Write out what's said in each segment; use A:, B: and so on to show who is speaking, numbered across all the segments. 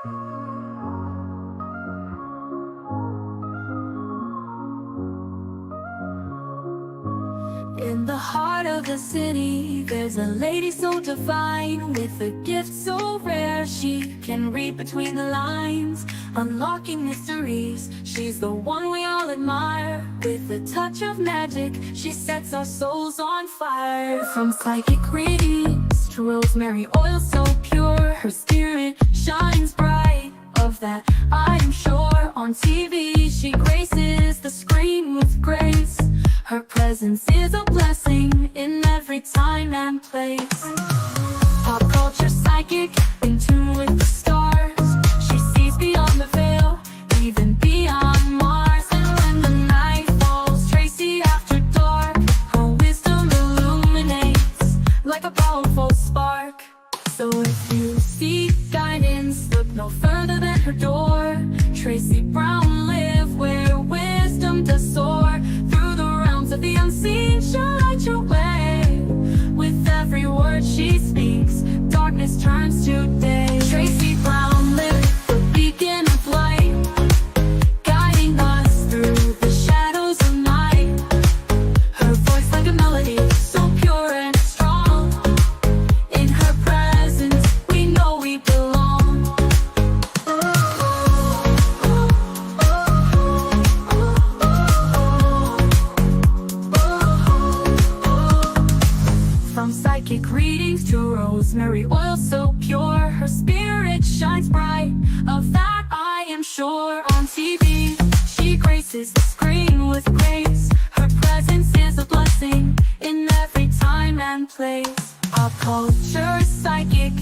A: In the heart of the city, there's a lady so divine, with a gift so rare she can read between the lines, unlocking mysteries. She's the one we all admire. With a touch of magic, she sets our souls on fire. From psychic readings to rosemary oil so pure, her spirit shines bright. Of that I am sure. On TV she graces the screen with grace. Her presence is a blessing in every time and place. Pop culture psychic, in tune with the stars. She sees beyond the veil, even beyond Mars. And when the night falls, Tracy after dark, her wisdom illuminates like a powerful spark. So if you seek guidance, look no further than her door. Tracy Brown live where wisdom does soar. Through the realms of the unseen, she'll light your way. With every word she speaks, darkness turns to day. Tracy Brown live, the beacon of light, guiding us through the shadows of night. Her voice like a melody, so pure and strong. In her presence, we know we belong. From psychic readings to rosemary oil so pure, her spirit shines bright. Of that I am sure. On TV, she graces the screen with grace. Her presence is a blessing in every time and place. Pop culture psychic,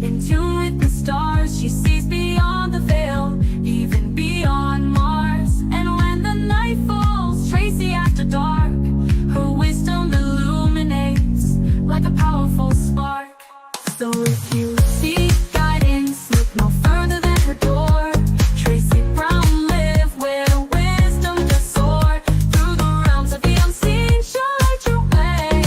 A: in tune with the stars. She sees beyond the veil, even beyond Mars. And when the night falls, Tracy after dark, her wisdom illuminates like a powerful spark. So if you seek guidance, look no further than her door. Tracy Brown live where wisdom does soar. Through the realms of the unseen, she'll light your way.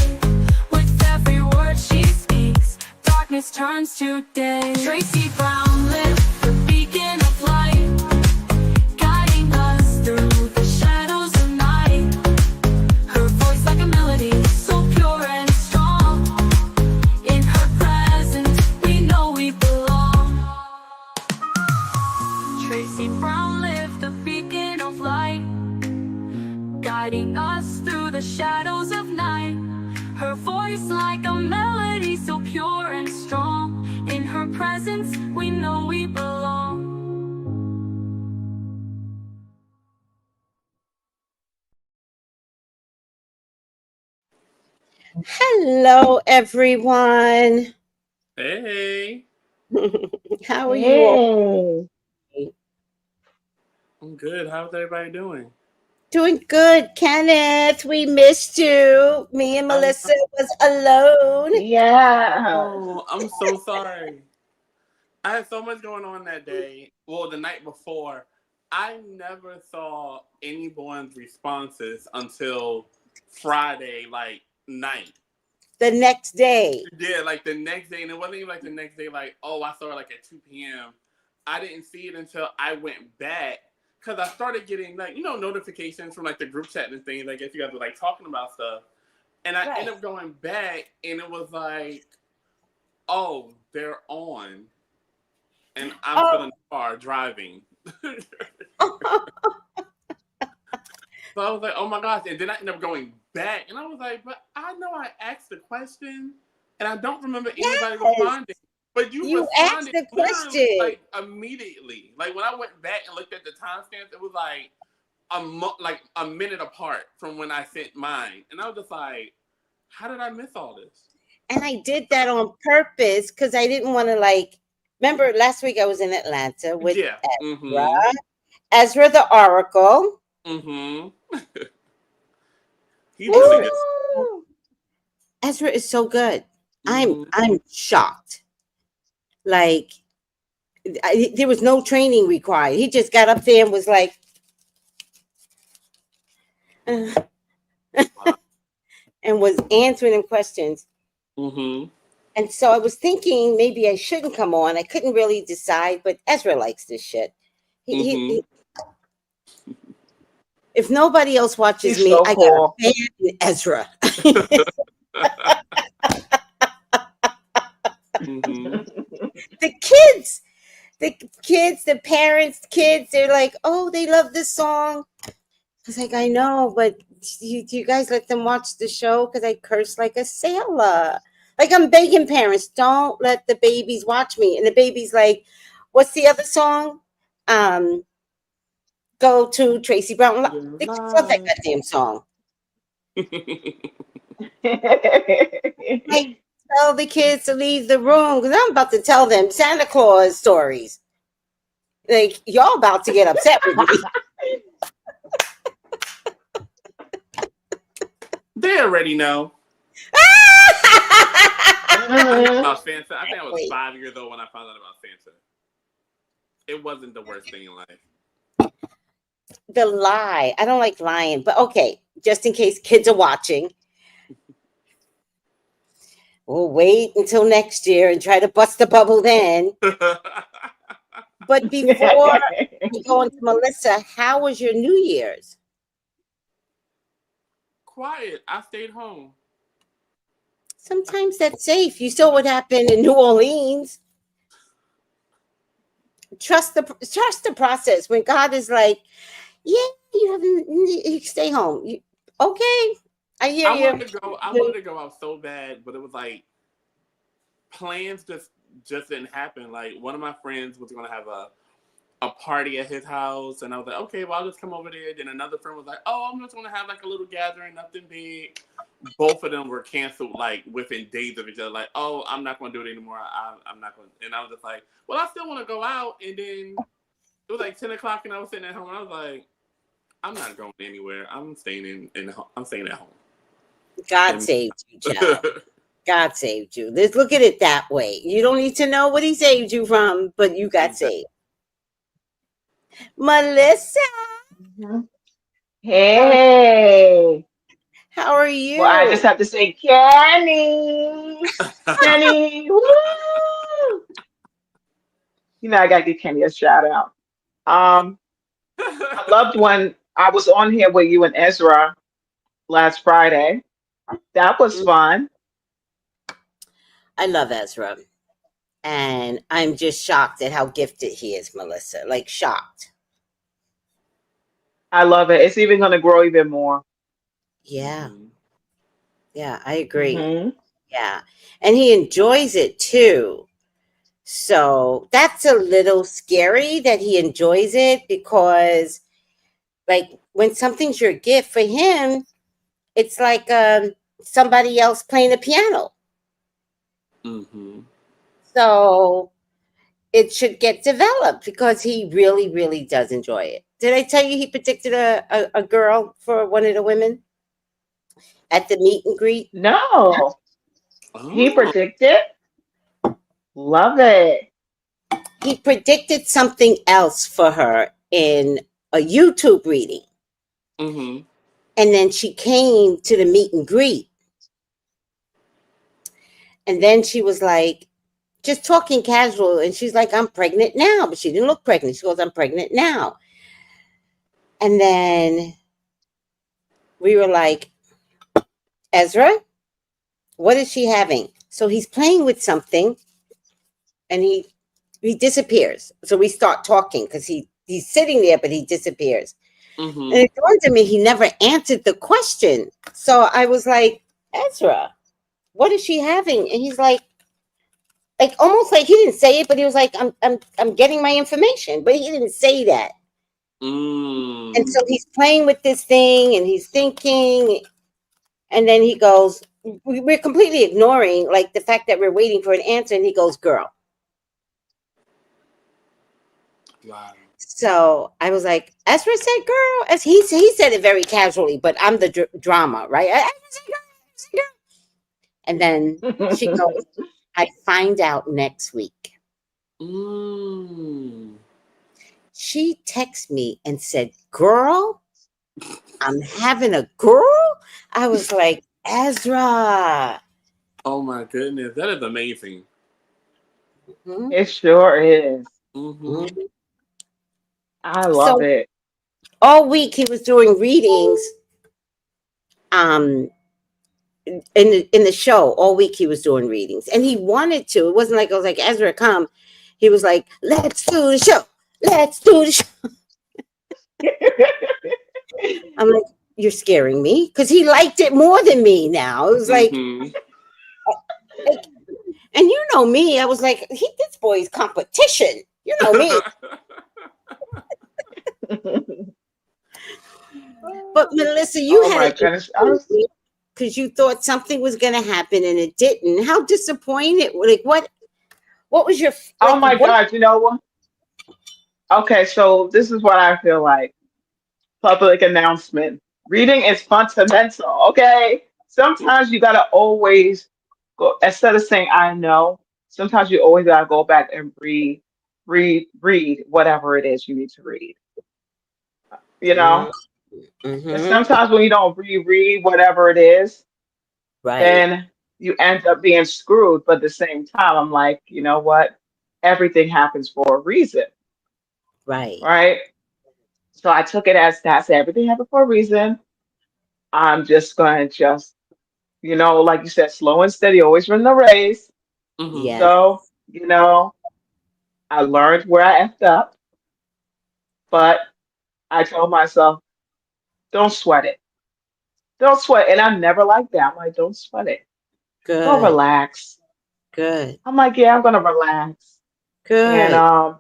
A: With every word she speaks, darkness turns to day. Tracy Brown live, the beacon of light, guiding us through the shadows of night. Her voice like a melody, so pure and strong. In her presence, we know we belong. Tracy Brown live, the beacon of light, guiding us through the shadows of night. Her voice like a melody, so pure and strong. In her presence, we know we belong.
B: Hello, everyone.
C: Hey,
B: How are you all?
C: I'm good. How's everybody doing?
B: Doing good, Kenneth. We missed you. Me and Melissa was alone.
D: Yeah.
C: Oh, I'm so sorry. I had so much going on that day. Well, the night before. I never saw anyone's responses until Friday, like, night.
B: The next day.
C: Yeah, like the next day. And it wasn't even like the next day, like, oh, I saw it like at 2 p.m. I didn't see it until I went back. Because I started getting, like, notifications from, like, the group chat and things. I guess you guys were, like, talking about stuff. And I ended up going back, and it was like, oh, they're on. And I'm still in the car driving. So I was like, oh, my gosh. And then I ended up going back. And I was like, but I know I asked the question, and I don't remember anybody responding. But you
B: asked the question
C: like immediately. Like when I went back and looked at the timestamps, it was like a minute apart from when I sent mine, and I was just like, "How did I miss all this?"
B: And I did that on purpose because I didn't want to Remember last week I was in Atlanta with Ezra, Ezra the Oracle.
C: He's really good.
B: Ezra is so good. I'm shocked. Like, there was no training required. He just got up there and was like, and was answering them questions. And so I was thinking maybe I shouldn't come on. I couldn't really decide, but Ezra likes this shit. He, if nobody else watches
D: He's
B: me,
D: so
B: I got
D: cool.
B: a fan in Ezra. The kids, the parents, kids, they're like, oh, they love this song. I was like, I know, but do you guys let them watch the show? Because I curse like a sailor. Like, I'm begging parents, don't let the babies watch me. And the baby's like, what's the other song? Go to Tracy Brown. They love that goddamn song. I tell the kids to leave the room because I'm about to tell them Santa Claus stories. Like, y'all about to get upset with me.
C: They already know. About Santa. I think I was 5 years old when I found out about Santa. It wasn't the worst thing in life.
B: The lie. I don't like lying, but okay, just in case kids are watching, we'll wait until next year and try to bust the bubble then. But before we go into Melissa, how was your New Year's?
C: Quiet. I stayed home.
B: Sometimes that's safe. You saw what happened in New Orleans. Trust the process. When God is like, yeah, you stay home. Okay, I hear you.
C: I wanted to go out so bad, but it was like plans just didn't happen. Like one of my friends was gonna have a party at his house, and I was like, okay, well I'll just come over there. Then another friend was like, oh, I'm just gonna have like a little gathering, nothing big. Both of them were canceled like within days of each other. Like, oh, I'm not gonna do it anymore. I'm not gonna. And I was just like, well, I still want to go out. And then it was like 10 o'clock, and I was sitting at home. And I was like, I'm not going anywhere. I'm staying I'm staying at home.
B: God saved you, child. God saved you. Let's look at it that way. You don't need to know what he saved you from, but you got saved. Melissa.
D: Hey.
B: How are you?
D: Well, I just have to say, Kenny. Kenny. Woo! You know, I got to give Kenny a shout out. I loved when I was on here with you and Ezra last Friday. That was fun.
B: I love Ezra. And I'm just shocked at how gifted he is, Melissa. Like, shocked.
D: I love it. It's even going to grow even more.
B: Yeah. Yeah, I agree.
D: Mm-hmm.
B: Yeah. And he enjoys it too. So that's a little scary that he enjoys it because, like, when something's your gift for him, it's like somebody else playing the piano.
C: Mm-hmm.
B: So it should get developed because he really, really does enjoy it. Did I tell you he predicted a girl for one of the women at the meet and greet?
D: No.
C: Oh.
D: He predicted. Love it.
B: He predicted something else for her in a YouTube reading.
C: Mm-hmm.
B: And then she came to the meet and greet. And then she was like, just talking casual. And she's like, I'm pregnant now. But she didn't look pregnant. She goes, I'm pregnant now. And then we were like, Ezra, what is she having? So he's playing with something and he disappears. So we start talking because he's sitting there, but he disappears.
C: Mm-hmm.
B: And it dawned on me he never answered the question. So I was like, Ezra, what is she having? And he's like almost like he didn't say it, but he was like, I'm getting my information, but he didn't say that.
C: Mm.
B: And so he's playing with this thing and he's thinking, and then he goes, we're completely ignoring like the fact that we're waiting for an answer, and he goes, girl.
C: Wow.
B: So I was like, Ezra said girl, as he said it very casually, but I'm the drama, right? I said girl. And then she goes, I find out next week.
C: Mm.
B: She texted me and said, girl, I'm having a girl. I was like, Ezra,
C: Oh my goodness, that is amazing.
B: Mhm.
D: It sure is.
C: Mm-hmm.
B: Mhm.
D: I love
B: So
D: it.
B: all week he was doing readings. Um, in the show all week he was doing readings, and he wanted to. It wasn't like I was like, Ezra, come. He was like, let's do the show. Let's do the show. I'm like, you're scaring me, because he liked it more than me now. It was
C: Mm-hmm.
B: like, and you know me, I was like, this boy's competition. You know me. But Melissa, you
D: Oh
B: had
D: my
B: an
D: goodness. I was,
B: because you thought something was going to happen and it didn't. How disappointed? Like what was your
D: oh
B: like?
D: my
B: What?
D: God, you know what? Okay, so this is what I feel like. Public announcement. Reading is fundamental, okay? Sometimes you gotta always go instead of saying I know, sometimes you always gotta go back and read whatever it is you need to read. You know? Because
B: Mm-hmm.
D: sometimes when you don't reread whatever it is,
B: Right.
D: then you end up being screwed. But at the same time, I'm like, you know what? Everything happens for a reason,
B: Right.
D: right? So I took it as that's everything happened for a reason. I'm just going to just, like you said, slow and steady, always run the race.
C: Mm-hmm.
B: Yes.
D: So, I learned where I effed up, but I told myself, don't sweat it. Don't sweat. And I'm never like that. I'm like, don't sweat it. Go
B: Good.
D: relax.
B: Good.
D: I'm like, yeah, I'm going to relax. And
B: Good.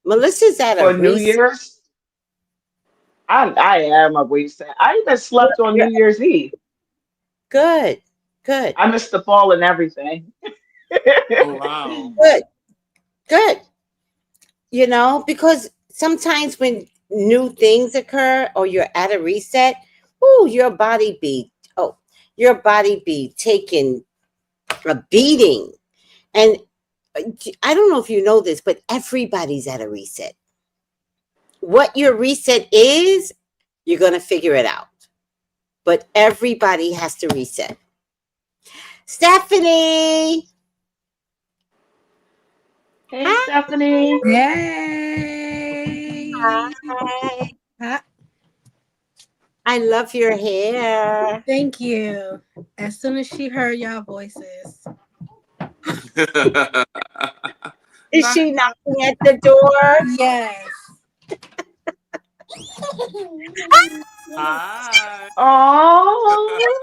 B: Melissa's at a
D: for New
B: reset.
D: Year's, I am a reset. I even slept on
B: You're
D: New Year's Eve.
B: good. Good.
D: I missed the ball and everything.
C: Oh wow.
B: Good. Good. Because sometimes when new things occur or you're at a reset, ooh, your body be taking a beating. And I don't know if you know this, but everybody's at a reset. What your reset is, you're going to figure it out. But everybody has to reset. Stephanie.
D: Hey,
B: Hi.
D: Stephanie.
E: Yay!
B: Hi.
E: Huh?
B: I love your hair.
E: Thank you. As soon as she heard y'all voices,
B: Is she knocking at the door?
E: yes.
C: Hi.
D: Oh,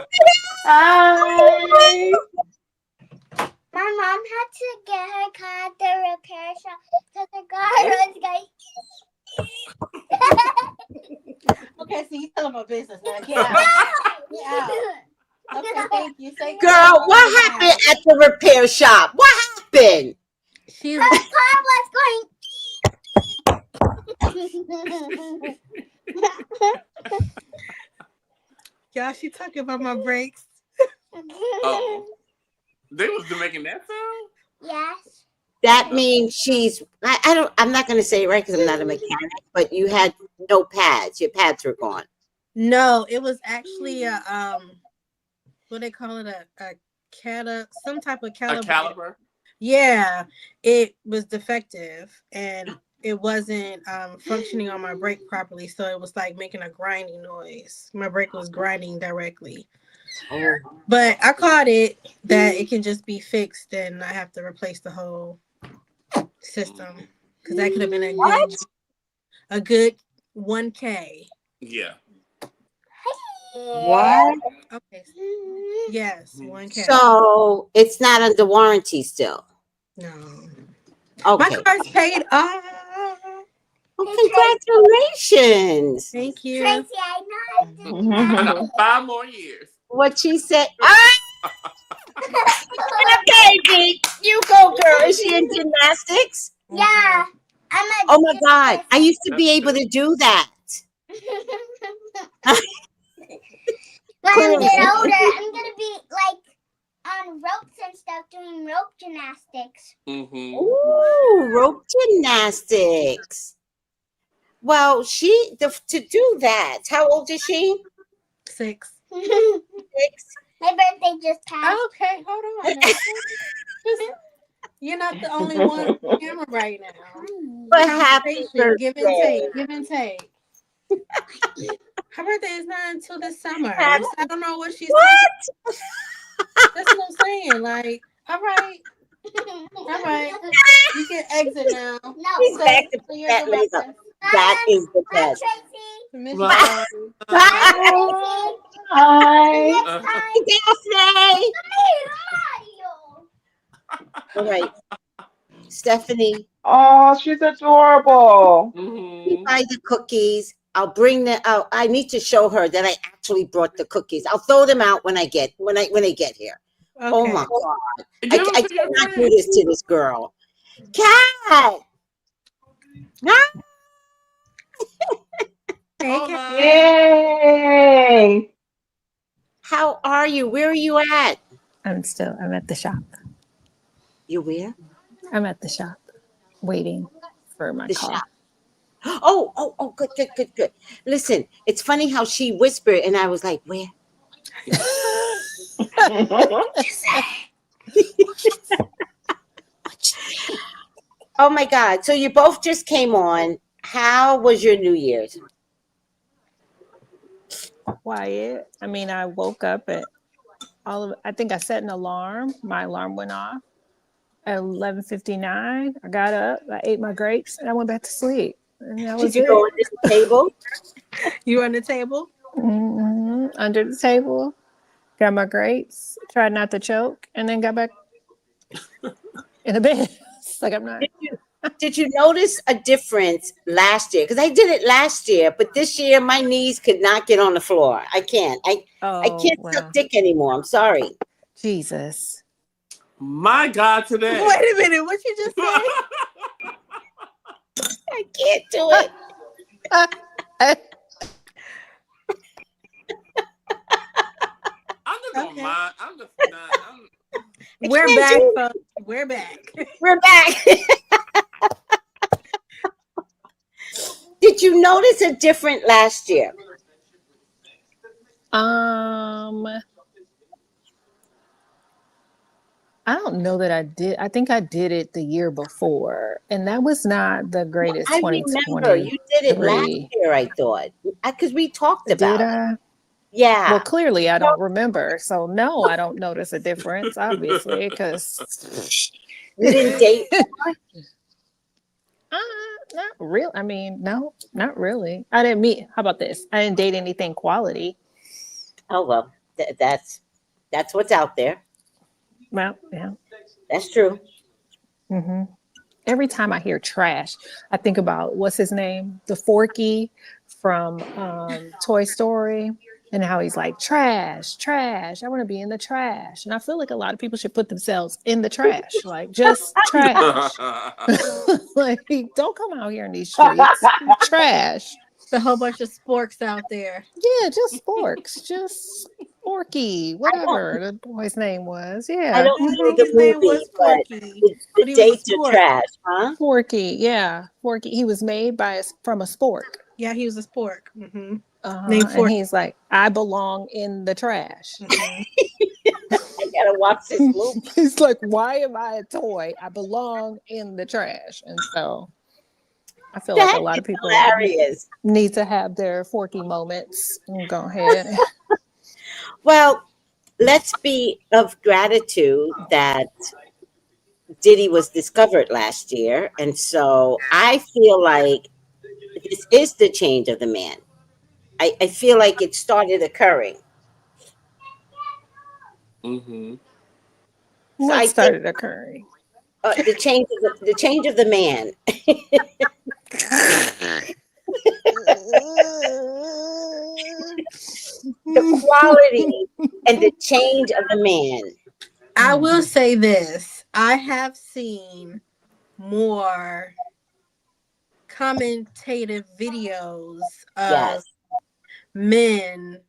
D: hi.
A: My mom had to get her car at the repair shop because the car
C: Oh.
A: was going.
E: Okay, so you tell them my business now. Get out. Get out. Okay, thank you. Say
B: Girl, what happened at the repair shop? What happened?
E: She's
A: Her car was going.
E: y'all. She talking about my brakes.
C: Oh, they was making that sound.
A: Yes.
B: That means I'm not going to say it right because I'm not a mechanic, but you had no pads. Your pads were gone.
E: No, it was actually a what they call it, a some type of
C: A
E: caliber.
C: caliber.
E: Yeah, it was defective and it wasn't functioning on my brake properly, so it was like making a grinding noise. My brake was grinding directly.
B: Oh.
E: But I caught it that it can just be fixed and I have to replace the whole system because that could have been a good 1K.
C: Yeah.
B: What?
E: Okay. Yes, 1K.
B: So it's not under warranty still.
E: No.
B: Okay.
E: My car's paid off.
B: Oh, congratulations.
E: Thank you.
A: Tracy, I know I did
C: I
A: that.
C: got 5 more years.
B: What she said. Baby, you go, girl. Is she in gymnastics?
A: Yeah. I'm a
B: Oh my God. I used to be
C: That's
B: able
C: good.
B: to do that.
A: When I
B: Cool.
A: get older, I'm gonna be like on ropes and stuff doing rope gymnastics.
C: Mm-hmm.
B: Ooh, rope gymnastics. Well, to do that, how old is she?
E: 6.
B: 6.
F: My birthday just passed.
E: Okay, hold on. Now. You're not the only one on camera right now.
B: But happy
E: Patient, give and
B: birthday.
E: take, give and take. Her birthday is not until this summer.
B: Happy-
E: So I don't know what she's
B: What?
E: That's what I'm saying. Like, all right. All right. You can exit now.
F: No.
B: He's back to
E: So you're
B: that
E: the
B: laser.
E: best.
B: That is the
F: Bye,
B: best.
F: Tracy.
E: Miss
C: Bye.
E: you.
F: Bye,
D: Hi.
F: Tracy.
B: Daphne.
F: Mario.
B: All right, Stephanie,
D: Oh, she's adorable.
B: you
C: Mhm.
B: buy the cookies. I'll bring them out. I need to show her that I actually brought the cookies. I'll throw them out when they get here.
E: Okay.
B: Oh my God.
C: Give them
B: I
C: to your
B: cannot do
C: friends.
B: this to this girl. Cat! Huh?
E: Hey,
C: Hola.
E: Kat.
D: Yay.
B: How are you? Where are you at?
G: I'm at the shop.
B: You where?
G: I'm at the shop waiting for my
B: The
G: car.
B: shop. Oh, good. Listen, it's funny how she whispered and I was like, where? Oh my God. So you both just came on. How was your New Year's?
G: Quiet. I mean, I woke up at I think I set an alarm. My alarm went off at 11:59. I got up, I ate my grapes, and I went back to sleep. And that was
B: Did you
G: it.
B: go under the table?
E: You on the table?
G: Under the table, got my grapes, tried not to choke, and then got back in the bed. It's like I'm not.
B: Did you notice a difference last year? Because I did it last year, but this year my knees could not get on the floor. I can't. I
G: Oh,
B: can't suck dick anymore. I'm sorry.
G: Jesus.
C: My God, today.
E: Wait a minute. What you just say?
B: I can't do it.
C: I'm just gonna
E: Okay.
C: mind. I'm just not.
E: We're
B: can't
E: back,
B: do it.
E: folks. We're back.
B: We're back. Did you notice a different last year?
G: I don't know that I did. I think I did it the year before, and that was not the greatest.
B: I remember you did it last year, I thought. Because we talked about
G: Did
B: it.
G: I?
B: Yeah.
G: Well, clearly I don't remember. So no, I don't notice a difference, obviously, because
B: You didn't date.
G: not real. I mean, no, not really. I didn't meet. How about this? I didn't date anything quality.
B: Oh well, that's what's out there.
G: Well, yeah.
B: That's true.
G: Mm-hmm. Every time I hear trash, I think about what's his name, the Forky from Toy Story, and how he's like trash. I want to be in the trash, and I feel like a lot of people should put themselves in the trash, like just trash. Like, don't come out here in these streets, trash.
E: A whole bunch of sporks out there.
G: Yeah, just sporks, just Forky, whatever the boy's name was. Yeah,
B: I don't
E: I
B: know
E: think
B: the
E: his name
B: movie,
E: was
B: but
E: Porky.
B: the
E: But he was a
B: dates are
E: spork.
B: trash, huh?
G: Forky. Yeah, Forky. He was made from a spork.
E: Yeah, he was a spork. Mm-hmm.
G: And he's like, I belong in the trash.
E: Mm-hmm.
B: I gotta watch this movie.
G: He's like, why am I a toy? I belong in the trash. And so I feel like a lot of people
B: hilarious.
G: need to have their Forky moments. Go ahead.
B: Well, let's be of gratitude that Diddy was discovered last year. And so I feel like this is the change of the man. I feel like it started occurring.
C: Mm-hmm.
B: So
G: What
B: I
G: started occurring?
B: think the change of the man. The quality and the change of the man.
E: I will say this. I have seen more commentative videos of
B: Yes.
E: men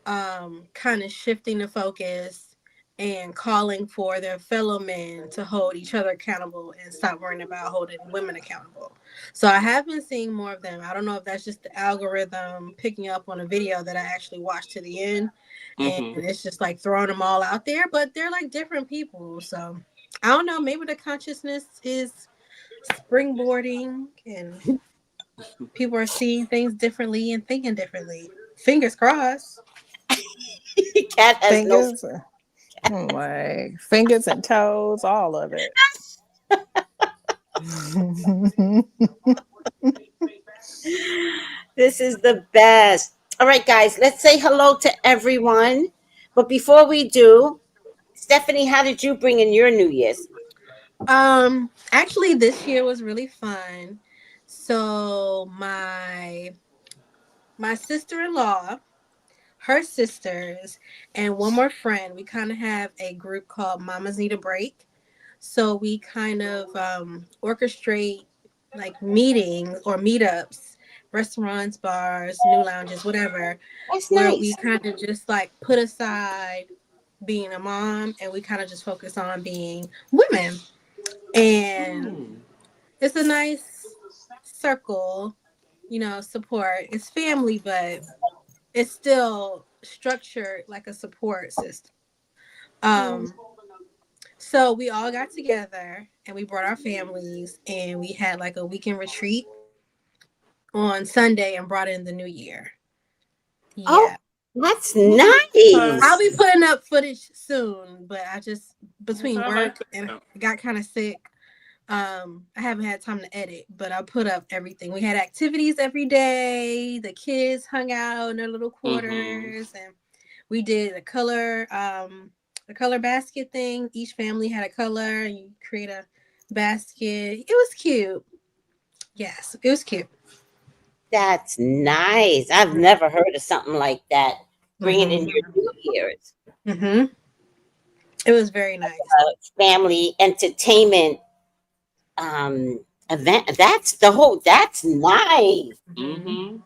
E: kind of shifting the focus and calling for their fellow men to hold each other accountable and stop worrying about holding women accountable. So I have been seeing more of them. I don't know if that's just the algorithm picking up on a video that I actually watched to the end, and
C: Mm-hmm.
E: it's just like throwing them all out there, but they're like different people. So I don't know, maybe the consciousness is springboarding and people are seeing things differently and thinking differently. Fingers crossed.
B: Cat has no.
G: Fingers, like fingers and toes, all of it.
B: This is the best. All right, guys, let's say hello to everyone. But before we do, Stephanie, how did you bring in your New Year's?
E: Actually this year was really fun. So my sister-in-law, her sisters, and one more friend, we kind of have a group called Mamas Need a Break. So we kind of orchestrate like meetings or meetups, restaurants, bars, new lounges, whatever,
B: That's
E: where we
B: nice.
E: kind of just like put aside being a mom and we kind of just focus on being women. And
C: Mm.
E: it's a nice circle, support. It's family, but it's still structured like a support system.
B: Mm.
E: Um, so we all got together and we brought our families and we had like a weekend retreat on Sunday and brought in the new year.
B: Oh,
E: Yeah.
B: that's
E: I'll
B: nice.
E: be putting up footage soon, but I just between
C: I like
E: work and
C: that.
E: I got kind of sick. I haven't had time to edit, but I put up everything. We had activities every day. The kids hung out in their little
C: Mm-hmm.
E: quarters, and we did a color basket thing. Each family had a color, and you create a basket. It was cute. Yes, it was cute.
B: That's nice. I've never heard of something like that. Bring it in
E: Mm-hmm.
B: your New Year's.
E: Mm-hmm. It was very nice.
B: Family entertainment event. That's nice.
E: Mm-hmm.
C: Mm-hmm.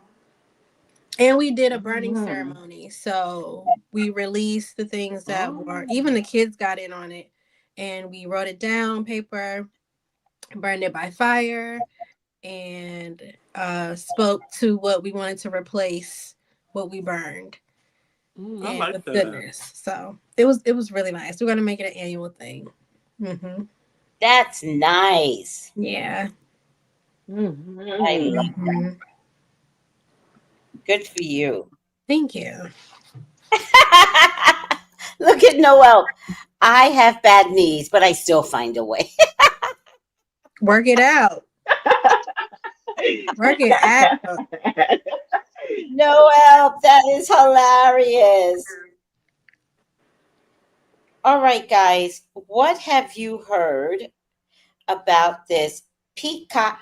E: And we did a burning
D: Mhm.
E: ceremony. So we released the things that were,
C: Oh.
E: even the kids got in on it. And we wrote it down on paper, burned it by fire, and spoke to what we wanted to replace what we burned.
C: I
E: And
C: like
E: with
C: that.
E: goodness. So it was really nice. We're gonna make it an annual thing. Mm-hmm.
B: That's nice.
E: Yeah.
B: I
D: Mhm.
B: love
E: Mm-hmm.
B: Good for you.
E: Thank you.
B: Look at Noel. I have bad knees, but I still find a way.
E: Work it out. Work it out.
B: Noel, that is hilarious. All right, guys, what have you heard about this Peacock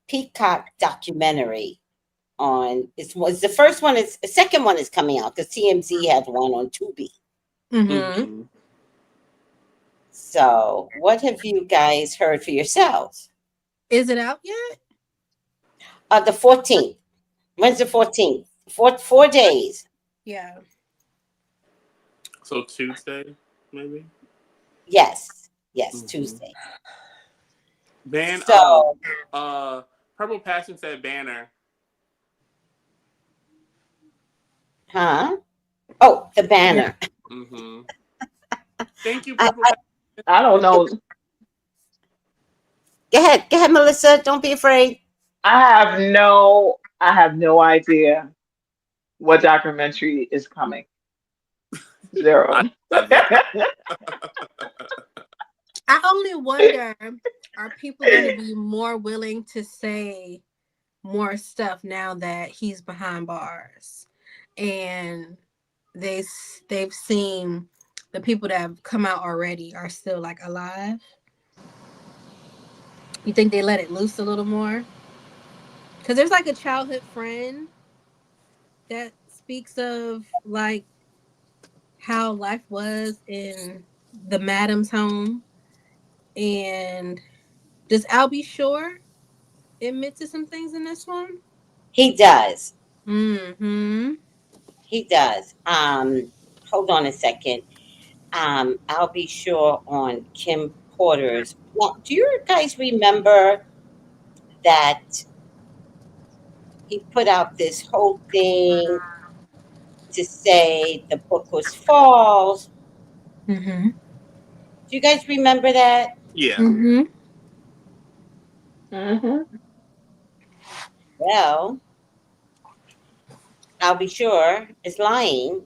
B: Peacock documentary on it's the first one is the second one is coming out because TMZ has one on Tubi.
E: Mm-hmm.
C: Mm-hmm.
B: So, what have you guys heard for yourselves?
E: Is it out yet?
B: The 14th. When's the 14th? Four days.
E: Yeah.
C: So Tuesday, maybe.
B: Yes. Yes,
C: Mm-hmm.
B: Tuesday. So,
C: Purple Passion said banner.
B: huh? Oh, the
E: Yeah.
B: banner.
C: Mm-hmm. Thank you,
B: I,
C: Purple
B: I,
C: Passion.
D: I don't know.
B: go ahead, Melissa. Don't be afraid.
D: I have no idea what documentary is coming.
C: I
D: Zero.
C: doesn't.
E: I only wonder, are people going to be more willing to say more stuff now that he's behind bars, and they they've seen the people that have come out already are still like alive? You think they let it loose a little more? Because there's like a childhood friend that speaks of like how life was in the madam's home. And does Albie Shore admit to some things in this one?
B: He does.
E: Mm-hmm.
B: He does. Hold on a second. I'll be sure on Kim Porter's. Now, do you guys remember that he put out this whole thing to say the book was false?
E: Mm-hmm.
B: Do you guys remember that?
C: Yeah.
E: Mm-hmm.
D: Mhm.
B: Well, I'll be sure is lying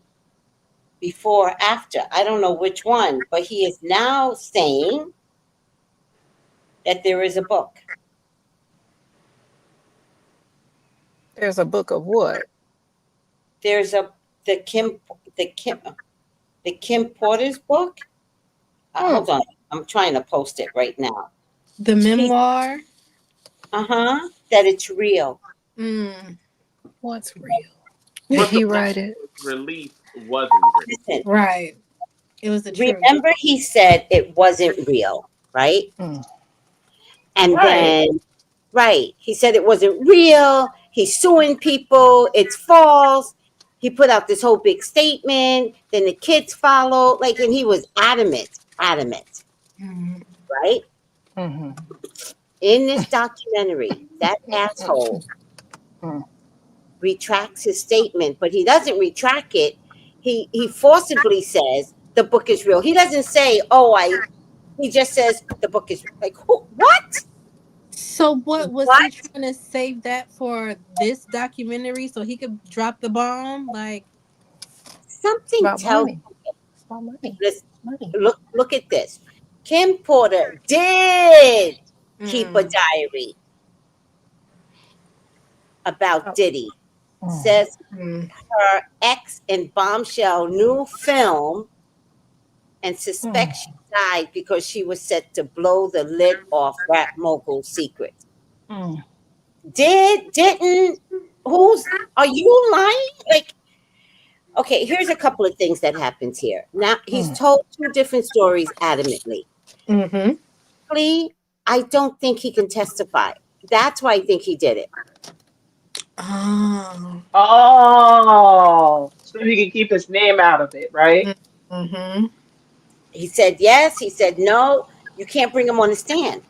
B: before or after. I don't know which one, but he is now saying that there is a book.
G: There's a book of what?
B: There's a the Kim the Kim the Kim Porter's book.
G: Hmm.
B: Hold on, I'm trying to post it right now.
E: The
B: He,
E: memoir.
B: that it's real.
E: Mm.
G: What's real? Did
C: But the
G: he
C: book
G: write it?
C: was released wasn't real.
B: Listen,
E: Right. It was the truth.
B: remember he said it wasn't real, right?
G: Mm.
B: And
D: Right.
B: then, right, he said it wasn't real. He's suing people. It's false. He put out this whole big statement. Then the kids followed, like, and he was adamant,
E: Mm.
B: right?
G: Mm-hmm.
B: In this documentary, that asshole
G: Mm.
B: retracts his statement, but he doesn't retract it. He forcibly says the book is real. He doesn't say, "Oh, I." He just says the book is like, who, what?
E: So what was he
B: What?
E: trying to save that for this documentary so he could drop the bomb? Like,
G: It's
B: Something
G: about
B: tells
G: money. It's about money.
B: us.
G: Money.
B: Look at this. Kim Porter did keep a
E: mm,
B: diary about
G: Oh.
B: Diddy.
G: Mm.
B: Says
E: mm,
B: her ex in Bombshell new film and
G: Mm.
B: suspects she died because she was set to blow the lid off rap mogul secrets.
G: Mm.
B: Didn't, who's, are you lying? Like, okay, here's a couple of things that happens here. Now, he's
G: Mm.
B: told two different stories adamantly.
E: mm-hmm.
B: Lee, I don't think he can testify. That's why I think he did it.
E: Oh.
D: Oh, so he can keep his name out of it, right?
E: Mm-hmm.
B: He said yes, he said no. You can't bring him on the stand.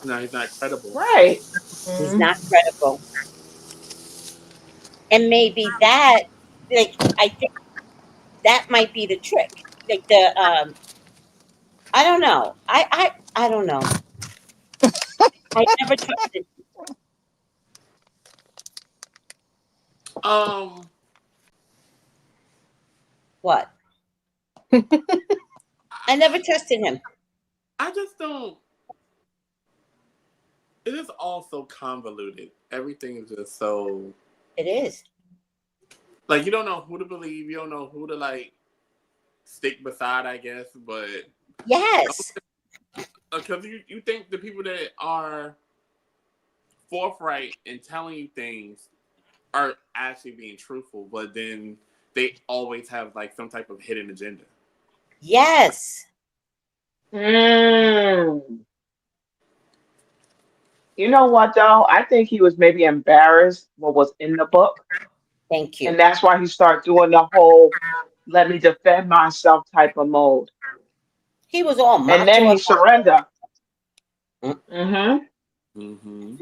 C: No, he's not credible.
D: Right.
B: He's
E: Mm-hmm.
B: not credible. And maybe that, like, I think that might be the trick. Like I don't know. I don't know. I never trusted
C: Um,
B: what? I never trusted him.
C: I just don't. It is all so convoluted. Everything is just so
B: It is.
C: like you don't know who to believe. You don't know who to like stick beside. I guess, but
B: Yes.
C: because you think the people that are forthright in telling you things are actually being truthful, but then they always have like some type of hidden agenda.
B: Yes.
D: Mm. You know what though? I think he was maybe embarrassed what was in the book,
B: Thank
D: and
B: you.
D: that's why he started doing the whole "let me defend myself" type of mode,
B: He was all
D: and then
B: macho
D: he
B: about
D: surrendered.
B: it.
D: Hmm.
C: Mm-hmm.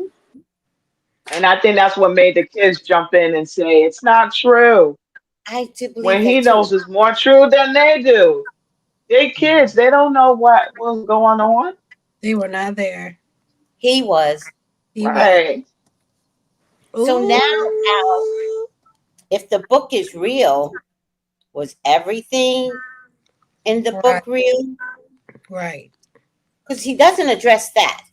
D: And I think that's what made the kids jump in and say it's not true
B: I do believe
D: when
B: that
D: he
B: too.
D: knows it's more true than they do. They kids, they don't know what was going on.
E: They were not there.
B: He was.
E: He was.
D: Right.
B: So now, Al,
E: Ooh.
B: if the book is real, was everything in the
E: Right.
B: book real?
E: Right.
B: Because he doesn't address that.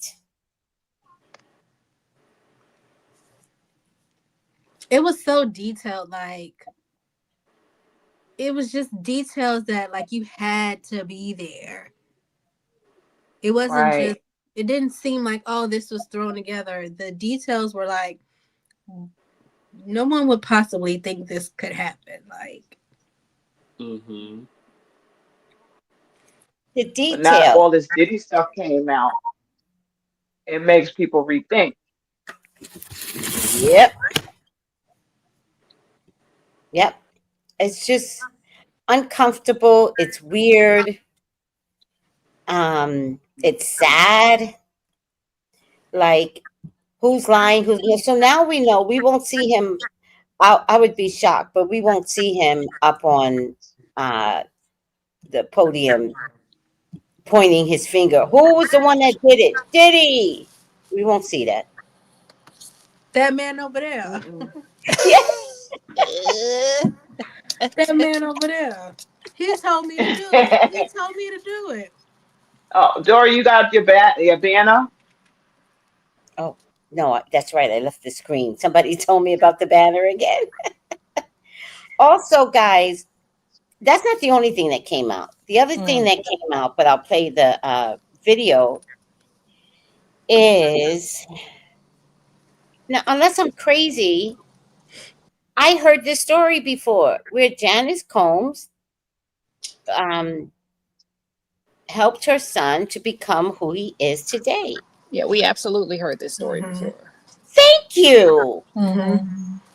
E: It was so detailed. Like, it was just details that, like, you had to be there. It wasn't just,
D: Right.
E: it didn't seem like, oh, this was thrown together. The details were like, no one would possibly think this could happen. Like,
C: Mm-hmm.
B: The
D: But not
B: detail.
D: all this Diddy stuff came out. It makes people rethink.
B: Yep. Yep. It's just uncomfortable. It's weird. It's sad. Like, who's lying? So now we know we won't see him. I would be shocked, but we won't see him up on the podium pointing his finger. Who was the one that did it? Diddy. We won't see that.
E: That man over there. That man over there. He told me to do it. He told me to do it.
D: Oh, Dory, you got your banner?
B: Oh, no, that's right. I left the screen. Somebody told me about the banner again. Also, guys, that's not the only thing that came out. The other thing that came out, but I'll play the video, is, now, unless I'm crazy, I heard this story before where Janice Combs helped her son to become who he is today.
G: Yeah, we absolutely heard this story before.
B: Thank you.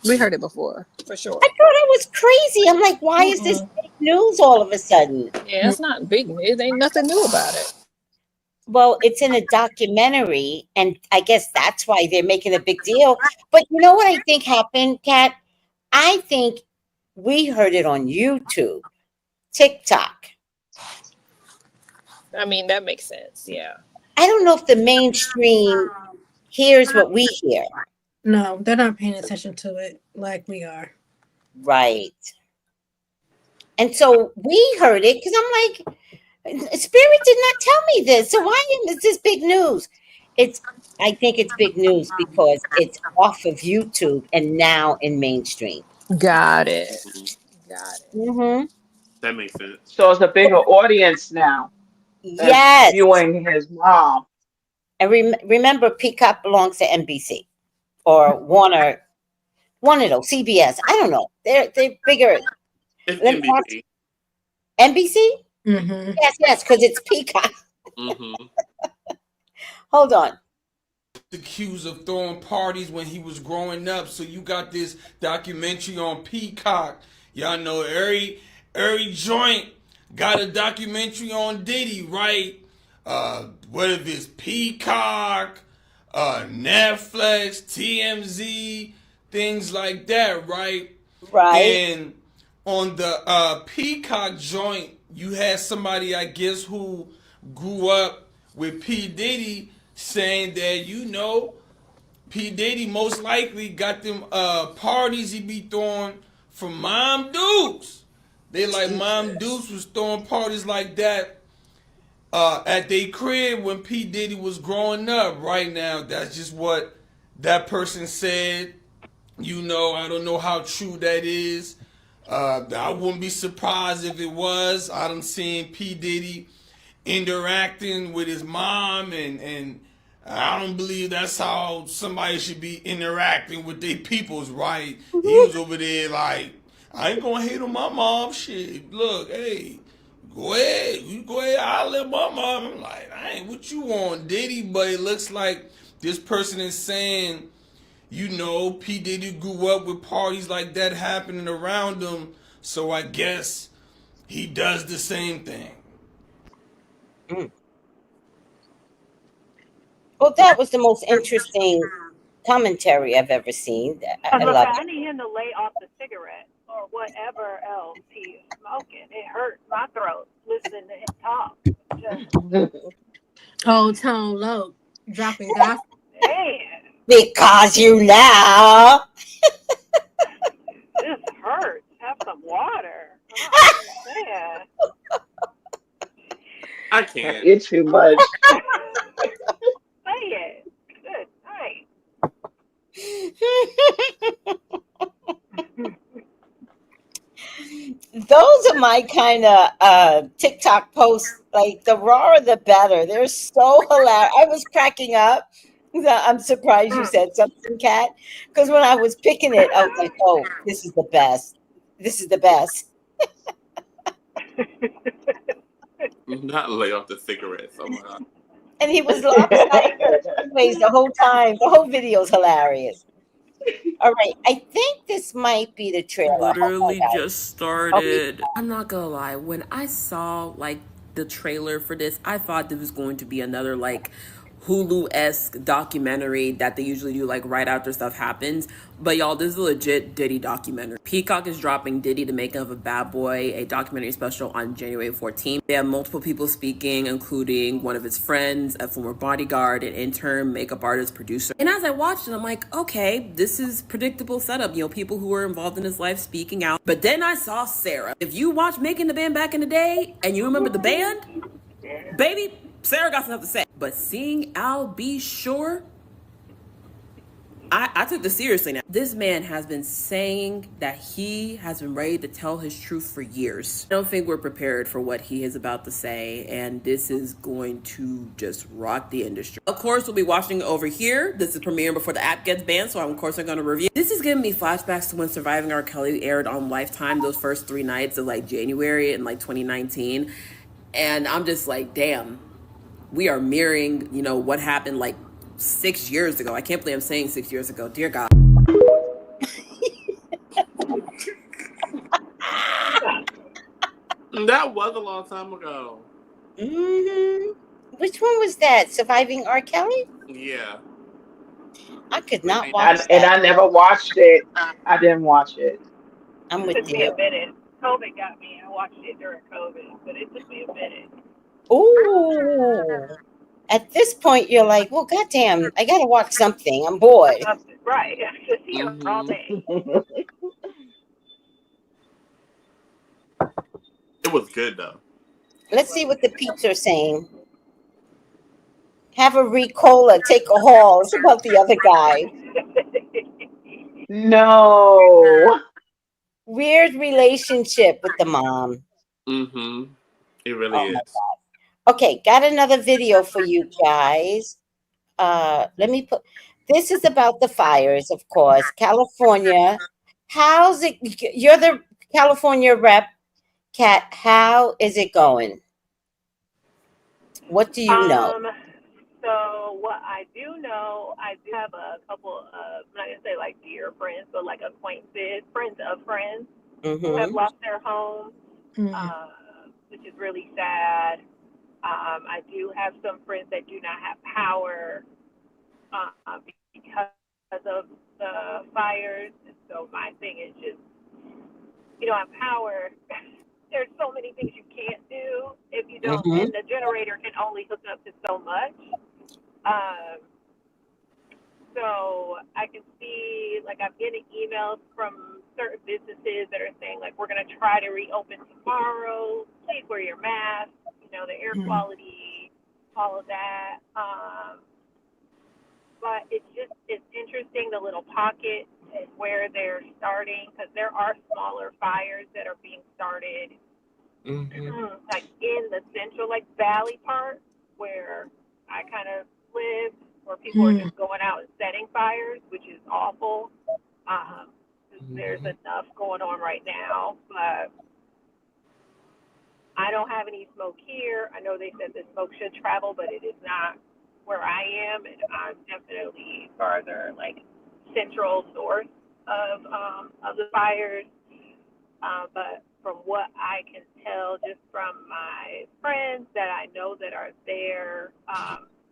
G: We heard it before, for sure.
B: I thought it was crazy. I'm like, why is this big news all of a sudden?
G: Yeah, it's not big. It ain't nothing new about it.
B: Well, it's in a documentary, and I guess that's why they're making a big deal. But you know what I think happened, Kat? I think we heard it on YouTube, TikTok.
G: I mean, that makes sense. Yeah.
B: I don't know if the mainstream hears what we hear.
E: No, they're not paying attention to it like we are.
B: Right. And so we heard it because I'm like, Spirit did not tell me this. So why is this big news? I think it's big news because it's off of YouTube and now in mainstream.
G: Got it.
C: That makes sense.
D: So it's a bigger audience now.
B: Yes.
D: Viewing his mom.
B: And remember, Peacock belongs to NBC or Warner, one of those, CBS. I don't know. They're bigger.
C: It's NBC.
B: NBC?
E: Mm-hmm.
B: Yes, because it's Peacock. Hold on.
H: Accused of throwing parties when he was growing up. So you got this documentary on Peacock. Y'all know every joint got a documentary on Diddy, right? Whether it's Peacock, Netflix, TMZ, things like that, right?
B: Right.
H: And on the Peacock joint, you had somebody, I guess, who grew up with P. Diddy saying that, you know, P. Diddy most likely got them parties he be throwing from Mom Dukes. They like Mom Dukes was throwing parties like that at their crib when P. Diddy was growing up. Right now, that's just what that person said. You know, I don't know how true that is. I wouldn't be surprised if it was. I done seen P. Diddy interacting with his mom, and I don't believe that's how somebody should be interacting with their peoples, right? He was over there like, I ain't gonna hate on my mom. Shit, look, hey, go ahead. You go ahead, I'll let my mom. I'm like, I ain't what you want, Diddy. But it looks like this person is saying, you know, P. Diddy grew up with parties like that happening around him. So I guess he does the same thing.
B: Well, that was the most interesting commentary I've ever seen. I love
I: I
B: it.
I: need him to lay off the cigarette or whatever else he's smoking. It hurts my throat listening to him talk. Just,
E: Oh, tone low, dropping gospel.
I: man,
B: Because you know.
I: this hurts. Have some water. I don't understand.
C: I can't.
D: It's too much.
I: Say it. Good night.
B: Those are my kind of TikTok posts. Like, the rawer the better. They're so hilarious. I was cracking up. I'm surprised you said something, Kat. Because when I was picking it, I was like, oh, this is the best. This is the best.
C: Not lay off the cigarette somehow.
B: And he was lopsided ways the whole time. The whole video is hilarious. All right. I think this might be the trailer. Hold on,
J: Literally
B: guys.
J: just started. I'm not gonna lie, when I saw like the trailer for this, I thought this was going to be another like Hulu-esque documentary that they usually do like right after stuff happens. But y'all, this is a legit Diddy documentary. Peacock is dropping Diddy, the Making of a Bad Boy, a documentary special on January 14th. They have multiple people speaking, including one of his friends, a former bodyguard, an intern, makeup artist, producer. And as I watched it, I'm like, okay, this is predictable setup. You know, people who were involved in his life speaking out. But then I saw Sarah. If you watched Making the Band back in the day and you remember the band, baby, Sarah got something to say. But seeing Al B. Sure, I took this seriously now. This man has been saying that he has been ready to tell his truth for years. I don't think we're prepared for what he is about to say, and this is going to just rock the industry. Of course, we'll be watching it over here. This is premiering before the app gets banned, so of course I'm going to review. This is giving me flashbacks to when Surviving R. Kelly aired on Lifetime, those first 3 nights of like January in like 2019. And I'm just like, damn, we are mirroring, you know, what happened like 6 years ago. I can't believe I'm saying 6 years ago. Dear God.
C: That was a long time ago.
B: Which one was that? Surviving R. Kelly?
C: Yeah.
B: I could not
C: And
B: watch
D: And
B: that.
D: I never watched it. I didn't watch it.
B: I'm
I: It
B: with
I: took me
B: you.
I: a minute. COVID got me. I watched it during COVID, but it took me a minute.
B: Ooh. At this point, you're like, well, goddamn, I gotta watch something. I'm bored.
I: Right. Just here all
C: mm-hmm.
I: day.
C: It was good though.
B: Let's see what the peeps are saying. Have a Ricola, take a haul. It's about the other guy.
D: No.
B: Weird relationship with the mom.
C: Mm-hmm. It really
B: Oh my
C: is.
B: God. Okay, got another video for you guys. Let me put. This is about the fires, of course. California. How's it? You're the California rep, Kat. How is it going? What do you know?
I: So what I do know, I do have a couple of, I'm not gonna say like dear friends, but like acquaintances, friends of friends who have
B: Mm-hmm.
I: lost their homes,
E: Mm.
I: which is really sad. I do have some friends that do not have power because of the fires. And so my thing is just, you don't have power. There's so many things you can't do if you don't,
B: Mm-hmm.
I: and the generator can only hook up to so much. Um, so I can see, like, I'm getting emails from certain businesses that are saying, like, we're going to try to reopen tomorrow. Please wear your mask. You know, the air
E: Mm.
I: quality, all of that. But it's interesting the little pocket and where they're starting, because there are smaller fires that are being started
B: Mm-hmm.
I: like in the central, like valley part where I kind of live, where people are
E: Mm.
I: just going out and setting fires, which is awful. There's
B: Mm-hmm.
I: enough going on right now, but I don't have any smoke here. I know they said the smoke should travel, but it is not where I am, and I'm definitely farther, like central source of the fires. But from what I can tell, just from my friends that I know that are there,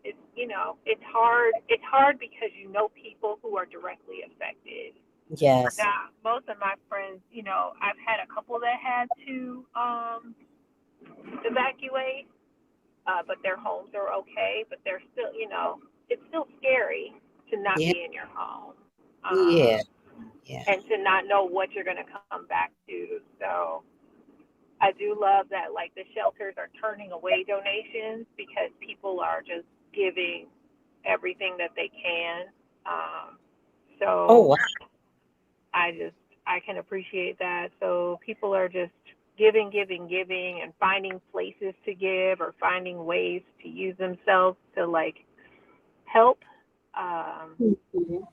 I: it's, you know, it's hard. It's hard because you know people who are directly affected.
B: Yes.
I: Now, most of my friends, you know, I've had a couple that had to evacuate, but their homes are okay. But they're still, you know, it's still scary to not
B: Yeah.
I: be in your home.
B: Yeah. Yeah.
I: And to not know what you're going to come back to. So I do love that, like, the shelters are turning away donations because people are just giving everything that they can.
B: Oh,
I: So
B: wow.
I: I can appreciate that. So people are just giving, and finding places to give or finding ways to use themselves to, like, help.
B: Mhm.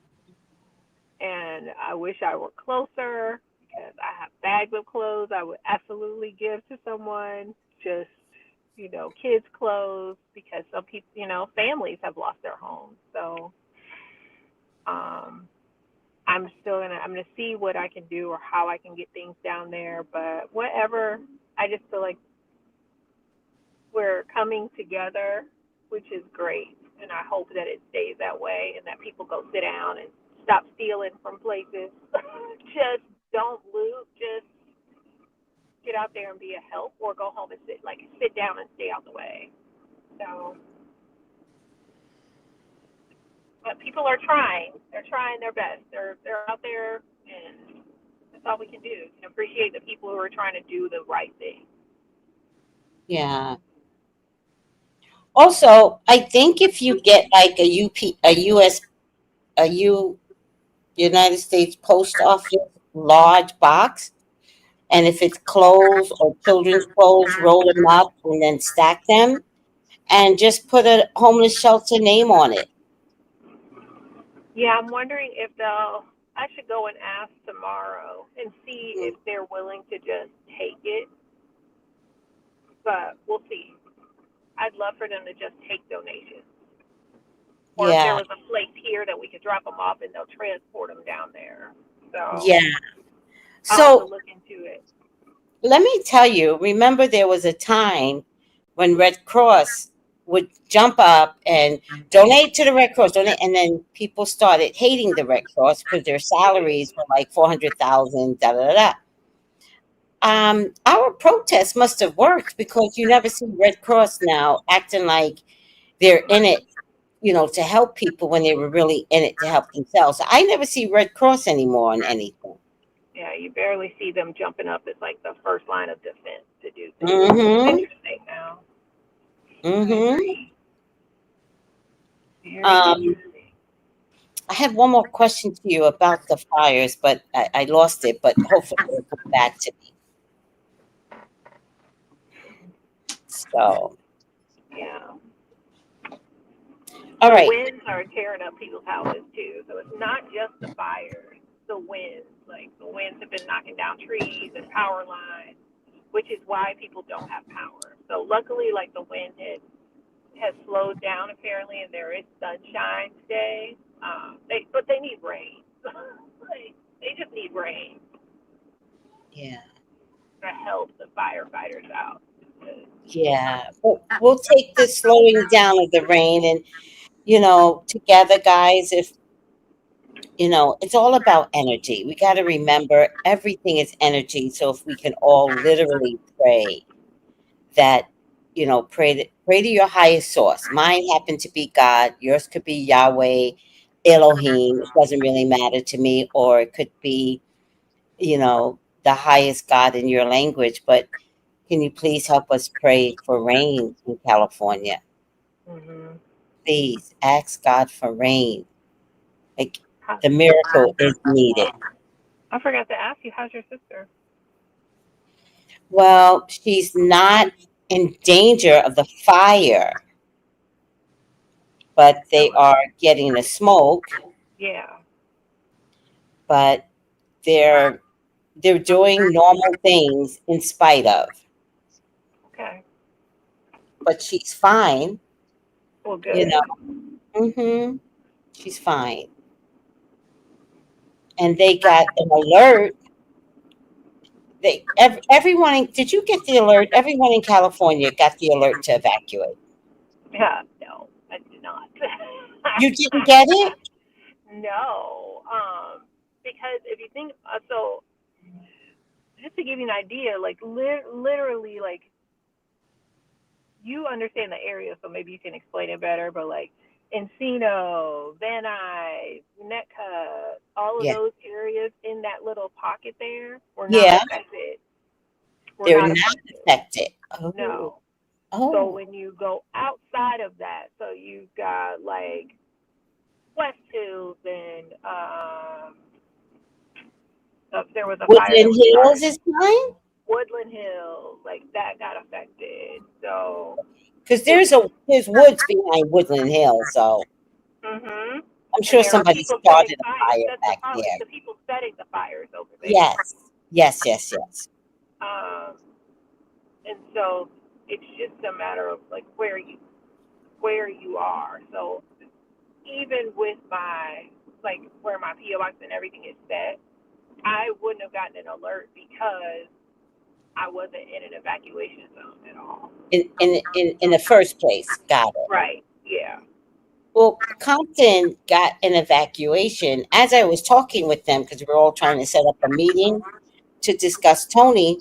I: And I wish I were closer because I have bags of clothes I would absolutely give to someone. Just, you know, kids' clothes, because some people, you know, families have lost their homes. So I'm gonna see what I can do or how I can get things down there. But whatever, I just feel like we're coming together, which is great. And I hope that it stays that way and that people go sit down and stop stealing from places. Just don't loot. Just get out there and be a help, or go home and sit down and stay out the way. So, but people are trying. They're trying their best. They're out there, and that's all we can do. And appreciate the people who are trying to do the right thing.
B: Yeah. Also, I think if you get like a US, a U, United States Post Office large box, and if it's clothes or children's clothes, roll them up and then stack them, and just put a homeless shelter name on it.
I: Yeah, I'm wondering if they'll. I should go and ask tomorrow and see if they're willing to just take it. But we'll see. I'd love for them to just take donations. Or if there
B: Yeah,
I: was a place here that we could drop them off and they'll transport them down there. So
B: yeah.
I: I'll have to
B: So
I: look into it.
B: let me tell you, remember there was a time when Red Cross would jump up and donate to the Red Cross, donate, and then people started hating the Red Cross because their salaries were like 400,000, da da da. Our protest must have worked because you never see Red Cross now acting like they're in it, to help people when they were really in it to help themselves. I never see Red Cross anymore on anything.
I: Yeah, you barely see them jumping up as like the first line of defense to do things. It's
B: Mm-hmm.
I: interesting now. I
B: Mm-hmm.
I: agree. Very
B: Um,
I: interesting.
B: I had one more question to you about the fires, but I lost it. But hopefully it'll come back to me. So,
I: Yeah.
B: all
I: The
B: right.
I: winds are tearing up people's houses too. So it's not just the fires, the winds. Like the winds have been knocking down trees and power lines, which is why people don't have power. So luckily, like the wind has slowed down apparently, and there is sunshine today. But they need rain. Like, they just need rain
B: Yeah.
I: to help the firefighters out.
B: Yeah. We'll take the slowing down of the rain and, together, guys, if, it's all about energy. We got to remember everything is energy. So if we can all literally pray that, pray to your highest source. Mine happened to be God. Yours could be Yahweh, Elohim. It doesn't really matter to me. Or it could be, the highest God in your language. But can you please help us pray for rain in California?
I: Mm-hmm.
B: Please ask God for rain. Like, the miracle is needed.
I: I forgot to ask you, how's your sister?
B: Well, she's not in danger of the fire, but they are getting the smoke.
I: Yeah.
B: But they're doing normal things in spite of.
I: Okay.
B: But she's fine,
I: Well,
B: you know.
I: good.
B: She's fine. And they got an alert. Everyone. Did you get the alert? Everyone in California got the alert to evacuate.
I: Yeah. No, I did not.
B: You didn't get it?
I: No. Because if you think so, just to give you an idea, like literally, like you understand the area, so maybe you can explain it better. But like Encino, Van Nuys, Netca, all of
B: Yeah.
I: those areas in that little pocket there were not
B: Yeah.
I: affected. Were
B: They're
I: not
B: not
I: affected.
B: affected. Oh.
I: No. So
B: Oh.
I: when you go outside of that, so you've got like West Hills and there was a fire that
B: Woodland
I: was
B: Hills
I: started.
B: is fine?
I: Woodland Hills, like that got affected. So
B: Because
I: it,
B: there's woods behind Woodland Hills, so
I: mhm.
B: I'm
I: And
B: sure
I: there are
B: somebody
I: people setting
B: started a
I: fires.
B: fire
I: That's the
B: back
I: problem. It's
B: there.
I: the people setting the fires over there.
B: Yes. Yes, yes, yes.
I: Um, and so it's just a matter of like where you are. So even with my like where my PO box and everything is set, I wouldn't have gotten an alert because I wasn't in an evacuation zone at all.
B: In the first place. Got it.
I: Right. Yeah.
B: Well, Compton got an evacuation as I was talking with them because we were all trying to set up a meeting to discuss Tony.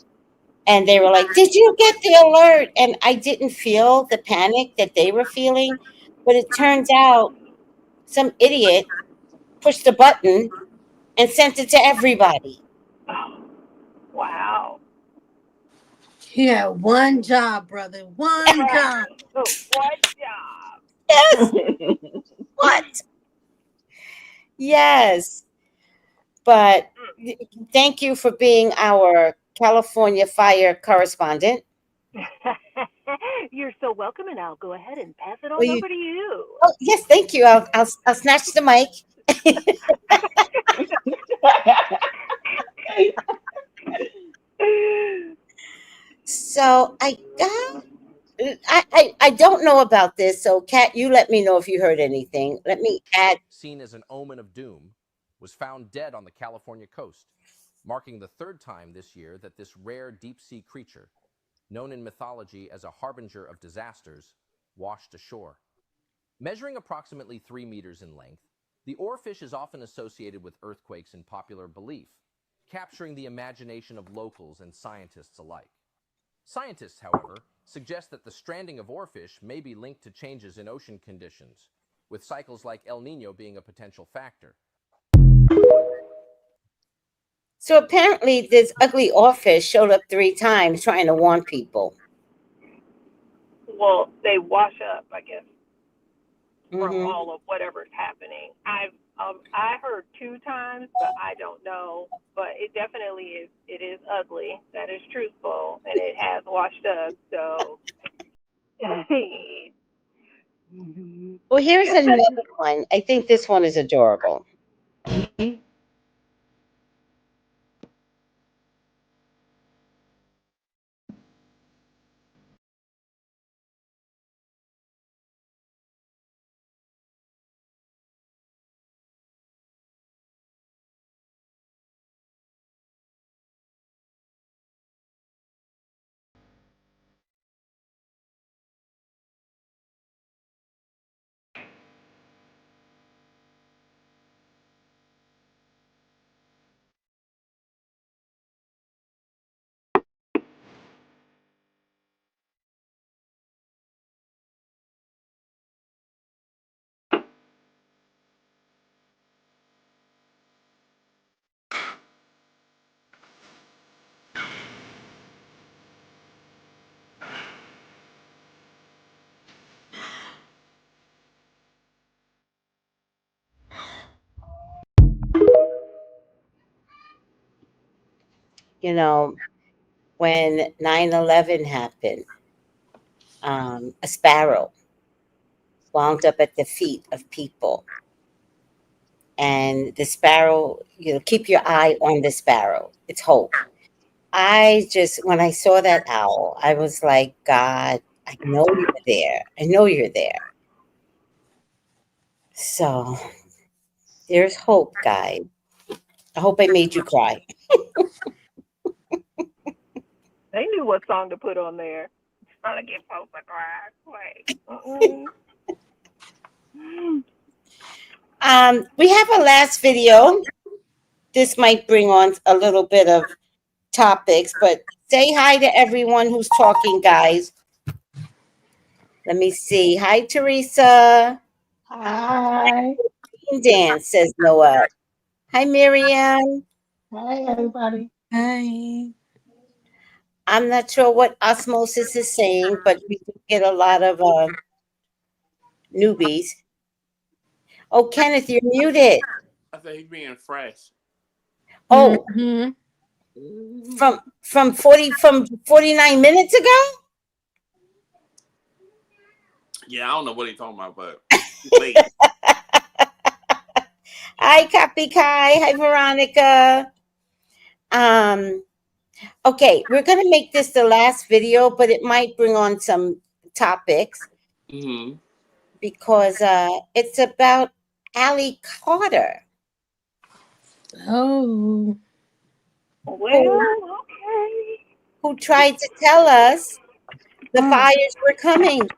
B: And they were like, "Did you get the alert?" And I didn't feel the panic that they were feeling. But it turns out some idiot pushed the button and sent it to everybody.
I: Oh, wow.
E: Yeah, one job, brother. One job.
I: What job?
B: Yes. What? Yes. But thank you for being our California fire correspondent.
I: You're so welcome, and I'll go ahead and pass it on
B: Well,
I: over to you.
B: oh, yes, thank you. I'll snatch the mic. So I don't know about this. So Kat, you let me know if you heard anything. Let me add.
K: Seen as an omen of doom, was found dead on the California coast, marking the third time this year that this rare deep-sea creature, known in mythology as a harbinger of disasters, washed ashore. Measuring approximately 3 meters in length, the oarfish is often associated with earthquakes in popular belief, capturing the imagination of locals and scientists alike. Scientists, however, suggest that the stranding of oarfish may be linked to changes in ocean conditions, with cycles like El Niño being a potential factor.
B: So apparently, this ugly oarfish showed up 3 times trying to warn people.
I: Well, they wash up, I guess, from
B: Mhm.
I: all of whatever's happening. I heard 2 times, but I don't know. But it definitely is. It is ugly. That is truthful, and it has washed up. So.
B: Well, here's another one. I think this one is adorable. You know, when 9/11 happened, a sparrow wound up at the feet of people. And the sparrow, keep your eye on the sparrow. It's hope. When I saw that owl, I was like, God, I know you're there. I know you're there. So there's hope, guys. I hope I made you cry.
I: They knew what song to put on there. Trying to get folks to cry. Wait.
B: We have a last video. This might bring on a little bit of topics, but say hi to everyone who's talking, guys. Let me see. Hi, Teresa.
D: Hi.
B: Dance, says Noel. Hi, Miriam.
D: Hi, everybody.
E: Hi.
B: I'm not sure what osmosis is saying, but we do get a lot of newbies. Oh, Kenneth, you're muted.
C: I said he's being fresh.
B: Oh,
E: Mhm.
B: from 49 minutes ago?
C: Yeah, I don't know what he's talking about, but he's late.
B: Hi, Kapi Kai. Hi, Veronica. Okay, we're gonna make this the last video, but it might bring on some topics
C: Mm-hmm.
B: because it's about Allie Carter.
E: Oh.
I: Well, okay.
B: Who tried to tell us the fires were coming.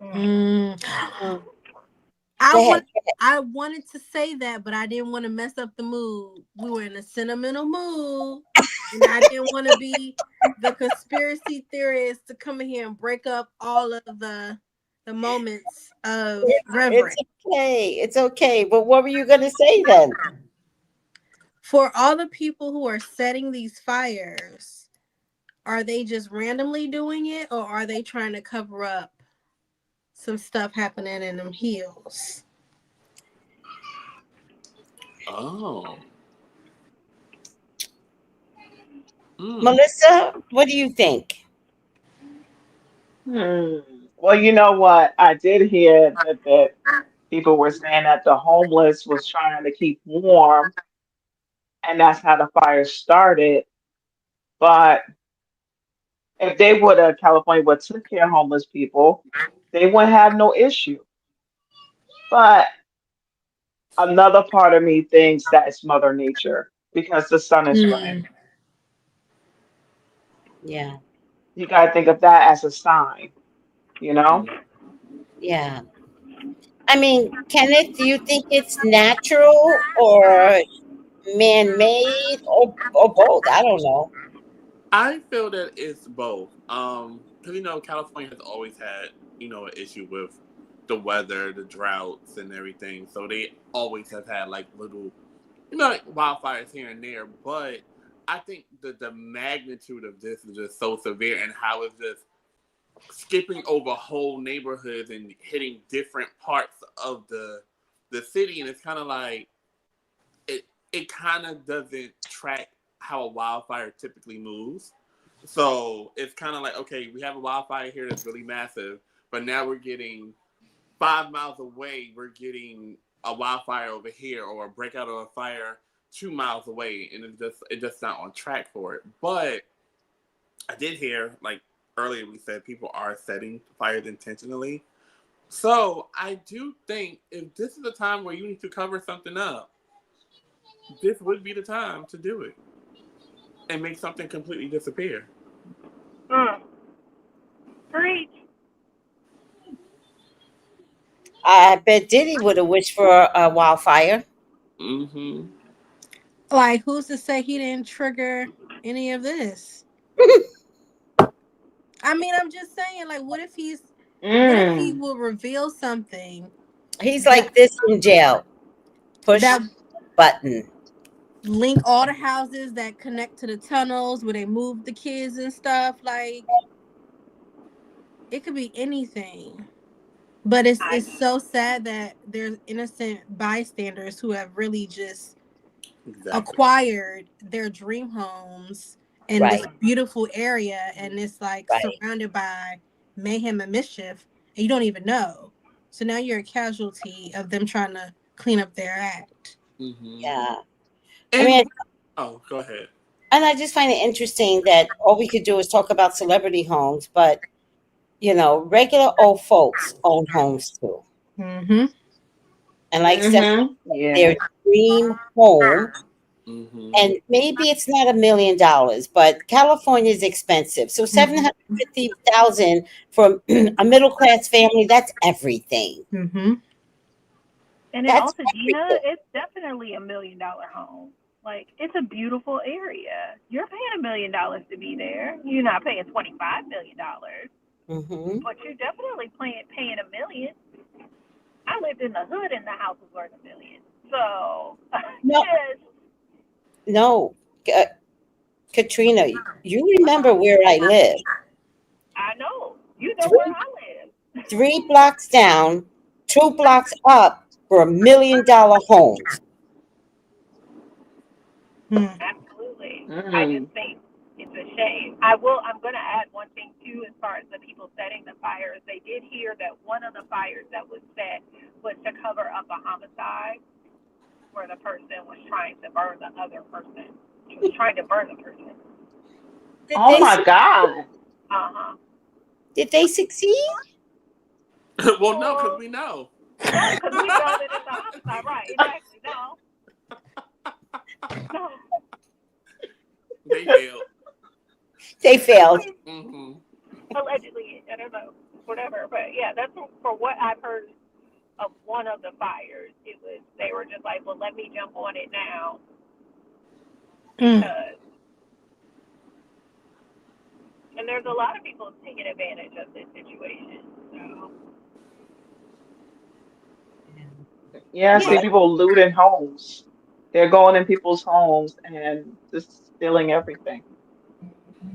E: Mm.
B: Mm.
E: I
B: Go ahead.
E: want. I wanted to say that, but I didn't want to mess up the mood. We were in a sentimental mood, and I didn't want to be the conspiracy theorist to come in here and break up all of the moments of reverence.
B: It's okay. It's okay. But what were you going to say then?
E: For all the people who are setting these fires, are they just randomly doing it, or are they trying to cover up some stuff happening in them hills?
C: Oh.
B: Melissa, what do you think?
D: Well, you know what? I did hear that people were saying that the homeless was trying to keep warm, and that's how the fire started. But if they would have, California would took care of homeless people, they wouldn't have no issue. But another part of me thinks that it's Mother Nature because the sun is red.
B: Yeah.
D: You got to think of that as a sign, you know?
B: Yeah. I mean, Kenneth, do you think it's natural or man-made or both? I don't know.
C: I feel that it's both. Because California has always had an issue with the weather, the droughts, and everything. So they always have had like little, like wildfires here and there. But I think the magnitude of this is just so severe, and how it's just skipping over whole neighborhoods and hitting different parts of the city, and it's kind of like it kind of doesn't track how a wildfire typically moves. So it's kind of like, okay, we have a wildfire here that's really massive, but now we're getting 5 miles away, we're getting a wildfire over here, or a breakout of a fire 2 miles away, and it's just not on track for it. But I did hear, like earlier we said, people are setting fires intentionally. So I do think if this is the time where you need to cover something up, this would be the time to do it and make something completely disappear.
I: Preach.
B: I bet Diddy would have wished for a wildfire.
C: Mm-hmm.
E: Like, who's to say he didn't trigger any of this? I mean, I'm just saying, like, what if he
D: Mm.
E: will reveal something
B: He's
E: that
B: like this in jail. Push
E: that
B: button.
E: link all the houses that connect to the tunnels where they move the kids and stuff? Like, it could be anything. But it's so sad that there's innocent bystanders who have really just
C: Exactly.
E: acquired their dream homes in this
B: Right.
E: beautiful area, and it's like
B: Right.
E: surrounded by mayhem and mischief, and you don't even know. So now you're a casualty of them trying to clean up their act.
C: Mm-hmm.
B: Yeah. I
C: And
B: mean,
C: go ahead.
B: and I just find it interesting that all we could do is talk about celebrity homes, but regular old folks own homes too.
E: Mm-hmm.
B: And like Steph,
D: Mm-hmm. Yeah.
B: their dream home,
C: Mm-hmm.
B: and maybe it's not $1 million, but California is expensive. So 750,000 for a middle class family, that's everything.
E: Mm-hmm.
I: And in
B: That's
I: Altadena,
B: everything.
I: it's definitely $1 million home. Like, it's a beautiful area. You're paying $1 million to be there. You're not paying $25 million,
B: Mm-hmm.
I: but you're definitely paying $1 million. I lived in the hood, and the house was worth $1 million. So,
B: No,
I: yes,
B: no, Katrina, you remember where I live?
I: I know. You know where
B: Three,
I: I live.
B: 3 blocks down, 2 blocks up for $1 million homes.
I: Absolutely. I just
D: Mm.
I: think it's a shame. I'm going to add one thing too, as far as the people setting the fires. They did hear that one of the fires that was set was to cover up a homicide where the person was trying to burn the other person. He was trying to burn the person.
B: Did
D: Oh
B: they
D: my God.
B: did they succeed?
C: Well, no, because
I: Well,
C: we know.
I: no, because we know that it's a homicide, right? Exactly. No. No.
C: They failed.
B: They failed.
C: Mm-hmm.
I: Allegedly, I don't know, whatever. But yeah, that's for what I've heard of one of the fires. It was they were just like, well, let me jump on it now because. And there's a lot of people taking advantage of this situation. So.
D: Yeah, I see people looting homes. They're going in people's homes and just stealing everything.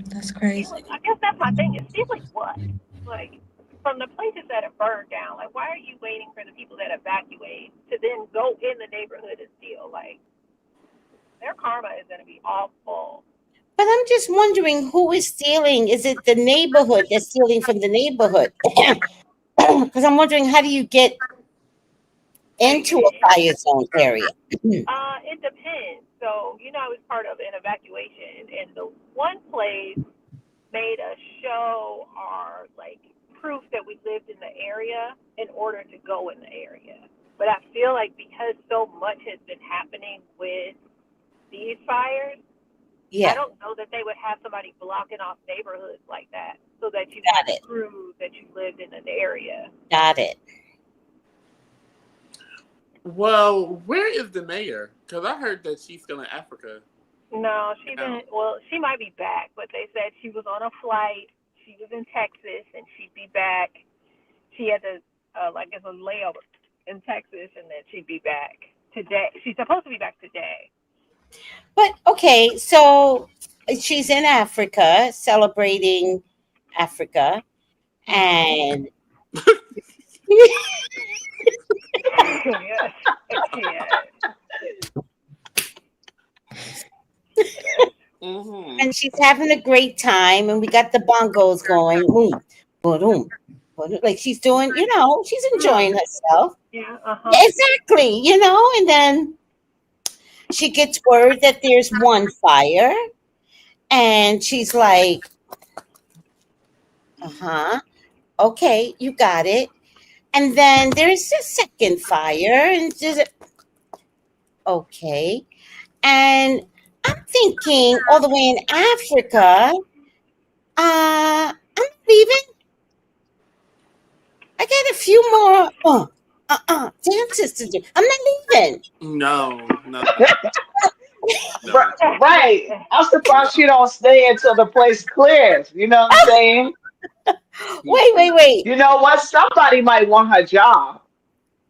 E: That's crazy.
I: I guess that's my thing. Is stealing what? Like from the places that have burned down. Like, why are you waiting for the people that evacuate to then go in the neighborhood and steal? Like, their karma is going to be awful.
B: But I'm just wondering who is stealing. Is it the neighborhood that's stealing from the neighborhood? Because I'm wondering, how do you get into a fire zone area?
I: It depends. So, I was part of an evacuation, and the one place made us show our like proof that we lived in the area in order to go in the area. But I feel like because so much has been happening with these fires, I don't know that they would have somebody blocking off neighborhoods like that so that you had to prove that you lived in an area.
B: Got it.
C: Well, where is the mayor? Because I heard that she's still in Africa.
I: No, she didn't. Well, she might be back, but they said she was on a flight. She was in Texas, and she'd be back. She had to, like, as a layover in Texas, and then she'd be back today. She's supposed to be back today.
B: But okay, so she's in Africa celebrating Africa, and
I: Yes.
B: and she's having a great time, and we got the bongos going, boom, boom, like she's doing, she's enjoying herself.
I: Yeah.
B: Exactly, and then she gets word that there's one fire, and she's like, okay, you got it. And then there's a second fire, and okay. And I'm thinking, all the way in Africa, I'm leaving. I got a few more dances to do. I'm not leaving.
C: No.
D: Right. I'm surprised she don't stay until the place clears. You know what I'm saying?
B: Wait.
D: You know what? Somebody might want her job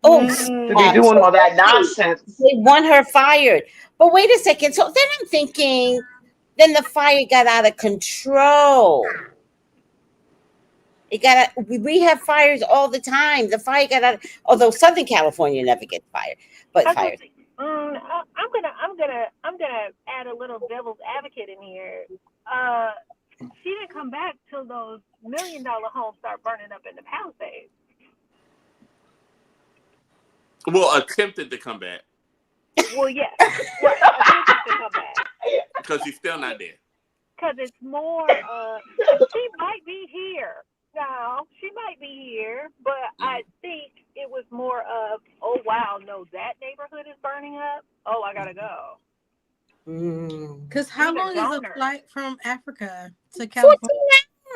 B: Oh,
D: to be doing all that nonsense.
B: They want her fired. But wait a second. So then I'm thinking, then the fire got out of control. We have fires all the time. The fire got out. Although Southern California never gets fired, but fires.
I: I'm gonna add a little devil's advocate in here. She didn't come back till those $1 million homes start burning up in the Palisades.
C: Well, attempted to come back.
I: Well, yes, attempted to come back
C: because she's still not there.
I: Because it's more. She might be here. No, she might be here, but I think it was more of, oh wow, no, that neighborhood is burning up. Oh, I gotta go.
E: Because how long is a flight from Africa to California?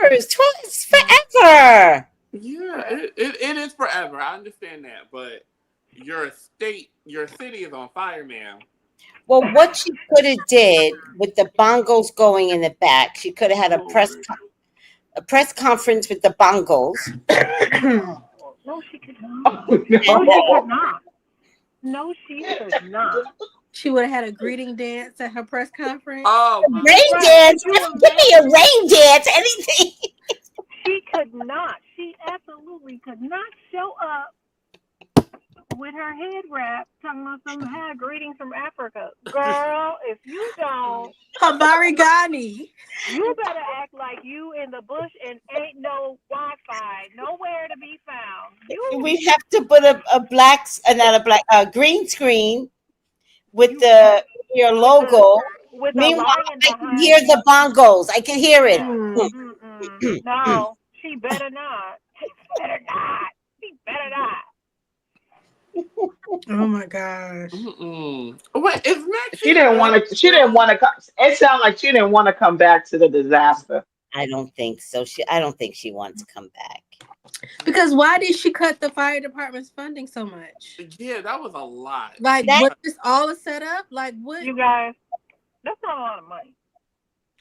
B: 14 hours. It's forever.
C: Yeah, it is forever. I understand that, but your city is on fire, ma'am.
B: Well, what she could have did with the bongos going in the back, she could have had a press conference with the bongos.
I: No, she could not. No, she could not. No, she could not.
E: She would have had a greeting dance at her press conference.
B: Oh, rain dance! Give me a rain dance, anything.
I: She could not. She absolutely could not show up with her head wrapped, talking about some greetings from Africa. Girl, if you don't,
E: Habari Ghani,
I: you better act like you in the bush and ain't no Wi-Fi, nowhere to be found.
B: We have to put a green screen with your logo. Meanwhile, I can hear the bongos. I can hear it.
I: No, she better not. She better not.
E: Oh my gosh.
C: Wait, is Maxine
D: She didn't want to. She didn't want to come. It sounded like she didn't want to come back to the disaster.
B: I don't think so. I don't think she wants to come back.
E: Because why did she cut the fire department's funding so much?
C: Yeah, that was a lot.
E: Like,
B: That-
E: was this all a setup? Like, what?
I: You guys, that's not a lot of money.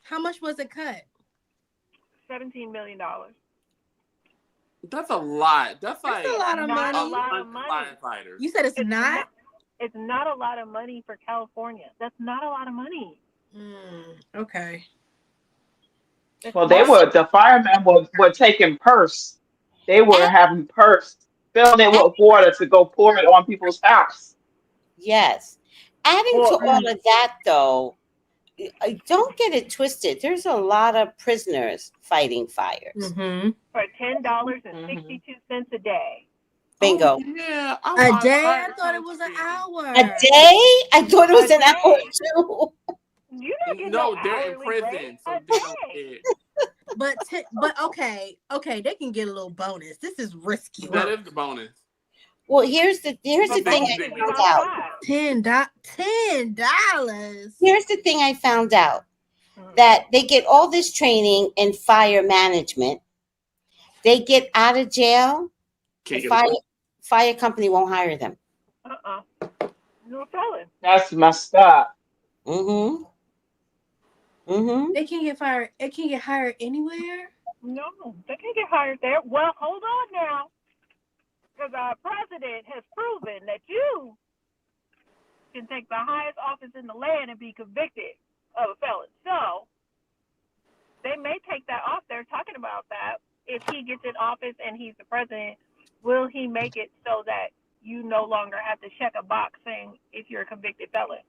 E: How much was it cut?
I: $17 million.
C: That's a lot. That's like
E: That's a lot of
I: Not
E: money.
I: a lot of money.
C: firefighters.
E: You said it's not?
I: It's not a lot of money for California. That's not a lot of money.
E: Okay.
D: Well, the firemen were taking purse. They were having purse, filling it with water to go pour it on people's house.
B: Yes. Adding
I: Well,
B: to all of that, though, don't get it twisted. There's a lot of prisoners fighting fires.
E: Mm-hmm.
I: For $10.62 a day.
B: Bingo.
C: Oh, yeah.
E: A day? I thought it was an hour.
B: A day? I thought it was an hour too.
I: You don't get
C: No, they're in
I: hourly
C: prison,
I: rate
C: so
I: a
C: they don't
I: day.
C: get.
E: But okay, they can get a little bonus. This is risky
C: That
E: work.
C: is the bonus.
B: Well, here's the thing I found out.
E: $10.
B: Here's the thing I found out. That they get all this training in fire management. They get out of jail. The fire company won't hire them.
I: No felon.
D: That's messed up.
B: Mm-hmm. Mm-hmm.
E: They can get fired. It can get hired anywhere.
I: No, they can't get hired there. Well, hold on now. Because our president has proven that you can take the highest office in the land and be convicted of a felon. So they may take that off. They're talking about that. If he gets in office and he's the president, will he make it so that you no longer have to check a box saying if you're a convicted felon?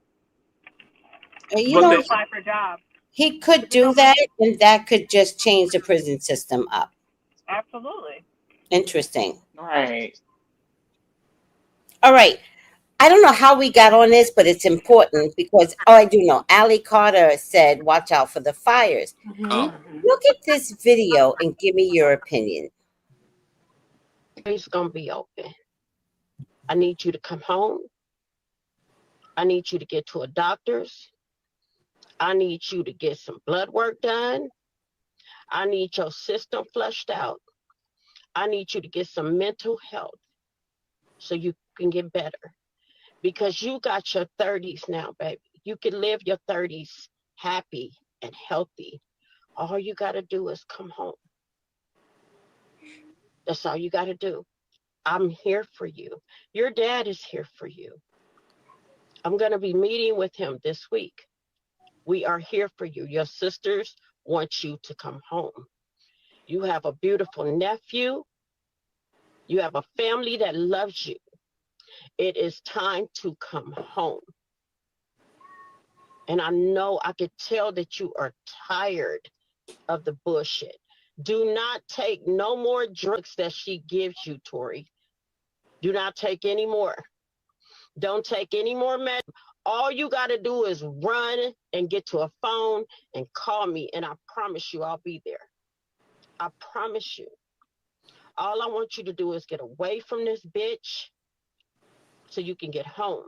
B: You know,
I: apply for jobs.
B: he could do that, and that could just change the prison system up.
I: Absolutely.
B: Interesting.
D: Right.
B: All right. I don't know how we got on this, but it's important because, I do know. Allie Carter said, watch out for the fires. Look at this video and give me your opinion.
L: It's going to be open. I need you to come home. I need you to get to a doctor's. I need you to get some blood work done. I need your system flushed out. I need you to get some mental health so you can get better. Because you got your 30s now, baby. You can live your 30s happy and healthy. All you got to do is come home. That's all you got to do. I'm here for you. Your dad is here for you. I'm going to be meeting with him this week. We are here for you. Your sisters want you to come home. You have a beautiful nephew. You have a family that loves you. It is time to come home. And I know I could tell that you are tired of the bullshit. Do not take no more drugs that she gives you, Tori. Do not take any more. Don't take any more medicine. All you got to do is run and get to a phone and call me, and I promise you I'll be there. I promise you. All I want you to do is get away from this bitch so you can get home.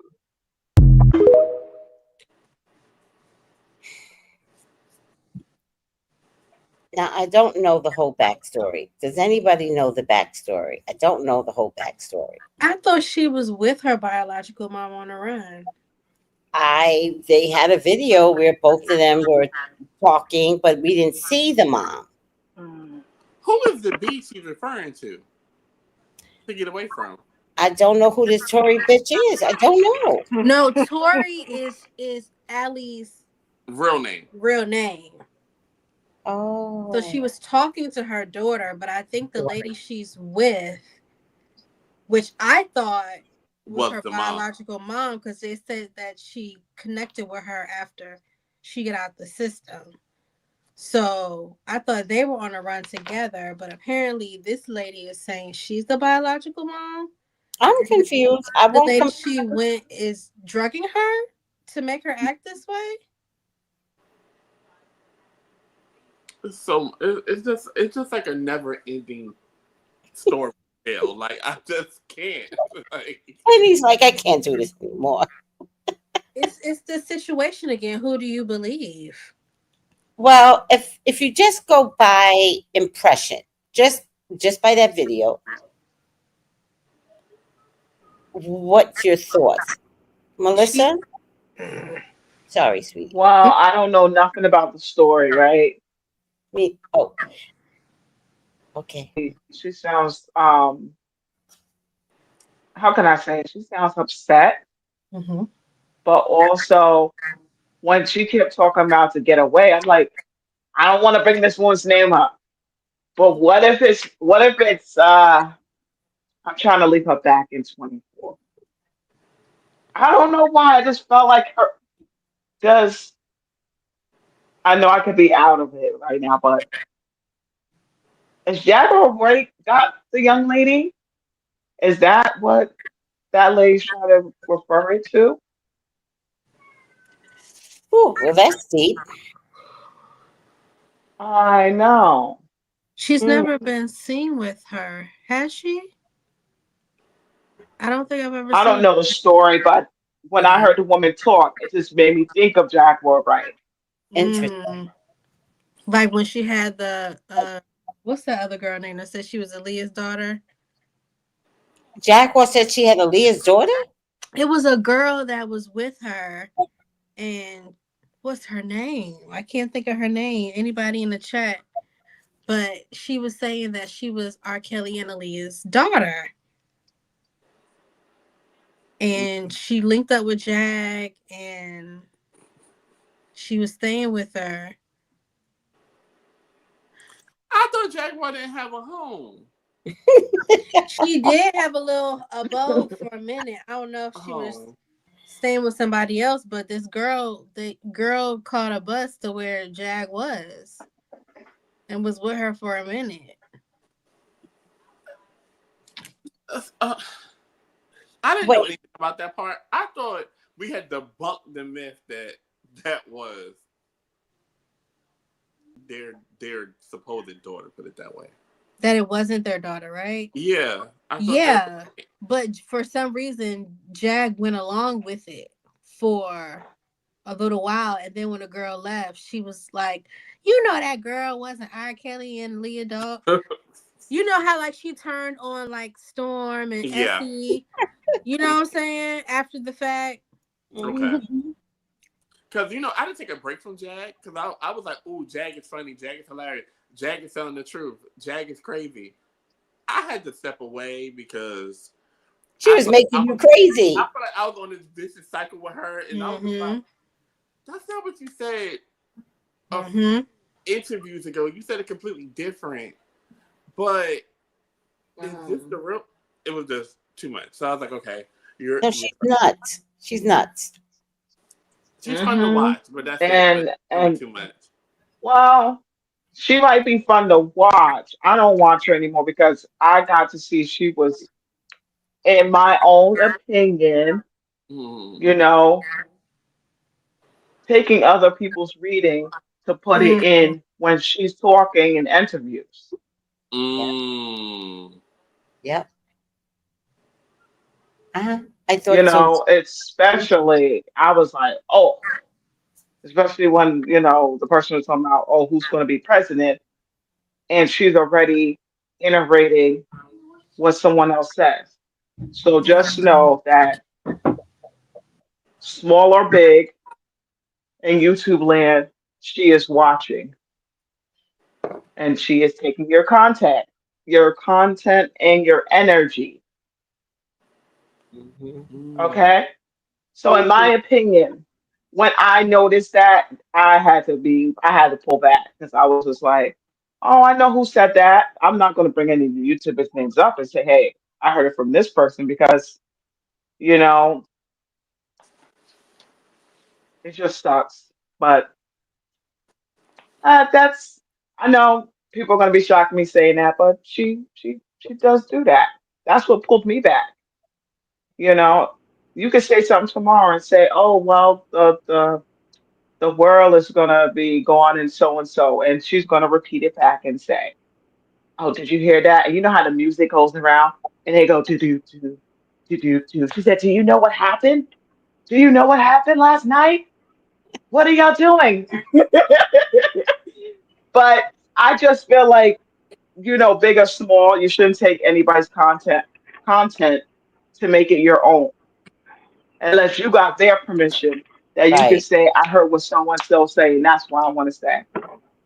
B: Now, I don't know the whole backstory. Does anybody know the backstory? I don't know the whole backstory.
E: I thought she was with her biological mom on the run.
B: They had a video where both of them were talking, but we didn't see the mom.
C: Who is the beach she's referring to get away from?
B: I don't know who this Tory bitch is. I don't know.
E: No, Tori is Allie's
C: real name.
B: Oh.
E: So she was talking to her daughter, but I think the lady she's with, which I thought was her biological mom, because they said that she connected with her after she got out the system. So I thought they were on a run together, but apparently this lady is saying she's the biological mom.
B: I'm confused.
E: The lady she went is drugging her to make her act this way.
C: So it's just like a never ending story. hell. Like I just can't. Like,
B: And he's like, I can't do this anymore.
E: It's the situation again. Who do you believe?
B: Well, if you just go by impression, just by that video, what's your thoughts,
E: She
B: Melissa? Sorry, sweetie.
D: Well, I don't know nothing about the story, right?
B: Me. Oh, okay.
D: She sounds how can I say it? She sounds upset,
E: Mhm.
D: but also when she kept talking about to get away, I'm like, I don't want to bring this woman's name up. But what if it's I'm trying to leave her back in 24. I don't know why. I just felt like her does I know I could be out of it right now, but is Jaguar right got the young lady? Is that what that lady's trying to refer it to?
B: Ooh, well, that's deep.
D: I know.
E: She's
B: Mm,
E: never been seen with her, has she? I don't think I've ever
D: I don't
E: seen.
D: know the story, but when I
E: Yeah.
D: heard the woman talk, it just made me think of Jaguar right.
B: interesting.
E: Mm. Like when she had the what's that other girl name that said she was Aaliyah's daughter?
B: Jacqueline said she had Aaliyah's daughter.
E: It was a girl that was with her, and what's her name? I can't think of her name. Anybody in the chat? But she was saying that she was R. Kelly and Aaliyah's daughter. And she linked up with Jag and she was staying with her.
C: I thought Jaguar didn't have a home.
E: She did have a little abode for a minute. I don't know if she was
C: Oh,
E: staying with somebody else, but the girl caught a bus to where Jag was and was with her for a minute.
C: uh, I didn't know
B: Wait,
C: anything about that part. I thought we had debunked the myth that that was their supposed daughter. Put it that way.
E: That it wasn't their daughter, right?
C: Yeah, I thought that.
E: Yeah. But for some reason, Jag went along with it for a little while. And then when the girl left, she was like, you know, that girl wasn't R. Kelly and Leah Dog. You know how like she turned on like Storm and
C: Yeah.
E: Essie. You know what I'm saying? After the fact.
C: Okay. Because I didn't take a break from Jag because I was like, "Ooh, Jag is funny. Jag is hilarious. Jag is telling the truth. Jag is crazy." I had to step away because
B: she was making you crazy.
C: I feel like I was on this vicious cycle with her, and I was just like, "That's not what you said a few interviews ago. You said it completely different." But is this the real? It was just too much. So I was like, "Okay,
B: No, she's nuts. She's nuts.
C: she's fun to watch, but that's it. But it was
D: And
C: too much."
D: well, she might be fun to watch. I don't watch her anymore because I got to see she was, in my own opinion,
C: Mm.
D: you know, taking other people's reading to put it in when she's talking in interviews.
B: Yeah.
C: Mm.
B: Yep. I thought so.
D: Especially, I was like, oh, especially when, the person was talking about, oh, who's going to be president, and she's already iterating what someone else says. So just know that small or big in YouTube land, she is watching and she is taking your content and your energy.
C: Mm.
D: Okay? So in my opinion, when I noticed that, I had to pull back because I was just like, oh, I know who said that. I'm not going to bring any of the YouTubers' names up and say, hey, I heard it from this person because, you know, it just sucks. But that's, I know people are going to be shocked at me saying that, but she does do that. That's what pulled me back. You know, you could say something tomorrow and say, oh, well, the world is going to be gone and so, and she's going to repeat it back and say, Oh, did you hear that? And you know how the music goes around and they go do do do do do do. She said, "Do you know what happened? Do you know what happened last night? What are y'all doing?" But I just feel like, big or small, you shouldn't take anybody's content to make it your own unless you got their permission that you can
B: Right.
D: say, "I heard what someone else saying. That's what I want to say."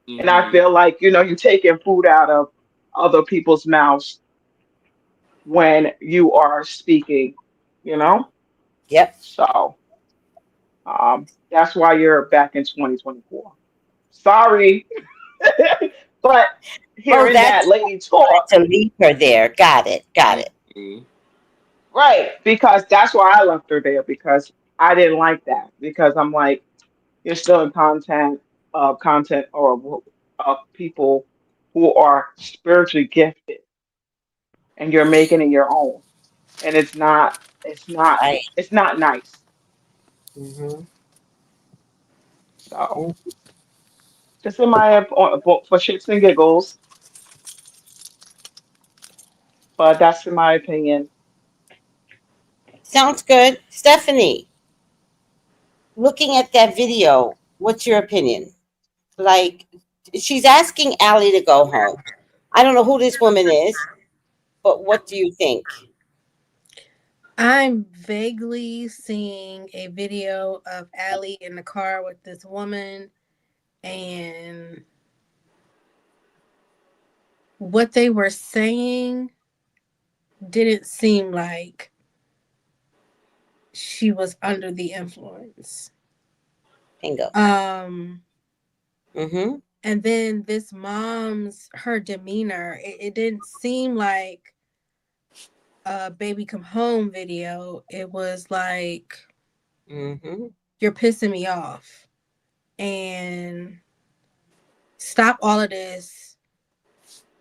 D: And I
C: Mm-hmm.
D: feel like, you're taking food out of other people's mouths when you are speaking, you know?
B: Yep.
D: So that's why you're back in 2024. Sorry, but
B: Oh,
D: hearing that
B: that's
D: lady talk,
B: to leave her there. Got it. Got it.
C: Mm-hmm.
D: right? Because that's why I left her there because I didn't like that because I'm like, you're still in content or people who are spiritually gifted and you're making it your own. And
B: Right.
D: it's not nice.
B: Mm-hmm.
D: So just in my for shits and giggles, but that's in my opinion.
B: Sounds good. Stephanie, looking at that video, what's your opinion? Like, she's asking Allie to go home. I don't know who this woman is, but what do you think?
E: I'm vaguely seeing a video of Allie in the car with this woman, and what they were saying didn't seem like she was under the influence.
B: Bingo. Mm-hmm.
E: And then this mom's, her demeanor, it didn't seem like a baby come home video. It was like,
B: Mm-hmm.
E: you're pissing me off, and stop all of this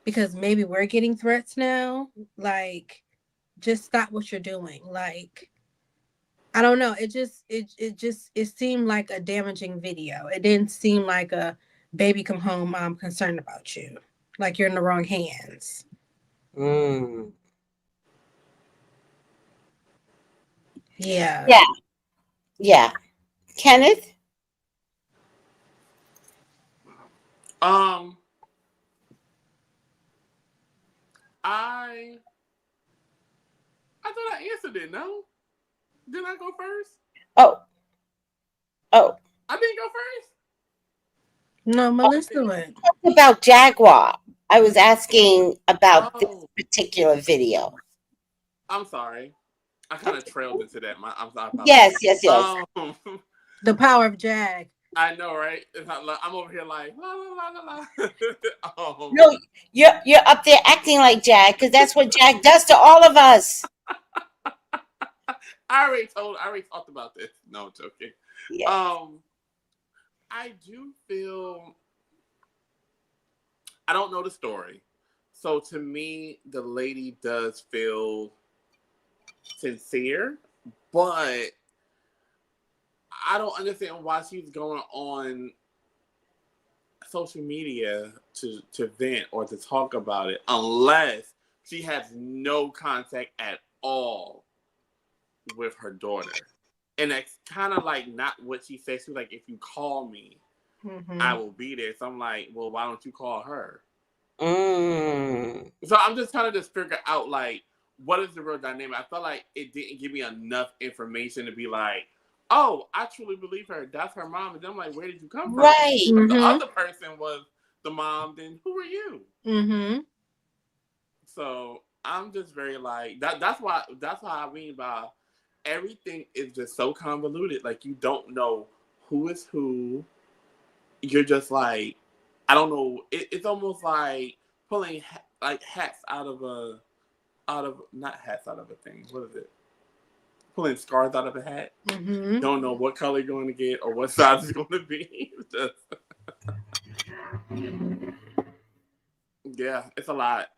E: because maybe we're getting threats now. Like, just stop what you're doing. Like, I don't know. It seemed like a damaging video. It didn't seem like a baby come home, I'm concerned about you. Like, you're in the wrong hands.
B: Mm.
E: Yeah.
B: Yeah. Yeah. Kenneth?
C: Um, I I thought I answered it. No, did I go first?
B: Oh. Oh.
C: I didn't go first.
E: No, Melissa went.
B: About Jaguar. I was asking about this
C: Oh,
B: particular video.
C: I'm sorry. I kind of trailed into that. I'm sorry. I
B: Yes,
C: apologize.
B: yes, yes.
E: The power of Jag.
C: I know, right? It's not like, I'm over here like la la la la la.
B: No, you're up there acting like Jag because that's what Jag does to all of us.
C: I already talked about this. No, it's okay.
B: Yeah.
C: I do feel I don't know the story. So to me, the lady does feel sincere, but I don't understand why she's going on social media to vent or to talk about it unless she has no contact at all with her daughter. And that's kind of like not what she said. She was like, if you call me, I will be there. So I'm like, well, why don't you call her?
B: Mm.
C: So I'm just trying to just figure out like what is the real dynamic. I felt like it didn't give me enough information to be like, oh, I truly believe her. That's her mom. And I'm like, where did you come from?
B: Right.
C: If the other person was the mom, then who are you?
E: Mm-hmm.
C: So I'm just very like that. That's why I mean by everything is just so convoluted. Like you don't know who is who. You're just like, I don't know. It's almost like pulling like hats out of not hats out of a thing. What is it? Pulling scars out of a hat.
E: Mm-hmm.
C: Don't know what color you're going to get or what size it's going to be. Just, yeah, it's a lot.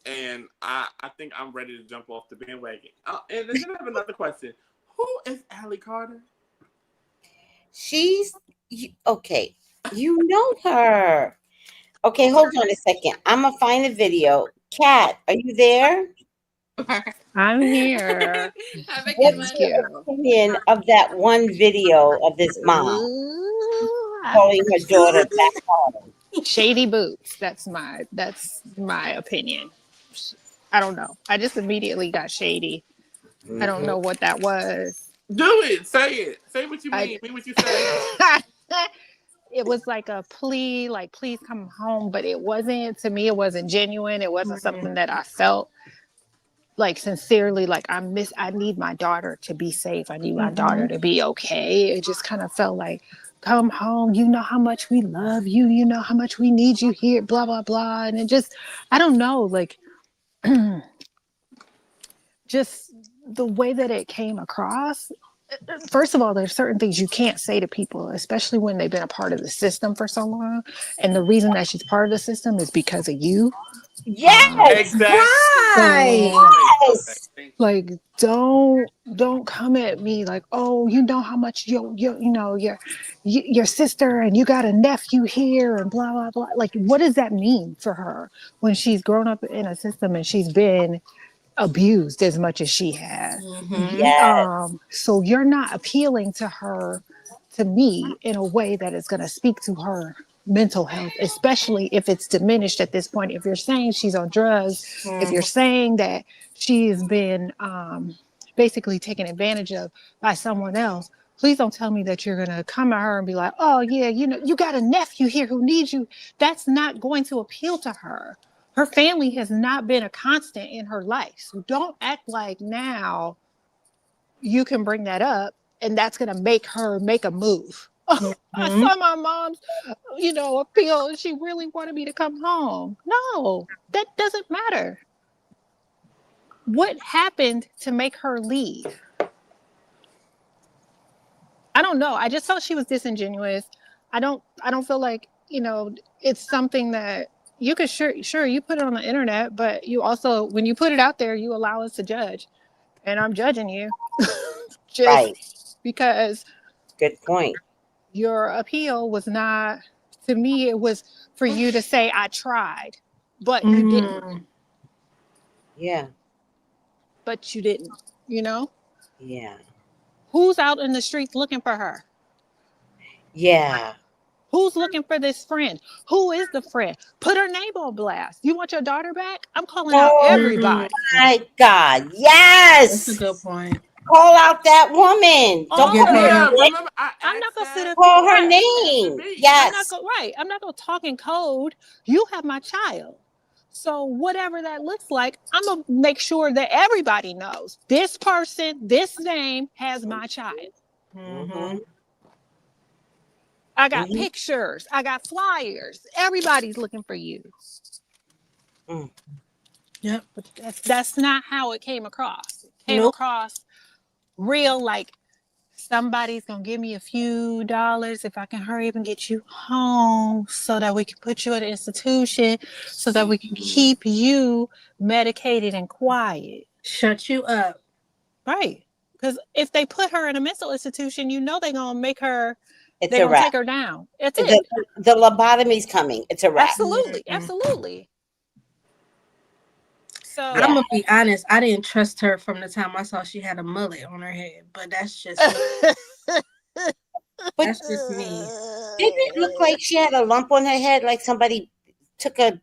C: And I think I'm ready to jump off the bandwagon. And then I have another question. Who is Allie Carter?
B: Okay. You know her. Okay, hold on a second. I'm gonna find a video. Kat, are you there?
G: I'm here.
E: Have a good
B: What's
G: Thank
E: one.
B: your
G: you.
B: opinion of that one video of this mom
G: Ooh,
B: calling her daughter back home?
G: shady boots. That's my opinion. I don't know. I just immediately got shady. I don't
B: Mhm.
G: know what that was.
C: Do it. Say it. Say what you
G: I
C: mean. Mean what you say.
G: it was like a plea, like please come home, but it wasn't to me. It wasn't genuine. It wasn't something that I felt like sincerely. Like I need my daughter to be safe. I need my daughter to be okay. It just kind of felt like come home. You know how much we love you. You know how much we need you here. Blah blah blah. And it just I don't know. Like just the way that it came across. First of all, there's certain things you can't say to people, especially when they've been a part of the system for so long. And the reason that she's part of the system is because of you.
B: Yes,
C: Exactly.
E: Right.
G: So,
B: yes.
C: Thank you.
G: like, don't come at me like, oh, you know how much you know your sister and you got a nephew here and blah blah blah. Like, what does that mean for her when she's grown up in a system and she's been abused as much as she has?
B: Yes.
G: So you're not appealing to her, to me, in a way that is going to speak to her mental health, especially if it's diminished at this point. If you're saying she's on drugs, if you're saying that she's been basically taken advantage of by someone else, please don't tell me that you're going to come at her and be like, oh yeah, you know, you got a nephew here who needs you. That's not going to appeal to her. Her family has not been a constant in her life. So don't act like now you can bring that up and that's going to make her make a move. I saw my mom's, appeal and she really wanted me to come home. No, that doesn't matter. What happened to make her leave? I don't know. I just felt she was disingenuous. I don't feel like, it's something that you could sure you put it on the internet, but you also when you put it out there, you allow us to judge. And I'm judging you
B: Right.
G: just because
B: Good point.
G: your appeal was not, to me it was for you to say I tried, but you didn't.
B: Yeah.
G: But you didn't, you know?
B: Yeah.
G: Who's out in the streets looking for her?
B: Yeah.
G: Who's looking for this friend? Who is the friend? Put her name on blast. You want your daughter back? I'm calling out
B: Oh
G: everybody.
B: my God.
E: That's a
B: Yes.
E: good point.
B: Call out that woman. Don't
C: Oh
B: call her
C: yeah.
B: name.
C: Remember I
G: I'm not
C: asked
G: gonna sit
C: that
G: up
B: Call her
G: right.
C: at the
B: name.
C: debate.
B: Yes.
G: I'm not gonna talk in code. You have my child. So whatever that looks like, I'm gonna make sure that everybody knows this person, this name has my child.
B: Mm-hmm.
G: I got
B: Mm-hmm.
G: pictures, I got flyers. Everybody's looking for you.
B: Mm.
E: Yep.
G: But that's not how it came across. It came
E: Nope.
G: across real like somebody's gonna give me a few dollars if I can hurry up and get you home so that we can put you in an institution so that we can keep you medicated and quiet.
E: Shut you up.
G: Right. Because if they put her in a mental institution, they're gonna make her,
B: It's
G: they're
B: a
G: gonna
B: wrap.
G: take her down. That's
B: The
G: it.
B: the lobotomy's coming. It's a wrap.
G: Absolutely. Absolutely.
E: I'm
B: Yeah.
G: So
E: gonna be honest. I didn't trust her from the time I saw she had a mullet on her head, but that's just me.
B: But
E: That's just me.
B: didn't it look like she had a lump on her head, like somebody took a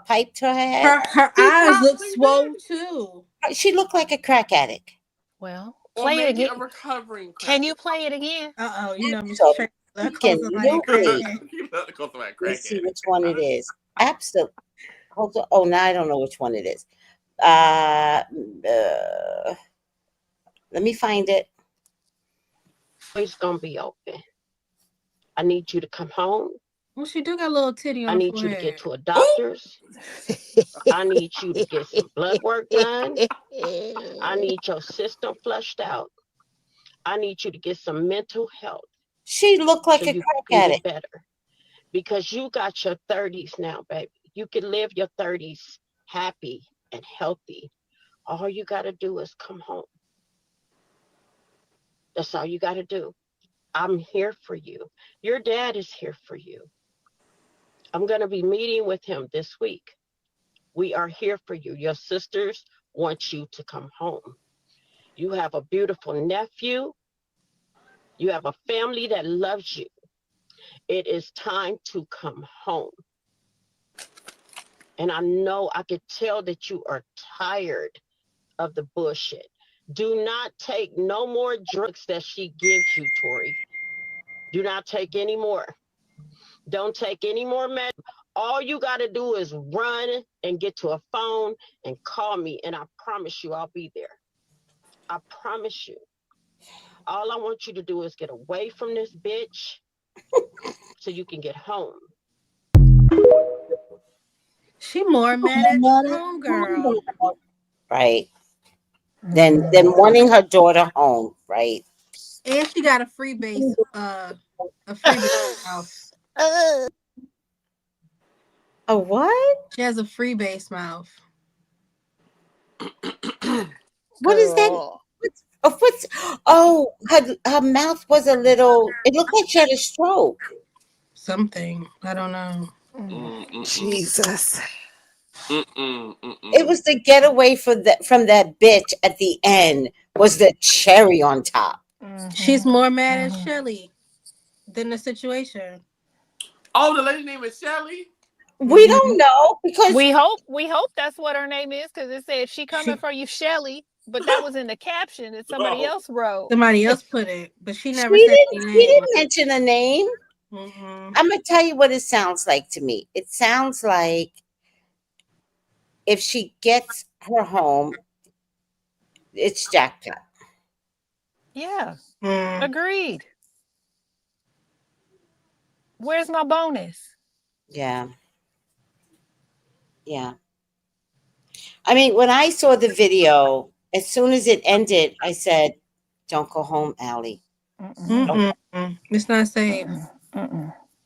B: pipe to her head?
E: Her
C: She
E: eyes look
C: probably
E: swole
C: did.
E: too.
B: She looked like a crack addict.
G: well,
C: Or
G: play it
C: maybe a
G: again.
C: recovering
G: Can
C: cracker.
G: you play it again?
E: You know me. Tracy love calling somebody a
B: Absolutely.
E: crackhead.
C: You love to call somebody a
B: Let's see
C: crackhead.
B: which one it is. Absolutely. Hold on. Oh, now I don't know which one it is. Uh, let me find it.
L: It's gonna be open. I need you to come home.
E: Well, she do got a little titty on
L: I
E: her
L: need you to get
E: forehead.
L: to a doctor's. I need you to get some blood work done. I need your system flushed out. I need you to get some mental health
B: She looked like
L: so
B: a
L: you
B: crack
L: can
B: addict.
L: get better. Because you got your 30s now, baby. You can live your 30s happy and healthy. All you got to do is come home. That's all you got to do. I'm here for you. Your dad is here for you. I'm going to be meeting with him this week. We are here for you. Your sisters want you to come home. You have a beautiful nephew. You have a family that loves you. It is time to come home. And I know I could tell that you are tired of the bullshit. Do not take no more drugs that she gives you, Tori. Do not take any more. Don't take any more med. All you got to do is run and get to a phone and call me. And I promise you, I'll be there. I promise you. All I want you to do is get away from this bitch so you can get home.
E: She more mad at the homegirl.
B: Right. Than wanting her daughter home, right?
E: And she got a freebase mouth.
B: A what?
E: She has a freebase mouth.
B: What is that? What's her mouth was a little, it looked like she had a stroke.
E: Something. I don't know.
G: Jesus.
B: It was the getaway from that bitch at the end was the cherry on top.
E: She's more mad at Shelly than the situation.
C: Oh, the lady name is Shelly?
B: We don't know because
G: we hope that's what her name is, because it said she coming for you, Shelly. But that was in the caption that somebody else wrote.
E: Somebody else put it, but she never said any name.
B: She didn't mention a name.
E: Mm-hmm.
B: I'm gonna tell you what it sounds like to me. It sounds like if she gets her home, it's jackpot.
G: Yeah. Agreed. Where's my bonus?
B: Yeah. Yeah. I mean, when I saw the video, as soon as it ended, I said, "Don't go home, Allie.
E: It's not safe.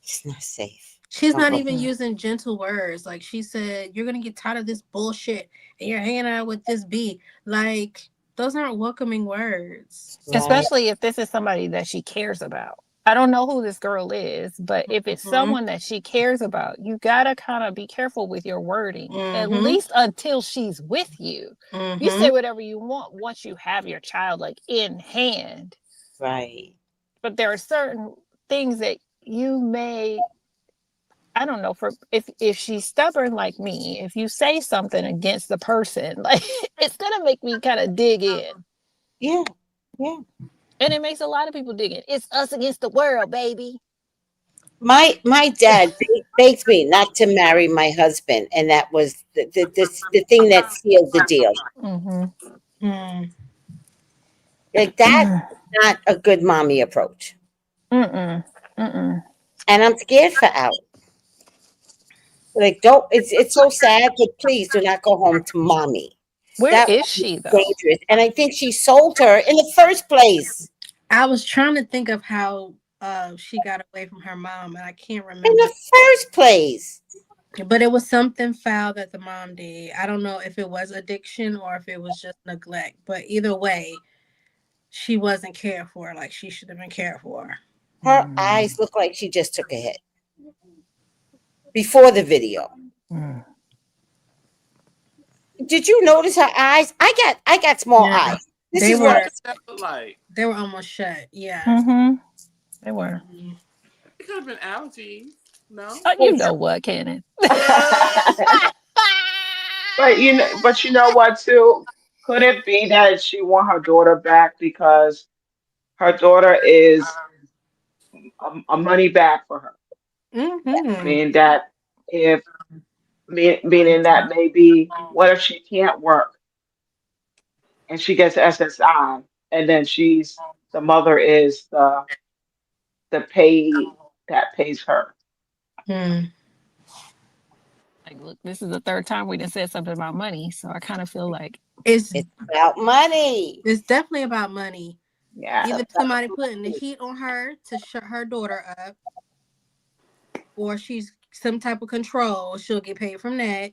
B: It's not safe."
E: She's not even using gentle words. Like she said, "You're gonna get tired of this bullshit, and you're hanging out with this B." Like those aren't welcoming words.
B: Right.
G: Especially if this is somebody that she cares about. I don't know who this girl is, but if it's someone that she cares about, you gotta kind of be careful with your wording, at least until she's with you. You say whatever you want once you have your child like in hand.
B: Right.
G: But there are certain things that you may, I don't know, for if she's stubborn like me, if you say something against the person, like it's gonna make me kind of dig in.
B: Yeah. Yeah.
G: And it makes a lot of people dig in. It's us against the world, baby.
B: My dad begged me not to marry my husband, and that was the thing that sealed the deal. Like that's not a good mommy approach. And I'm scared for Allie. Like, don't. It's so sad, but please do not go home to mommy.
G: Where is she though?
B: Dangerous. And I think she sold her in the first place.
E: I was trying to think of how she got away from her mom, and I can't remember.
B: In the first place.
E: But it was something foul that the mom did. I don't know if it was addiction or if it was just neglect. But either way, she wasn't cared for like she should have been cared for.
B: Her eyes look like she just took a hit. Before the video. Did you notice her eyes? I got small eyes.
E: They were almost shut. Yeah.
G: They were.
C: It could have been allergies. No.
G: You know what, Cannon?
D: But you know what too? Could it be that she want her daughter back because her daughter is a money back for her? Meaning that meaning that maybe what if she can't work and she gets SSI and then the mother is the pay that pays her.
G: Like, look, this is the third time we done said something about money, so I kind of feel like
B: it's about money.
E: It's definitely about money.
D: Yeah.
E: Either somebody putting the heat on her to shut her daughter up, or she's some type of control. She'll get paid from that.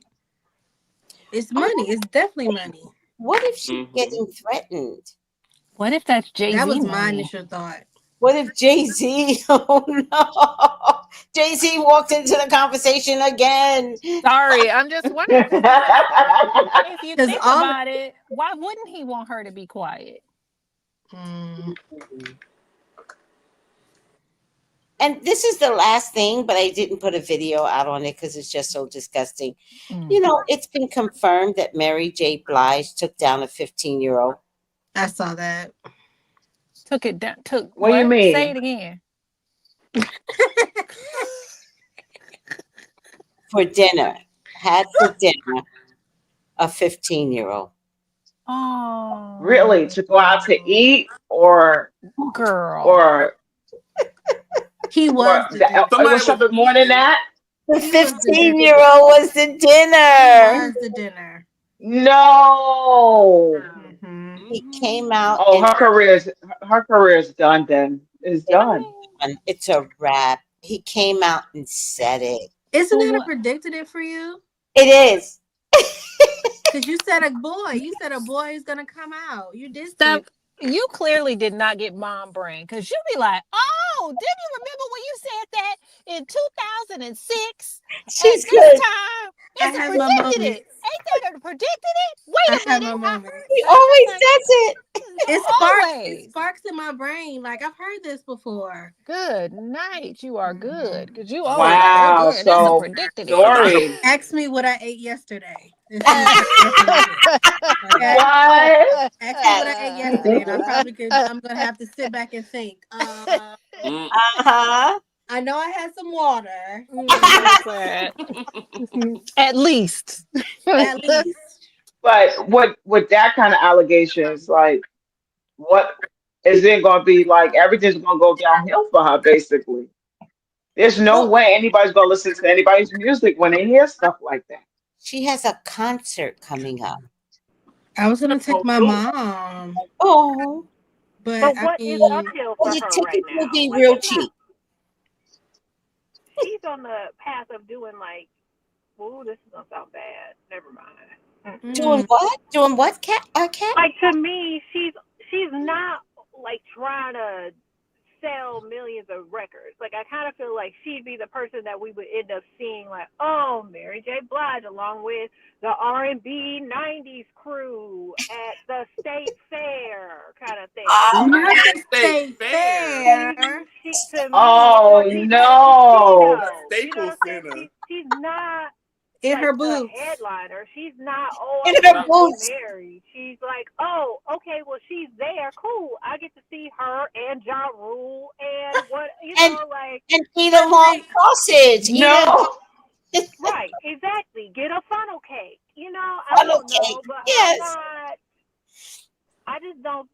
E: It's money. It's definitely money.
B: What if she's getting threatened?
G: What if that's Jay-Z?
E: That was my initial thought.
B: What if Jay-Z? Oh no. Jay-Z walked into the conversation again.
G: Sorry, I'm just wondering because if you
E: 'Cause
G: think
E: all-
G: about it, why wouldn't he want her to be quiet?
B: And this is the last thing, but I didn't put a video out on it because it's just so disgusting. You know, it's been confirmed that Mary J. Blige took down a 15-year-old
E: I saw that.
G: Took it down. Took
D: What do you mean?
G: Say it again.
B: for dinner. Had for dinner a 15-year-old.
G: Oh,
D: Really? To go out to eat
G: girl.
D: or
E: He was the
D: it
C: Somebody
D: was
C: was
D: something more than
C: eating.
D: that?
B: The
E: He was the
B: 15-year-old was the
E: He
B: dinner.
E: was the dinner.
D: No.
E: Mhm.
B: He came out
D: Oh,
B: and
D: her career's done then. It's done.
B: it's a wrap. He came out and said it.
E: Isn't that a
G: What?
E: predicted it for you?
B: It is.
E: Because you said a boy. You said a boy is gonna come out. You did say
G: Steph, you clearly did not get mom brain because you be like, oh, didn't you remember when you said that in 2006?
B: She's
G: At
B: good.
G: this time,
E: I
G: it's a
E: have my
G: predicted
E: moments.
G: it. Ain't that a predicted it? Wait
E: I
G: a
E: have
G: minute.
E: my moments.
B: He always says it.
E: It sparks. It
G: Always.
E: sparks in my brain. Like I've heard this before.
G: Good night. You are good because you always
E: Wow.
G: like, oh,
D: Wow.
G: good. That's a
D: So,
G: predicted it.
D: Dory.
E: Ask me what I ate yesterday. And see if I can okay?
D: What?
E: Ask me what I ate yesterday, and I probably could. I'm gonna have to sit back and think.
B: Uh-huh.
E: I know I had some water.
G: At least.
E: At least.
D: But with that kind of allegations, like what is it gonna be like everything's gonna go downhill for her basically? There's no
B: Well,
D: way anybody's gonna listen to anybody's music when they hear stuff like that.
B: she has a concert coming up.
E: I was gonna take my mom,
B: Oh.
E: but
I: But
E: I
I: what is
E: mean,
I: uphill for
B: Well, the
I: her right
B: tickets will
I: now?
B: be
I: Like,
B: real
I: it's not,
B: cheap.
I: she's on the path of doing like, ooh, this is gonna sound bad. Never mind.
B: Doing what? Doing what, Cat? Cat?
I: Like to me, she's not like trying to sell millions of records. Like I kind of feel like she'd be the person that we would end up seeing, like, oh, Mary J. Blige, along with the R&B '90s crew at the State Fair, kind of thing.
E: not the
C: State
E: state
C: Fair.
E: fair.
I: She, to me,
D: Oh
I: or she's at a
D: no.
I: casino.
C: The
I: You know what
C: Staples
I: I'm saying?
C: Center.
I: She's not
E: In
I: like
E: her
I: a
E: boots.
I: headliner. She's not, oh,
B: In
I: I'm
B: her
I: gonna
B: boots.
I: get married. She's like, oh, okay, well, she's there. Cool. I get to see her and Ja Rule and what,
B: And
I: like.
B: and eat a long sausage.
D: No.
I: Right, exactly. Get a funnel cake. I
B: Funnel
I: don't know,
B: cake.
I: but
B: Yes.
I: I just don't.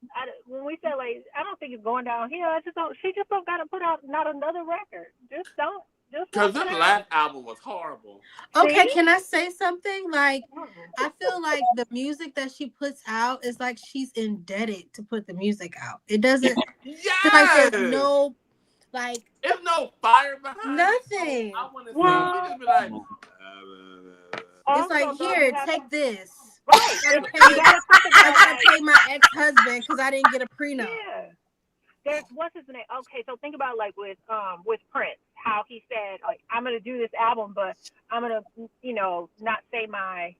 I: When we say like, I don't think it's going downhill. I just don't. She just don't got to put out not another record. Just don't. Just
C: Because
I: don't
C: this
I: put out.
C: last album was horrible.
E: Okay,
I: See?
E: can I say something? Like, I feel like the music that she puts out is like she's indebted to put the music out. It doesn't feel like
C: Yes.
E: there's no, like,
C: There's no fire behind
E: nothing.
C: it. I want to see.
I: Well,
C: She just be like,
E: It's like,
I: Also, though,
E: here,
I: you have
E: take this.
I: Right.
E: I gotta
I: You gotta think
E: I
I: about
E: gotta
I: like,
E: pay my ex-husband because I didn't get a prenup.
I: yeah. There's what's his name? Okay, so think about like with Prince, how he said like I'm gonna do this album, but I'm gonna not say my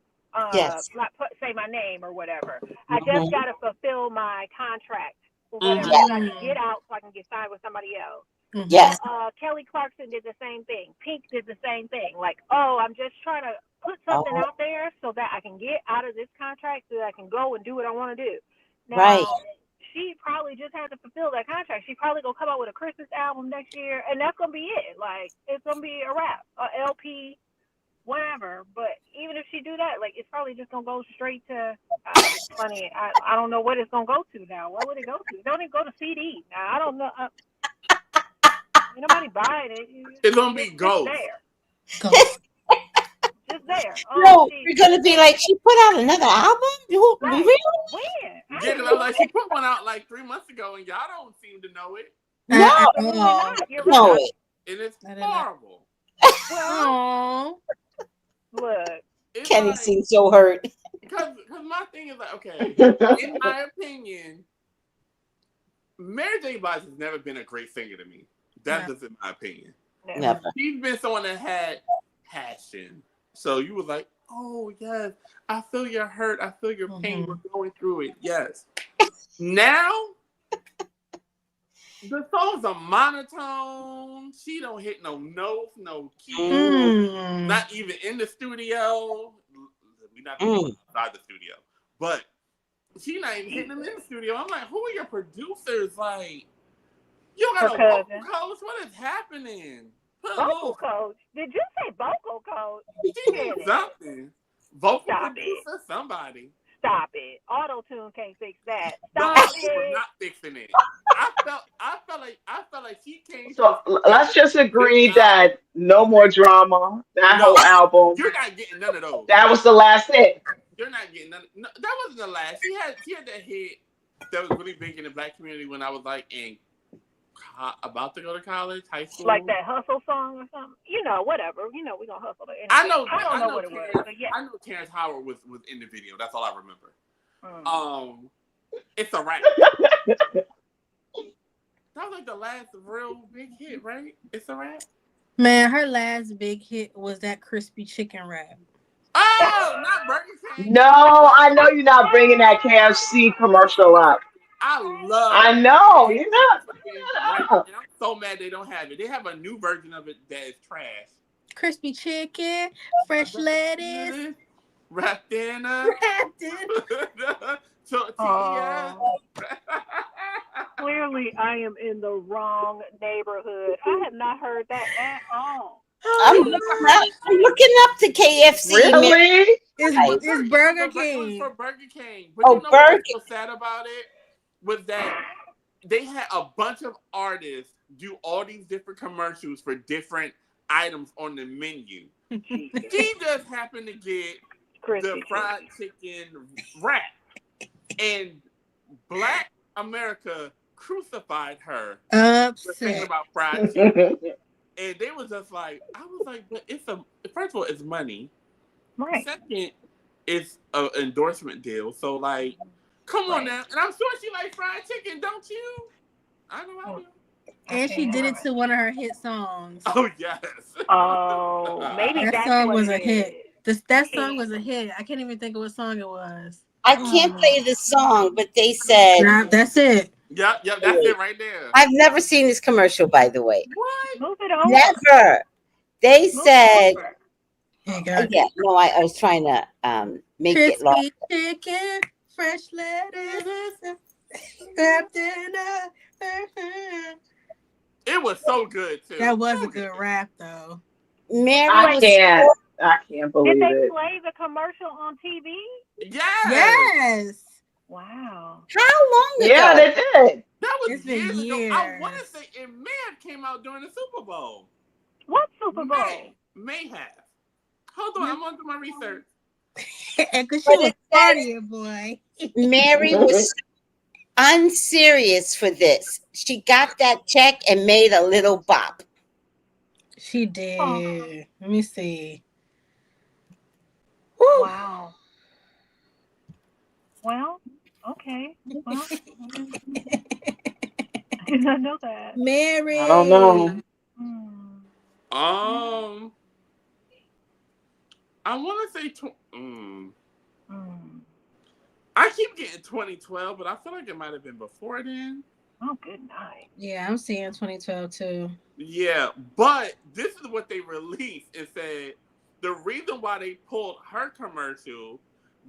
B: Yes.
I: not say my name or whatever. I just gotta fulfill my contract or whatever
B: Yes.
I: so I can get out so I can get signed with somebody else.
B: Yes.
I: Kelly Clarkson did the same thing. Pink did the same thing. Like, oh, I'm just trying to put something out there so that I can get out of this contract so that I can go and do what I want to do. Now,
B: Right.
I: she probably just had to fulfill that contract. She probably gonna come out with a Christmas album next year, and that's gonna be it. Like, it's gonna be a wrap, a LP, whatever. But even if she do that, like, it's probably just gonna go straight to. It's funny. I don't know what it's gonna go to now. What would it go to? It don't even go to CD. Now I don't know. Ain't nobody buying it.
C: it's going to be Ghost.
I: There.
E: Ghost.
I: Just there.
B: No, you're gonna be like, she put out another album?
I: Right.
B: Really?
I: When?
C: Yeah, because I'm like, she put one out like 3 months ago, and y'all don't seem to know it.
B: No.
I: Absolutely not. You're
B: No.
I: right.
C: And it's
E: I didn't know.
C: horrible.
I: Well, look.
C: It's
B: Kenny
C: like,
B: seems so hurt.
C: Because my thing is like, okay, in my opinion, Mary J. Blige has never been a great singer to me. That's just in my opinion.
I: Never.
B: Never.
C: She's been someone that had passion. So you was like, oh yes, I feel your hurt. I feel your pain. We're going through it. Yes. Now the songs are monotone. She don't hit no notes, no keys. Not even in the studio. We not outside the studio, but she not even hitting them in the studio. I'm like, who are your producers? Like, you got no vocal coach? What is happening?
I: Vocal coach? Did you say vocal coach?
C: She needs something. Vocal
I: Stop
C: producer,
I: it.
C: Somebody.
I: Stop it. Auto-tune can't fix that.
C: No,
I: Stop
C: we're
I: it.
C: not fixing it. I felt like she came.
D: So let's just agree that no more drama. That whole album.
C: You're not getting none of those.
D: That was the last hit.
C: You're not getting none. No, that wasn't the last. She had that hit that was really big in the black community when I was like about to go to college, high school.
I: Like that hustle song or something? You know, whatever. You know, we're going to hustle.
C: I know.
I: I don't know what it was, but yeah.
C: I know Terrence Howard was in the video. That's all I remember. It's a rap. That was like the last real big hit, right? It's a rap.
E: Man, her last big hit was that crispy chicken wrap.
C: Oh, not Burger King.
D: No, I know you're not bringing that KFC commercial up. I know, you're not.
C: And I'm so mad they don't have it. They have a new version of it that is trash.
E: Crispy chicken, fresh lettuce,
C: wrapped in
I: Clearly, I am in the wrong neighborhood. I have not heard that at all.
B: I'm looking up to KFC.
D: Really?
E: It's Burger King.
C: It was for Burger King. But you know what's so sad about it? Was that they had a bunch of artists do all these different commercials for different items on the menu. She just happened to get the fried chicken wrap. And Black America crucified her for thinking about fried chicken. And they was just like, I was like, but first of all, it's money.
I: Right.
C: Second, it's an endorsement deal. So like, come on now. And I'm sure she likes fried chicken, don't you? I know I do.
E: And she did it to one of her hit songs.
C: Oh yes.
I: Oh, maybe
E: that song was a hit. That song was a hit. I can't even think of what song it was.
B: I can't play the song, but they said
E: that's it.
C: Yep, that's it right there.
B: I've never seen this commercial, by the way.
C: What?
I: Move it over.
B: Never. They said,
E: yeah,
B: no, I was trying to make it long.
E: Crispy chicken, fresh lettuce, wrapped in
C: It was so good too.
E: That was a good rap though.
B: Mary
D: I can't believe it.
I: Did they play the commercial on TV?
C: Yes.
I: Wow.
B: How long ago?
D: Yeah, they did.
C: That was
E: It's been years.
C: I want to say it may have came out during the Super Bowl.
I: What Super Bowl?
C: May have. Hold on, I'm going to do my research.
E: Because she was partying, boy.
B: Mary was unserious for this. She got that check and made a little bop.
E: She did. Oh. Let me see.
B: Woo.
I: Wow. Well, okay. Well, I did not know that.
E: Mary.
D: I don't know.
C: I want to say I keep getting 2012, but I feel like it might have been before then.
I: Oh, good night.
E: Yeah, I'm seeing 2012 too.
C: Yeah, but this is what they released. It said the reason why they pulled her commercial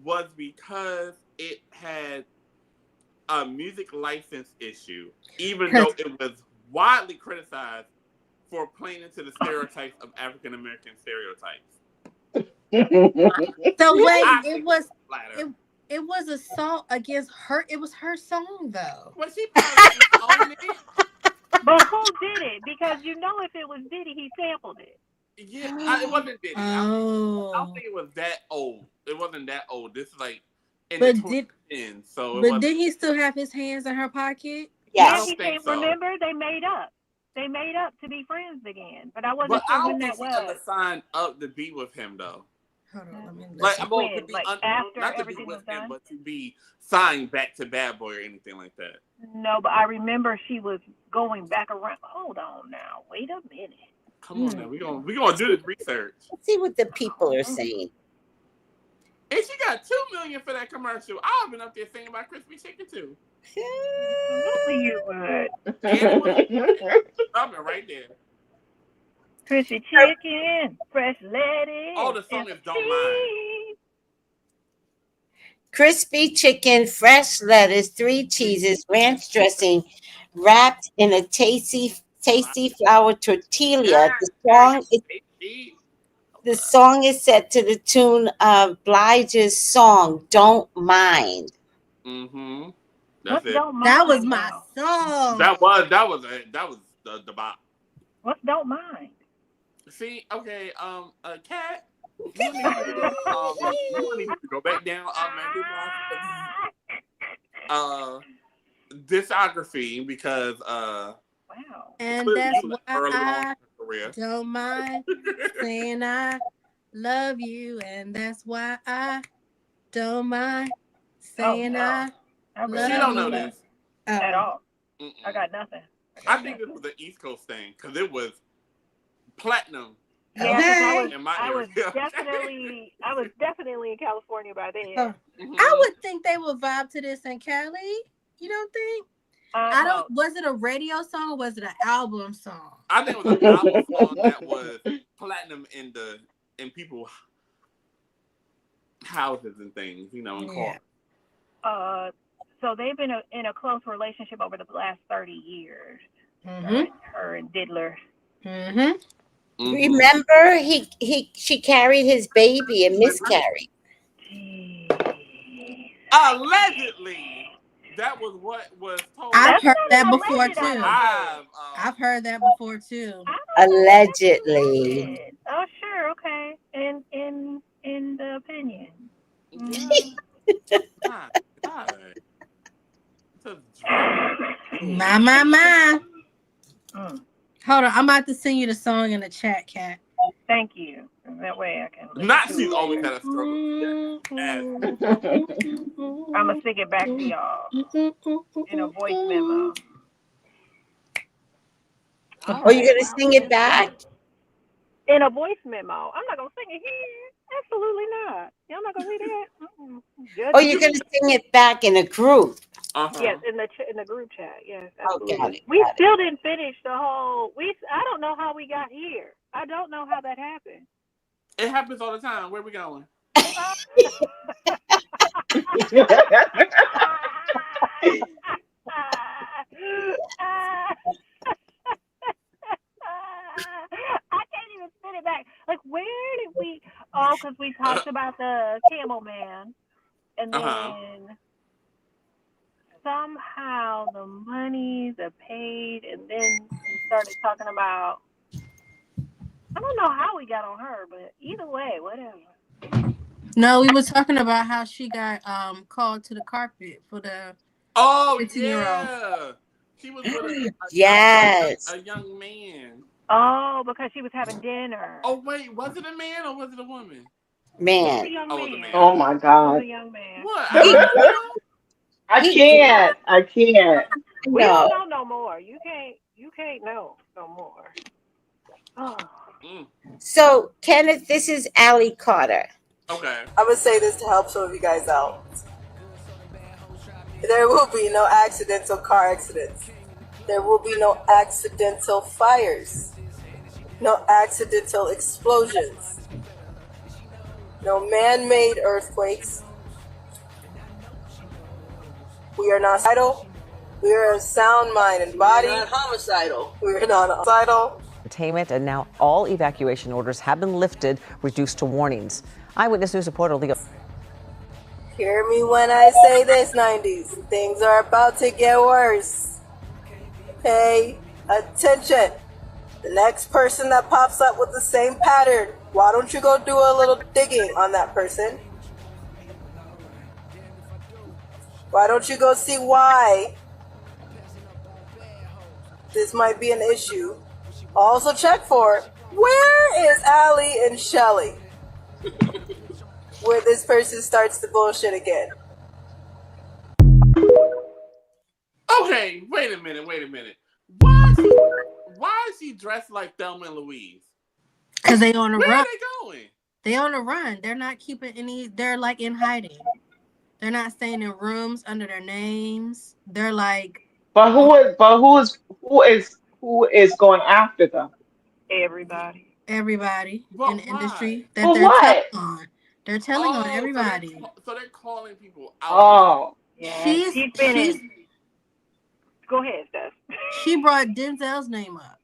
C: was because it had a music license issue, even though it was widely criticized for playing into the stereotypes of African American stereotypes.
E: So wait, it was a song against her. It was her song though.
C: Well, she probably owned it.
I: But who did it? Because you know, if it was Diddy, he sampled it.
C: Yeah, it wasn't Diddy.
E: Oh.
C: I don't think it was that old. It wasn't that old. This is like in
E: but
C: the 2010s. So
E: but did he still have his hands in her pocket?
B: Yes.
I: He came,
C: so.
I: Remember, they made up. They made up to be friends again. But I wasn't
C: But
I: sure
C: I
I: when
C: don't
I: that
C: think she ever
I: was.
C: signed up to be with him though.
E: Hold on, let me
I: After
C: not to be
I: everything
C: with
I: was
C: him,
I: done?
C: but to be signed back to Bad Boy or anything like that.
I: No, but I remember she was going back around. Hold on now. Wait a minute.
C: Come on now, we gonna do this research.
B: Let's see what the people are saying.
C: And she got 2 million for that commercial. I've been up there singing about crispy chicken too.
I: Absolutely you would.
C: I'm right there.
I: Crispy chicken, fresh lettuce.
C: Oh, the song is Don't Mind.
B: Crispy chicken, fresh lettuce, 3 cheeses, ranch dressing, wrapped in a tasty flour tortilla. The song is set to the tune of Blige's song "Don't Mind."
C: Mm-hmm.
I: That's it.
E: That was my song.
C: That was the bop.
I: What's Don't Mind?
C: See, okay, Kat, you need to go back down discography because
I: wow.
E: And that's why I don't mind saying I love you, and that's why I don't mind saying I love you.
C: She don't know this
I: at all. I got nothing.
C: I think this was the East Coast thing because it was platinum.
I: Yeah, I was definitely in California by then.
E: I would think they would vibe to this in Cali. You don't think? I don't. Was it a radio song or was it an album song?
C: I think it was an album song that was platinum in people's houses and things, in cars.
I: So they've been in a close relationship over the last 30 years. Her and Diddler.
B: Remember, she carried his baby and miscarried.
C: Allegedly. That was what was told.
E: I've heard that before too. I've heard that before too.
B: Allegedly.
I: Oh, sure, okay. In the opinion.
E: My. Hold on, I'm about to sing you the song in the chat, Kat.
I: Thank you. That way I can.
C: She's always had a struggle.
I: I'm gonna sing it back to y'all in a voice memo.
B: Oh, you're gonna sing it back?
I: In a voice memo. I'm not gonna sing it here. Absolutely not. Y'all not gonna read that?
B: Oh, you're gonna sing it back in a group?
I: Yes, in the group chat. Yes,
B: absolutely.
I: Got it. We still didn't finish the whole. I don't know how we got here. I don't know how that happened.
C: It happens all the time. Where we going?
I: I can't even spit it back. Like, where did we? Oh, because we talked about the Camel Man, and then somehow the monies are paid, and then we started talking about. I don't know how we got on her, but either way, whatever.
E: No, we were talking about how she got called to the carpet for the 15-year-old.
C: She was with a young man.
I: Oh, because she was having dinner.
C: Oh wait, was it a man or was it a woman?
B: Man.
C: It was a man.
D: Oh my God.
I: It was a young man.
C: What?
D: I can't.
I: We don't know no more. You can't know no more. Oh.
B: So, Kenneth, this is Allie Carter.
C: Okay.
M: I'm going to say this to help some of you guys out. There will be no accidental car accidents. There will be no accidental fires. No accidental explosions. No man-made earthquakes. We are not suicidal. We are of sound mind and body.
N: We're not homicidal.
M: We are not homicidal.
O: Entertainment, and now all evacuation orders have been lifted, reduced to warnings. Eyewitness News reporter Leo.
M: Hear me when I say this, 90s. Things are about to get worse. Pay attention. The next person that pops up with the same pattern, why don't you go do a little digging on that person? Why don't you go see why this might be an issue? Also check for, where is Allie and Shelly? Where this person starts the bullshit again.
C: Okay, wait a minute. Why Why is she dressed like Thelma and Louise?
E: Because they on a
C: Where
E: run.
C: are they going?
E: They on a run. They're not keeping any. They're like in hiding. They're not staying in rooms under their names. They're like
D: But who is going after them?
I: Everybody.
E: everybody in
C: But
E: the
C: why?
E: industry that
D: For
E: they're telling
D: what?
E: on. They're telling on
C: Oh,
E: everybody.
C: so they're calling people out now.
D: Oh,
I: Yeah, she's been in. Go ahead, Steph.
E: She brought Denzel's name up.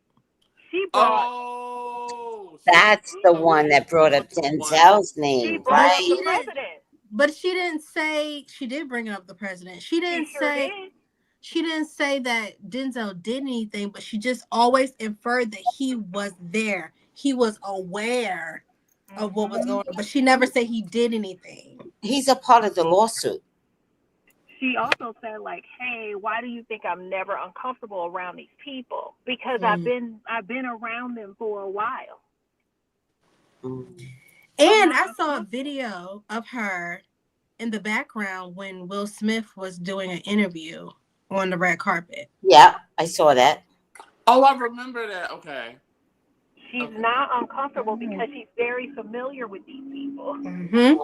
I: She brought.
C: Oh,
B: That's the one
C: okay.
B: that brought up
C: That's the one.
B: Denzel's
I: She
B: name,
I: brought up
B: right?
I: the president.
E: But she didn't say she did bring up the president. She didn't
I: She sure
E: say
I: did.
E: she didn't say that Denzel did anything, but she just always inferred that he was there. He was aware of what was going on, but she never said he did anything.
B: He's a part of the lawsuit.
I: She also said, like, hey, why do you think I'm never uncomfortable around these people? Because I've been around them for a while.
E: And I saw a video of her in the background when Will Smith was doing an interview on the red carpet.
B: Yeah, I saw that.
C: Oh, I remember that. Okay.
I: She's not uncomfortable because she's very familiar with these people.
E: Mm-hmm.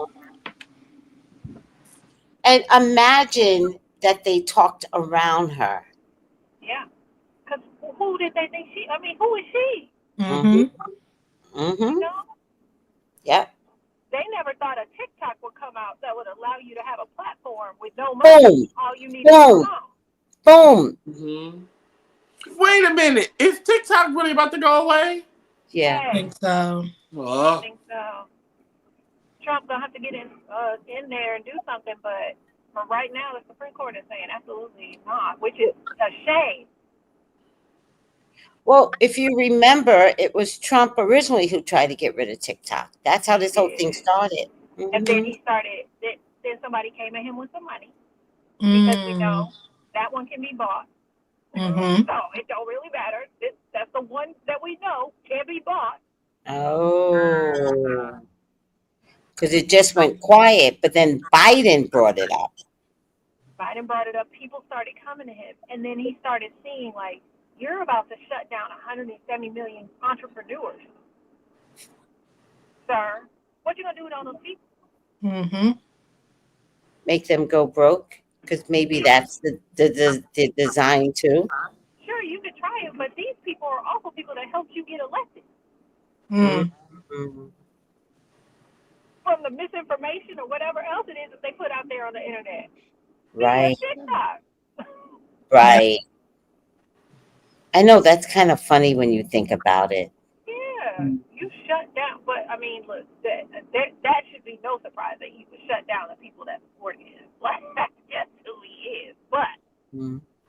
B: And imagine that they talked around her.
I: Yeah. Because who did they think she, I mean, who is she?
B: Mm-hmm. Mm-hmm.
I: You know?
B: Yep.
I: They never thought a TikTok would come out that would allow you to have a platform with no money.
B: Boom.
I: All you need is a
B: Boom.
I: phone.
B: Boom.
C: Mm-hmm. Wait a minute. Is TikTok really about to go away?
B: Yeah.
E: I think so.
I: I think so. Trump gonna have to get in there and do something, but for right now, the Supreme Court is saying absolutely not, which is a shame.
B: Well, if you remember, it was Trump originally who tried to get rid of TikTok. That's how this whole thing started. Mm-hmm.
I: And then he started. Then somebody came at him with some money because we know that one can be bought.
E: Mm-hmm.
I: So it don't really matter. That's the one that we know can be bought.
B: Oh. Because it just went quiet, but then Biden brought it up.
I: Biden brought it up. People started coming to him, and then he started seeing like, you're about to shut down 170 million entrepreneurs, sir. What you gonna do with all those people?
E: Mm-hmm.
B: Make them go broke? Because maybe that's the design too.
I: Sure, you could try it, but these people are also people that helped you get elected.
B: Mm-hmm.
I: From the misinformation or whatever else it is that they put out there on the internet.
B: Right.
I: TikTok.
B: Right. I know that's kind of funny when you think about it.
I: Yeah, you shut down. But I mean, look, that should be no surprise that he would shut down the people that support him. Like, that's just who he is. But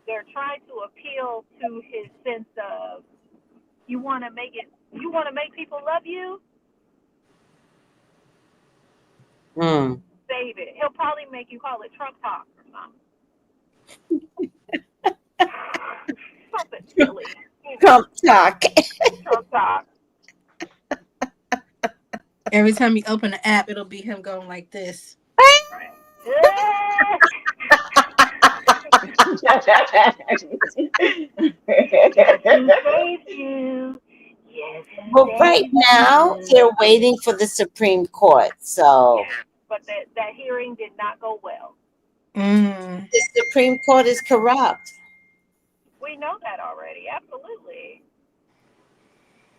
I: they're trying to appeal to his sense of you want to make people love you. Save it. He'll probably make you call it Trump talk or something. Something silly.
B: Trump talk.
I: Trump talk.
E: Every time you open the app, it'll be him going like this.
B: Well, right now they're waiting for the Supreme Court. So,
I: but that hearing did not go well.
B: The Supreme Court is corrupt.
I: We know that already. Absolutely.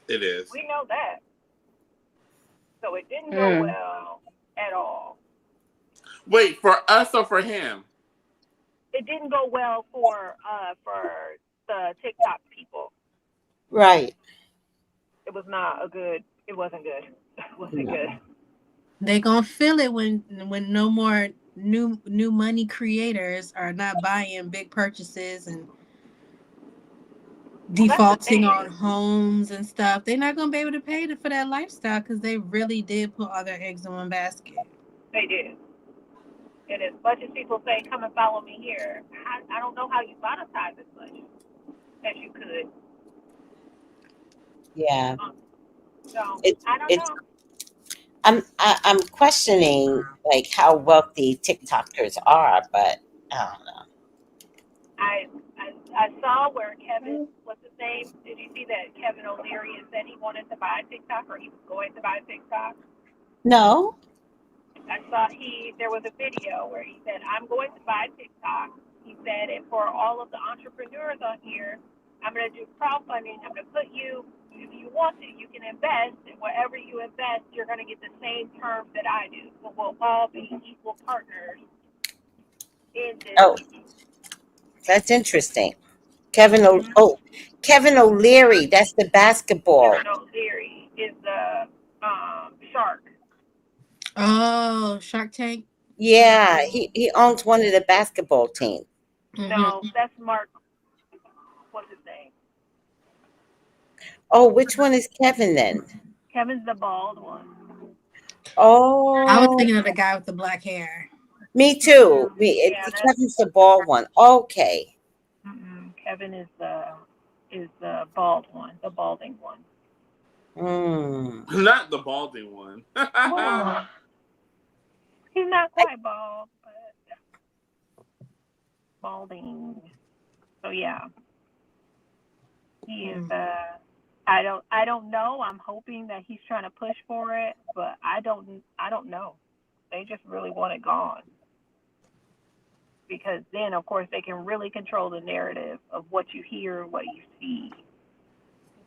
C: It is.
I: We know that. So it didn't go well at all.
C: Wait, for us or for him?
I: It didn't go well for the TikTok people.
B: Right.
I: It was not a good. It wasn't good. It wasn't good.
E: They gonna feel it when no more new money creators are not buying big purchases and defaulting on homes and stuff. They're not gonna be able to pay for that lifestyle because they really did put all their eggs in one basket.
I: They did. And as much as people say, "Come and follow me here," I don't know how you monetize as much as you could.
B: Yeah.
I: So I don't know.
B: I'm questioning like how wealthy TikTokers are, but I don't know.
I: I saw where Kevin, what's his name? Did you see that Kevin O'Leary had said he wanted to buy TikTok, or he was going to buy TikTok?
B: No.
I: I saw there was a video where he said, I'm going to buy TikTok. He said, and for all of the entrepreneurs on here, I'm going to do crowdfunding. I'm going to put you, if you want to, you can invest. And whatever you invest, you're going to get the same terms that I do. So we'll all be equal partners in this.
B: Oh, that's interesting. Kevin O'Leary. That's the basketball.
I: Kevin O'Leary is the shark.
E: Oh, Shark Tank.
B: Yeah, he owns one of the basketball teams.
I: No, that's Mark. What's his name?
B: Oh, which one is Kevin then?
I: Kevin's the bald one.
B: Oh,
E: I was thinking of the guy with the black hair.
B: me too.
I: Yeah,
B: Kevin's the bald one. Okay.
I: Kevin is the bald one, the balding one.
C: Not the balding one.
I: He's not quite bald, but balding. So yeah, he is. I don't know. I'm hoping that he's trying to push for it, but I don't know. They just really want it gone, because then, of course, they can really control the narrative of what you hear, what you see.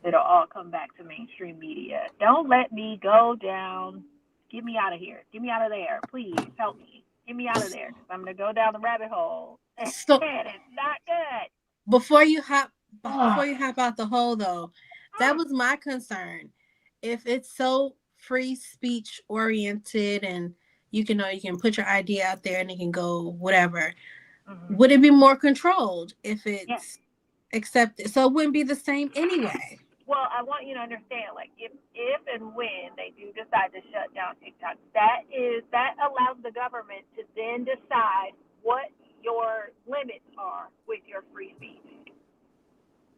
I: It'll all come back to mainstream media. Don't let me go down. Get me out of here. Get me out of there. Please help me. Get me out of there, because I'm going to go down the rabbit hole.
E: So,
I: and it's not good.
E: Before you hop out the hole, though, that was my concern. If it's so free speech oriented and you can put your idea out there and it can go whatever, would it be more controlled if it's accepted? So it wouldn't be the same anyway.
I: Well, I want you to understand, like, if and when they do decide to shut down TikTok, that allows the government to then decide what your limits are with your free speech.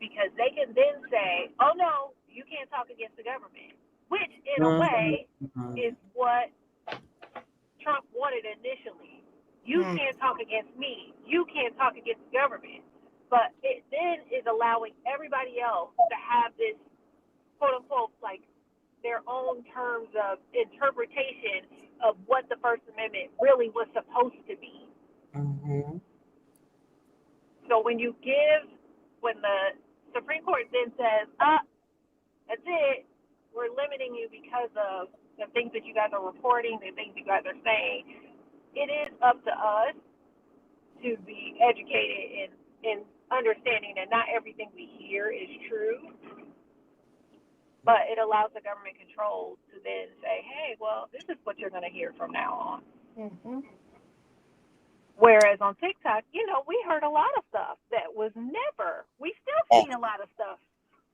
I: Because they can then say, oh, no, you can't talk against the government, which in a way is what Trump wanted initially. You can't talk against me. You can't talk against the government. But it then is allowing everybody else to have this, quote unquote, like their own terms of interpretation of what the First Amendment really was supposed to be. So when the Supreme Court then says, that's it, we're limiting you because of the things that you guys are reporting, the things you guys are saying, it is up to us to be educated in understanding that not everything we hear is true, but it allows the government control to then say, hey, well, this is what you're going to hear from now on. Whereas on TikTok, we heard a lot of stuff that was we still see a lot of stuff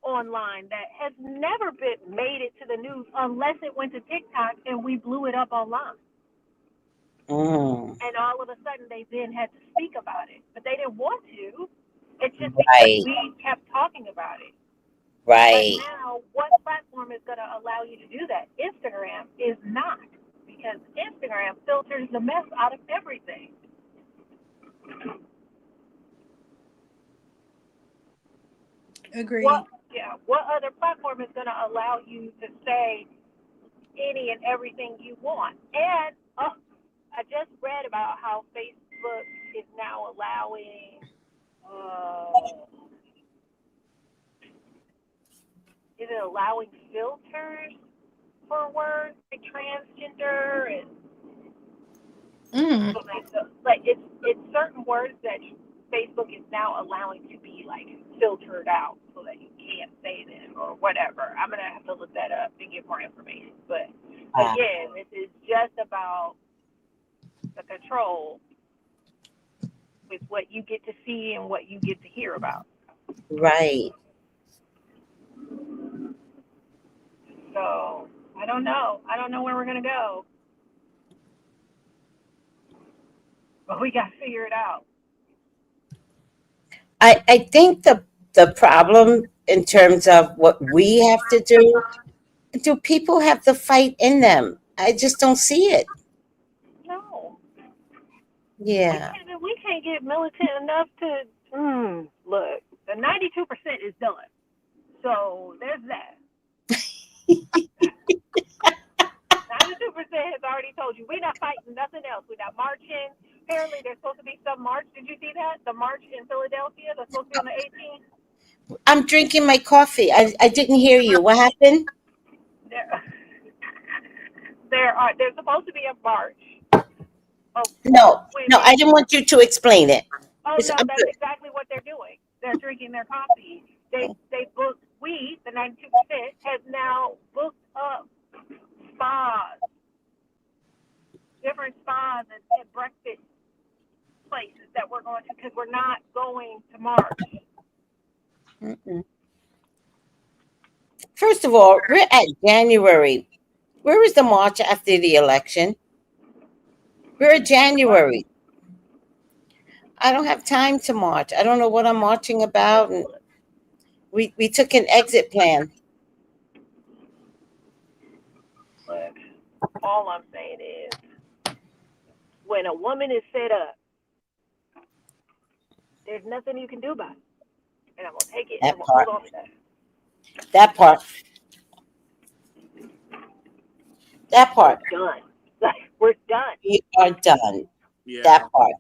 I: online that has never made it to the news unless it went to TikTok and we blew it up online. And all of a sudden they then had to speak about it, but they didn't want to. It's just because we kept talking about it.
B: Right.
I: But now, what platform is going to allow you to do that? Instagram is not, because Instagram filters the mess out of everything.
E: Agreed.
I: What other platform is going to allow you to say any and everything you want? And I just read about how Facebook is now allowing filters for words like transgender and so like it's certain words that Facebook is now allowing to be like filtered out so that you can't say them or whatever. I'm gonna have to look that up and get more information. But again, this is just about the control with what you get to see and what you get to hear about.
B: Right.
I: So I don't know. I don't know where we're gonna go. But we gotta figure it out.
B: I think the problem in terms of what we have to do people have the fight in them? I just don't see it.
I: No.
B: Yeah.
I: We can't get militant enough to 92% is done. So there's that. 92% has already told you we're not fighting nothing else. We're not marching. Apparently, there's supposed to be some march. Did you see that? The march in Philadelphia that's supposed to be on the 18th.
B: I'm drinking my coffee. I didn't hear you. What happened?
I: There's supposed to be a march.
B: No, I didn't want you to explain it.
I: Oh no,
B: I'm
I: that's
B: good.
I: exactly what they're doing. They're drinking their coffee. They booked. We, the 92%, has now booked up spas, different spas and breakfast places that we're going to because we're not going to march.
B: Mm-mm. First of all, we're at January. Where is the march after the election? We're at January. I don't have time to march. I don't know what I'm marching about. And we took an exit plan.
I: But all I'm saying is, when a woman is set up, there's nothing you can do about it. And I'm going to take it and I'm going to hold on to that.
B: That part. That part.
I: We're done. We're done.
B: We are done.
C: Yeah.
B: That part.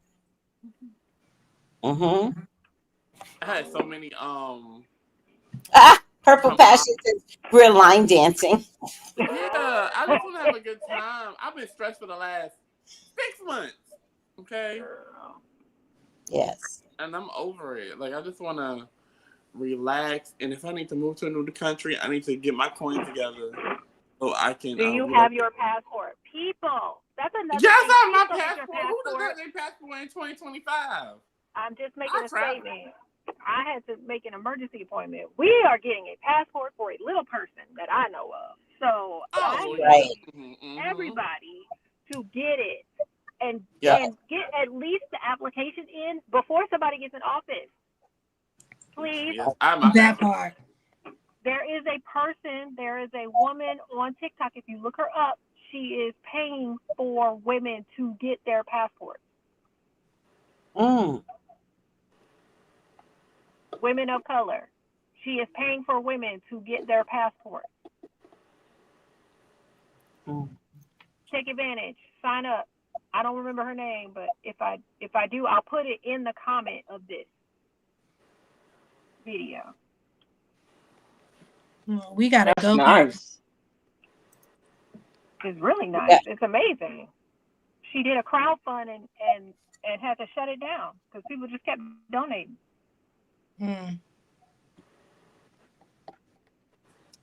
B: Mm-hmm.
C: I had so many
B: Purple Passion says we're line dancing.
C: Yeah, I just want to have a good time. I've been stressed for the last 6 months. Okay.
B: Yes.
C: And I'm over it. Like I just want to relax. And if I need to move to a new country, I need to get my coins together so I can.
I: Do you have your passport, people? That's another.
C: Yes,
I: thing.
C: I have my
I: People get
C: passport.
I: your
C: Who does not their passport in 2025?
I: I'm just making a statement. I had to make an emergency appointment. We are getting a passport for a little person that I know of. So I need everybody to get it and get at least the application in before somebody gets in office. Please.
C: Yes,
E: that part.
I: There is a woman on TikTok. If you look her up, she is paying for women to get their passports. Women of color. She is paying for women to get their passports. Take advantage. Sign up. I don't remember her name, but if I do, I'll put it in the comment of this video.
E: We gotta
D: That's
E: go.
D: Nice.
I: It's really nice. Yeah. It's amazing. She did a crowdfund and had to shut it down because people just kept donating.
B: I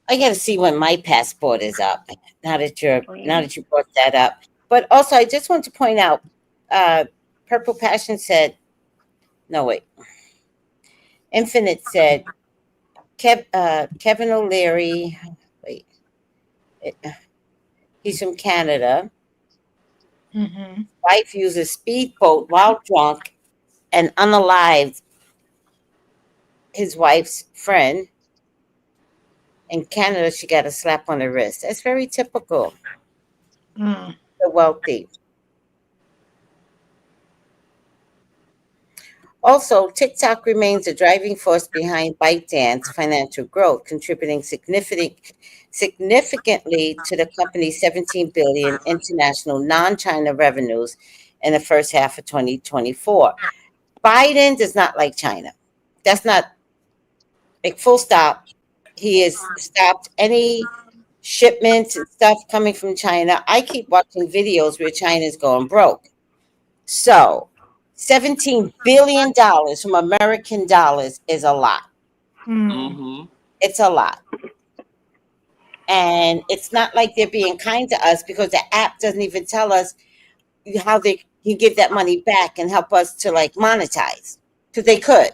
B: got to see when my passport is up. Now that you brought that up, but also I just want to point out, Purple Passion said, no wait, Infinite said, Kevin O'Leary, wait, he's from Canada. Wife uses speedboat while drunk and unalived his wife's friend. In Canada, she got a slap on the wrist. That's very typical. The wealthy. Also, TikTok remains the driving force behind ByteDance financial growth, contributing significantly to the company's $17 billion international non-China revenues in the first half of 2024. Biden does not like China. That's not, like, full stop. He has stopped any shipments and stuff coming from China. I keep watching videos where China's going broke. So $17 billion from American dollars is a lot. It's a lot. And it's not like they're being kind to us because the app doesn't even tell us how they can give that money back and help us to, like, monetize. Because they could.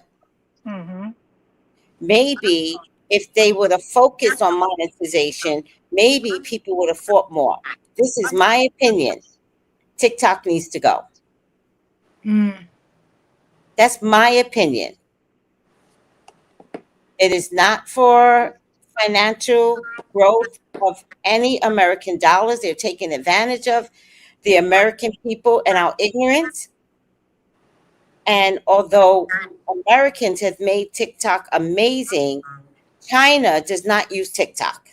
B: Maybe if they would have focused on monetization, maybe people would have fought more. This is my opinion. TikTok needs to go. That's my opinion. It is not for financial growth of any American dollars. They're taking advantage of the American people and our ignorance. And although Americans have made TikTok amazing, China does not use TikTok.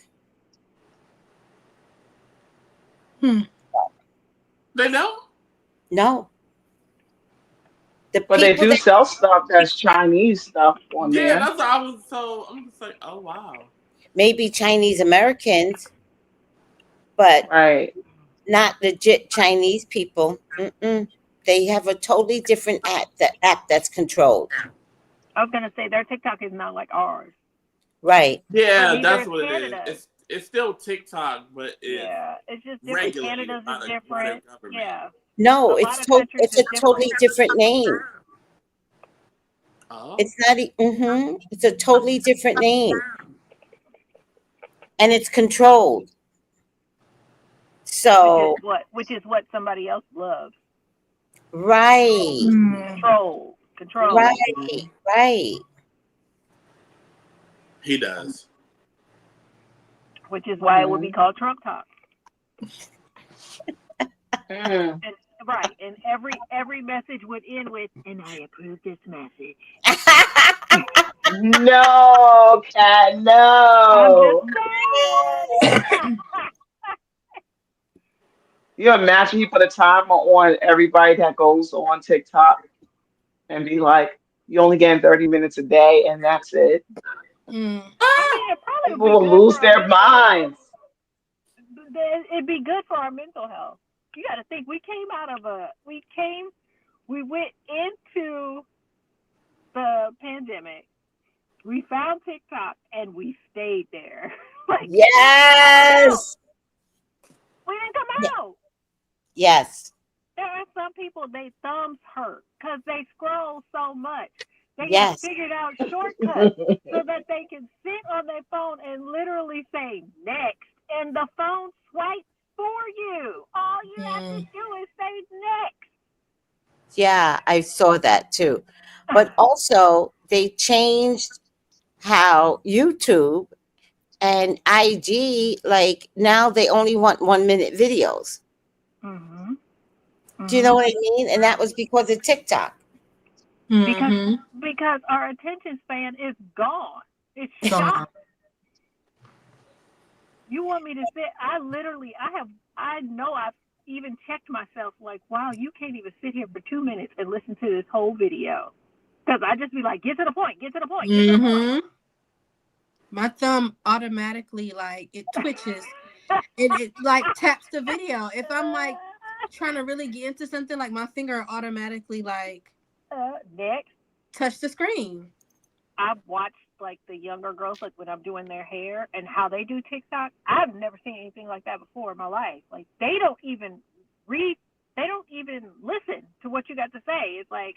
C: They don't?
B: No.
D: But they do sell stuff that's Chinese stuff on
C: Yeah,
D: there.
C: that's what I was. So I'm just like, oh wow.
B: Maybe Chinese Americans, but not legit Chinese people. They have a totally different app that's controlled.
I: I was gonna say their TikTok is not like ours.
B: Right.
C: Yeah, that's what it is. It's still TikTok, but
I: it's just different.
C: regulated
I: Canada's
C: by
I: is
C: the
I: different.
C: government.
I: Yeah.
B: No,
I: A lot of countries
B: it's a
I: is
B: totally different name.
C: Oh.
B: It's not. It's a totally different name, and it's controlled. So
I: which is what somebody else loves.
B: Right.
I: Control.
B: Right.
C: He does.
I: Which is why it would be called Trump Talk. And, right, and every message would end with, "And I approve this message."
D: No, Cat, no.
I: I'm just saying.
D: You imagine you put a timer on everybody that goes on TikTok and be like, you only get 30 minutes a day and that's it.
I: I mean, it probably
D: People will lose their minds.
I: It'd be good for our mental health. You got to think, we went into the pandemic, we found TikTok, and we stayed there.
B: Yes.
I: We didn't come out.
B: Yes.
I: There are some people, their thumbs hurt because they scroll so much. They
B: Yes.
I: have figured out shortcuts so that they can sit on their phone and literally say next, and the phone swipes for you. All you have to do is say next.
B: Yeah, I saw that too. But also, they changed how YouTube and IG, like now they only want 1-minute videos. Do you know what I mean? And that was because of TikTok.
I: Because our attention span is gone. It's shot. You want me to sit? I know I've even checked myself like, wow, you can't even sit here for 2 minutes and listen to this whole video. Because I just be like, get to the point, get to the point, get to the point.
E: My thumb automatically, like, it twitches and it like taps the video. If I'm like trying to really get into something, like my finger automatically like
I: next
E: touch the screen.
I: I've watched like the younger girls, like when I'm doing their hair and how they do TikTok. I've never seen anything like that before in my life. Like they don't even read, they don't even listen to what you got to say. It's like,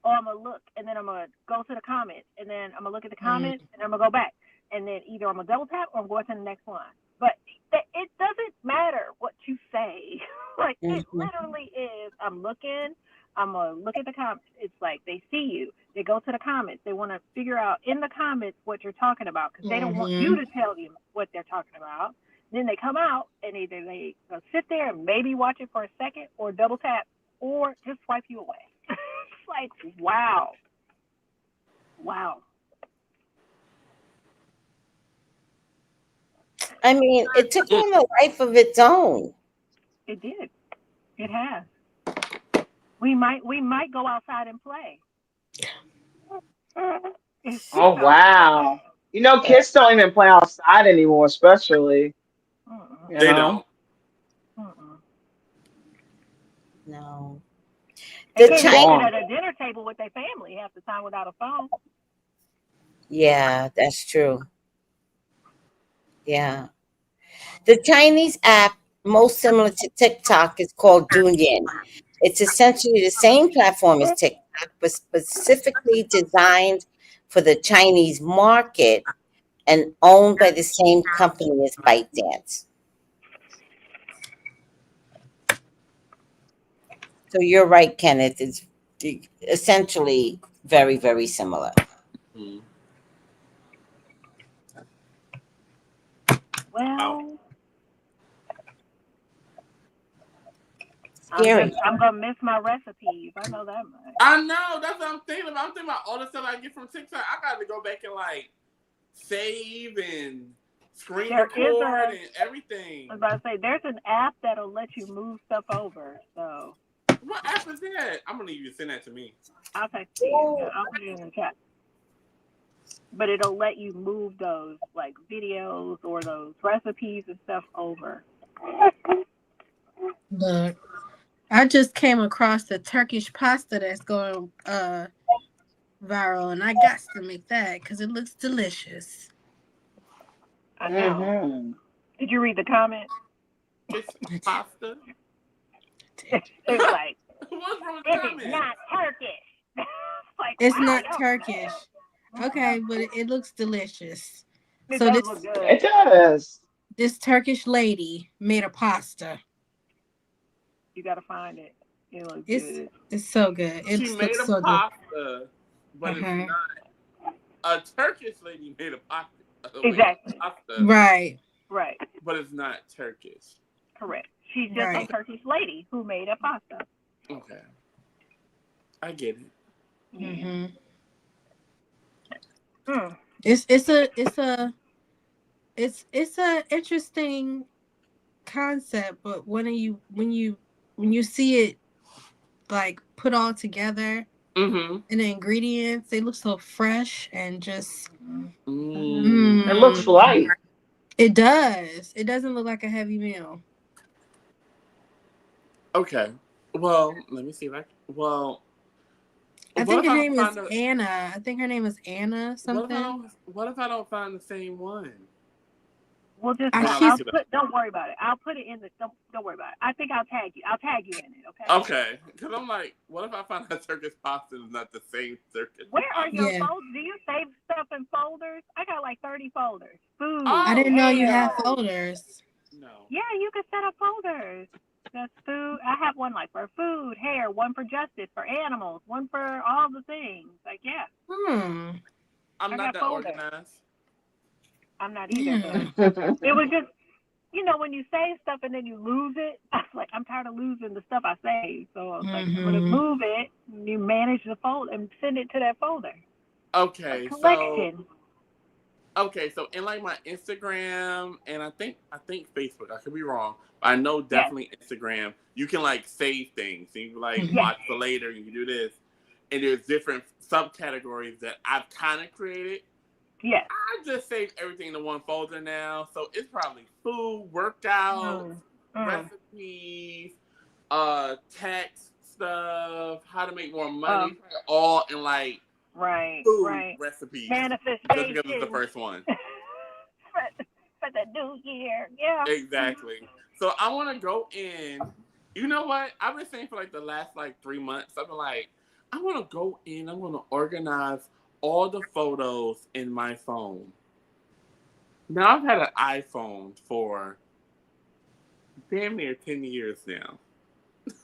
I: oh, I'm gonna look and then I'm gonna go to the comments and then I'm gonna look at the comments and I'm gonna go back and then either I'm gonna double tap or I'm going to the next one. But it doesn't matter what you say. Like it literally is. I'm gonna look at the comments. It's like they see you. They go to the comments. They want to figure out in the comments what you're talking about because they don't want you to tell you what they're talking about. Then they come out and either they sit there and maybe watch it for a second or double tap or just swipe you away. It's like, wow.
B: I mean, it took on a life of its own.
I: It did. It has. We might go outside and play.
D: Oh, wow. You know, kids don't even play outside anymore, especially. You
C: They
D: know?
C: don't.
B: No.
I: They can't sit at a dinner table with their family half the time without a phone.
B: Yeah, that's true. Yeah. The Chinese app most similar to TikTok is called Douyin. It's essentially the same platform as TikTok, but specifically designed for the Chinese market and owned by the same company as ByteDance. So you're right, Kenneth. It's essentially very, very similar.
I: Well,
B: Scary.
I: I'm gonna miss my recipes. I know that much.
C: I know. That's what I'm thinking about. I'm thinking about all the stuff I get from TikTok. I got to go back and like save and screen
I: There is
C: record and everything.
I: I was about to say, there's an app that'll let you move stuff over. So
C: What app is that? I'm gonna need you to send that to me.
I: I'll text you. I'll put it in the chat. But it'll let you move those like videos or those recipes and stuff over.
E: Look, I just came across the Turkish pasta that's going viral, and I got to make that because it looks delicious.
I: I know.
D: Mm-hmm.
I: Did you read the comment?
C: It's pasta.
I: It's like,
C: What's wrong with the
I: this
C: comment?
I: is not Turkish. Like,
E: It's
I: wow,
E: not
I: y'all-
E: Turkish. Okay, but it looks delicious.
I: It
E: So
I: does
E: this
I: look good.
D: It does.
E: this Turkish lady made a pasta.
I: You gotta find it. It looks
E: It's
I: good.
E: it's so good. It
C: She made
E: looks
C: a
E: so good.
C: pasta, but it's
E: Uh-huh.
C: not. A Turkish lady made a pasta.
I: Exactly.
C: Pasta,
E: Right.
I: Right.
C: but it's not Turkish.
I: Correct. She's just
E: Right.
I: a Turkish lady who made a pasta.
C: Okay. I get it.
E: Mm-hmm.
I: Mm.
E: It's a interesting concept, but when you see it like put all together
C: Mm-hmm.
E: and the ingredients, they look so fresh and just
D: It looks light.
E: It does. It doesn't look like a heavy meal.
C: Okay. Well, let me see if I. Well,
E: I
C: what
E: think
C: if
E: her
C: I
E: name
C: don't
E: is
C: find the-
E: Anna. I think her name is Anna something.
C: What if I don't find the same one?
I: We'll just.
E: She's-
I: Don't worry about it. I'll put it in the. Don't worry about it. I think I'll tag you. I'll tag you in it. Okay.
C: Okay, because I'm like, what if I find that Turkish pasta is not the same Turkish?
I: Where are your
E: Yeah.
I: folders? Do you save stuff in folders? I got like 30 folders. Food.
E: I didn't know you
I: hair.
E: had folders.
C: No.
I: Yeah, you can set up folders. That's food. I have one like for food, hair, one for justice, for animals, one for all the things. Like, yeah.
C: I'm
I: I
C: not
I: got
C: that
I: folders.
C: organized.
I: I'm not either. But it was just, when you save stuff and then you lose it, I was like, I'm tired of losing the stuff I saved. So I was like, I'm going to move it. You manage the folder and send it to that folder.
C: Okay,
I: Collection.
C: so in like my Instagram and I think Facebook, I could be wrong, but I know definitely Instagram, you can like save things. So you can like watch for later, you can do this. And there's different subcategories that I've kind of created.
I: Yes.
C: I just save everything in one folder now. So it's probably food, workouts, recipes, tax stuff, how to make more money, all in like food recipes.
I: Manifestation.
C: Just because it's the first one.
I: for the new year. Yeah.
C: Exactly. So I want to go in. You know what? I've been saying for like the last like 3 months, I've been like, I want to go in. I want to organize all the photos in my phone. Now I've had an iPhone for damn near 10 years now.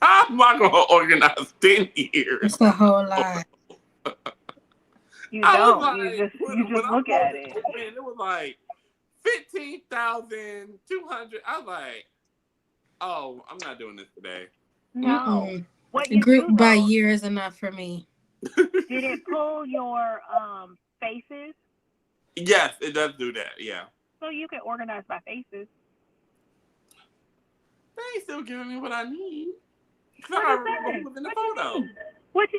C: I'm not going to organize 10 years.
E: It's a whole lot.
I: You don't.
C: Like,
I: you just look at it.
C: And it was like 15,200. I was like, oh, I'm not doing this today.
I: No. What
E: A
I: you
E: group
I: do,
E: by
I: though,
E: year is enough for me.
I: did it pull your faces?
C: Yes, it does do that. Yeah.
I: So you can organize by faces.
C: They ain't still giving me what I need. I gotta remember who's in the photo.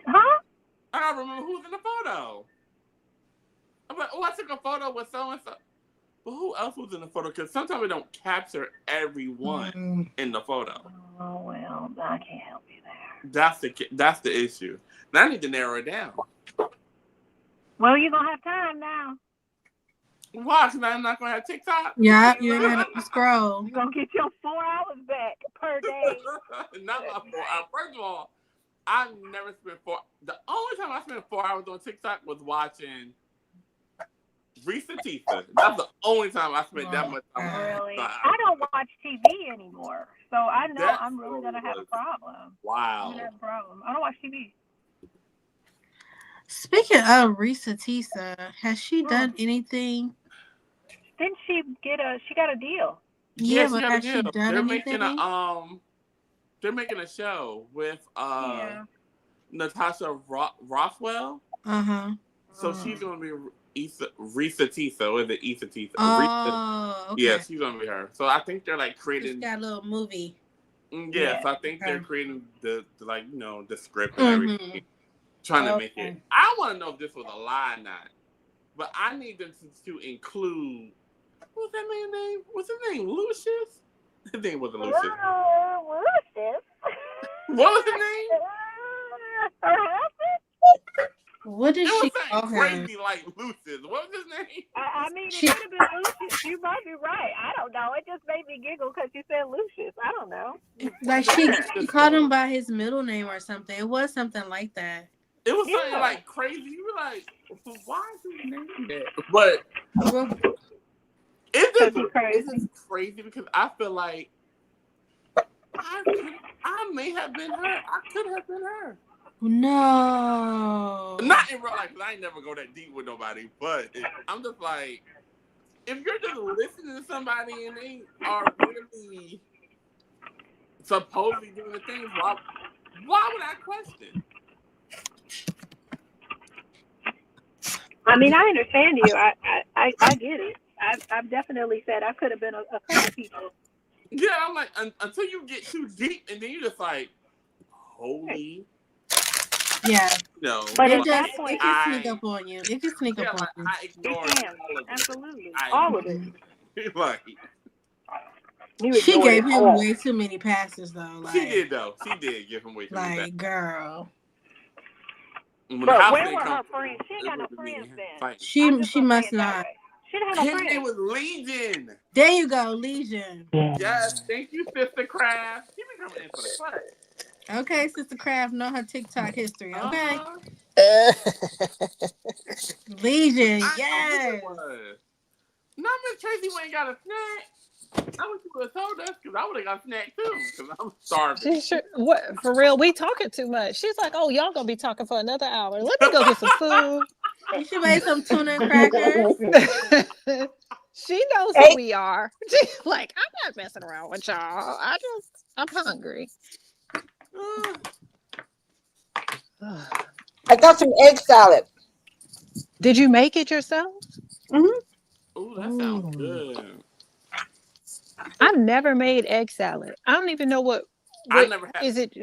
I: Huh?
C: I gotta remember who's in the photo. I'm like, oh, I took a photo with so and so. But who else was in the photo? Because sometimes we don't capture everyone in the photo.
I: Oh well, I can't help you there.
C: That's the issue. Now I need to narrow it down.
I: Well, you're gonna have time now.
C: Why? Because I'm not gonna have TikTok.
E: Yeah, you ain't got to scroll.
I: You're gonna get your 4 hours back per day.
C: Not my 4 hours. First of all, I've never spent 4. The only time I spent 4 hours on TikTok was watching Rea Tisa. That's the only time I spent that much time on
I: Really?
C: TikTok.
I: I don't watch TV anymore, so I know I'm really gonna have a problem.
C: Wow.
I: I'm gonna have a problem. I don't watch TV.
E: Speaking of Rea Tisa, has she done anything?
I: Didn't she get she got a deal?
E: Yeah,
C: she
E: but
C: got a
E: has she
C: deal.
E: done
C: They're
E: anything?
C: making They're making a show with Natasha Rothwell. So she's gonna be Rea Tisa, or the Rea Tisa?
E: Oh, okay.
C: Yeah, she's gonna be her. So I think they're like creating.
E: Just got a little movie.
C: Yeah, so I think they're creating the like the script and everything, trying to make it. I want to know if this was a lie or not, but I need them to include. What's that man's name? What's his name? Lucius? His name wasn't Lucius.
F: Lucius.
C: What was his name?
F: Her husband?
E: What did she call him?
C: Crazy like Lucius. What was his name?
I: I mean, it could have been Lucius. You might be right. I don't know. It just made me giggle because you said Lucius. I don't know.
E: Like she called him by his middle name or something. It was something like that.
C: It was something like crazy. You were like, why is his name that? But it's just crazy because I feel like I may have been her. I could have been her.
E: No.
C: Not in real life, because I ain't never go that deep with nobody. But I'm just like, if you're just listening to somebody and they are really supposedly doing the things, why would I question?
I: I mean, I understand you. I get it. I've definitely said I could have been a couple people.
C: Yeah, I'm like, until you get too deep, and then you just like, holy.
E: Yeah.
C: No.
E: But it can sneak up on you. It can sneak up on you.
C: I ignore
I: it. Absolutely. All of it.
C: Like,
E: she gave him way too many passes, though. Like,
C: she did, though. She did give him way too many passes.
E: Like, girl.
I: But where were her friends? She ain't got no friends then.
E: She must not.
I: She didn't have no friends.
C: His name was Legion.
E: There you go, Legion.
C: Yes, thank you, Sister Craft. She been coming in for the class.
E: Okay, Sister Craft, know her TikTok history. Okay. Legion, yes.
C: No, Miss Tracy ain't got a snack. I wish you would have told us because I would have got a snack too because I'm starving.
G: What, for real, we talking too much. She's like, oh, y'all gonna be talking for another hour. Let me go get some food.
E: She made some tuna and crackers.
G: She knows who we are. She's like, I'm not messing around with y'all. I'm hungry.
B: I got some egg salad.
G: Did you make it yourself?
C: Ooh, that sounds good.
G: I've never made egg salad. I don't even know what
C: I never had
G: is it.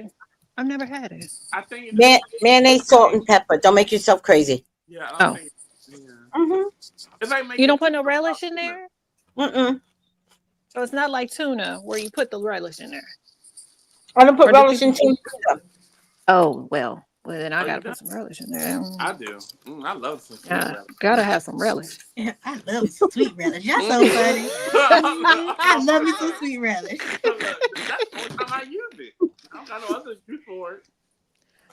G: I've never had it.
C: I think
B: mayonnaise, salt, and pepper. Don't make yourself crazy.
C: Yeah. I don't think, It's like
G: you don't put no relish in there?
B: Mm-mm.
G: So it's not like tuna where you put the relish in there.
B: I don't put relish in tuna.
G: Oh, well then I gotta put some relish in there.
C: I do. I love some sweet relish.
G: Gotta have some relish.
E: Yeah, I love some sweet relish. Y'all so funny. I love me some sweet relish.
C: That's the only time I use it. I don't got no other use for it.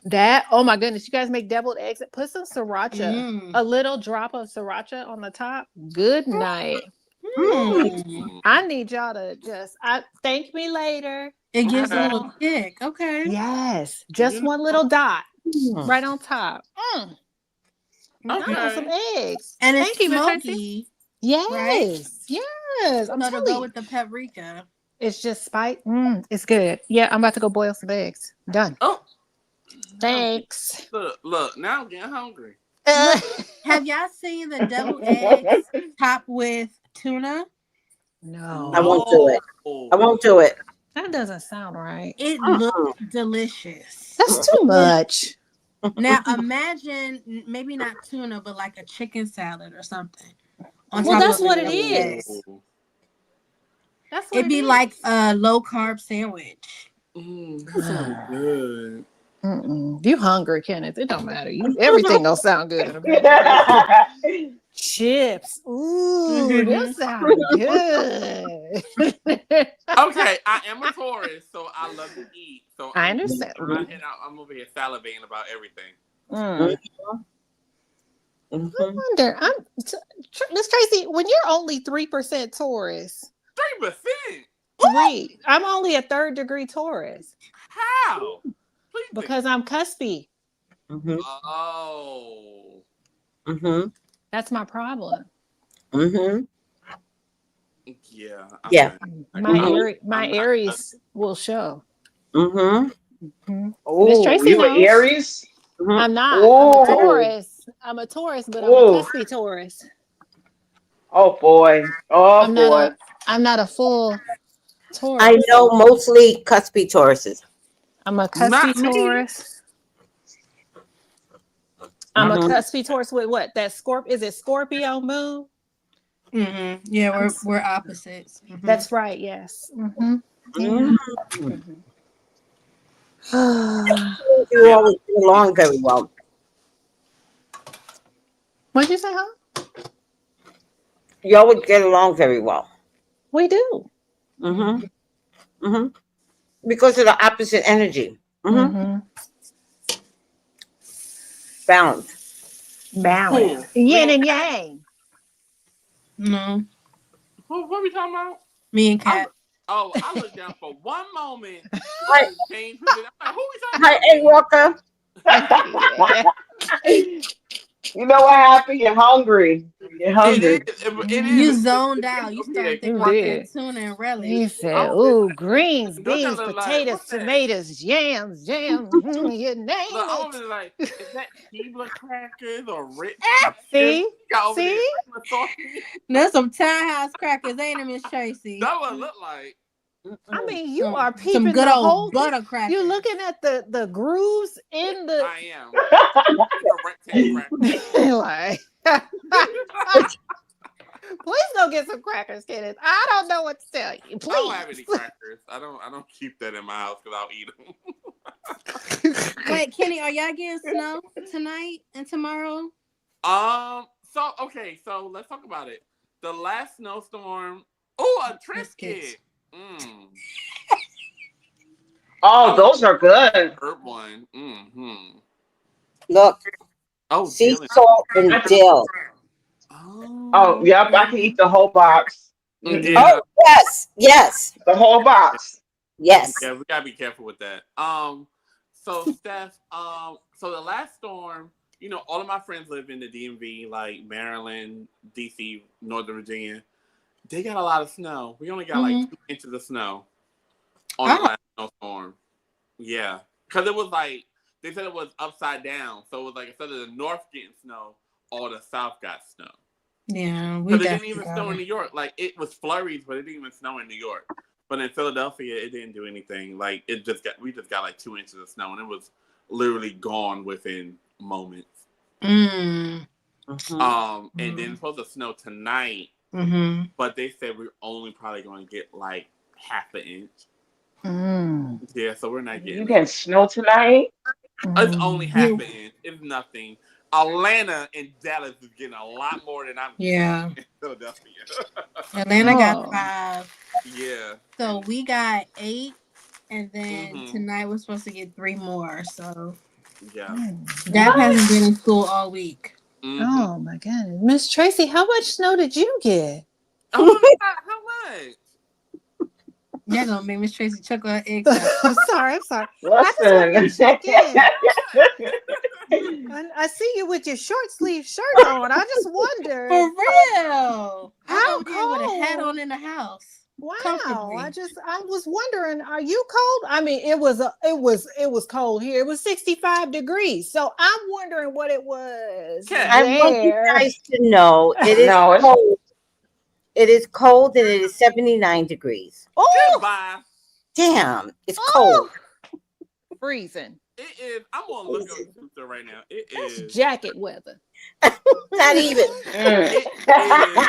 G: That, oh my goodness, you guys make deviled eggs. Put some sriracha, a little drop of sriracha on the top. Good night. I need y'all to just thank me later.
E: It gives a little kick. Okay.
G: Yes, just one little dot right on top.
E: Okay.
G: Some eggs.
E: And
G: thank
E: it's
G: you,
E: smoky.
G: Yes,
E: right?
G: Yes. I'm
E: gonna go with the paprika.
G: It's just spice. It's good. Yeah, I'm about to go boil some eggs. Done.
C: Oh,
G: thanks.
C: Look. Now I'm getting hungry.
E: Have y'all seen the deviled eggs topped with tuna?
G: No,
B: I won't do it. I won't do it.
G: That doesn't sound right.
E: It looks delicious.
G: That's too much.
E: Now imagine maybe not tuna, but like a chicken salad or something.
G: Well, that's what it is. That's what
E: it'd be like a low carb sandwich.
C: That sounds good.
G: You hungry, Kenneth? It don't matter. Everything gonna sound good in a minute. Chips. Ooh, that sounds good.
C: Okay, I am a Taurus, so I love to eat. So
G: I understand.
C: I'm over here salivating about everything.
G: I wonder, Miss Tracy, when you're only 3% Taurus.
C: 3%?
G: 3. I'm only a 3rd degree Taurus.
C: How? Please
G: because I'm cuspy.
C: Oh.
G: That's my problem.
C: Yeah.
B: Yeah.
G: My Aries will show.
B: Mm-hmm.
G: Miss
D: Oh,
G: Tracy
D: you an
G: knows.
D: Aries?
B: Mm-hmm.
G: I'm not. I'm a
D: Oh,
G: Taurus. I'm a Taurus, but I'm a
D: oh,
G: cuspy Taurus.
D: oh boy, oh
G: I'm not
D: boy.
G: a. I'm not a full
B: I
G: Taurus.
B: know mostly cuspy Tauruses.
G: I'm a cuspy
C: Not me.
G: Taurus. I'm a
B: Mm-hmm.
G: cuspy Taurus with what? That Is it Scorpio moon?
E: Yeah,
G: I'm.
E: we're opposites.
G: That's right. Yes. Yeah.
B: Mm-hmm.
G: What'd
B: You
C: Yeah.
B: always get along very well.
G: you say, huh?
B: You always get along very well.
G: We do.
B: Mm-hmm. Mm-hmm. Because of the opposite energy. Mm-hmm.
G: Mm-hmm.
B: Balance.
G: Balance.
C: Who? Me
G: Yin
C: and
G: and
C: Kat?
G: yang.
E: No,
C: What we talking about?
E: me and
C: I
E: Kat.
C: I looked down for one moment and
B: Hi,
C: then changed who did. I'm like, who we talking
B: hi,
C: about?
B: Ed Walker.
G: Yeah.
D: You know what happened? You're hungry. You're
C: It is.
D: hungry.
C: It is.
E: You zoned
C: It's
E: out. You
C: giving me a
E: started thinking
G: You
E: about
C: cracker.
E: that
G: did.
E: tuna and
G: He
E: relish.
G: said,
C: I was
G: "Ooh,
C: like,
G: greens,
C: what that
G: beans,
C: look like?
G: potatoes,
C: What's that?
G: tomatoes, yams, jam. You
C: Look,
G: name
C: I'm
G: it."
C: over there like, is that Keebler crackers or Ritz crackers?
G: See,
C: What you got over there?
G: see.
C: Regular salty?
E: That's some townhouse crackers, ain't it, Miss Tracy?
C: That what it look like.
G: I mean, you are
E: Some
G: peeping
E: good
G: the
E: old
G: whole thing.
E: butter
G: You
E: crackers.
G: looking at the grooves in the
C: I am. It's a rectangle cracker.
G: like. Please go get some crackers, Kenneth. I don't know what to tell you.
C: I don't have
G: Please.
C: any crackers. I don't keep that in my house because I'll eat them.
E: Wait, Kenny, are y'all getting snow tonight and tomorrow?
C: So okay. So let's talk about it. The last snowstorm. Oh, a Triscuit. Mm. I
D: Oh,
C: like
D: those are good.
C: herb one. Mm-hmm.
B: Look,
C: Oh,
B: sea
C: Dylan.
B: salt and dill.
D: Oh,
C: Oh.
D: yep, I can eat the whole box. Hmm.
C: Yeah.
B: Oh, yes, yes,
D: The whole box.
B: yes.
C: Yeah, we gotta be careful with that. So Steph, so the last storm, all of my friends live in the DMV, like Maryland, DC, Northern Virginia. They got a lot of snow. We only got like 2 inches of snow on the last snowstorm. Yeah, because it was like they said it was upside down, so it was like instead of the north getting snow, all the south got snow.
E: Yeah, we
C: Because it didn't
E: definitely
C: even
E: got
C: snow in
E: it.
C: New York. Like it was flurries, but it didn't even snow in New York. But in Philadelphia, it didn't do anything. Like we just got like 2 inches of snow, and it was literally gone within moments.
E: Mm.
C: And then it's supposed to snow tonight,
E: Mm-hmm.
C: but they said we're only probably going to get like half an inch.
G: Mm.
C: Yeah, so we're not getting
D: You
C: it.
D: getting snow tonight?
C: It's only half an inch. It's nothing. Atlanta and Dallas is getting a lot more than I'm getting in Philadelphia.
E: Atlanta got 5.
C: Yeah.
E: So we got 8, and then tonight we're supposed to get 3 more. So
C: yeah,
E: Dad hasn't been in school all week.
G: Oh my goodness, Miss Tracy, how much snow did you get?
C: How much?
E: You're gonna make Miss Tracy chuckle her eggs out.
G: I'm sorry. I just
D: Listen.
G: wanted to check in. I see you with your short sleeve shirt on. I just wondered.
E: For real.
G: How
E: I'm
G: cold?
E: with a hat on in the house.
G: Wow.
E: Comfortably.
G: I was wondering, are you cold? I mean, it was cold here. It was 65 degrees. So I'm wondering what it was.
B: I want you guys to know it is
D: No, it's
B: cold. It is cold and it is 79 degrees.
G: Oh,
C: Goodbye.
B: Damn, it's cold.
G: Freezing.
C: It is. I'm gonna look up the temperature right now. It is
G: Jacket weather.
B: Not even.
C: It is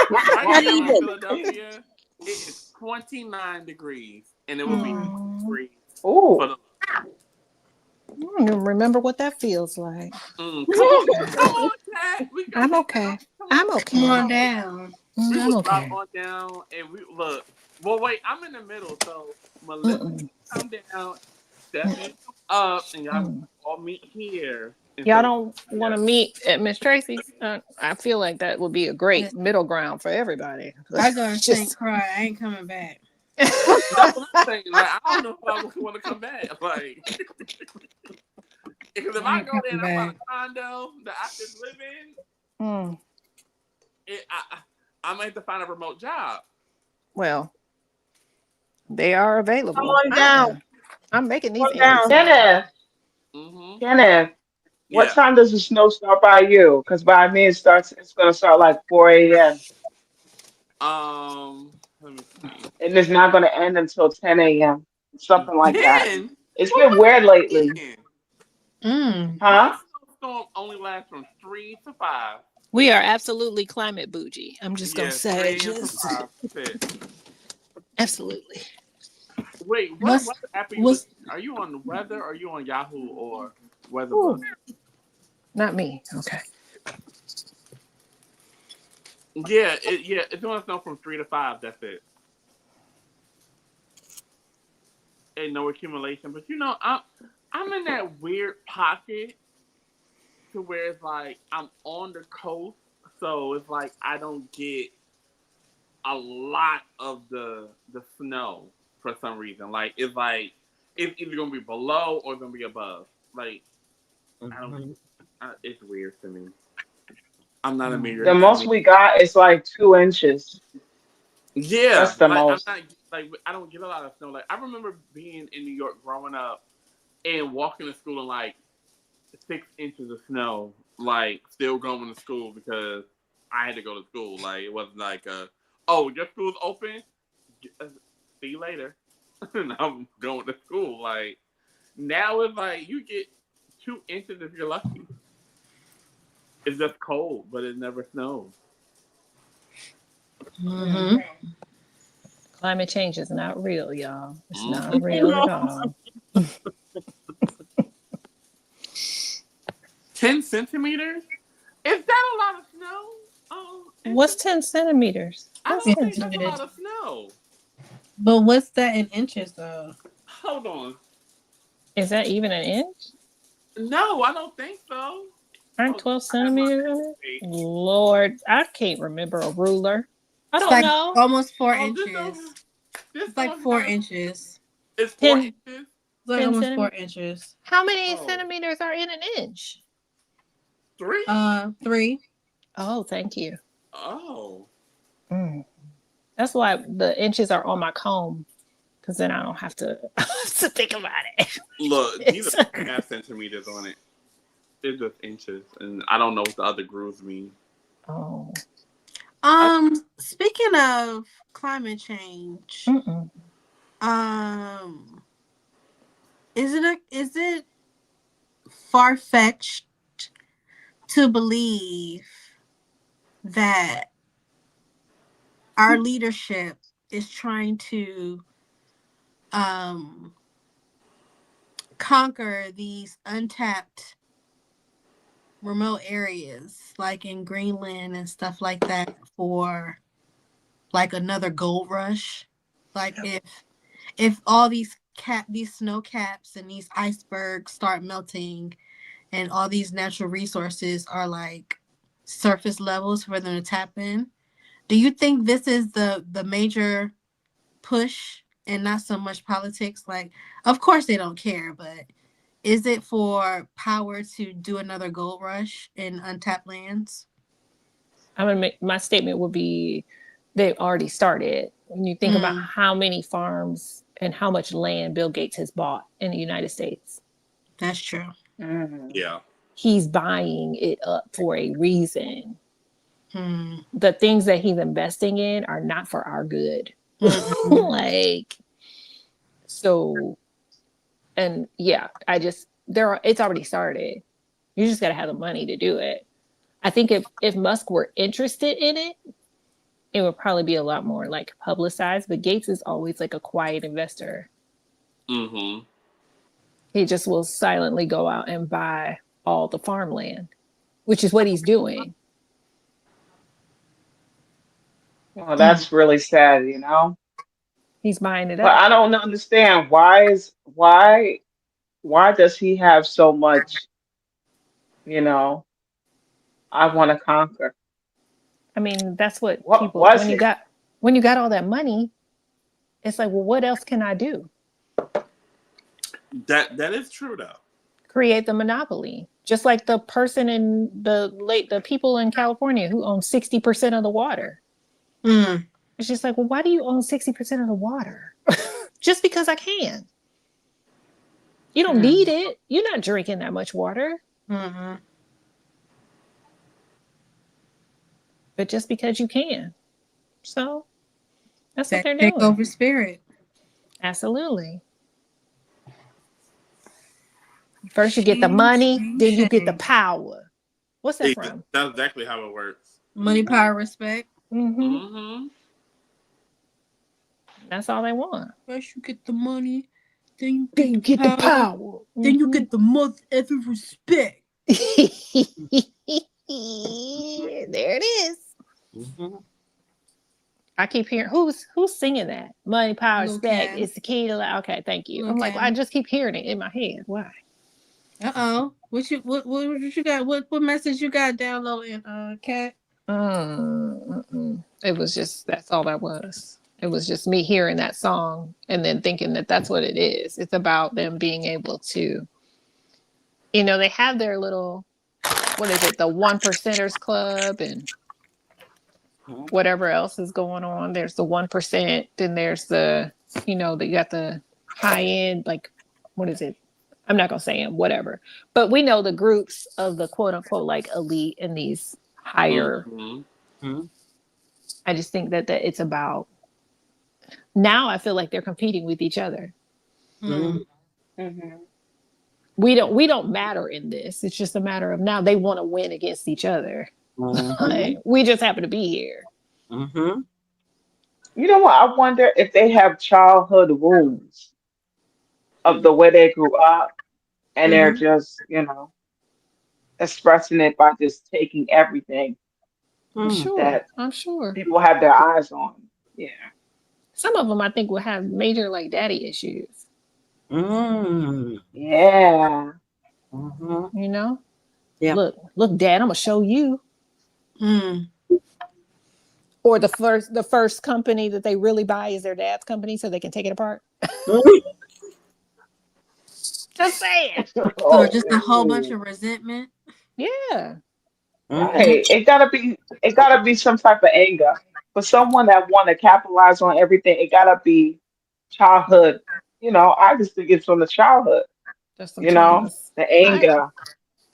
C: right
B: Not
C: now in
B: even.
C: Philadelphia. It is 29 degrees, and it will be 9 degrees.
D: Ooh.
C: For the,
G: I don't even remember what that feels like.
C: come on, Kat.
G: I'm okay. I'm okay.
E: Come on down.
C: We
G: I'm
C: will
G: okay.
C: drop on down, and we look. Well, wait. I'm in the middle, so Melissa come down, Stephanie come up, and y'all all meet here.
G: Y'all don't want to meet at Miss Tracy's? I feel like that would be a great middle ground for everybody.
E: I go to St. Croix. I ain't coming back.
C: That's what I'm saying. Like, I don't know if I want to come back. Like, because if I go there and I find a condo that I can live in, I might have to find a remote job.
G: Well, they are available.
B: Come on down.
G: I'm making these
D: Slow
G: ends
D: down.
G: sound.
D: Kenneth, what
C: Yeah.
D: time does the snow start by you? Because by me, it's going to start like 4 a.m.
C: Let me see.
D: and it's not going to end until 10 a.m. Something like that.
C: 10?
D: It's
C: What
D: been weird lately.
C: 10? My
D: Huh?
C: snowstorm only lasts from 3 to 5.
G: We are absolutely climate bougie. I'm just gonna
C: Yeah,
G: say,
C: 3 to
G: just
C: 5. That's it.
G: absolutely.
C: Wait, what
E: What's
C: weather app are you
E: what's
C: listening? Are you on the weather? Or are you on Yahoo or WeatherBug?
G: Ooh, not me. Okay.
C: Yeah, it's gonna snow from 3 to 5. That's it. And no accumulation. But I'm in that weird pocket to where it's like I'm on the coast, so it's like I don't get a lot of the snow for some reason. Like it's either gonna be below or gonna be above. Like I don't. It's weird to me. I'm not a
D: The
C: meteor.
D: most we got is like 2 inches.
C: Yeah,
D: That's the
C: like I'm
D: most.
C: not like I don't get a lot of snow. Like I remember being in New York growing up and walking to school in like 6 inches of snow, like still going to school because I had to go to school. Like it wasn't like oh, your school's open. See you later. And I'm going to school. Like now it's like you get 2 inches if you're lucky. It's just cold, but it never snows.
G: Climate change is not real, y'all. It's not real at all.
C: 10 centimeters? Is that a lot of snow?
G: What's 10 centimeters?
C: I
G: What's
C: don't
G: 10
C: think that's a
G: centimeters?
C: lot of snow.
E: But what's that in inches though?
C: Hold on.
G: Is that even an inch?
C: No, I don't think so.
G: Aren't 12 centimeters? Lord, I can't remember a ruler. I
E: It's
G: don't
E: like
G: know.
E: almost 4
C: This
E: inches.
C: This
E: It's like
C: don't
E: 4
C: have.
E: inches.
C: It's 4
G: 10,
C: inches.
E: It's like
G: 10
E: almost 4
G: centimeters.
E: inches.
G: How many
C: Oh.
G: centimeters are in an inch?
C: 3?
E: 3.
G: Oh, thank you.
C: Oh.
G: That's why the inches are on my comb, because then I don't have to, to think about it.
C: Look, these are 1.5 centimeters on it. It's just inches, and I don't know what the other grooves mean.
G: Oh.
E: Speaking of climate change, is it far-fetched to believe that our leadership is trying to conquer these untapped remote areas like in Greenland and stuff like that for like another gold rush? Like if all these snow caps and these icebergs start melting and all these natural resources are like surface levels for them to tap in, do you think this is the major push and not so much politics? Like, of course they don't care, but is it for power to do another gold rush in untapped lands?
G: I'm gonna make my statement would be they've already started. When you think about how many farms and how much land Bill Gates has bought in the United States.
E: That's true.
C: Yeah.
G: He's buying it up for a reason. The things that he's investing in are not for our good. Like, so, and yeah, it's already started. You just got to have the money to do it. I think if Musk were interested in it, it would probably be a lot more like publicized, but Gates is always like a quiet investor. He just will silently go out and buy all the farmland, which is what he's doing.
D: Well, that's really sad, you know?
G: He's buying it
D: But
G: up.
D: I don't understand why does he have so much, you know, I want to conquer.
G: I mean, that's what
D: What
G: people
D: was it?
G: when you got all that money, it's like, well, what else can I do?
C: That is true though.
G: Create the monopoly. Just like the person in the people in California who own 60% of the water. It's just like, well, why do you own 60% of the water? Just because I can. You don't need it. You're not drinking that much water.
E: Mm-hmm.
G: But just because you can. So that's what
E: That
G: they're
E: take
G: doing.
E: over spirit.
G: Absolutely. First you get the money, then you get the power. What's that from?
C: That's exactly how it works.
E: Money, power, respect.
C: Mm-hmm.
G: That's all they want.
E: First you get the money, then
G: you get the power.
E: Then you get the most ever respect.
G: There it is.
B: Mm-hmm.
G: I keep hearing who's singing that? Money, power,
E: Lil
G: respect
E: Ken.
G: is the key to life. Okay, thank you.
E: Lil
G: I'm like,
E: Ken.
G: I just keep hearing it in my head. Why?
E: What you got? What message you got downloading, Kat?
G: It was just that's all that was. It was just me hearing that song and then thinking that that's what it is. It's about them being able to, they have their little, what is it, the 1%ers club and whatever else is going on. There's the 1%, then there's the, you got the high end, like, what is it? I'm not going to say them, whatever. But we know the groups of the quote unquote like elite and these higher.
B: Mm-hmm.
G: I just think that it's about, now I feel like they're competing with each other.
B: Mm-hmm.
G: We don't matter in this. It's just a matter of now they want to win against each other.
B: Mm-hmm.
G: Like, we just happen to be here.
B: Mm-hmm.
D: You know what? I wonder if they have childhood wounds of the way they grew up, and they're just, expressing it by just taking everything that
G: I'm sure.
D: people have their eyes on. Yeah.
G: Some of them I think will have major like daddy issues.
D: Yeah.
B: Mm-hmm. Yeah.
G: Look, Dad, I'm gonna show you. Or the first company that they really buy is their dad's company, so they can take it apart. Just saying.
E: So just a whole bunch of resentment.
G: Yeah.
D: Right. It gotta be some type of anger. For someone that want to capitalize on everything, it gotta be childhood. I just think it's from the childhood.
G: Just some traumas.
D: The anger,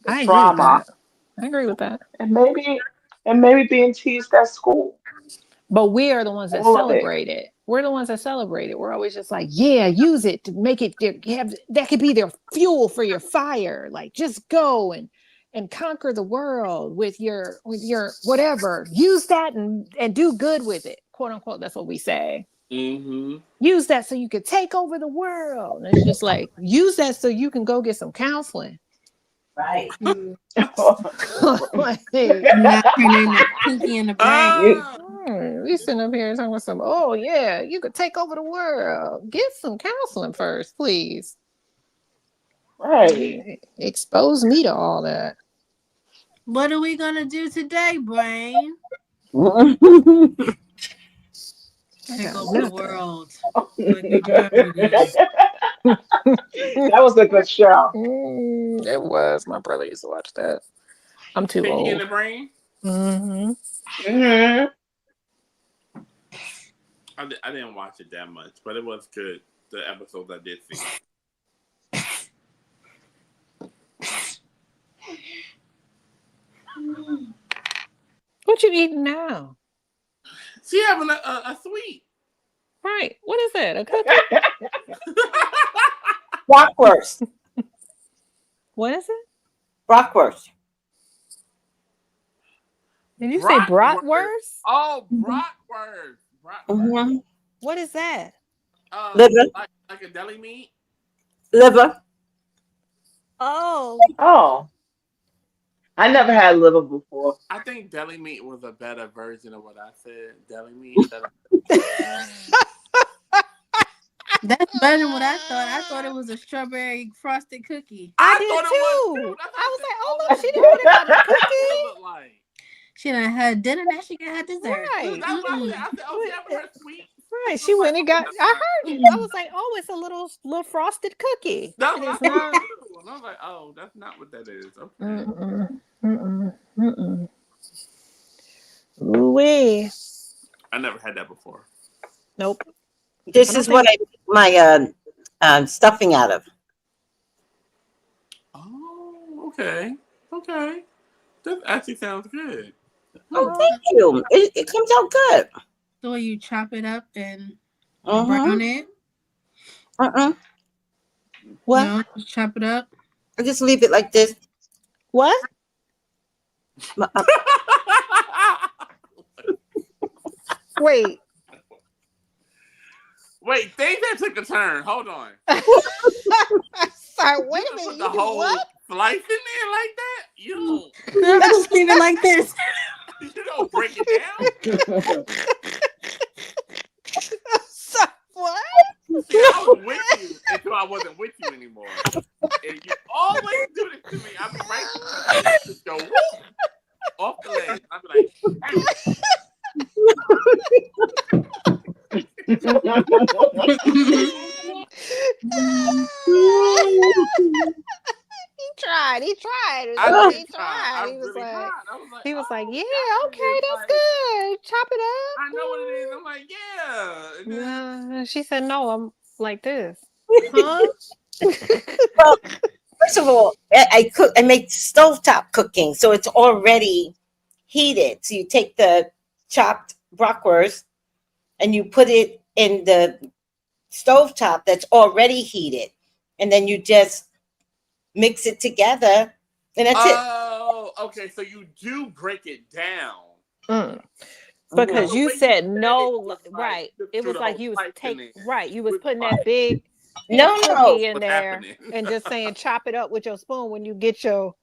D: the
G: I
D: trauma.
G: agree with that.
D: And maybe being teased at school.
G: But we are the ones that celebrate it. We're the ones that celebrate it. We're always just like, yeah, use it to make it that could be their fuel for your fire. Like, just go and conquer the world with your whatever. Use that and do good with it, quote unquote. That's what we say.
C: Mm-hmm.
G: Use that so you can take over the world. And it's just like, use that so you can go get some counseling.
B: Right.
E: Not turning the pinky in the brain.
G: We sitting up here talking about some, oh yeah, you could take over the world. Get some counseling first, please.
D: Right.
G: Expose me to all that.
E: What are we gonna do today, Brain? Take over the world.
D: That was a good show.
G: It was. My brother used to watch that. I'm too
C: Pinky
G: old.
C: in the Brain?
D: Mm-hmm.
C: I didn't watch it that much, but it was good. The episodes I did see.
G: What you eating now?
C: She having a sweet.
G: Right. What is that? A cookie?
B: Bratwurst.
G: What is it?
B: Bratwurst.
G: Did you say bratwurst?
C: Oh, bratwurst.
B: Mm-hmm.
G: What is that?
B: Liver.
C: Like a deli meat?
B: Liver.
G: Oh.
D: I never had liver before.
C: I think deli meat was a better version of what I said. Deli meat.
E: That's better than what I thought. I thought it was a strawberry frosted cookie.
G: I did too. I was like, oh look, she didn't want about a cookie.
C: Like.
E: She done had dinner, now she got her dessert.
G: Right.
C: I said, oh, she having her sweet.
G: Right. She went and got. I heard you. I was like, oh, it's a little frosted cookie.
C: That's
G: It
C: what
G: is
C: I
G: not.
C: thought too. And I was like, oh, that's not what that is. Okay.
G: Ooh-wee.
C: I never had that before.
G: Nope.
B: This is what I make my stuffing out of.
C: Okay. That actually sounds good.
B: Oh, thank you. It comes out good.
E: So you chop it up and
B: Uh-huh.
E: brown it?
B: What?
E: No, just chop it up.
B: I just leave it like this.
G: What? Wait.
C: Wait, things that took a turn. Hold on.
G: Sorry, wait a
C: Put
G: minute.
C: the
G: You do
C: whole
G: what?
C: slice in there like that? You
E: Just leave it like this.
C: don't break it down.
G: What?
C: See, I was with you until I wasn't with you anymore. And you always do this to me. I'll be right there. Just go whoop, off the leg. I'll be like,
G: He tried.
C: I
G: He
C: did try. I
G: He was
C: really
G: like,
C: tried. I was like,
G: he was like, yeah,
C: God,
G: okay, that's
C: like,
G: good. Chop it up.
C: I know what it is. I'm like, yeah. And then,
G: She said, no, I'm like this. Huh?
B: Well, first of all, I make stovetop cooking, so it's already heated. So you take the chopped bratwurst and you put it in the stovetop that's already heated, and then you just mix it together, and that's it.
C: oh, okay. So you do break it down.
G: Because
C: The
G: you
C: way
G: said
C: it
G: no,
C: was like,
G: right?
C: just
G: It
C: threw
G: was
C: the
G: like
C: whole
G: you was
C: slice in there.
G: you was
C: With
G: putting
C: like,
G: that big
B: No,
G: cookie in
C: what's
G: there
C: happening?
G: and just saying chop it up with your spoon when you get your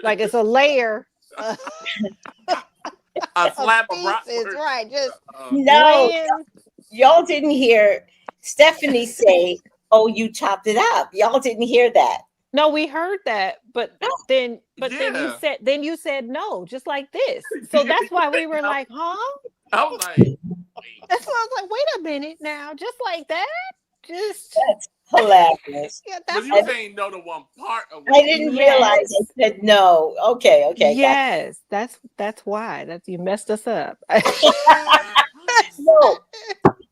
G: like it's a layer
C: A slab of
G: pieces,
C: bratwurst.
G: right? Just
B: no,
G: laying.
B: y'all didn't hear Stephanie say, "Oh, you chopped it up." Y'all didn't hear that.
G: No, we heard that, but then
C: Yeah.
G: then you said no, just like this. So that's why we were like, huh?
C: I was like, wait.
G: That's why I was like, wait a minute now, just like that, just
B: That's hilarious.
G: yeah,
C: But
G: that's
C: you saying no to one part of
B: I
C: what
B: didn't
G: Yes.
B: realize I said no. Okay, got
G: yes, that's why you messed us up.
B: No,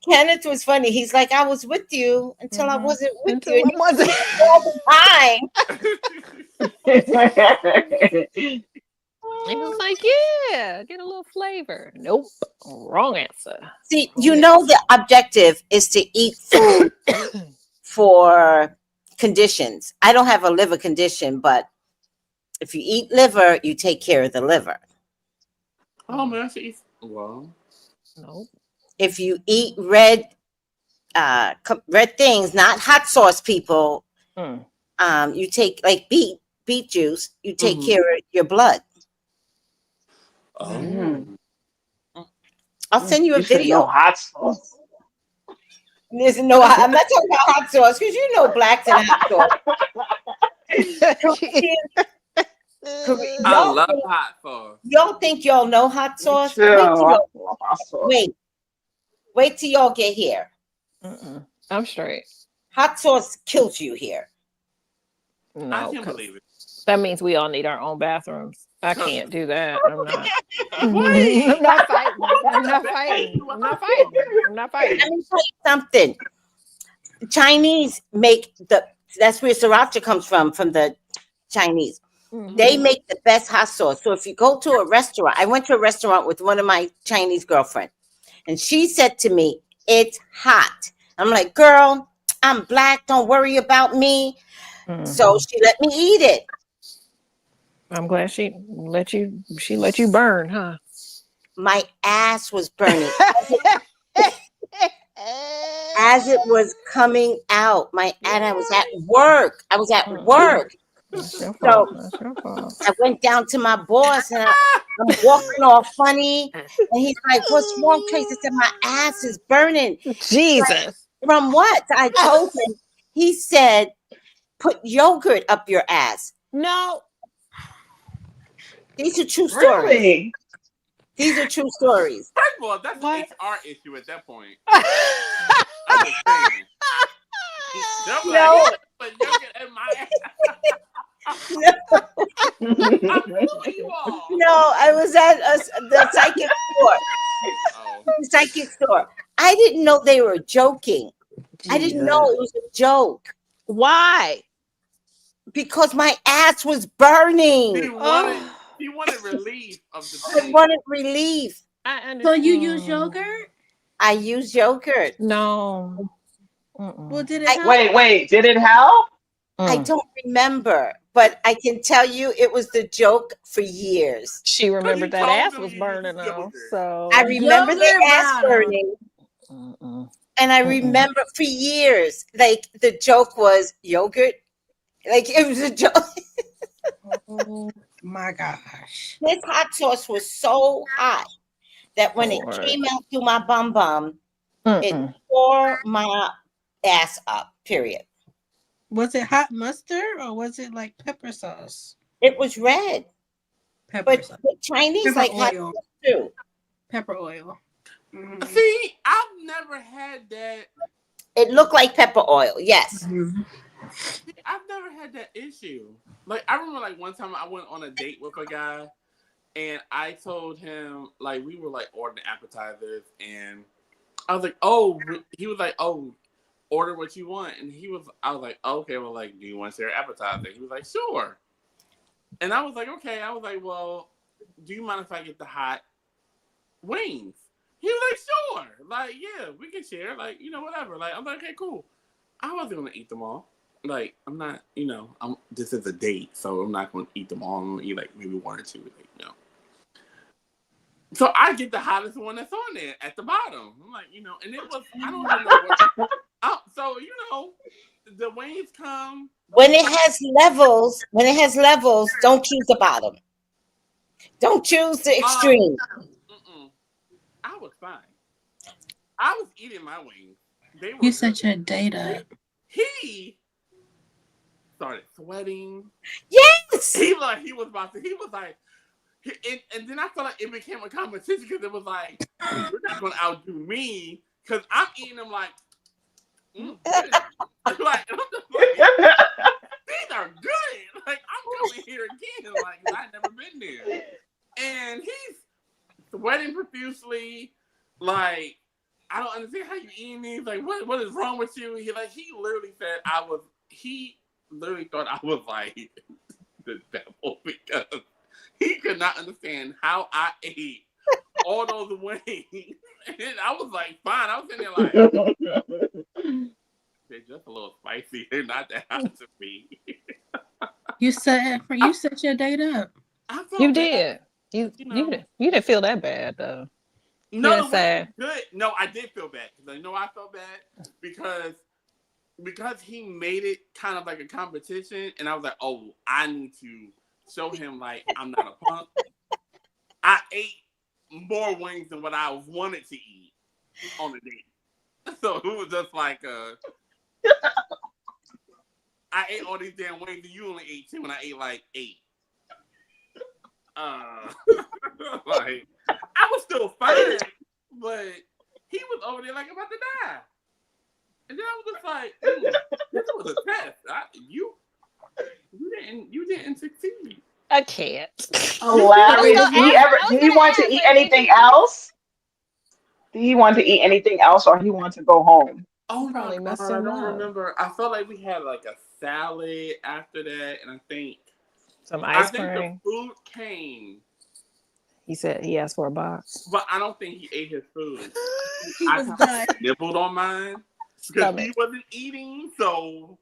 B: Kenneth was funny. He's like, I was with you until I wasn't with
G: Until
B: you. And
G: I wasn't.
B: all the time.
G: It was like, yeah, get a little flavor. Nope, wrong answer.
B: See, you know the objective is to eat food for conditions. I don't have a liver condition, but if you eat liver, you take care of the liver.
C: Oh man, well.
G: Nope.
B: If you eat red things, not hot sauce people, you take like beet juice, you take care of your blood.
C: Oh.
B: I'll send you a
D: said
B: video.
D: no hot sauce.
B: There's no, I'm not talking about hot sauce because you know blacks and hot sauce.
C: I love hot sauce.
B: Y'all think y'all know hot sauce?
D: Too. I love hot sauce.
B: Wait till y'all get here.
G: I'm straight.
B: Hot sauce kills you here.
G: No,
C: I can believe it.
G: that means we all need our own bathrooms. I can't do that. I'm not.
C: Wait.
G: I'm not fighting. I'm not fighting. I'm not fighting. I'm not fighting.
B: Let me tell you something. Chinese make that's where sriracha comes from the Chinese. They make the best hot sauce. So if you go to a restaurant, I went to a restaurant with one of my Chinese girlfriends, and she said to me, "It's hot." I'm like, "Girl, I'm black. Don't worry about me." So she let me eat it.
G: I'm glad she let you burn, huh?
B: My ass was burning as it was coming out. And I was at work.
G: That's your
B: So
G: fault. That's your fault.
B: I went down to my boss and I'm walking all funny. And he's like, "What's wrong, Tracy?" I said, "My ass is burning."
G: Jesus.
B: Like, from what? I told him. He said, "Put yogurt up your ass."
G: No.
B: These are true stories.
D: Really?
B: These are true stories.
C: First of all, that's an HR issue at that point. I'm just saying.
B: No.
C: But yogurt in my ass.
B: No, I was at the psychic store. The psychic store. I didn't know they were joking. I didn't know it was a joke.
G: Why?
B: because my ass was burning.
C: He wanted relief of the
B: I
C: pain.
B: wanted relief.
G: I understand.
E: So you use yogurt?
B: I use yogurt.
G: No.
E: Well, did it help?
D: Wait. Did it help?
B: I don't remember, but I can tell you it was the joke for years.
G: She remembered that
C: told
G: ass
C: him
G: was
C: you
G: burning
C: used
G: though.
C: yogurt.
G: So
B: I remember the
E: Yogurt
B: ass
E: bottle.
B: burning. And I remember for years, like the joke was yogurt. Like it was a joke.
E: Oh my gosh.
B: This hot sauce was so hot that when it
G: Lord.
B: came out through my bum, it tore my ass up, period.
E: Was it hot mustard or was it like pepper sauce?
B: It was red.
E: Pepper
B: But
E: sauce.
B: the Chinese
E: Pepper
B: like hot
E: oil.
B: sauce too.
E: Pepper oil. Mhm.
C: See, I've never had that.
B: It looked like pepper oil, yes.
C: I've never had that issue. Like, I remember, like, one time I went on a date with a guy, and I told him, like, we were, like, ordering appetizers, and I was like, oh, he was like, oh, order what you want. And I was like, okay, well, like, do you want to share appetizer? He was like, sure. And I was like, okay. I was like, well, do you mind if I get the hot wings? He was like, sure. Like, yeah, we can share. Like, whatever. Like, I'm like, okay, cool. I wasn't going to eat them all. Like, I'm not, this is a date, so I'm not going to eat them all. I'm going to eat, like, maybe one or two. Like, So I get the hottest one that's on there at the bottom. I'm like, and it was, I don't even know what. So, the wings come.
B: When it has levels, don't choose the bottom. Don't choose the extreme.
C: I was fine. I was eating my wings. They were
E: You set your date up.
C: He started sweating.
B: Yes.
C: He was about to. He was like, and then I felt like it became a competition because it was like, you're not going to outdo me because I'm eating them like, like, I'm just like, these are good. Like, I'm coming here again. Like, I've never been there. And he's sweating profusely. Like, I don't understand how you eating these. Like, what is wrong with you? He literally said he literally thought I was like the devil because he could not understand how I ate all those wings. And I was like, fine. I was sitting there like, they're just a little spicy. They're not that hot to me.
E: You set your date up.
G: You did. You didn't feel that bad though.
C: No,
G: sad.
C: Good. No, I did feel bad because I felt bad because he made it kind of like a competition, and I was like, oh, I need to show him like I'm not a punk. I ate more wings than what I wanted to eat on the date, so it was just like I ate all these damn wings, and you only ate 2, and I ate like 8. Like, I was still fine, but he was over there like about to die. And then I was just like, this was a test. You didn't succeed.
G: I can't.
D: Larry, did he want to eat anything else? Did he want to eat anything else, or he want to go home?
C: Oh,
G: probably
C: my
G: messed
C: God, I
G: him
C: don't
G: up.
C: remember. I felt like we had like a salad after that, and I think
G: Some ice
C: the
G: cream.
C: food came.
G: He said he asked for a box.
C: But I don't think he ate his food.
E: He was done.
C: Nibbled on mine because he wasn't eating. So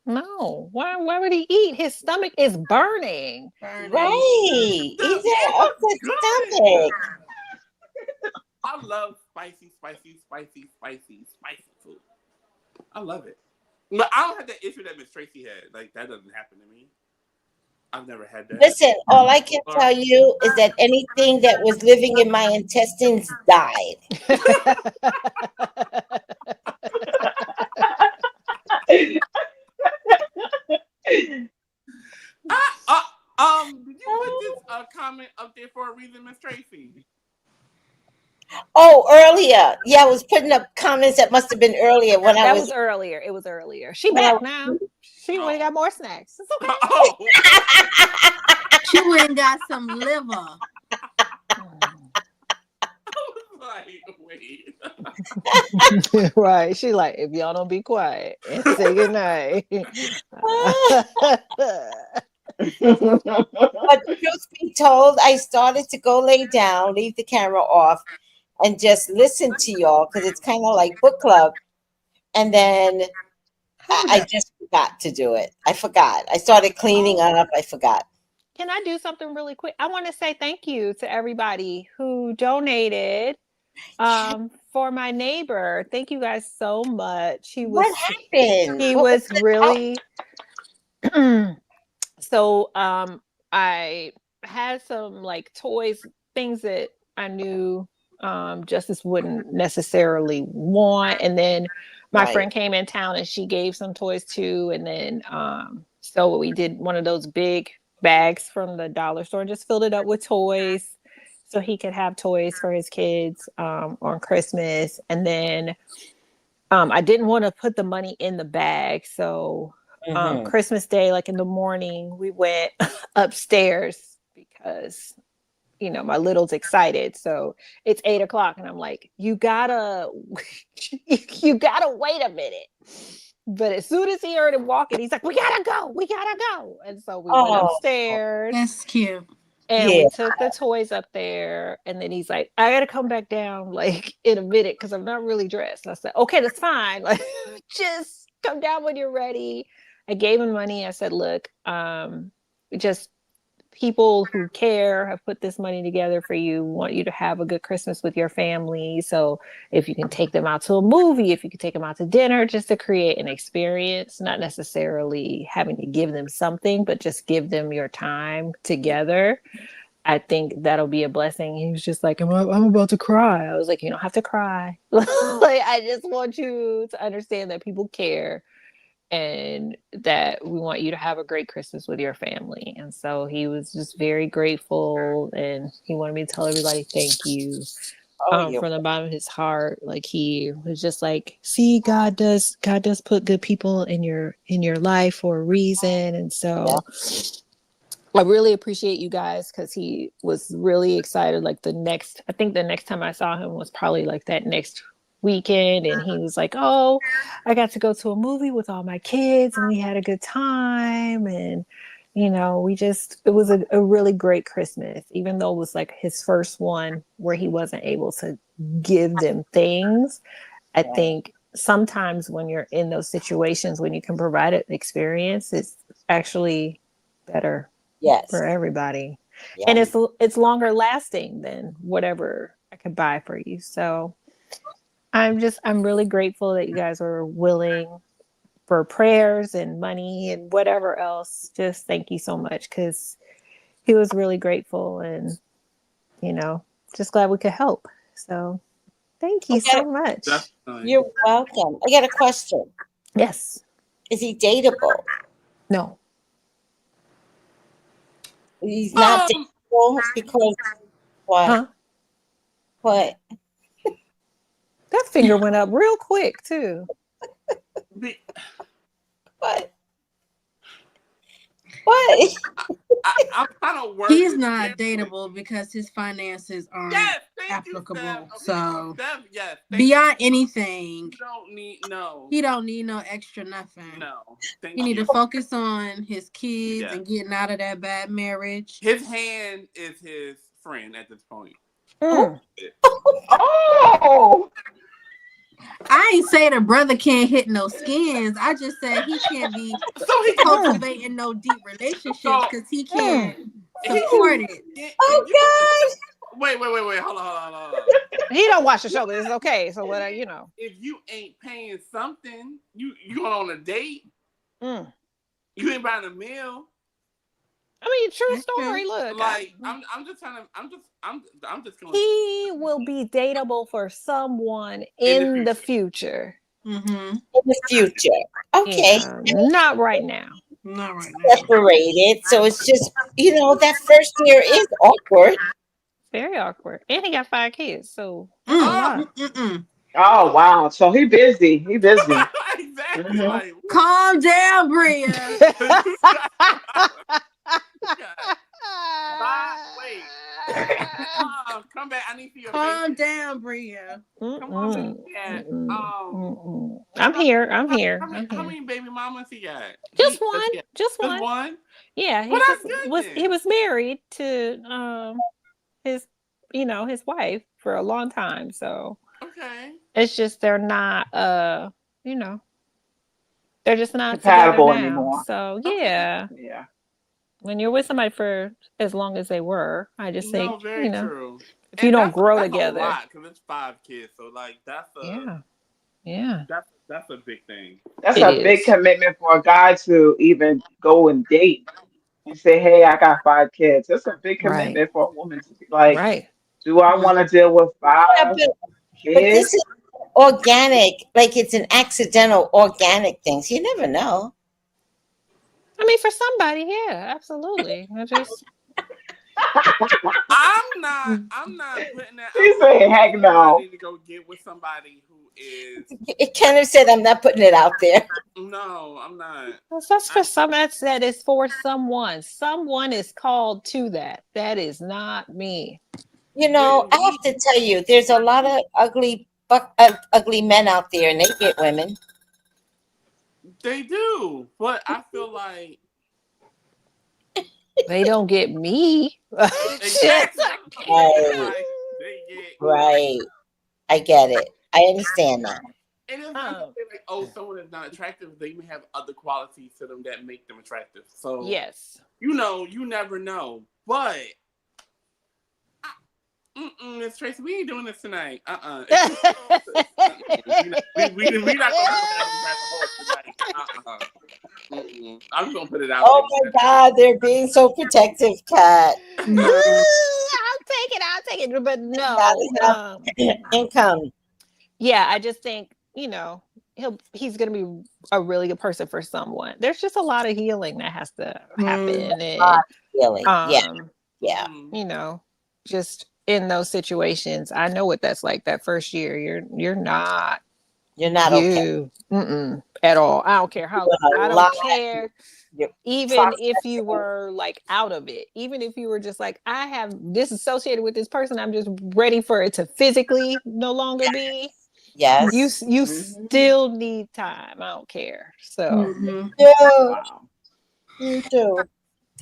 G: no, why would he eat? His stomach is burning.
B: Right. Is it up the stomach?
C: I love spicy food. I love it. But I don't have that issue that Miss Tracy had. Like, that doesn't happen to me. I've never had that.
B: Listen, all I can tell you is that anything that was living in my intestines died.
C: Did you put this comment up there for a reason, Miss Tracy?
B: Oh, earlier. Yeah, I was putting up comments that must have been earlier when I was
G: earlier. It was earlier. She back now. She went and got more snacks. It's okay.
C: Oh.
E: She went and got some liver.
C: like, wait.
G: Right. She like, if y'all don't be quiet and say goodnight.
B: But truth be told, I started to go lay down, leave the camera off, and just listen to y'all because it's kind of like book club. And then I just forgot to do it. I forgot. I started cleaning up. I forgot.
G: Can I do something really quick? I want to say thank you to everybody who donated for my neighbor. Thank you guys so much.
B: What happened?
G: He
B: What
G: was
B: the
G: really so I had some like toys, things that I knew Justice wouldn't necessarily want, and then my
B: Right.
G: friend came in town and she gave some toys too, and then so we did one of those big bags from the dollar store and just filled it up with toys so he could have toys for his kids on Christmas. And then I didn't want to put the money in the bag, so Christmas Day, like in the morning, we went upstairs because my little's excited. So it's 8:00 and I'm like, you gotta wait a minute. But as soon as he heard him walking, he's like, we gotta go. And so we went upstairs.
E: That's cute.
G: And we took the toys up there, and then he's like, I gotta come back down like in a minute because I'm not really dressed. I said, okay, that's fine. Like, just come down when you're ready. I gave him money. I said, look, just people who care have put this money together for you, want you to have a good Christmas with your family. So if you can take them out to a movie, if you can take them out to dinner, just to create an experience, not necessarily having to give them something, but just give them your time together. I think that'll be a blessing. He was just like, I'm about to cry. I was like, you don't have to cry. Like, I just want you to understand that people care and that we want you to have a great Christmas with your family. And so he was just very grateful, and he wanted me to tell everybody thank you from the bottom of his heart. Like, he was just like, see, God does put good people in your life for a reason. And so I really appreciate you guys, because he was really excited. Like, the next time I saw him was probably like that next weekend, and he was like, oh, I got to go to a movie with all my kids and we had a good time. And it was a really great Christmas, even though it was like his first one where he wasn't able to give them things. I think sometimes when you're in those situations, when you can provide an experience, it's actually better for everybody. And it's longer lasting than whatever I could buy for you. So I'm really grateful that you guys were willing for prayers and money and whatever else. Just thank you so much, because he was really grateful, and just glad we could help. So thank you so much.
B: You're welcome. I got a question.
G: Yes.
B: Is he dateable?
G: No.
B: He's not dateable because what?
G: Huh?
B: What?
G: That finger went up real quick too.
B: What? What?
C: I'm kind of worried.
E: He's not dateable because his finances aren't applicable. So beyond anything, he don't need no extra nothing.
C: No,
E: he need to focus on his kids and getting out of that bad marriage.
C: His hand is his friend at this point.
E: Oh.
D: I
E: ain't saying a brother can't hit no skins. I just said he can't be cultivating no deep relationships because he can't support it.
B: Oh God!
C: Wait! Hold on.
G: He don't watch the show, but it's okay. So what?
C: If you ain't paying something, you going on a date? You ain't buying a meal.
G: I mean, true story. Look,
C: like I'm just going.
G: He will be dateable for someone in the future.
B: Mm-hmm. In the future, okay.
G: Not right now.
E: Not right now.
B: Separated, so it's just that first year is awkward.
G: Very awkward, and he got 5 kids. So
D: oh wow, so he busy.
C: Exactly.
E: Calm down, Bria.
C: Wait. Come back. I need to see your
E: Calm
C: face.
E: down, Bria.
C: Come on, baby cat.
G: I'm here. I'm
C: How
G: here.
C: many,
G: I'm
C: how
G: here.
C: many baby mamas he got?
G: Just
C: Does
G: one.
C: he have
G: Just
C: just
G: one.
C: one?
G: Yeah, he
C: Well,
G: just
C: that's good
G: was.
C: then.
G: He was married to his, his wife for a long time. So
C: Okay.
G: it's just they're not you know, they're just not together
D: Compatible
G: now.
D: anymore.
G: So
C: Okay.
G: yeah,
D: Yeah.
G: when you're with somebody for as long as they were, I just
C: No,
G: think,
C: very true.
G: if you don't grow
C: That's
G: together,
C: a lot because it's 5 kids. So like that's
G: yeah,
C: that's a big thing.
D: That's
G: it
D: a big
G: is.
D: commitment for a guy to even go and date and say, "Hey, I got 5 kids." That's a big
G: Right,
D: commitment for a woman to be like,
G: right.
D: "Do I want to deal with
B: Yeah,
D: 5
B: but this
D: kids?"
B: is organic. Like it's an accidental organic thing. So you never know.
G: I mean, for somebody, yeah, absolutely. I just
C: I'm not putting that
D: She
C: out there
D: said,
C: for
D: "Heck no."
C: anybody to go get with somebody who is
B: It kind of said, "I'm not putting it out there."
C: no, I'm not.
G: that's
C: I,
G: for some. That is for someone. Someone is called to that. That is not me.
B: You know,
C: when
B: I
C: we
B: have to tell you, there's a lot of ugly men out there, and they get women.
C: they do, but I feel like
G: They don't get me. Shit.
C: exactly. I'm saying
B: Right,
C: like they get
B: right. I get it. I understand that.
C: and it's not to say like, oh, someone is not attractive. They may have other qualities to them that make them attractive. So
G: Yes.
C: you never know. But Miss Tracy, we ain't doing this tonight. We not gonna put that on the horse tonight. I'm gonna put it out
B: Oh
C: there.
B: my God, they're being so protective, Kat.
E: No.
G: I'll take it, but
B: Not
G: no.
B: enough income.
G: Yeah, I just think, he's gonna be a really good person for someone. There's just a lot of healing that has to happen, and
B: Really? Yeah, yeah.
G: just in those situations, I know what that's like. That first year, you're not
B: You're not okay.
G: at all. I don't care how.
B: You're
G: I
B: a
G: don't
B: lot.
G: care.
B: You're
G: Even if you
B: processing.
G: were like out of it, even if you were just like, I have disassociated with this person, I'm just ready for it to physically no longer be.
B: Yes.
G: You still need time. I don't care. So
B: Yeah,
G: wow.
B: you do.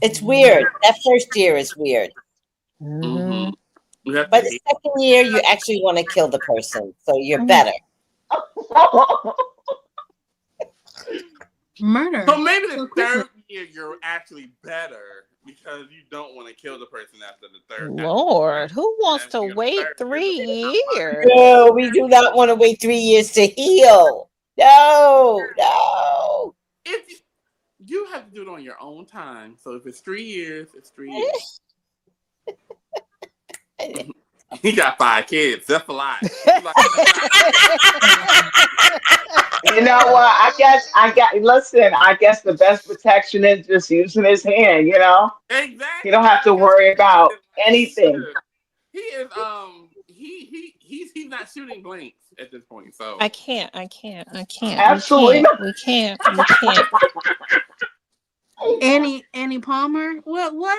B: It's weird. That first year is weird.
G: Mm-hmm.
B: But the second year, you actually want to kill the person. So you're better.
E: Murder.
C: So maybe the third year you're actually better because you don't want to kill the person after the third.
G: Lord, who wants to wait 3 years?
B: No, we do not want to wait 3 years to heal. No, no.
C: If you have to do it on your own time. So if it's 3 years, it's 3 years. He got 5 kids. That's a lot.
D: You know what? I guess the best protection is just using his hand,
C: Exactly.
D: You don't have to worry about anything.
C: He is he's not shooting blanks at this point. So
G: I can't.
D: Absolutely
G: We can't.
E: Annie Palmer? What? What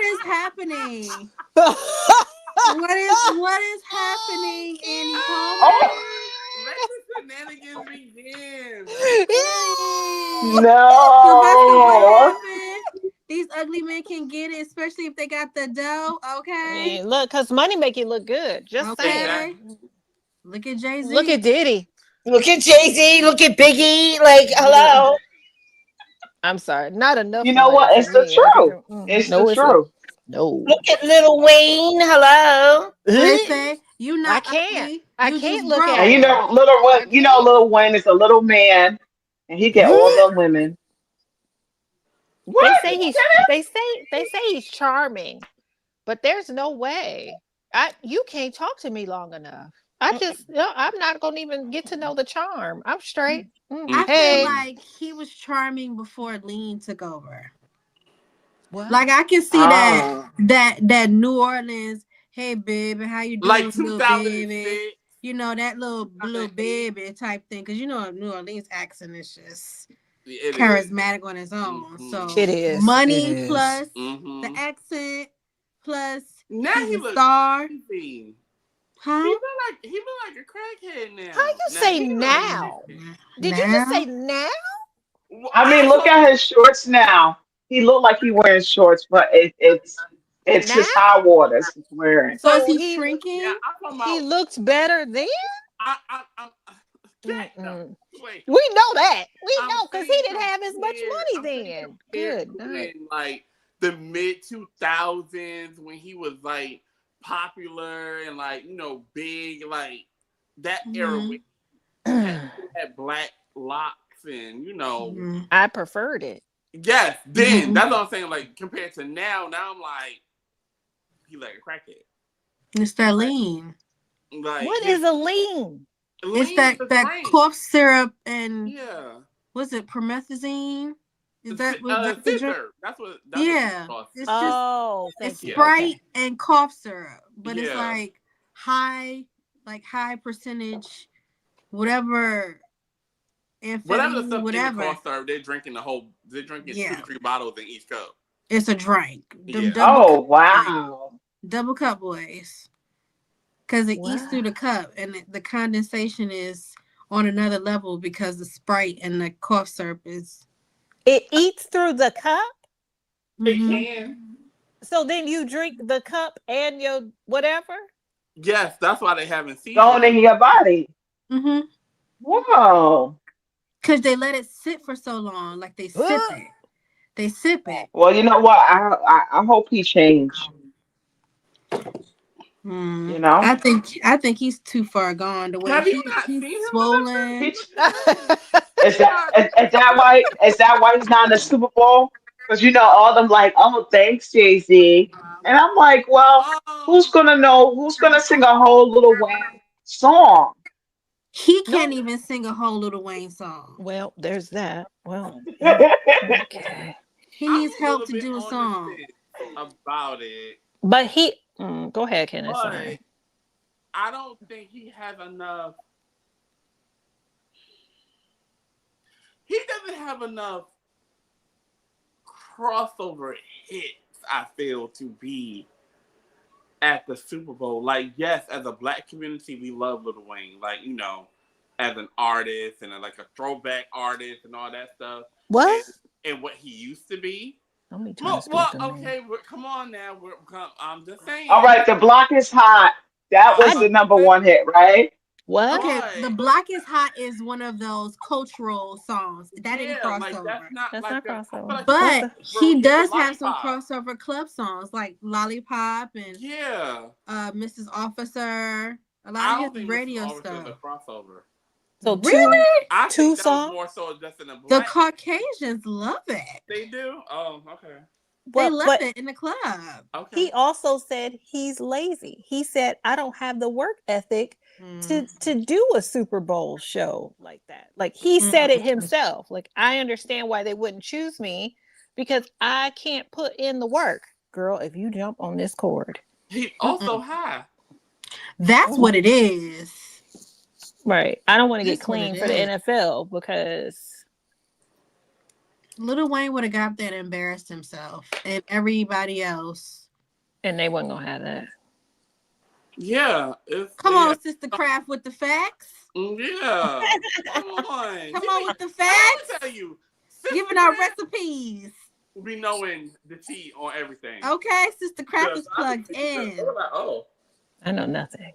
E: is happening? What is happening, Annie Palmer?
C: Let the shenanigans begin.
D: No.
E: These ugly men can get it, especially if they got the dough. Okay.
G: Man, look, because money make you look good. Just saying.
E: Look at Jay-Z.
G: Look at Diddy.
B: Look at Jay-Z. Look at Biggie. Like, hello.
G: I'm sorry. Not enough.
D: You know what? It's the truth. It's the truth.
G: No.
B: Look at Lil Wayne. Hello.
E: They say you not
G: I can't.
E: ugly,
G: I
E: you
G: can't
E: just
G: look
E: broke.
G: at
D: And
G: him.
D: Lil Wayne is a little man, and he get all the women. What?
G: They say he's charming, but there's no way. You can't talk to me long enough. I'm not gonna even get to know the charm. I'm straight.
E: I feel like he was charming before Lean took over.
G: What?
E: Like I can see that New Orleans, hey baby, how you doing,
C: like
E: little
C: 2006.
E: baby? That little baby type thing, because New Orleans accent is just
C: It is.
E: charismatic on his own. So
G: It is.
E: money
G: It is.
E: plus the accent plus
C: Now
E: he's
C: he
E: a
C: looks
E: star.
C: crazy.
E: Huh?
C: He look like a crackhead now.
G: How you say now? Did you just say now?
C: Well,
D: I mean, look at his shorts now. He looked like he wearing shorts, but it's
G: Now?
D: his high waters he's wearing.
E: So is
G: So
E: he shrinking?
C: Yeah, I'm talking
G: he
C: about.
G: looks better then?
C: Wait.
G: We know that. We
C: I'm
G: know because he
C: saying
G: didn't have as much money
C: I'm
G: then.
C: compared
G: Good
C: to
G: night.
C: in like the mid 2000s when he was like popular and like big, like that era when he had black locks and
G: I preferred it.
C: yes. Then that's what I'm saying. Like compared to now I'm like he like a crackhead.
E: It's that lean.
C: Like
G: What is a lean?
E: It's that cough syrup and what's it, promethazine? Is that what that's the drink?
C: That's what.
E: Yeah,
C: What
E: it's
G: Oh,
E: just
G: thank you.
E: Sprite
G: Okay.
E: and cough syrup, but it's
C: Yeah.
E: like high percentage, whatever,
C: Whatever the
E: amphetamine,
C: stuff in the
E: whatever.
C: cough syrup, they're drinking 2 to 3 bottles in each cup.
E: It's a drink.
C: Yeah.
D: Oh wow!
E: Double cup boys, because it eats through the cup, and the condensation is on another level because the Sprite and the cough syrup is.
G: It eats through the cup?
C: It can.
G: So then you drink the cup and your whatever?
C: Yes, that's why they haven't seen
D: Going in your body.
E: Mm-hmm.
D: Whoa!
E: Because they let it sit for so long, like they sip it. They sip it.
D: Well, you know what? I hope he changed. You know?
E: I think he's too far gone. The way
C: Have you not
E: he's
C: seen him?
E: swollen.
D: Is that why? Is that why he's not in the Super Bowl? Because all them like, oh, thanks, Jay-Z, and I'm like, well, who's gonna know? Who's gonna sing a whole Lil Wayne song?
E: He can't even sing a whole Lil Wayne song.
G: Well, there's that. Well, okay.
E: He needs help to do a
C: on
E: song.
C: the fence about it.
G: But he go ahead, Kenneth. Sorry.
C: I don't think he has enough. He doesn't have enough crossover hits, I feel, to be at the Super Bowl. Like, yes, as a black community, we love Lil Wayne. Like, as an artist and like a throwback artist and all that stuff.
G: What?
C: And what he used to be.
G: Well,
C: okay, come on now. I'm just saying.
D: All right, The Block is Hot. That was the number one hit, right?
G: What?
E: Okay, The Block is Hot is one of those cultural songs. That didn't crossover.
G: That's not crossover.
E: But he does have some crossover club songs like Lollipop and Mrs. Officer. A lot of his radio stuff.
C: Crossover.
G: So
E: really?
C: I
G: two
C: think
G: songs?
C: More so just in the
E: The Caucasians love it.
C: They do? Oh, okay.
E: They love it in the club.
C: Okay.
G: He also said he's lazy. He said, I don't have the work ethic to do a Super Bowl show like that. Like he said it himself. Like, I understand why they wouldn't choose me because I can't put in the work. Girl, if you jump on this cord.
C: He's also high.
E: That's what it is.
G: Right. I don't want to get clean for the NFL because
E: Lil Wayne would have got that and embarrassed himself and everybody else.
G: And they wasn't gonna have that.
C: Yeah.
E: Come on, Sister Craft with the facts.
C: Yeah. Come on.
E: Come on with the facts.
C: I tell you.
E: Giving out recipes.
C: We knowing the tea on everything.
E: Okay, Sister Craft is plugged in.
C: Oh.
G: I know nothing.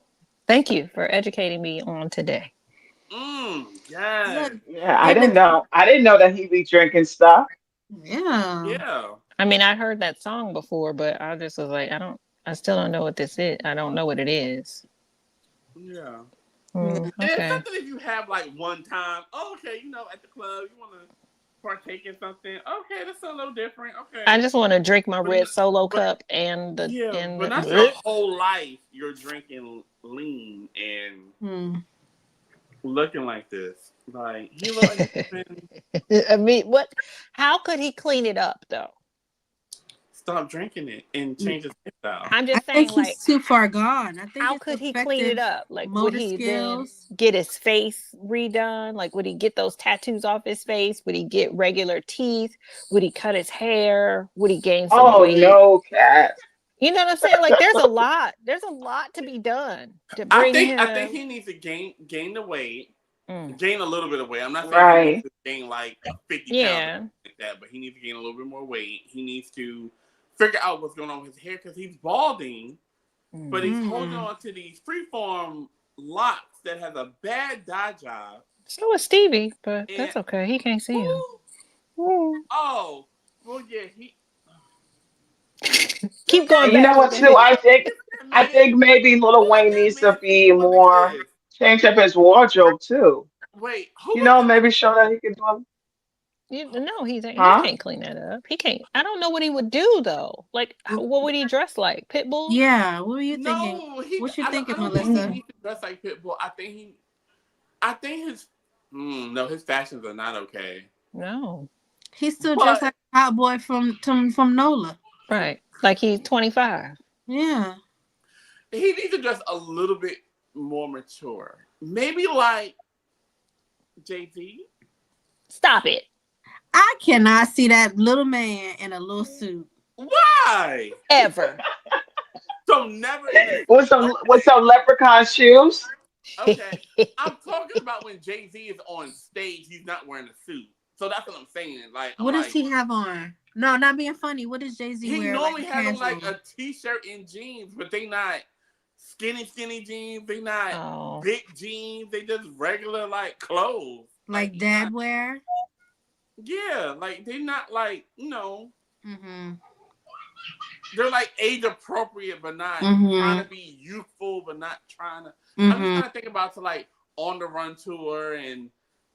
G: Thank you for educating me on today.
C: Yeah.
D: Yeah, I didn't know. I didn't know that he be drinking stuff.
E: Yeah.
C: Yeah.
G: I mean, I heard that song before, but I just was like, I still don't know what this is. I don't know what it is.
C: Yeah.
G: Okay.
C: It's something if you have like one time, okay, at the club, you want to partake in something. Okay, that's a little different. Okay.
G: I just want to drink my red Solo cup and the
C: but not your whole life you're drinking lean and looking like this. Like he look like
G: I mean, what? How could he clean it up though?
C: stop drinking it and change his lifestyle.
G: I'm
E: I
G: just
E: think
G: saying,
E: he's
G: like,
E: too far gone. I think
G: how
E: it's
G: could he clean it
E: affected
G: up? Like, would
E: motor
G: he then
E: skills.
G: get his face redone? Like, would he get those tattoos off his face? Would he get regular teeth? Would he cut his hair? Would he gain some
D: Oh
G: weight?
D: no, Cat.
G: You know what I'm saying? Like, there's a lot. There's a lot to be done to
C: I
G: bring
C: think
G: him.
C: he needs to gain the weight,
G: Mm.
C: gain a little bit of weight. I'm not saying he
D: Right.
C: needs to gain like 50 pounds
G: Yeah.
C: like that, but he needs to gain a little bit more weight. He needs to figure out what's going on with his hair because he's balding, but he's holding on to these freeform locks that has a bad dye job.
G: So is Stevie, but
C: And-
G: that's okay. He can't see him.
C: Oh, well, yeah, he.
G: Keep going
D: And you
G: back.
D: know what
G: with
D: too?
G: the-
D: I think maybe Lil Wayne needs to be more change up his wardrobe too.
C: Wait, who
D: You know, maybe show that he can do.
G: No, he
D: Huh?
G: can't clean that up. He can't. I don't know what he would do though. Like, what would he dress like? Pitbull?
E: Yeah, what were you thinking?
C: No,
E: What you thinking,
C: I don't
E: Melissa?
C: think he needs to dress like Pitbull. I think his. No, his fashions are not okay.
G: No.
E: He's still dressed like a hot boy from NOLA.
G: Right. Like he's 25.
E: Yeah.
C: He needs to dress a little bit more mature. Maybe like Jay-Z.
G: Stop it.
E: I cannot see that little man in a little suit.
C: Why?
G: Ever.
C: So never.
D: With some leprechaun shoes.
C: Okay, I'm talking about when Jay-Z is on stage, he's not wearing a suit. So that's what I'm saying. Like,
E: What does he have on? No, not being funny. What does Jay-Z
C: He
E: wear?
C: normally
E: like,
C: has on like
E: casual?
C: a t-shirt and jeans, but they not skinny jeans. They not
G: Oh.
C: big jeans. They just regular like clothes.
E: Like dad wear?
C: Yeah, like they not like
E: Mm-hmm.
C: they're like age appropriate, but not
E: Mhm.
C: trying to be youthful, but not trying to. I'm just
E: Mhm.
C: trying to think about to like On the Run tour and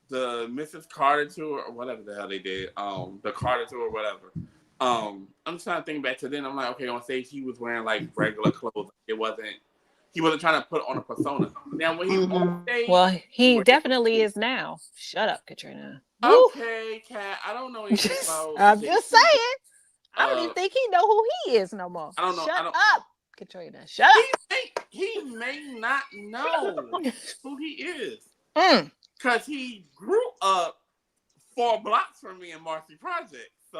C: the Mrs. Carter tour or whatever the hell they did. The Carter tour or whatever. I'm just trying to think back to then. I'm like, okay, on stage he was wearing like regular clothes. He wasn't trying to put on a persona. Now when he's on stage,
G: Well, he definitely is now. Shut up, Katrina.
C: okay, Kat. I don't know anything about.
G: I'm just
C: Jay-Z.
G: saying. I don't even think he know who he is no more.
C: I don't know.
G: Shut up, Katrina. Shut up.
C: He may not know who he is.
G: Mm.
C: Because he grew up 4 blocks from me in Marcy Project. So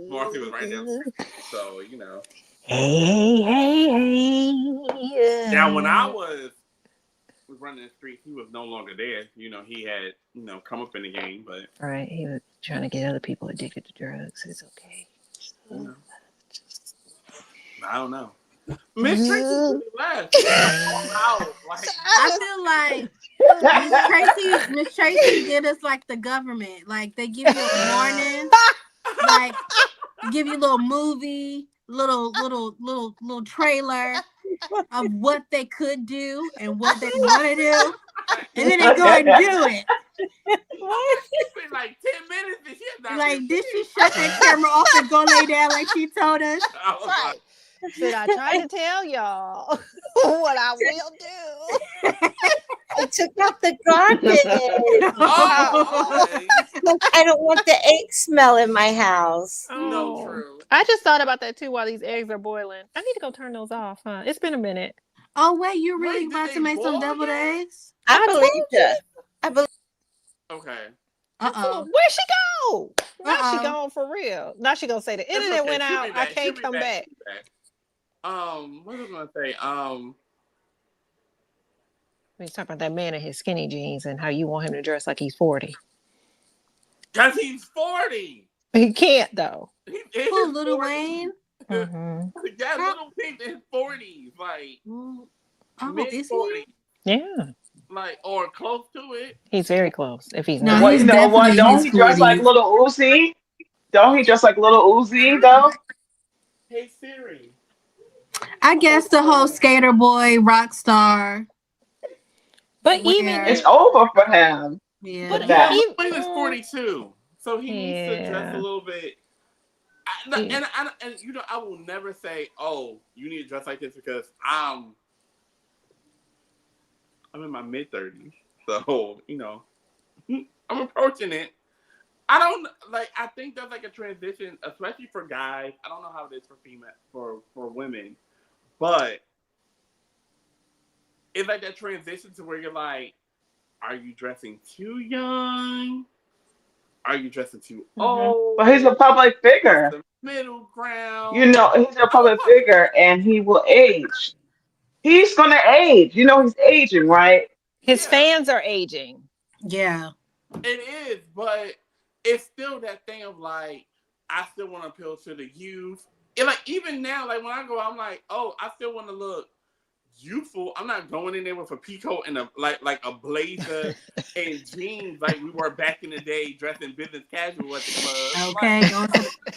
C: Marcy was right down the street. So,
G: Hey.
C: Now, when I was running the streets, he was no longer there. He had, come up in the game, but.
G: Right. He was trying to get other people addicted to drugs. It's okay.
C: I don't know. Miss Tracy really left.
E: I feel like Miss Tracy did us like the government. Like they give you a warning, like give you a little movie, little trailer of what they could do and what they want to do, and then they go and do it.
C: It's been like 10 minutes and she's not
E: like, did she shut that camera off and go lay down like she told us?
C: I was like,
G: Said I tried to tell y'all what I will do.
B: I took out the garbage. I don't want the egg smell in my house.
C: No, true.
G: I just thought about that too while these eggs are boiling. I need to go turn those off, huh? It's been a minute.
E: Oh, wait, you're really about to make some deviled eggs?
B: I believe you. I believe.
C: Okay.
G: Where'd she go? Now she gone for real. Now she gonna say the internet went out. I can't come back.
C: What was I gonna say?
G: He's talking about that man in his skinny jeans and how you want him to dress like he's 40.
C: Cause he's 40.
G: He can't though.
E: Who, Lil Wayne?
G: Mm-hmm.
C: That little kid in his 40s, like
E: is
C: mid-40s.
G: Yeah.
C: Like, or close to it.
G: He's very close. If he's
D: No,
G: not.
D: you know what? Don't he dress like Little Uzi? Don't he dress like Little Uzi though?
C: Hey Siri.
E: I guess the whole skater boy, rock star.
G: But even
D: it's over for him.
E: Yeah.
C: But
D: that.
C: Lil Wayne is 42, so he needs to dress a little bit. And I will never say, "Oh, you need to dress like this," because I'm in my mid-30s, so I'm approaching it. I don't like. I think that's like a transition, especially for guys. I don't know how it is for female for women, but it's like that transition to where you're like, are you dressing too young? Are you dressing too old?
D: But he's a public
C: What's
D: figure.
C: the middle ground?
D: You know, he's a public figure, and he will age. He's gonna age. You know, he's aging, right?
G: His
C: Yeah,
G: fans are aging.
E: Yeah.
C: it is, but it's still that thing of like, I still want to appeal to the youth. And like even now, like when I go, I'm like, oh, I still want to look youthful. I'm not going in there with a peacoat and a like a blazer and jeans like we were back in the day, dressing business casual at the club.
E: Okay,
C: Like,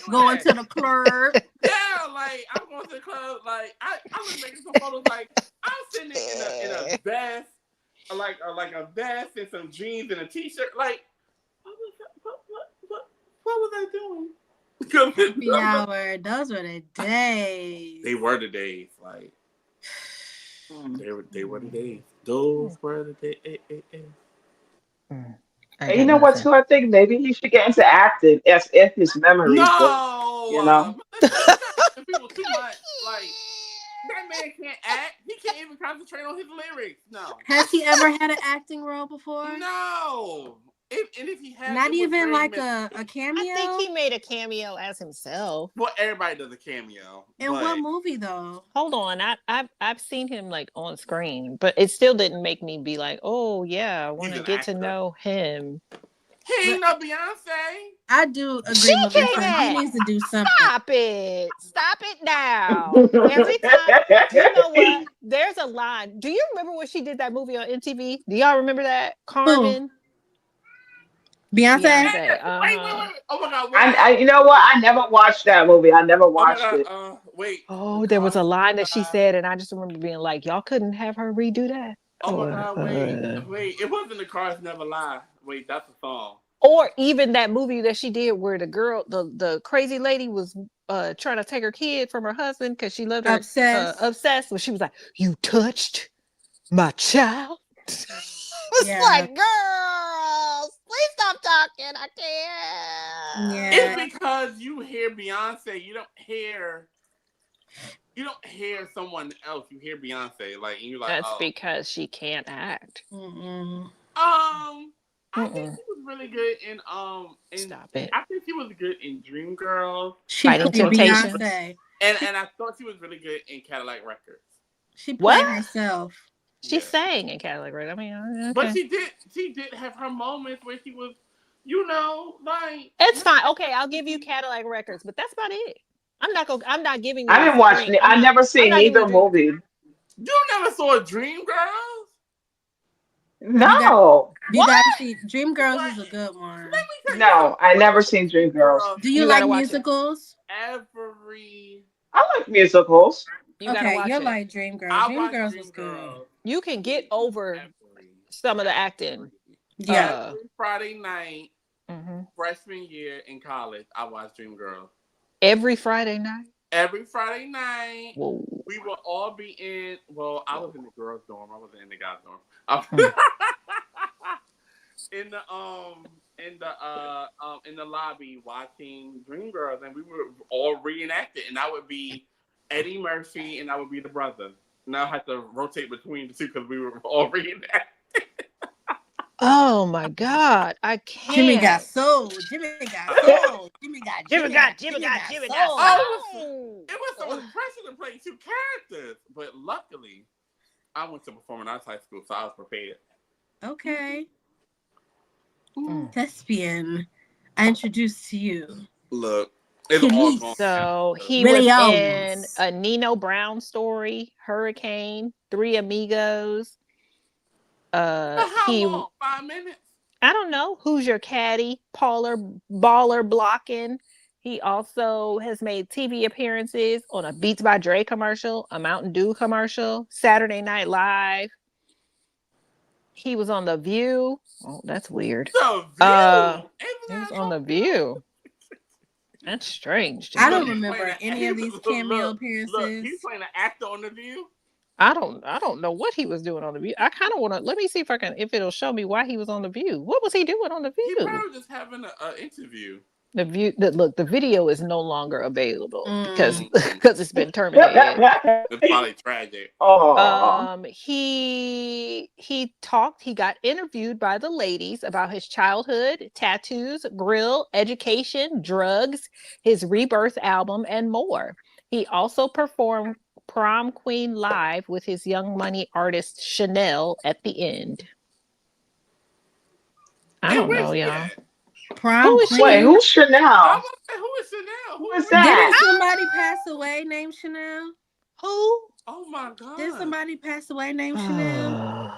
E: going to the club.
C: yeah, like I'm going to the club. Like I was making some photos. Like I'm sitting there in a vest, like a vest and some jeans and a t-shirt. Like what was I doing?
E: Yeah, those were the days.
C: They were the days. Like they were the days. Those were the days.
D: And you know what, too? I think maybe he should get into acting as if his memories work.
C: No,
D: You know?
C: people too much. Like that man can't act. He can't even concentrate on his lyrics. No.
E: Has he ever had an acting role before?
C: No. If he had,
E: not even like a cameo.
G: I think he made a cameo as himself.
C: Well, everybody does a cameo.
E: In what movie though?
G: Hold on, I've seen him like on screen, but it still didn't make me be like, oh yeah, I want to get to know him.
C: He ain't no Beyonce.
E: I do agree with him. He needs to do something.
G: Stop it now. Every time, you know what? There's a line. Do you remember when she did that movie on MTV? Do y'all remember that? Carmen.
E: Beyonce.
C: Wait. Oh my God.
D: I you know what? I never watched that movie. I never watched it.
C: Wait.
G: Oh, there was a line that she said, and I just remember being like, y'all couldn't have her redo that.
C: Oh my God. Wait. It wasn't The Cars Never Lie. Wait, that's a song.
G: Or even that movie that she did where the girl, the crazy lady was trying to take her kid from her husband because she loved her. Obsessed. When she was like, "You touched my child." It's like, girls, please stop talking. I can't.
E: Yeah.
C: It's because you hear Beyonce, you don't hear someone else. You hear Beyonce, like, and you're like,
G: that's because she can't act.
C: I think she was really good in
G: Stop it.
C: I think she was good in Dreamgirls.
E: She played Beyonce.
C: And I thought she was really good in Cadillac Records.
E: She played herself.
G: She sang in Cadillac Records. I mean, okay.
C: But she did have her moments where she was, like,
G: it's fine. Okay, I'll give you Cadillac Records, but that's about it. I'm not giving you
D: I didn't watch it. I never seen either movie.
C: You never saw Dreamgirls?
D: No.
E: You gotta see Dreamgirls is a good one.
D: No, I never seen Dreamgirls.
E: Do you like musicals?
D: I like musicals.
E: Okay, you're like Dreamgirls. Dreamgirls was good.
G: You can get over some of the acting.
E: Yeah.
C: Every Friday night, freshman year in college, I watched Dreamgirls.
G: Every Friday night?
C: Every Friday night,
G: whoa,
C: we would all be in. Well, I was in the girls' dorm. I wasn't in the guys' dorm. In the lobby watching Dreamgirls, and we would all reenact it. And I would be Eddie Murphy, and I would be the brother. And I had to rotate between the two because we were all reenacting.
G: Oh my God, I can't.
E: Jimmy got soul. Jimmy got soul. Jimmy got soul.
C: It was some pressure to play two characters, but luckily, I went to performing arts high school, so I was prepared.
E: Okay. Thespian, I introduced to you.
C: Look, it's all gone.
G: So he was in a Nino Brown story, Hurricane, Three Amigos.
C: How long? 5 minutes?
G: I don't know. Who's Your Caddy? Baller Blocking. He also has made TV appearances on a Beats by Dre commercial, a Mountain Dew commercial, Saturday Night Live. He was on The View. Oh, that's weird.
C: The View?
G: He was on The View. That's strange.
E: I don't remember any of these cameo appearances.
C: Look, he's playing an actor on The View.
G: I don't know what he was doing on the View. I kind of want to let me see if it'll show me why he was on the View. What was he doing on the
C: He
G: View?
C: probably just having an interview.
G: The View. Look, the video is no longer available because
E: Mm.
G: it's been terminated.
C: It's probably tragic.
D: Oh.
G: He talked. He got interviewed by the ladies about his childhood, tattoos, grill, education, drugs, his Rebirth album, and more. He also performed Prom Queen live with his Young Money artist Chanel at the end. I don't know, y'all.
E: Prom
G: Who is
E: Queen.
D: Wait, who's
C: I
D: Chanel?
C: was like, who is Chanel?
D: Who is
E: Didn't
D: that?
E: somebody pass away named Chanel?
G: Who?
C: Oh my god!
E: Did somebody pass away named Chanel?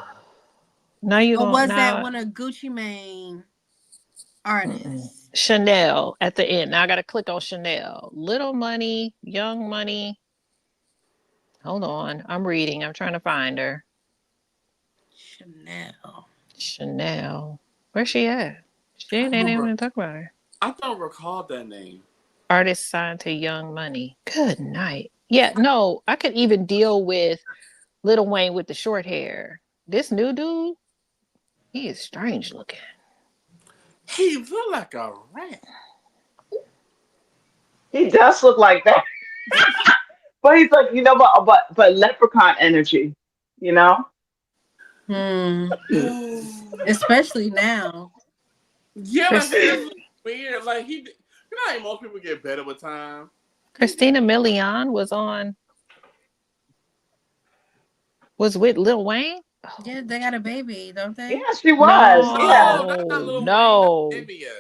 G: Now you
E: Or
G: gonna
E: was
G: now
E: that one of Gucci Mane artists?
G: Chanel at the end. Now I gotta click on Chanel. Little Money, Young Money. Hold on. I'm reading. I'm trying to find her. Chanel. Where's she at? She ain't even talk about her.
C: I don't recall that name.
G: Artist signed to Young Money. Good night. Yeah, no, I could even deal with Lil Wayne with the short hair. This new dude, he is strange looking.
C: He look like a rat.
D: He does look like that. But he's like, but leprechaun energy, you know?
E: Especially now.
C: Yeah, like he just look weird. Like you know how most people get better with time.
G: Christina Milian was with Lil Wayne.
E: Yeah, they got a baby, don't they?
D: Yeah, she was.
G: No,
D: Yeah.
C: That's not Lil
G: no.
C: Wayne. That's Nivea.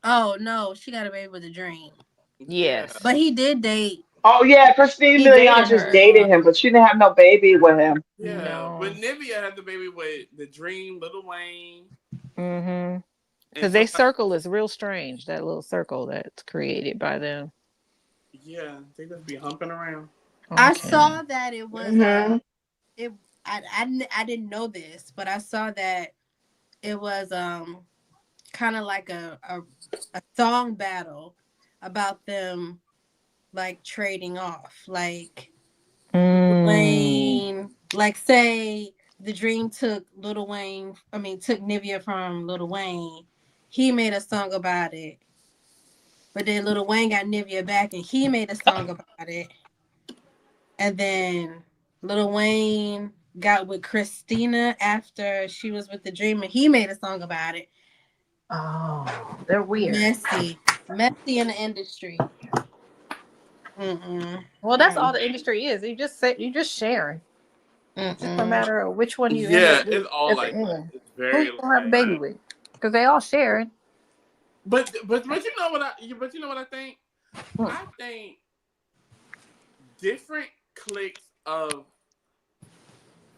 E: Oh no, she got a baby with a dream.
G: Yes.
E: But he did date.
D: Oh yeah, Christine
G: He
D: Milian
G: dated
D: just
G: her.
D: dated him, but she didn't have no baby with him.
C: Yeah,
G: No.
C: but Nivea had the baby with the Dream, Lil Wayne.
G: Mm-hmm. Because their circle is real strange. That little circle that's created by them.
C: Yeah, they just be humping around.
G: Okay.
E: I saw that it was I didn't know this, but I saw that it was kind of like a song battle about them like trading off, like Wayne, like say the Dream took Nivea from Lil Wayne. He made a song about it, but then Lil Wayne got Nivea back and he made a song about it, and then Lil Wayne got with Christina after she was with the Dream and he made a song about it.
G: Oh, they're weird.
E: Messy in the industry.
G: Well, that's all the industry is. You just sharing. It's just a matter of which one you end up with.
C: It's all like that. It's very.
G: Who you gonna have a baby with? Because they all sharing.
C: But you know what I think? I think different cliques of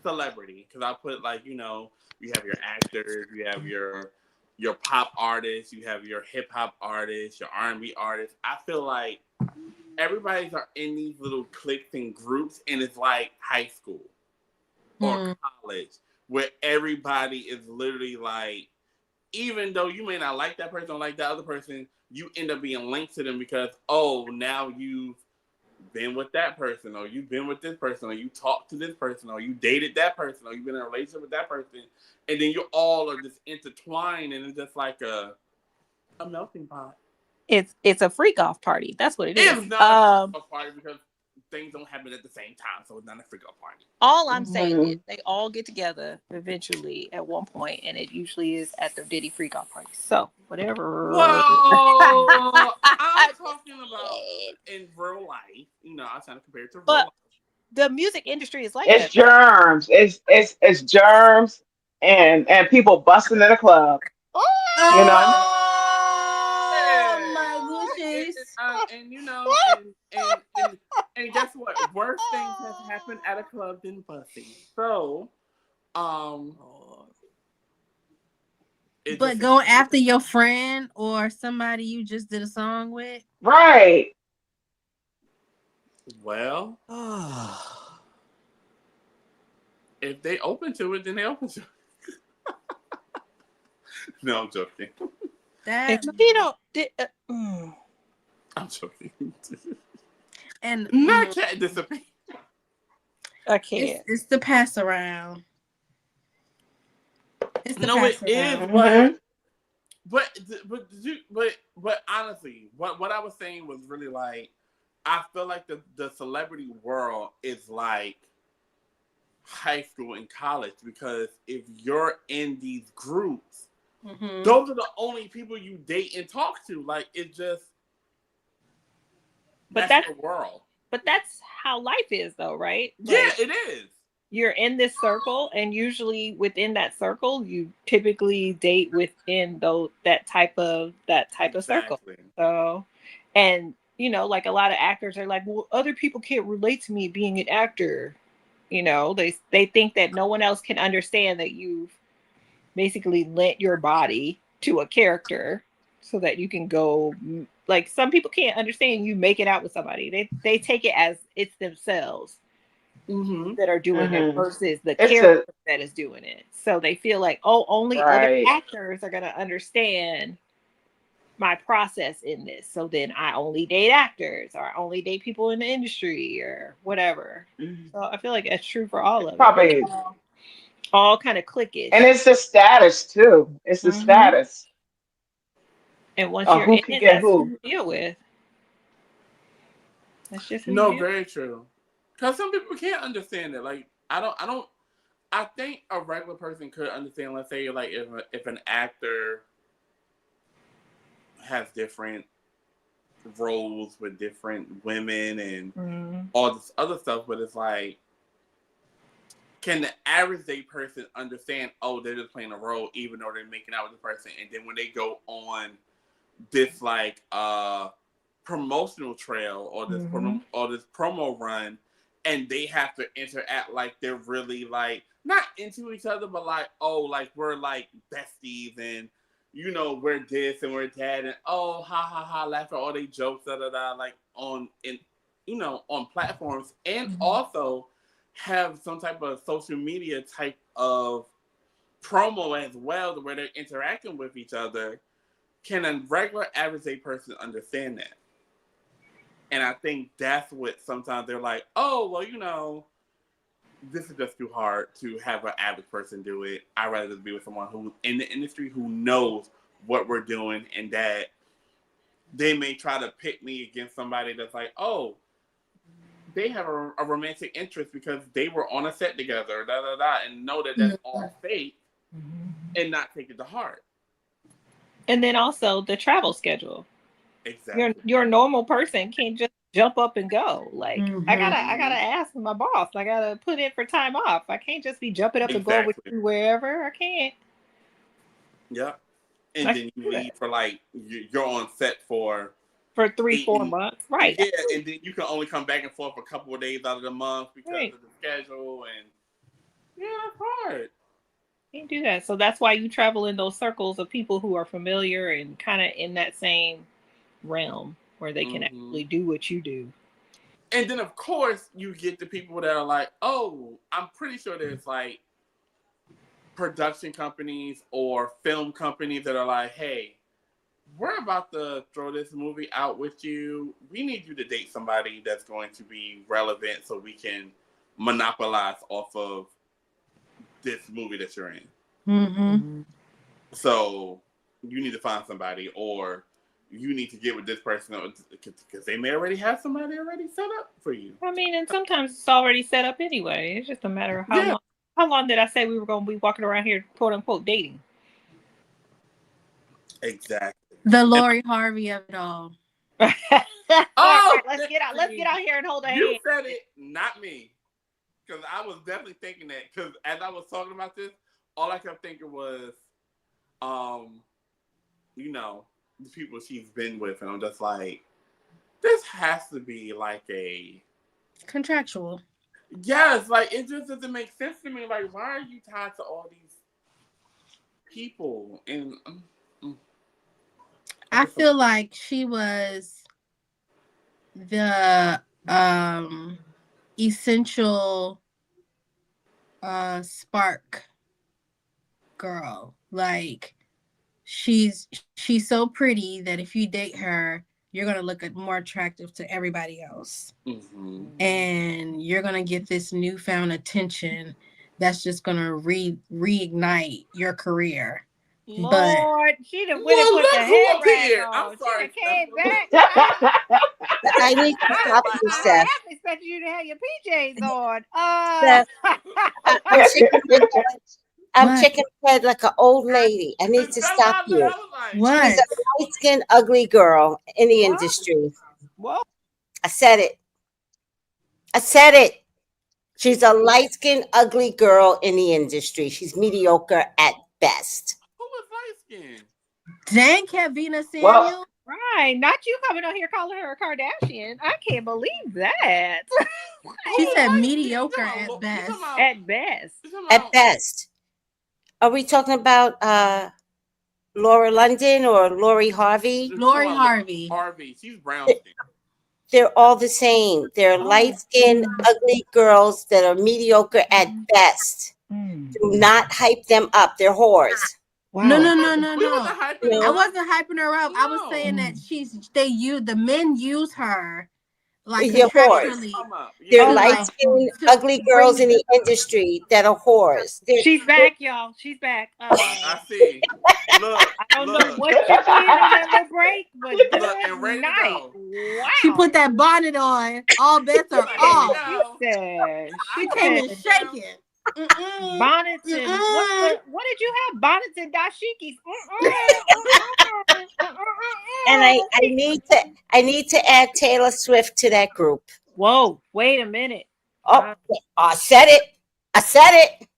C: celebrity. Because I put you have your actors, you have your pop artists, you have your hip hop artists, your R&B artists. I feel like everybody's are in these little cliques and groups, and it's like high school or college, where everybody is literally like, even though you may not like that person or like that other person, you end up being linked to them because, now you've been with that person, or you've been with this person, or you talked to this person, or you dated that person, or you've been in a relationship with that person, and then you all are just intertwined, and it's just like a melting pot.
G: It's a freak off party. That's what it is.
C: It's not a party because things don't happen at the same time, so it's not a freak out party.
G: All I'm saying is they all get together eventually at one point, and it usually is at the Diddy freak out party. So whatever.
C: Well, I'm talking about in real life. I'm trying to compare it to real life.
G: The music industry is like
D: it's
G: that.
D: Germs. It's germs and people busting in a club. You know.
C: And guess what? Worse things have happened at a club than busing. So,
E: but go after your friend or somebody you just did a song with,
D: right?
C: Well, if they open to it, then they open to it. No, I'm joking.
G: I'm
C: joking.
E: And
C: not cat disappear.
N: I can't.
E: It's the pass around. It's the
C: No,
E: pass
C: it is,
E: around.
C: but honestly, what I was saying was really like, I feel like the celebrity world is like high school and college, because if you're in these groups, those are the only people you date and talk to. Like, it just, that's the world.
N: But that's how life is, though, right?
C: Yeah,
N: Like,
C: it is.
N: You're in this circle, and usually within that circle, you typically date within that type of circle. So, and like a lot of actors are like, well, other people can't relate to me being an actor. They think that no one else can understand that you've basically lent your body to a character so that you can go. Like, some people can't understand you make it out with somebody. They take it as it's themselves that are doing it versus the character that is doing it. So they feel like, oh, only other actors are going to understand my process in this. So then I only date actors, or I only date people in the industry, or whatever. So I feel like that's true for all of it. All kind of cliquish.
D: And it's the status too. It's the status.
N: And once you're in it, that's who you deal with. That's just who you deal
C: very true. Because some people can't understand it. Like, I think a regular person could understand, let's say, like, if an actor has different roles with different women and all this other stuff, but it's like, can the average day person understand, oh, they're just playing a role even though they're making out with the person, and then when they go on this, like, promotional trail or this promo run, and they have to interact like they're really, like, not into each other, but like, oh, like, we're like besties, and we're this and we're that, and oh, ha ha ha, laugh at all they jokes, like on platforms, and also have some type of social media type of promo as well, where they're interacting with each other. Can a regular average day person understand that? And I think that's what sometimes they're like, oh, well, this is just too hard to have an average person do it. I'd rather just be with someone who's in the industry, who knows what we're doing, and that they may try to pit me against somebody that's like, oh, they have a romantic interest because they were on a set together, and know that that's all fake, and not take it to heart.
N: And then also the travel schedule.
C: Exactly.
N: Your normal person can't just jump up and go. Like, I gotta ask my boss. I gotta put in for time off. I can't just be jumping up and going with you wherever. I can't.
C: Yeah. And then you leave for, like, you're on set for
N: 3-4 months, right?
C: Yeah, and then you can only come back and forth a couple of days out of the month because of the schedule, and it's hard.
N: Can't do that. So that's why you travel in those circles of people who are familiar and kind of in that same realm where they can actually do what you do.
C: And then, of course, you get the people that are like, oh, I'm pretty sure there's, like, production companies or film companies that are like, hey, we're about to throw this movie out with you. We need you to date somebody that's going to be relevant so we can monopolize off of this movie that you're in. So you need to find somebody, or you need to get with this person, because they may already have somebody already set up for you.
N: I mean, and sometimes it's already set up anyway. It's just a matter of how long. How long did I say we were going to be walking around here, quote unquote, dating?
C: Exactly.
E: The Lori Harvey of it all.
N: Right, let's get out here and hold a hand.
C: You said it, not me. Because I was definitely thinking that. Because as I was talking about this, all I kept thinking was, the people she's been with, and I'm just like, this has to be like a
E: contractual.
C: Yes, like, it just doesn't make sense to me. Like, why are you tied to all these people? And
E: I feel like she was the essential spark girl. Like, she's so pretty that if you date her, you're gonna look more attractive to everybody else,
C: Mm-hmm.
E: and you're gonna get this newfound attention that's just gonna reignite your career. But
N: Lord, she done went and
C: Well,
N: put the
C: look who
N: head rag
C: appeared. I'm
N: on. She
C: sorry,
N: done came
C: Steph.
N: back.
B: I need to stop you,
N: I
B: Steph.
N: half expected you to have your PJs on.
B: Steph, I'm shaking my head. I'm
E: what?
B: shaking my head like an old lady. I need to
C: That's
B: stop
C: what
B: you.
C: I was like.
B: She's
E: What?
B: a light-skinned, ugly girl in the
N: What?
B: industry.
N: Whoa.
B: I said it. I said it. She's a light-skinned, ugly girl in the industry. She's mediocre at best.
C: Who was light skinned?
E: Dang, Kevina
D: Well,
E: Samuel.
N: Right. Not you coming on here calling her a Kardashian. I can't believe that.
E: She
C: Who
E: said
C: was
E: mediocre
C: you
E: at
C: talking
E: best.
C: about-
N: At best.
C: you talking
B: At
C: about-
B: best. Are we talking about Laura London or Lori Harvey?
C: you
E: Lori
C: talking about
E: Harvey.
C: Harvey. She's brown skin.
B: They're all the same. They're light-skinned, ugly girls that are mediocre at best. Do not hype them up. They're whores.
N: Wow.
E: No.
C: We wasn't hyping
B: No.
E: I
C: her.
E: wasn't hyping her up. I was
C: No.
E: saying that the men use her like
B: They're whores.
E: contractually.
C: Come up.
B: They're
E: to, like,
B: light-skinned,
E: to
B: ugly girls
E: bring-
B: in the industry that are whores.
N: She's back, y'all. She's back.
C: I see. Look.
N: I don't know what you did on that little break, but
C: Look, and ready
N: good
C: to
N: night.
C: go.
N: Wow.
E: She put that bonnet on. All bets are
C: Ready to
E: off.
C: go.
N: She said,
E: She
N: she
E: came in
N: said
E: shaking. Mm-mm.
N: bonnets and
E: Mm-mm.
N: what did you have? Bonnets and dashikis.
B: And I need to add Taylor Swift to that group.
N: Whoa, wait a minute.
B: Oh, I said it. I said it.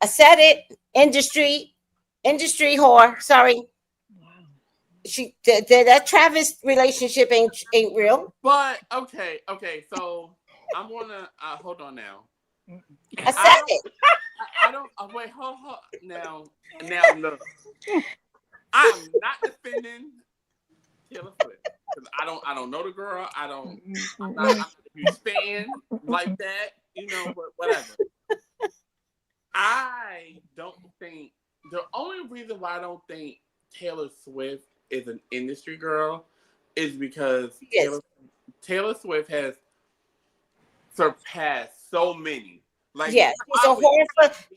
B: I said it. Industry whore. Sorry. That Travis relationship ain't real.
C: But okay. So I'm gonna hold on now.
B: I said it.
C: I don't. Wait, hold. Now, look. I'm not defending Taylor Swift because I don't know the girl. I'm not a huge fan like that. You know, but whatever. I don't think the only reason why I don't think Taylor Swift is an industry girl is because Taylor Swift has surpassed so many. Like,
B: yes,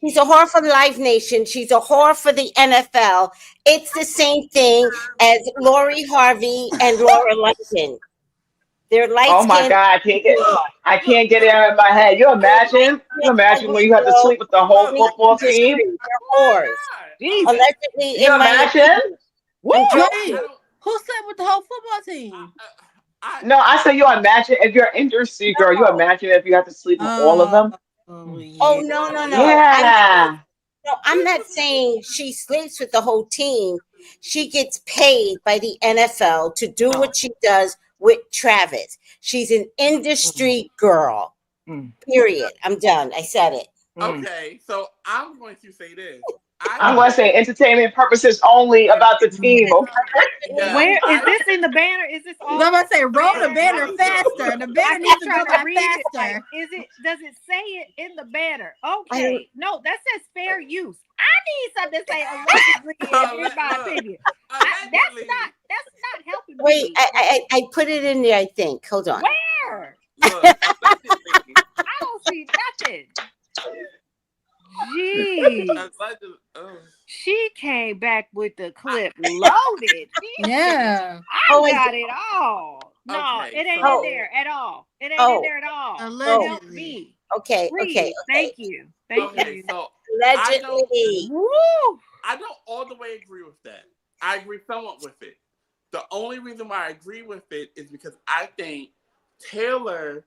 B: she's a whore for Live Nation. She's a whore for the NFL. It's the same thing as Lori Harvey and Laura London. They're light
D: oh my
B: skinned.
D: God, I can't get it out of my head. You imagine when you have to sleep with the whole football team?
B: They're whores. Allegedly,
D: You
B: in my
D: imagine?
E: Wait, who slept with the whole football team?
D: No, I say you imagine if you're an industry girl, you imagine if you have to sleep with all of them.
B: Oh no.
D: Yeah.
B: I'm not saying she sleeps with the whole team. She gets paid by the NFL to do what she does with Travis. She's an industry girl. Period. I'm done. I said it.
C: Okay, so I'm going to say this.
D: I'm going to say entertainment purposes only about the team. Okay.
N: Where is this in the banner? Is this all?
E: I'm about to say roll the banner faster. The banner needs to go back
N: read
E: faster.
N: It. Is it? Does it say it in the banner? Okay. No, that says fair use. I need something to say allegedly in my opinion. That's not helping me.
B: Wait, I put it in there, I think. Hold on.
N: Where? I don't see nothing. Jeez. She came back with the clip loaded.
E: Yeah.
N: I got it all. No,
C: Okay,
N: it ain't
B: so-
N: in there at all. It ain't in there at all.
E: Allegedly.
N: Help me.
B: Okay.
N: Please. Thank you. Thank you.
C: So
B: Allegedly.
N: Woo!
C: I don't all the way agree with that. I agree somewhat with it. The only reason why I agree with it is because I think Taylor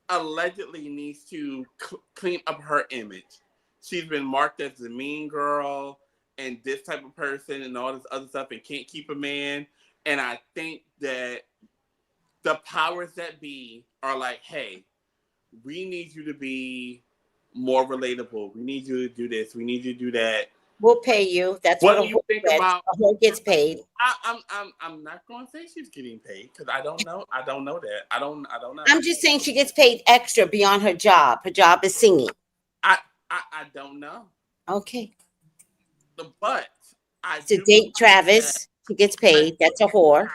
C: allegedly needs to clean up her image. She's been marked as the mean girl and this type of person and all this other stuff and can't keep a man. And I think that the powers that be are like, hey, we need you to be more relatable. We need you to do this. We need you to do that.
B: We'll pay you. That's
C: What
B: what
C: do you think about?
B: a whore gets paid.
C: I'm not going to say she's getting paid because I don't know. I don't know that. I don't know.
B: I'm just saying she gets paid extra beyond her job. Her job is singing.
C: I don't know.
B: Okay.
C: But
B: To date Travis, she gets paid. That's a whore.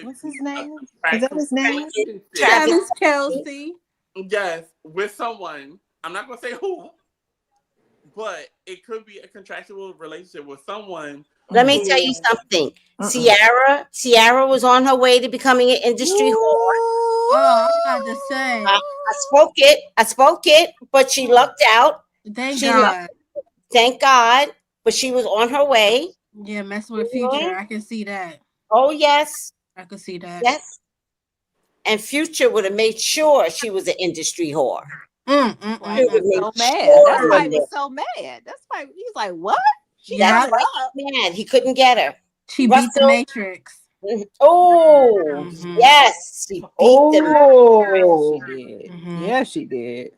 N: What's his name? Is that
C: contractual
N: his name?
C: relationship.
E: Travis Kelsey.
C: Yes, with someone. I'm not gonna say who, but it could be a contractual relationship with someone.
B: Let me tell you something. Ciara was on her way to becoming an industry whore.
E: Oh, I'm about to say.
B: I spoke it, but she lucked out.
E: Thank God.
B: Thank God. But she was on her way.
E: Yeah, messing with Future. I can see that.
B: Oh, yes.
E: I can see that.
B: Yes. And Future would have made sure she was an industry whore.
N: Why he was so mad. That's why he was so mad. That's why he's like, what?
B: That's why he's mad. He couldn't get her.
E: She beat the Matrix.
B: Oh, yes. She beat
N: the Matrix. Yeah, she did.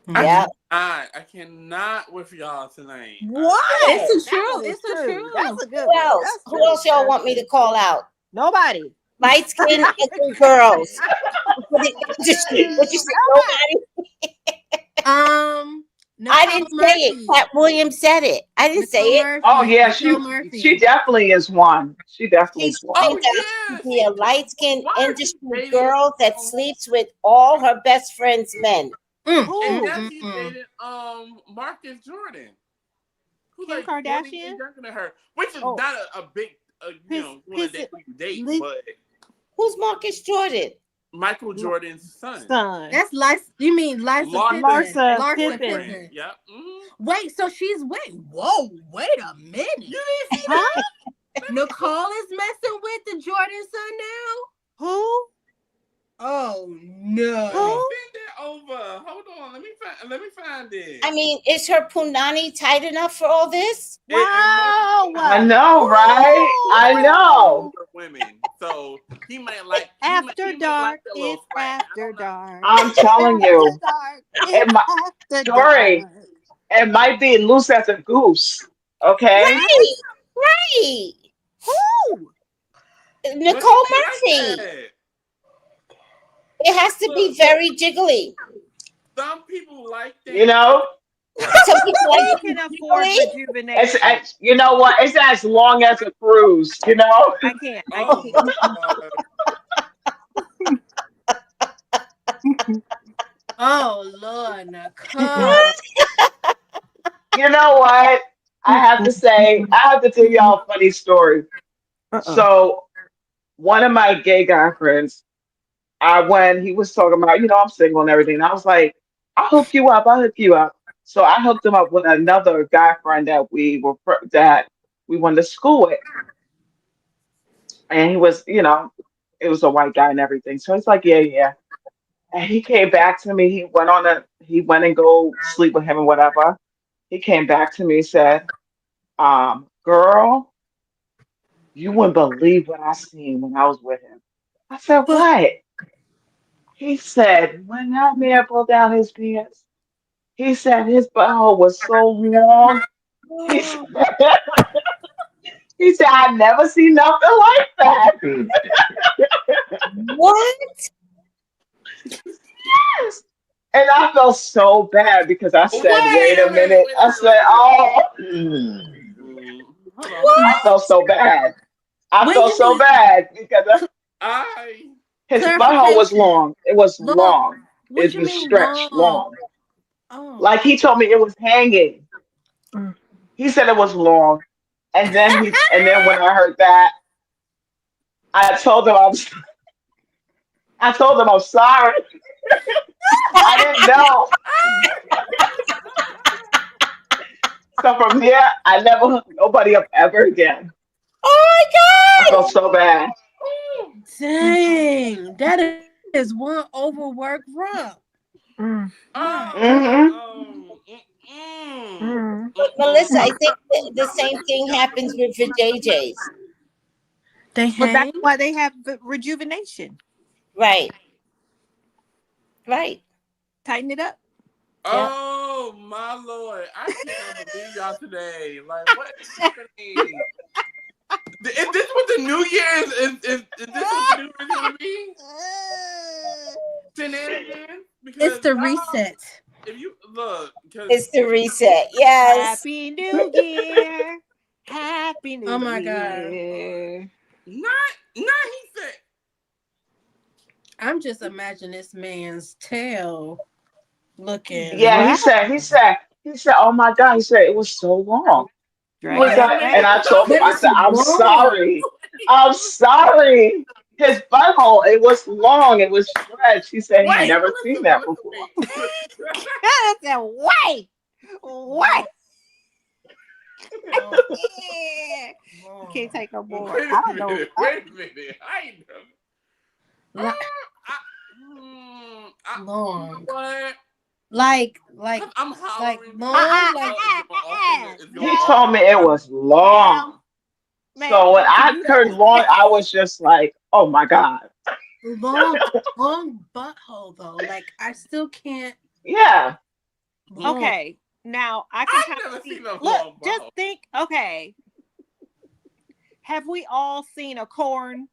B: Yeah.
C: I cannot with y'all tonight.
N: What?
E: It's the truth. It's the truth.
N: That's a good
B: Who else? Who else y'all want me to call out?
N: Nobody.
B: Light skin ugly girls. What you say? Nobody. I didn't say it. Pat Williams said it. I didn't say it.
D: Oh yeah, she definitely is one. She definitely is one.
B: To be a light skinned industry girl that sleeps with all her best friends' men.
C: And now she's dating Marcus Jordan, who's
N: Kim
C: like
N: Kardashian?
C: 20 years younger than her, which is not a big date. But
B: who's Marcus Jordan?
C: Michael Jordan's son.
E: That's Larsa. You mean Larsa Pippen?
N: Larsa
E: Pippen.
N: Pippen.
C: Yep.
E: Wait, so she's whoa, wait a minute. You didn't see that? Nicole is messing with the Jordan son now?
N: Who?
E: Oh no.
C: Send that over. Hold on. Let me find it.
B: I mean, is her punani tight enough for all this?
N: Wow.
D: I know, right? I know.
C: Women. So he might like
N: After dark. It's after dark.
D: I'm telling you. It might be loose as a goose. Okay.
B: Right.
N: Who?
B: Nicole Murphy. It has to be very jiggly.
C: Some people like that.
D: You know?
B: Some people like
N: can afford rejuvenation.
D: You know what? It's as long as a cruise, you know?
N: I can't.
E: Oh Lord, Nicole.
D: You know what? I have to tell y'all a funny story. So one of my gay guy friends, when he was talking about, I'm single and everything, I was like, I'll hook you up. So I hooked him up with another guy friend that we went to school with. And he was, it was a white guy and everything. So it's like, yeah. And he came back to me. He went and go sleep with him and whatever. He came back to me and said, girl, you wouldn't believe what I seen when I was with him. I said, what? He said, when that man pulled down his pants, he said his butthole was so long. He said, I've never seen nothing like that.
B: What?
D: Yes. And I felt so bad because I said, wait a minute. I said, oh. I felt so bad. I felt so bad because his butthole was long. It was long. It was stretched long.
E: Oh.
D: Like he told me it was hanging. He said it was long. And then when I heard that, I told him I'm sorry. I didn't know. So from there, I never hooked nobody up ever again.
B: Oh my God!
D: I felt so bad.
E: Dang, that is one overworked rump.
B: But Melissa, I think the same thing happens with JJs.
N: That's why they have rejuvenation.
B: Right.
N: Tighten it up.
C: Oh my Lord! I can't believe y'all today. Like, what is happening? Is this what the New Year's is? Is this what the New Year's gonna be? Shenanigans?
E: It's the reset.
C: If you look,
B: it's the reset. Yes.
N: Happy New Year. Happy New Year.
E: Oh my God.
C: Not he said.
E: I'm just imagining this man's tail looking.
D: Yeah,
N: Wow.
D: he said, oh my God, he said it was so long.
N: Drag
D: Was
N: it
D: that?
N: back.
D: And I told him,
E: But
D: I
E: it's
D: said, I'm
E: long.
D: sorry. I'm sorry. His butthole, it was long, it was stretched. He said he
C: Wait,
D: never seen that before.
N: I said, wait.
E: Long.
N: Yeah. You can't take no more.
C: Wait
N: I
C: a
N: don't know.
C: minute. Wait a minute. I know.
E: Like, long.
C: What?
E: Like
C: I'm hollering.
E: long, like
D: He told me it was long.
N: Man,
D: So when
N: to
D: I
N: me, that
D: heard
N: is
D: long, I was just like, oh my God.
E: long butthole though. Like I still can't.
D: Yeah.
E: Long.
N: okay. Now I can kind
C: never
N: of see.
C: seen a
N: Look,
C: long
N: just
C: butthole.
N: think. Okay, have we all seen a corn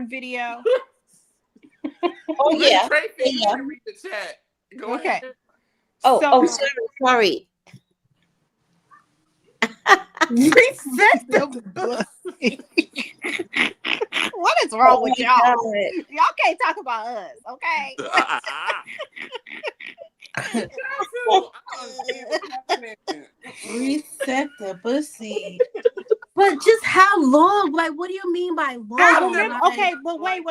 N: video?
B: Oh yeah.
C: Tracy, you
B: Yeah.
C: can read the chat. Go
N: Okay.
C: ahead.
B: Oh,
N: So-
B: sorry.
E: Reset the pussy.
N: What is wrong
B: Oh
N: with
B: my
N: y'all?
B: God.
N: Y'all can't talk about us, okay?
E: Reset the pussy. But just how long? Like, what do you mean by long?
N: But
C: I've
N: remember,
C: never-
N: okay, but wait.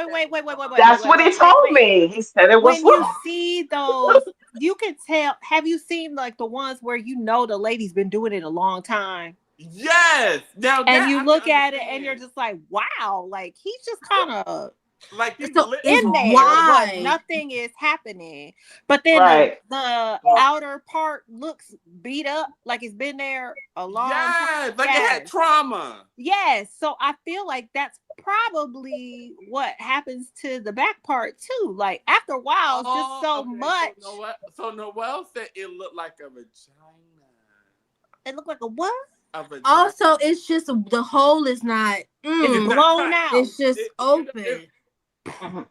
D: That's what he told me. He said it was
N: When you
D: long.
N: see those, you can tell. Have you seen like the ones where you know the lady's been doing it a long time?
C: Yes. Now
N: And
C: that
N: you
C: I
N: look
C: can
N: at it and
C: understand.
N: you're just like, wow, like he's just kind of
C: like you
E: So it's
N: in there,
E: wide.
N: but nothing is happening. But then
D: Right.
N: the outer part looks beat up, like it's been there a long time.
C: Yes, like it had
N: Yes.
C: trauma.
N: Yes, so I feel like that's probably what happens to the back part too. Like after a while, it's just so
C: okay,
N: much.
C: So Noelle said it looked like a vagina.
N: It looked like a what?
C: A vagina.
E: Also, it's just the hole is not.
N: It's
C: not
N: blown
C: tight.
N: out.
E: It's just open.
D: Mhm.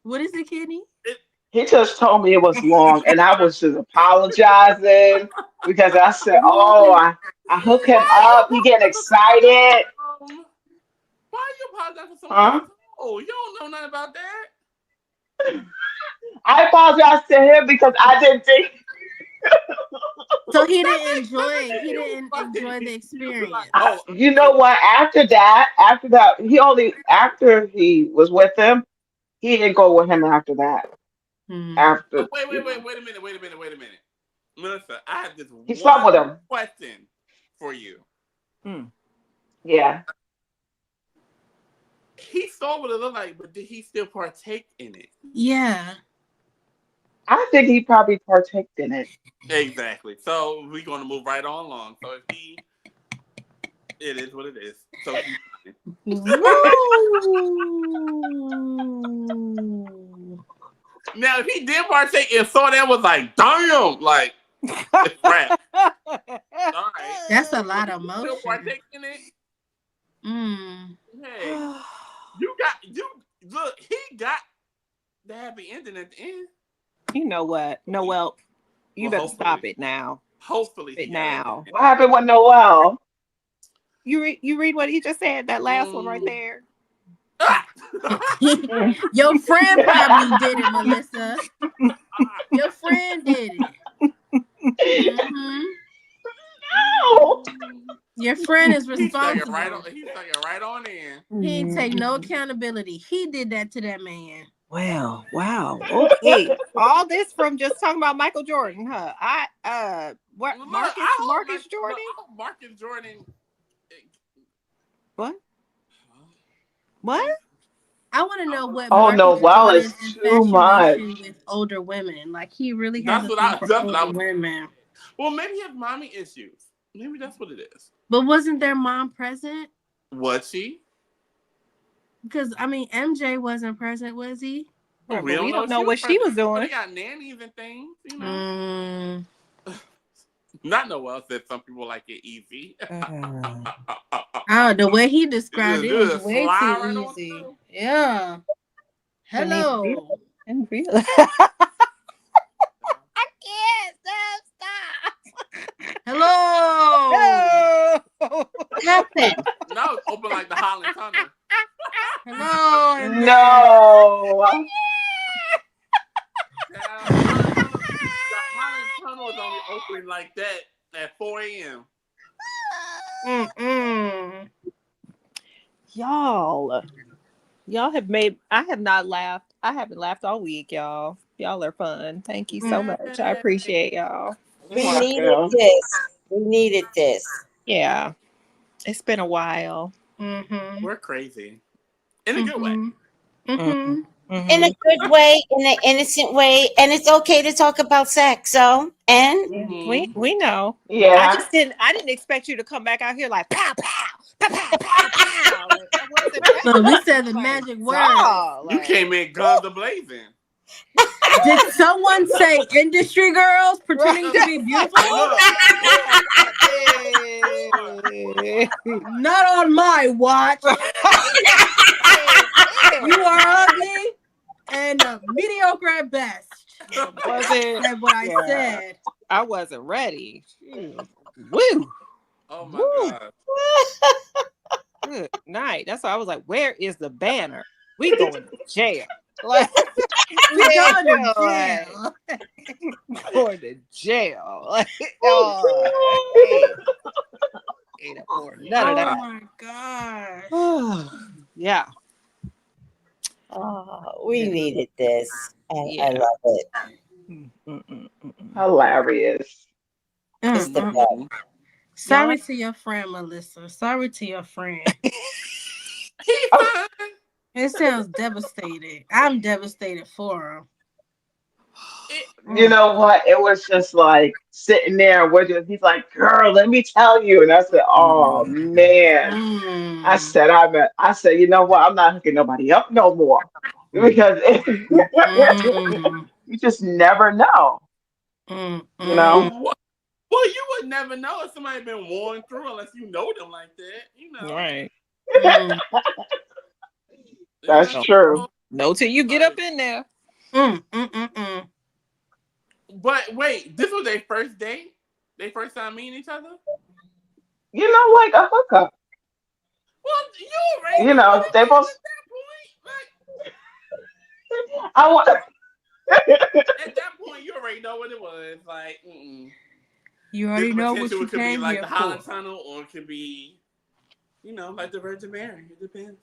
E: What is it, Kenny?
D: He just told me it was long, and I was just apologizing because I said, "Oh, I hook him up. He getting excited."
C: Why you apologize for something?
D: Huh?
C: Oh, you don't know nothing about that.
D: I apologize to him because I didn't think.
E: So he didn't enjoy the experience.
D: You know what? After that, after he was with him, he didn't go with him after that. After
C: Wait a minute. Melissa, I have this
D: he slept with
C: one
D: him.
C: question for you.
D: Yeah.
C: He saw what it looked like, but did he still partake in it?
E: Yeah.
D: I think he probably partaked in it.
C: Exactly. So we're gonna move right on along. So if it is what it is. So now if he did partake and saw that was like, damn, like it's rap. All right.
E: That's a lot of motion.
C: Still partake in it? Hey, look, he got the happy ending at the end.
N: You know what, Noelle, you better stop it now.
C: Hopefully,
N: it now.
D: What happened with Noelle?
N: You read what he just said. That last one right there.
E: Your friend probably did it, Melissa. Your friend did it.
D: No.
E: Your friend is
C: He's stuck
E: responsible.
C: it right on in.
E: He didn't take no accountability. He did that to that man.
N: Well, wow. Okay. All this from just talking about Michael Jordan, huh? Marcus Jordan?
C: Marcus Jordan.
N: What? What?
E: I want to know what.
D: Oh no, wow, it's too much.
E: With older women, like he really
C: That's
E: has
C: what
E: a thing for older women.
C: Well, maybe he has mommy issues. Maybe that's what it is.
E: But wasn't their mom present?
C: Was she?
E: Because I mean, MJ wasn't present, was he?
C: Well,
N: we don't know what she was doing.
C: They got nannies and things, you know. Not Noelle said some people like it easy.
E: Oh, the way he described it was way too easy. Yeah. Hello.
N: And real. I can't stop.
E: Hello.
B: What happened?
C: Now it's open like the Holland Tunnel.
E: Hello, and
D: No.
C: The Holland Tunnel is only open like that at 4 a.m.
N: Y'all have made. I have not laughed. I haven't laughed all week, y'all. Y'all are fun. Thank you so much. I appreciate y'all.
B: We needed this. We needed this.
N: Yeah, it's been a while.
C: We're crazy. In a good way.
B: In a good way, in an innocent way, and it's okay to talk about sex. So, and
N: we know.
D: Yeah.
N: I didn't expect you to come back out here like pow pow pow pow pow pow.
E: So we said the magic word.
C: You came in guns a-blazing.
E: Did someone say industry girls pretending to be beautiful? Not on my watch. You are ugly and mediocre at best. Said what I said.
N: I wasn't ready. Woo!
C: Oh my God.
N: Good night. That's why I was like, where is the banner? We going to jail. Like,
E: we going to jail.
N: Going to jail. Like, ain't afford none of that.
E: Oh my gosh.
N: Yeah.
B: Oh, we needed this. I love it.
D: Hilarious.
B: It's the best.
E: Sorry to your friend, Melissa. Sorry to your friend. It sounds devastated. I'm devastated for him.
D: You know what? It was just like sitting there with him. He's like, "Girl, let me tell you." And I said, "Oh man." I said, you know what? I'm not hooking nobody up no more because you just never know. You know.
C: Well, you would never know if somebody been worn through unless you know them like that. You know.
N: Right.
D: That's true.
N: No, till you get up in there.
C: But wait, this was their first date? They first time meeting each other?
D: You know, like a hookup.
C: Well, you already
D: they both.
C: At that point,
D: I want.
C: at that point, you already know what it was. Like,
E: you already know what you
C: could be
E: came
C: like
E: here
C: the
E: for.
C: Holland Tunnel, or it could be, like the Virgin Mary. It depends.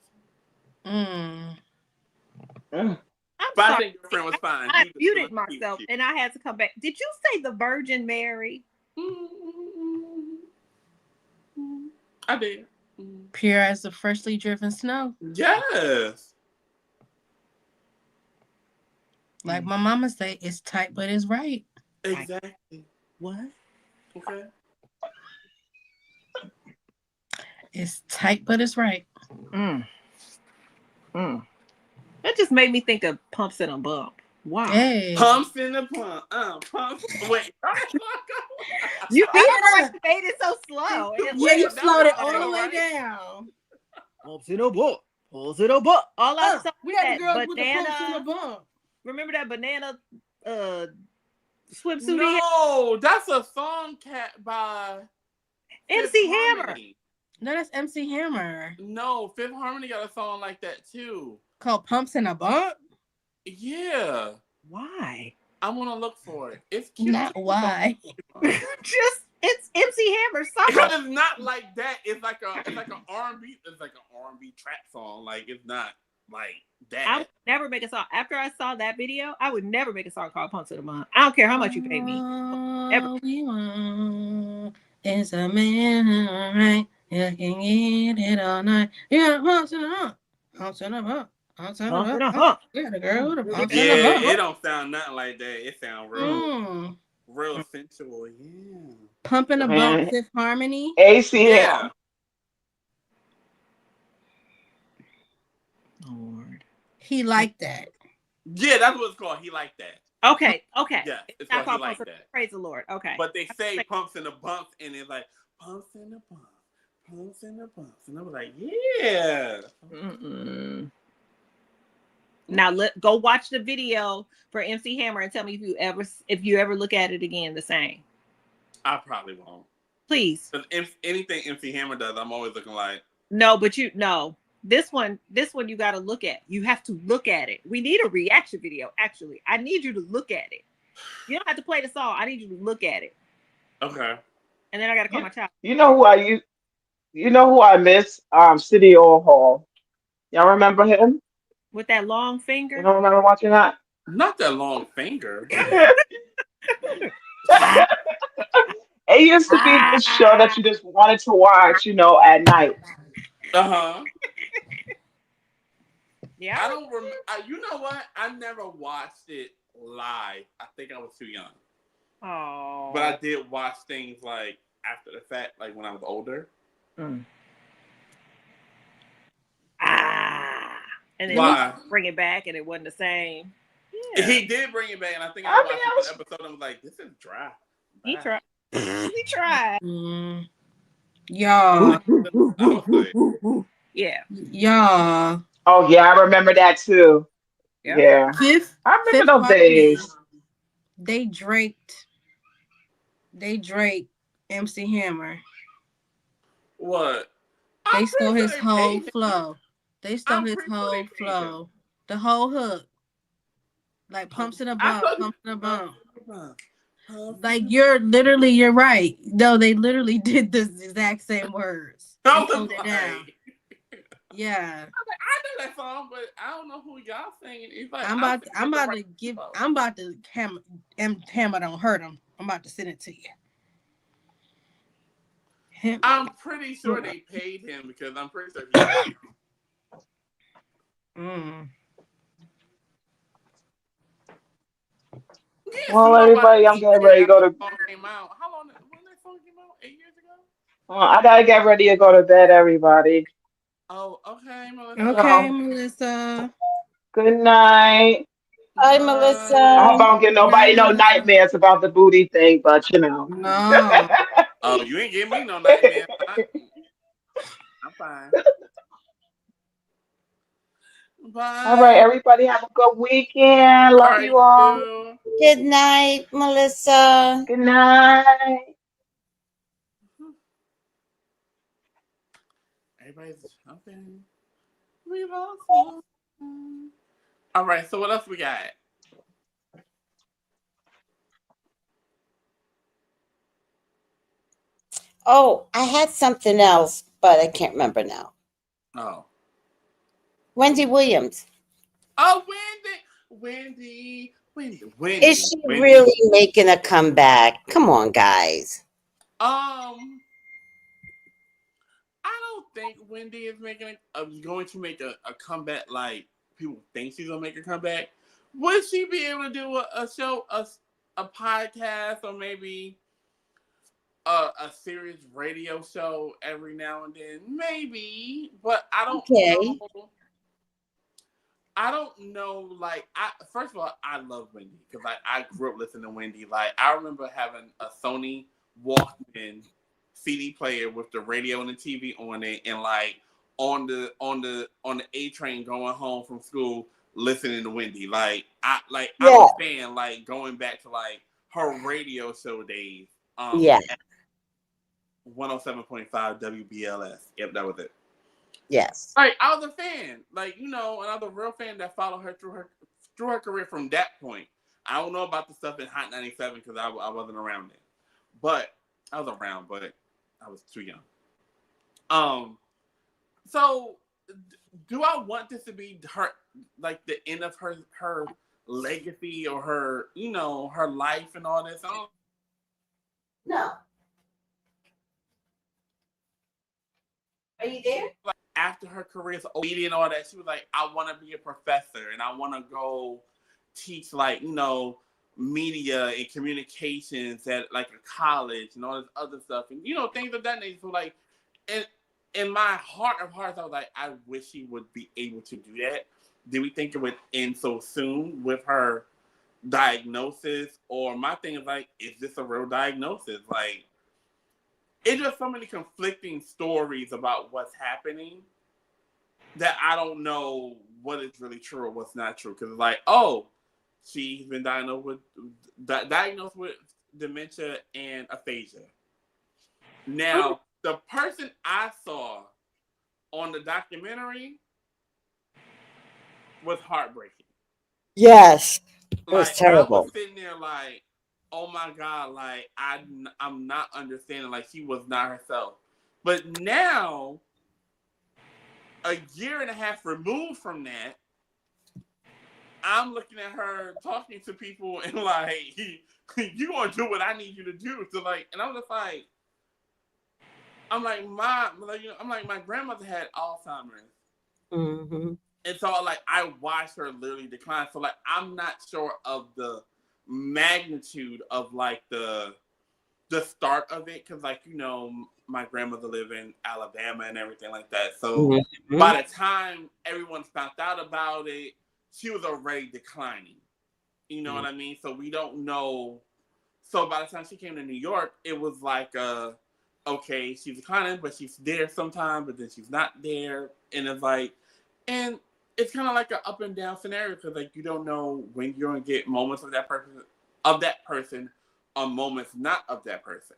C: But I think your friend was fine.
N: I muted myself and I had to come back. Did you say the Virgin Mary?
C: I did.
E: Pure as the freshly driven snow.
C: Yes.
E: Like my mama say, it's tight, but it's right.
C: Exactly.
N: What?
C: Okay.
E: It's tight, but it's right.
N: That just made me think of Pumps and a Bump. Wow.
E: Hey.
C: Pumps in the pump. Pumps. Wait.
N: You made it so slow.
E: Yeah, you slowed it all the way down.
N: Pumps in a bump. Pumps in a bump. All I saw
E: we had the girls
N: banana,
E: with the pumps in the bump.
N: Remember that banana swimsuit?
C: No, that's a song by
N: MC Hammer.
E: No, that's MC Hammer.
C: No, Fifth Harmony got a song like that too.
E: Called Pumps in a Bump?
C: Yeah.
N: Why?
C: I want to look for it. It's cute.
E: Not why.
N: It's MC Hammer's song.
C: Because it's not like that. It's like an R&B. It's like an R&B trap song. Like it's not like that.
N: I would never make a song. After I saw that video, I would never make a song called Pumps in the Bump. I don't care how much you pay me. Ever.
E: We want is a man, all right. You can get it all night. Yeah, pumps in the bump. Pumps in the bump. Pumps in the bump. Yeah, the girl, the pumps in the bump.
C: It don't sound nothing like that. It sounds real sensual. Yeah.
E: Pump in the bump, Fifth Harmony.
D: ACL.
C: Yeah.
N: Lord.
E: He liked that.
C: Yeah, that's what it's called. He liked that.
N: Okay.
C: Yeah, it's called He Liked That.
N: Praise the Lord. Okay.
C: But they say pumps in the bumps, and it's like pumps in the bump, pumps in the bumps, and I was like, yeah.
N: Now go watch the video for MC Hammer and tell me if you ever look at it again the same.
C: I probably won't.
N: Please.
C: Because anything MC Hammer does, I'm always looking like.
N: No, but no. This one you got to look at. You have to look at it. We need a reaction video. Actually, I need you to look at it. You don't have to play the song. I need you to look at it.
C: Okay.
N: And then I got to call my child.
D: You know who I miss? City Hall. Y'all remember him?
N: With that long
D: You
N: finger.
D: don't remember watching that?
C: Not that long finger.
D: It used to be the show that you just wanted to watch, at night.
C: Uh-huh.
N: Yeah.
C: I don't remember. You know what? I never watched it live. I think I was too young.
N: Oh.
C: But I did watch things like after the fact, like when I was older.
D: Mm.
N: And then
C: Why?
N: bring it back, and it wasn't the same.
C: Yeah. He did bring it back, and I think I watched an episode and was like, this is dry.
N: He tried. He tried.
E: Y'all.
N: Yeah.
E: Y'all.
D: Oh yeah, I remember that too. Yeah. I remember those days.
E: They draped MC Hammer.
C: What?
E: They stole his whole flow. They stole his whole flow. The whole hook. Like pumps in a bump, pumps in a bump. Like you're right. No, they literally did the exact same words. They pulled it down. Yeah.
C: I know that song, but I don't know who y'all singing. It's like
E: I'm about to hammer don't hurt him. I'm about to send it to you.
C: I'm pretty sure they paid him because I'm pretty sure he paid him. Yes,
D: Well, everybody, I'm getting ready to go to.
C: How long? When that song came out? 8 years ago.
D: Well, I gotta get ready to go to bed, everybody.
C: Oh, okay, Melissa.
E: Okay, Melissa.
D: Good night.
B: Bye, Melissa.
D: I hope I don't get nobody no nightmares about the booty thing, but
E: No.
C: Oh, you ain't give me no nightmares. I'm fine. Bye.
D: All right, everybody, have a good weekend. Love you all.
B: Good night, Melissa.
D: Good night.
C: Everybody's jumping. We lost. All right, so what else we got?
B: Oh, I had something else, but I can't remember now.
C: Oh.
B: Wendy Williams.
C: Oh, Wendy.
B: Is she really making a comeback? Come on, guys.
C: I don't think Wendy is going to make a comeback like people think she's gonna make a comeback. Would she be able to do a show, a podcast, or maybe a serious radio show every now and then? Maybe, but I don't know. I don't know. Like, first of all, I love Wendy because I grew up listening to Wendy. Like, I remember having a Sony Walkman CD player with the radio and the TV on it, and like on the A train going home from school, listening to Wendy. Like, I'm a fan. Like, going back to like her radio show days. 107.5 WBLS. Yep, that was it.
B: Yes.
C: Like, I was a fan. Like, and I was a real fan that followed her through her career from that point. I don't know about the stuff in Hot 97 because I wasn't around then. But I was around, but I was too young. So do I want this to be her, like, the end of her legacy or her, her life and all this?
B: No. Are you there?
C: Like, after her career's over and all that, she was like, I want to be a professor and I want to go teach, like, media and communications at like a college and all this other stuff and things of that nature. So like, in my heart of hearts, I was like, I wish she would be able to do that. Did we think it would end so soon with her diagnosis? Or my thing is like, is this a real diagnosis? Like, it's just so many conflicting stories about what's happening that I don't know what is really true or what's not true. Because it's like, oh, she's been diagnosed with dementia and aphasia. Now, the person I saw on the documentary was heartbreaking.
B: Yes. It was
C: Like, I was
B: terrible.
C: sitting there like, oh my God, like, I'm not understanding. Like, she was not herself. But now, a year and a half removed from that, I'm looking at her talking to people and like, you gonna do what I need you to do. So like, and I'm just like, I'm like, my grandmother had Alzheimer's.
B: Mm-hmm.
C: And so like, I watched her literally decline. So like, I'm not sure of the magnitude of like the start of it. Cause like, my grandmother lived in Alabama and everything like that. So
B: Mm-hmm.
C: by the time everyone found out about it, she was already declining. You know what I mean? So we don't know. So by the time she came to New York, it was like, okay, she's declining, but she's there sometime, but then she's not there. And it's like, and it's kind of like an up and down scenario because like you don't know when you're gonna get moments of that person, or moments not of that person.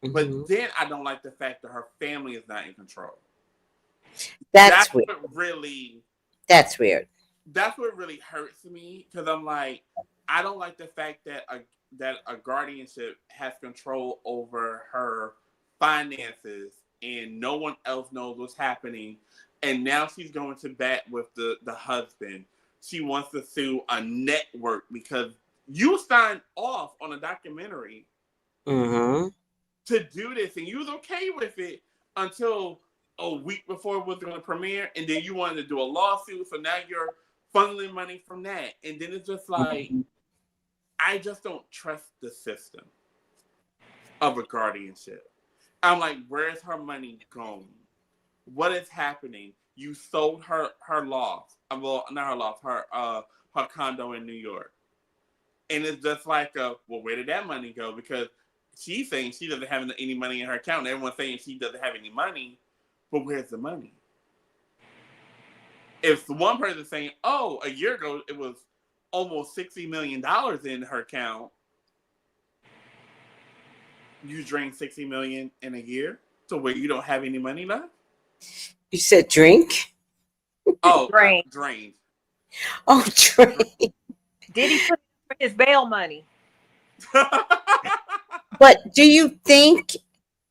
B: Mm-hmm.
C: But then I don't like the fact that her family is not in control.
B: That's weird.
C: That's
B: weird.
C: That's what really hurts me because I'm like, I don't like the fact that a guardianship has control over her finances and no one else knows what's happening. And now she's going to bat with the husband. She wants to sue a network because you signed off on a documentary
B: Mm-hmm.
C: to do this and you was okay with it until a week before it was going to premiere, and then you wanted to do a lawsuit, so now you're funneling money from that. And then it's just like, I just don't trust the system of a guardianship. I'm like, where's her money going? What is happening? You sold her loft. Well, not her loft, her condo in New York. And it's just like, well, where did that money go? Because she's saying she doesn't have any money in her account. And everyone's saying she doesn't have any money. But where's the money? If one person saying, oh, a year ago, it was almost $60 million in her account, you drained $60 million in a year to where you don't have any money left?
B: You said drink?
C: Oh,
N: Drained.
C: Drained.
B: Oh, drained.
N: Diddy put for his bail money.
B: But do you think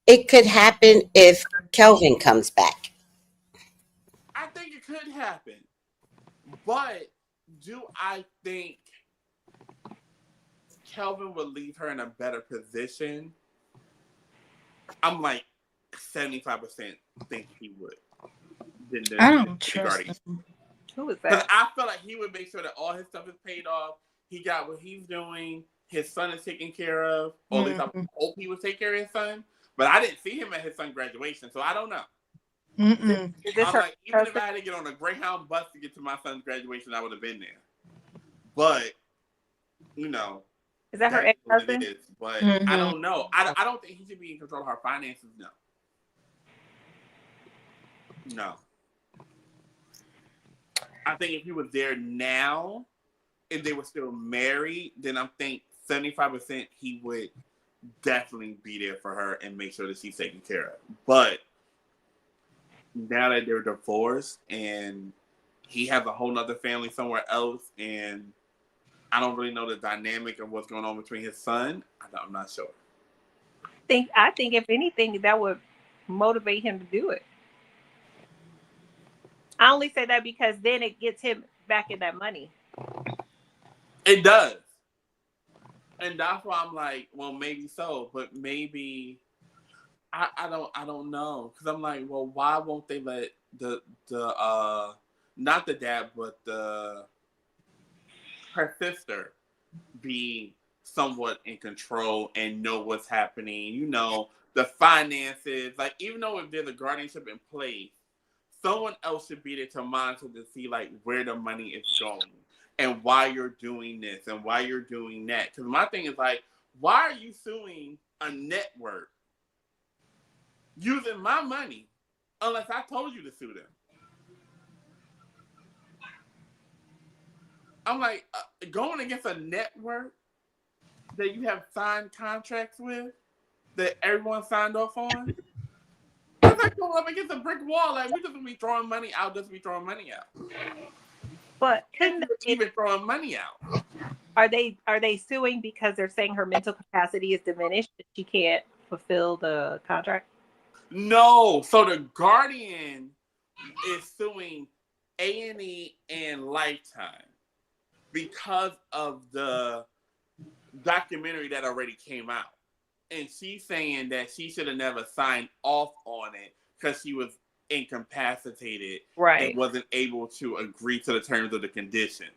B: it could happen if Kelvin comes back?
C: I think it could happen. But do I think Kelvin would leave her in a better position? I'm like 75% think he would.
E: I don't trust him.
N: Who is
C: Because
N: that?
C: I feel like he would make sure that all his stuff is paid off. He got what he's doing. His son is taken care of. Or at least I hope he would take care of his son. But I didn't see him at his son's graduation, so I don't know.
N: Is this
C: I'm
N: her
C: like, even if I had to get on a Greyhound bus to get to my son's graduation, I would have been there. But,
N: is that her ex-husband?
C: But I don't know. I don't think he should be in control of her finances. No. I think if he was there now, if they were still married, then I think 75% he would definitely be there for her and make sure that she's taken care of. But now that they're divorced and he has a whole nother family somewhere else, and I don't really know the dynamic of what's going on between his son, I'm not sure.
N: I think if anything, that would motivate him to do it. I only say that because then it gets him back in that money.
C: It does. And that's why I'm like, well, maybe so, but maybe I don't know. Because I'm like, well, why won't they let the not the dad, but her sister be somewhat in control and know what's happening, the finances. Like, even though if there's a guardianship in place, someone else should be there to monitor to see like where the money is going and why you're doing this and why you're doing that. Because my thing is like, why are you suing a network using my money unless I told you to sue them? I'm like, going against a network that you have signed contracts with, that everyone signed off on, that's like going up against a brick wall. Like we just be throwing money out, just be throwing money out.
N: But
C: even throwing money out.
N: Are they suing because they're saying her mental capacity is diminished and she can't fulfill the contract?
C: No. So the Guardian is suing A&E and Lifetime because of the documentary that already came out. And she's saying that she should have never signed off on it because she was incapacitated and wasn't able to agree to the terms of the conditions.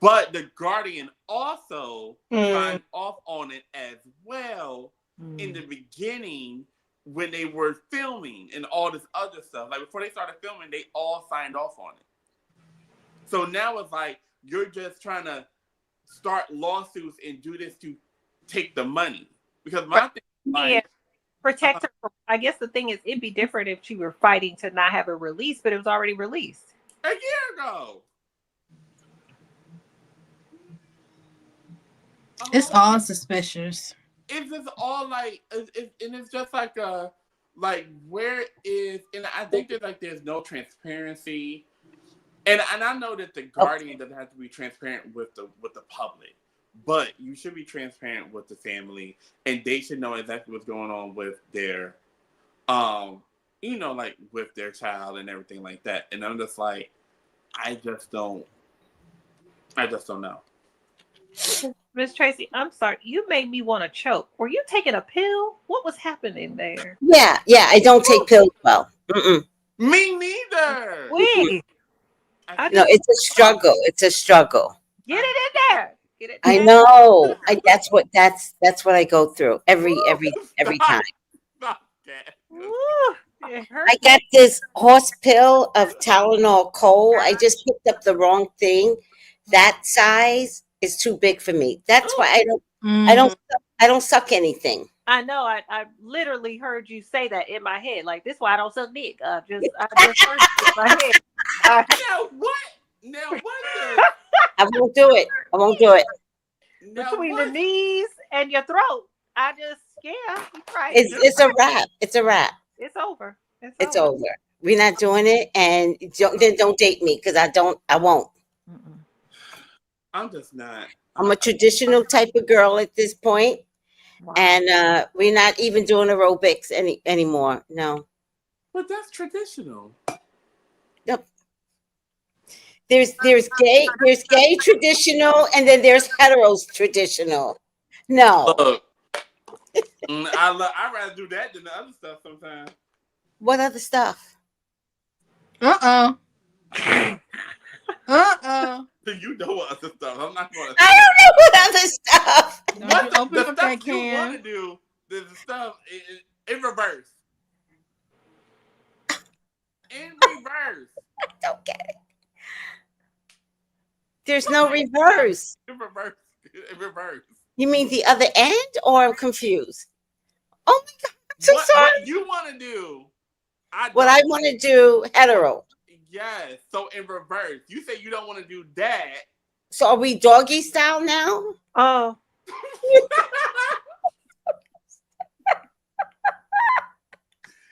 C: But the Guardian also signed off on it as well in the beginning when they were filming and all this other stuff. Like before they started filming, they all signed off on it. So now it's like you're just trying to start lawsuits and do this to take the money. Because my thing is like,
N: protect her from, I guess the thing is it'd be different if she were fighting to not have it released, but it was already released
C: a year ago.
E: It's all suspicious.
C: It's just all like, and it's just like where is, and I think there's no transparency, and I know that the Guardian doesn't have to be transparent with the public, but you should be transparent with the family, and they should know exactly what's going on with their, like with their child and everything like that. And I'm just like, I just don't know.
N: Miss Tracy, I'm sorry. You made me want to choke. Were you taking a pill? What was happening there?
B: Yeah, I don't take pills well.
C: Me neither.
N: Wait.
B: No, it's a struggle. It's a struggle.
N: Get it in there. Get it.
B: I know. That's what I go through every time. I got this horse pill of Tylenol Coal. I just picked up the wrong thing. That size is too big for me. That's why I don't suck anything.
N: I know. I literally heard you say that in my head. Like, this is why I don't suck dick. I just heard it in my head.
C: Now what?
B: I won't do it.
N: Between the knees and your throat. You're right.
B: It's a wrap. It's a wrap.
N: It's over.
B: It's over. We're not doing it, and don't date me because I won't.
C: I'm just not.
B: I'm a traditional type of girl at this point. Wow. And we're not even doing aerobics anymore. No.
C: But that's traditional.
B: Yep. There's gay traditional, and then there's heteros traditional. No.
C: Look, I'd rather do that than the other stuff sometimes.
B: What other stuff?
C: You know what other stuff. I'm not going to.
B: I don't know what other stuff.
C: The stuff you want to do, the stuff in reverse. In reverse.
B: I don't get it. There's no reverse.
C: In reverse. In reverse.
B: You mean the other end, or I'm confused? Oh my God, I'm so sorry.
C: What you want to do?
B: What I want to do, hetero.
C: Yes. So in reverse, you say you don't want to do that.
B: So are we doggy style now?
N: Oh.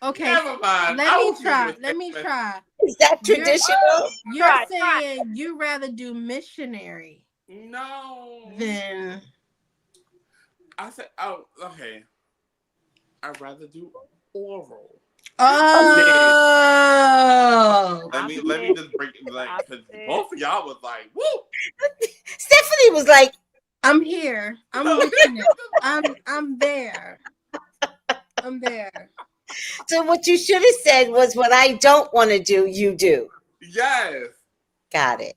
E: Okay.
C: Never mind.
E: Let me try.
B: Is that traditional?
E: You're saying you rather do missionary.
C: No.
E: Then
C: I said, oh, okay. I'd rather do oral.
E: Oh.
C: Let me just break it, because both of y'all was like, woo.
B: Stephanie was like,
E: I'm here. I'm looking at I'm there. I'm there.
B: So what you should have said was, what I don't want to do, you do.
C: Yes.
B: Got it.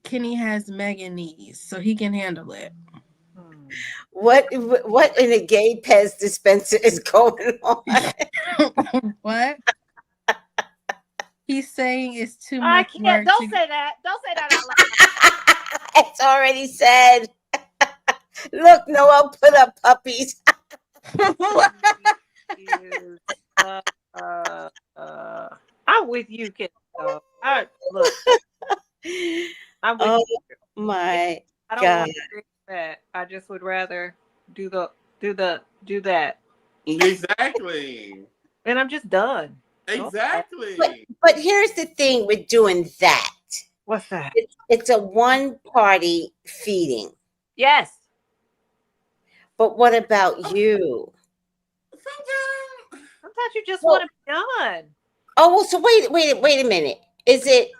E: Kenny has mega knees, so he can handle it.
B: What in a gay Pez dispenser is going on?
E: What? He's saying it's too much.
N: I can't. Don't say that. Don't say that out
B: loud. It's already said. Look, Noel put up puppies.
N: I'm with you, kid. Look, I'm with you.
B: My
N: I don't
B: God.
N: want to do that. I just would rather do that.
C: Exactly.
N: And I'm just done.
C: Exactly.
B: But here's the thing with doing that.
N: What's that?
B: It's a one-party feeding.
N: Yes.
B: But what about you?
N: Sometimes you just want to be done.
B: Oh, well, so wait a minute. Is it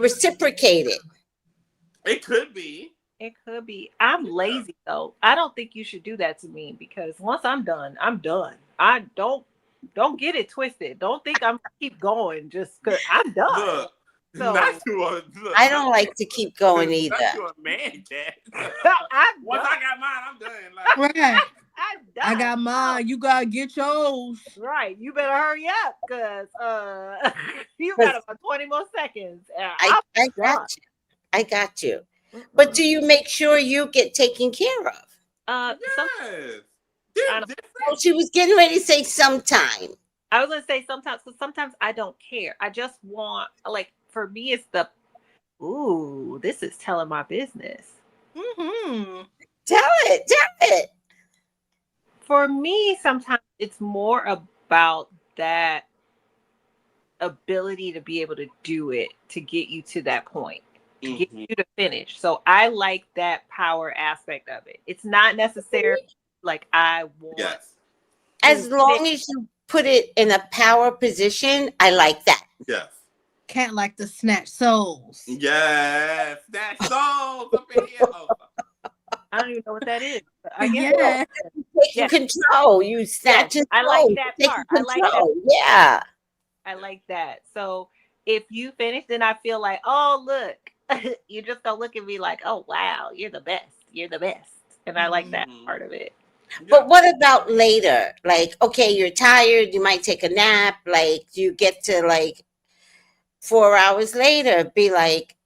B: reciprocated?
C: It could be.
N: It could be. I'm lazy though. I don't think you should do that to me because once I'm done, I'm done. I don't get it twisted. Don't think I'm keep going just because I'm done.
C: Look,
N: so,
C: look,
B: I don't like to keep going either.
C: Not to a man, Cat. Once I got mine, I'm done. Like,
E: Right.
N: I'm done.
E: I got mine. You gotta get yours.
N: Right. You better hurry up because you got about 20 more seconds.
B: I got you. I got you. But do you make sure you get taken care of?
C: yes.
B: Oh, she was getting ready to say sometime.
N: I was gonna say sometimes, because sometimes I don't care. I just want, like, for me, it's the, ooh, this is telling my business.
E: Mm-hmm.
B: Tell it.
N: For me, sometimes it's more about that ability to be able to do it, to get you to that point, to get you to finish. So I like that power aspect of it. It's not necessarily like I want.
C: Yes.
B: As long as you put it in a power position, I like that.
C: Yes.
E: Can't like to snatch souls.
C: Yes. Snatch souls up in here. Oh.
N: I don't even know what that is. I guess.
E: Yeah.
B: Taking control. You snatch
N: Yes,
B: it.
N: I like that part. I like that.
B: Yeah.
N: I like that. So if you finish, then I feel like, oh, look, you just gonna look at me like, oh, wow, you're the best. You're the best. And I like that part of it.
B: But what about later? Like, okay, you're tired. You might take a nap. Like, you get to like 4 hours later, be like,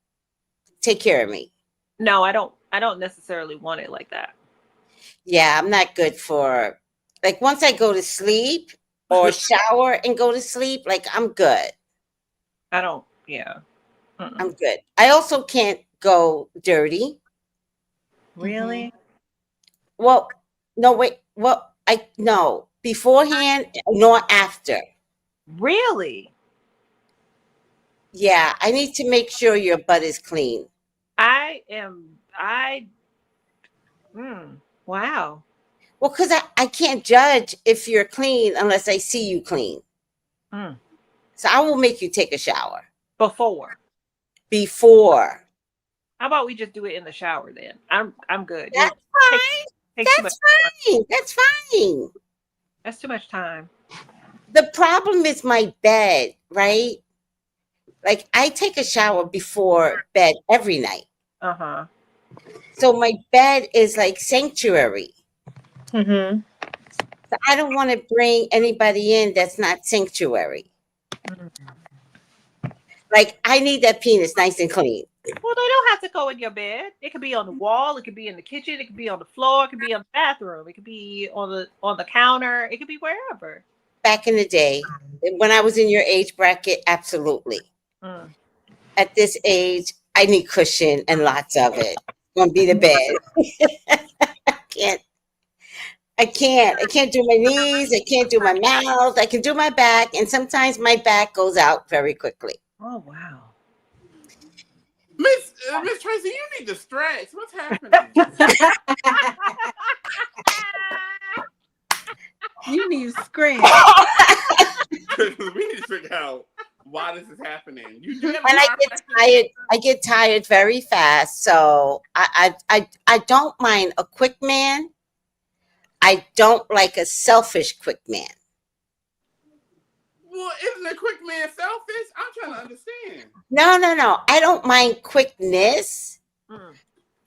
B: take care of me.
N: No, I don't necessarily want it like that.
B: Yeah, I'm not good for, like, once I go to sleep or shower and go to sleep, like, I'm good.
N: I don't, yeah.
B: I'm good. I also can't go dirty.
N: Really?
B: Well, no, wait. Well, no. Beforehand, nor after.
N: Really?
B: Yeah, I need to make sure your butt is clean.
N: Wow.
B: Well, because I can't judge if you're clean unless I see you clean. So I will make you take a shower.
N: Before. How about we just do it in the shower then? I'm good.
B: That's fine. That's fine.
N: That's too much time.
B: The problem is my bed, right? Like, I take a shower before bed every night.
N: Uh-huh.
B: So my bed is like sanctuary.
E: Mm-hmm.
B: So I don't want to bring anybody in that's not sanctuary. Like, I need that penis nice and clean.
N: Well, they don't have to go in your bed. It could be on the wall. It could be in the kitchen. It could be on the floor. It could be on the bathroom. It could be on the counter. It could be wherever.
B: Back in the day, when I was in your age bracket, absolutely. At this age, I need cushion and lots of it. Gonna be the bed. I can't do my knees. I can't do my mouth. I can do my back, and sometimes my back goes out very quickly.
N: Oh wow.
C: Miss Tracy, you need to stretch. What's happening?
E: You need to scream.
C: We need to figure out why this is happening.
B: And I get tired very fast. So I don't mind a quick man. I don't like a selfish quick man.
C: Well, isn't a quick man selfish? I'm trying to understand.
B: No. I don't mind quickness,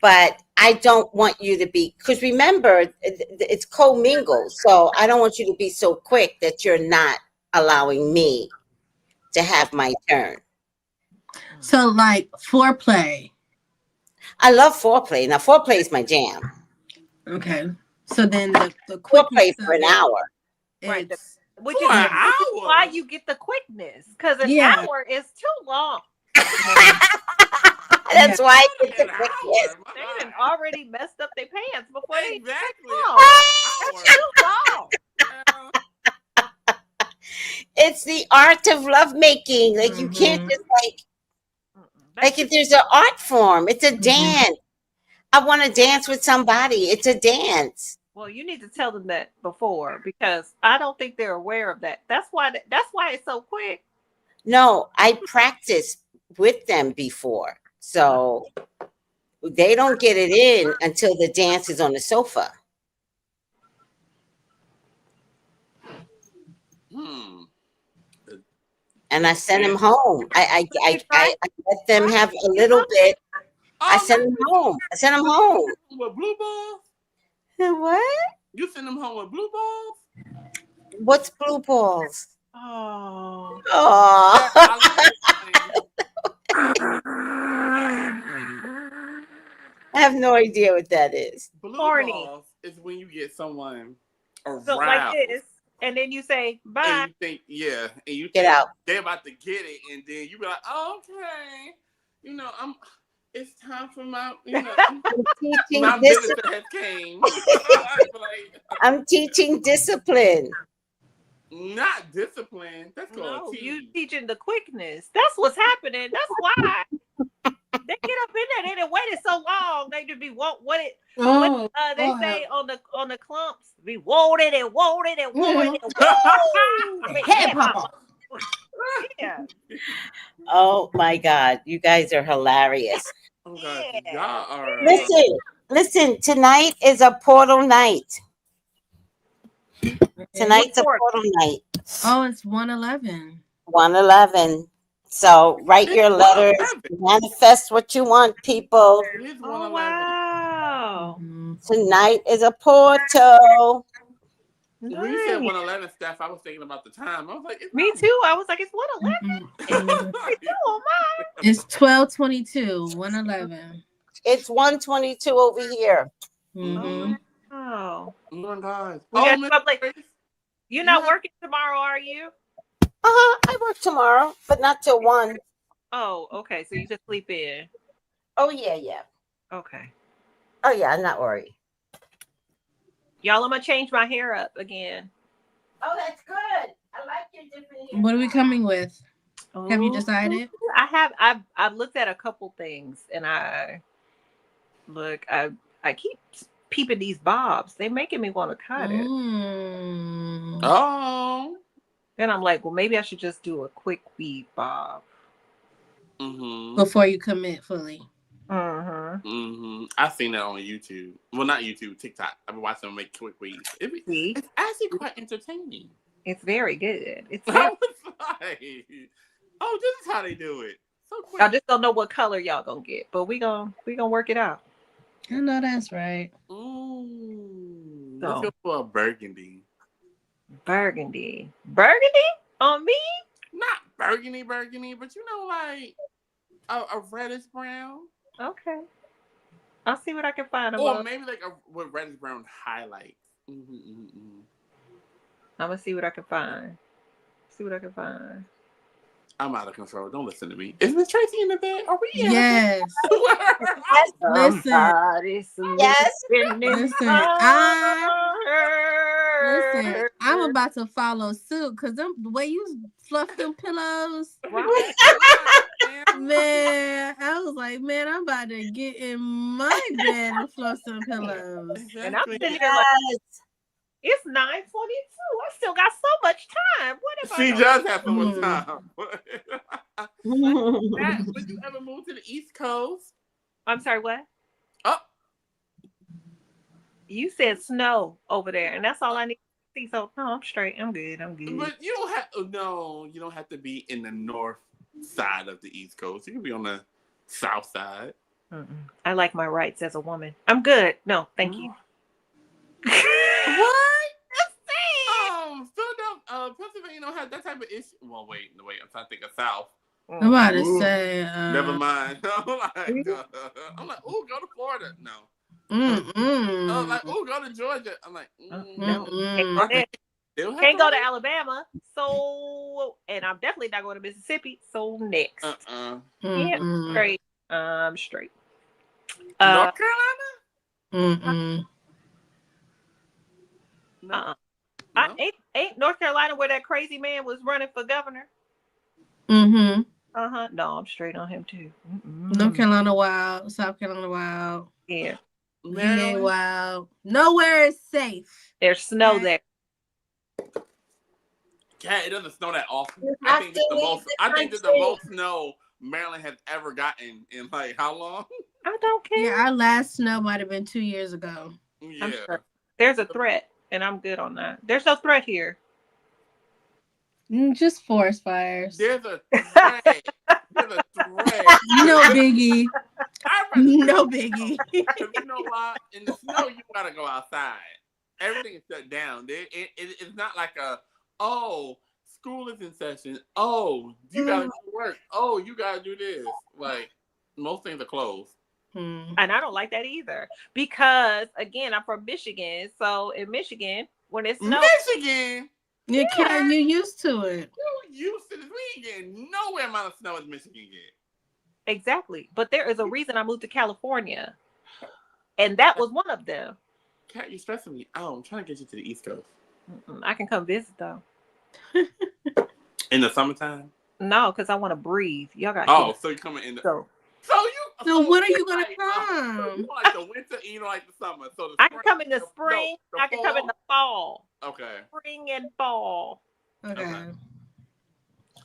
B: but I don't want you to be, because remember, it's co-mingled. So I don't want you to be so quick that you're not allowing me to have my turn.
E: So, like, foreplay.
B: I love foreplay. Now, foreplay is my jam.
E: Okay. So then the
B: foreplay for an hour.
N: Right. Which is why you get the quickness, because an hour is too long.
B: That's why I get the quickness.
N: They done already messed up their pants before they
C: exactly.
N: That's too long.
B: It's the art of lovemaking. Like you can't just like if there's an art form, it's a dance. I want to dance with somebody. It's a dance.
N: Well, you need to tell them that before because I don't think they're aware of that. That's why it's so quick.
B: No, I practiced with them before. So they don't get it in until the dance is on the sofa. And I send them home. I let them have a little bit. I send them home. I send them home.
C: With blue balls?
B: What?
C: You send them home with blue balls?
B: What's blue balls?
N: Oh.
B: I have no idea what that is.
C: Blue balls is when you get someone around.
N: So like this, and then you say bye.
C: And you think, and you
B: get
C: think
B: out.
C: They're about to get it, and then you be like, okay, it's time for my, my visitor has came.
B: I'm teaching discipline.
C: Not discipline. That's called
N: teach. You teaching the quickness. That's what's happening. That's why they get up in there. They done waited so long. They just be what it. They say on the clumps. We want it and want it and want it.
E: Hip hop.
N: Yeah.
B: Oh my God, you guys are hilarious.
C: Oh God, y'all are.
B: Listen. Tonight is a portal night. Tonight's a portal night.
E: Oh, it's 111.
B: 111. So write your letters, manifest what you want, people.
N: Oh wow!
B: Tonight is a portal.
C: Nice. When you said 111 stuff, I was thinking about the time. I was like,
N: me too. I was like, it's 111.
E: It's 12:22. 111.
B: It's 1:22 over here.
N: Oh
C: my God!
N: You're not working tomorrow, are you?
B: I work tomorrow, but not till 1.
N: Oh, okay. So you just sleep in.
B: Oh yeah.
N: Okay.
B: Oh yeah, I'm not worried.
N: Y'all, I'm gonna change my hair up again.
B: Oh, that's good. I like your different hair.
E: What are we coming with? Have you decided?
N: I've looked at a couple things, and I keep peeping these bobs. They're making me want to cut it.
C: Oh.
N: Then I'm like, well, maybe I should just do a quick weave bob.
E: Before you commit fully.
C: I've seen that on YouTube. Well, not YouTube, TikTok. I've been watching them make quick weaves. It's actually quite entertaining.
N: It's very good. It's
C: I was like, oh, this is how they do it. So quick.
N: I just don't know what color y'all gonna get, but we gonna work it out.
E: I know that's right.
C: Let's go for a burgundy.
N: Burgundy on me?
C: Not burgundy, but like a reddish brown.
N: Okay, I'll see what I can find.
C: Or maybe like with reddish brown highlights.
N: I'm gonna see what I can find.
C: I'm out of control. Don't listen to me. Is Miss Tracy in the bed? Are we?
E: Yes. Listen. I'm about to follow suit because the way you fluff them pillows, man. I was like, man, I'm about to get in my bed and fluff some pillows.
N: And I'm sitting here like, it's 9:22. I still got so much time. What if
C: she does have so much time? Would you ever move to the East Coast?
N: I'm sorry, what?
C: Oh,
N: you said snow over there, and that's all I need to see. So no, I'm straight. I'm good.
C: But you don't have to be in the north side of the East Coast. You can be on the south side.
N: I like my rights as a woman. I'm good. No, thank you.
C: What? Still don't. Pennsylvania don't have that type of issue. Well, wait. I'm trying to think of South.
E: I'm about to say.
C: Never mind. I'm like, oh, go to Florida. No. Go to Georgia. I'm like,
N: no. Can't go to Alabama. So, and I'm definitely not going to Mississippi. So next. Yeah, straight. I'm straight.
C: North Carolina?
N: No. Ain't North Carolina where that crazy man was running for governor?
E: Mm-hmm.
N: No, I'm straight on him too.
E: North Carolina wild. South Carolina wild.
N: Yeah.
E: VA wild. Nowhere is safe.
N: There's snow there.
C: Yeah, it doesn't snow that often.
B: You
C: I
B: have
C: think
B: to
C: that the
B: leave
C: most.
B: the
C: I think that the
B: country.
C: most snow Maryland has ever gotten in like how long?
N: I don't care.
E: Yeah, our last snow might have been 2 years ago.
C: Yeah.
N: Sure. There's a threat, and I'm good on that. There's no threat here.
E: Just forest fires.
C: There's a threat. There's a threat.
E: No biggie. No
C: Because
E: biggie.
C: you know why? In the snow, you gotta go outside. Everything is shut down. It's not like school is in session. Oh, you gotta go to work. Oh, you gotta do this. Like most things are closed.
N: And I don't like that either because again, I'm from Michigan, so in Michigan, when it snows,
C: Michigan.
E: Yeah, you used to it.
C: You used to this. We ain't getting nowhere amount of snow as Michigan get.
N: Exactly. But there is a reason I moved to California, and that was one of them.
C: Kat, you stressing me out. I'm trying to get you to the East Coast.
N: I can come visit though.
C: In the summertime?
N: No, because I want to breathe. Y'all got.
C: So you're coming in the.
E: So when are you gonna come?
C: You like the winter, and you don't like the summer. So
N: I can come in the spring. I can come in the fall.
C: Okay.
N: Spring and fall.
E: Okay.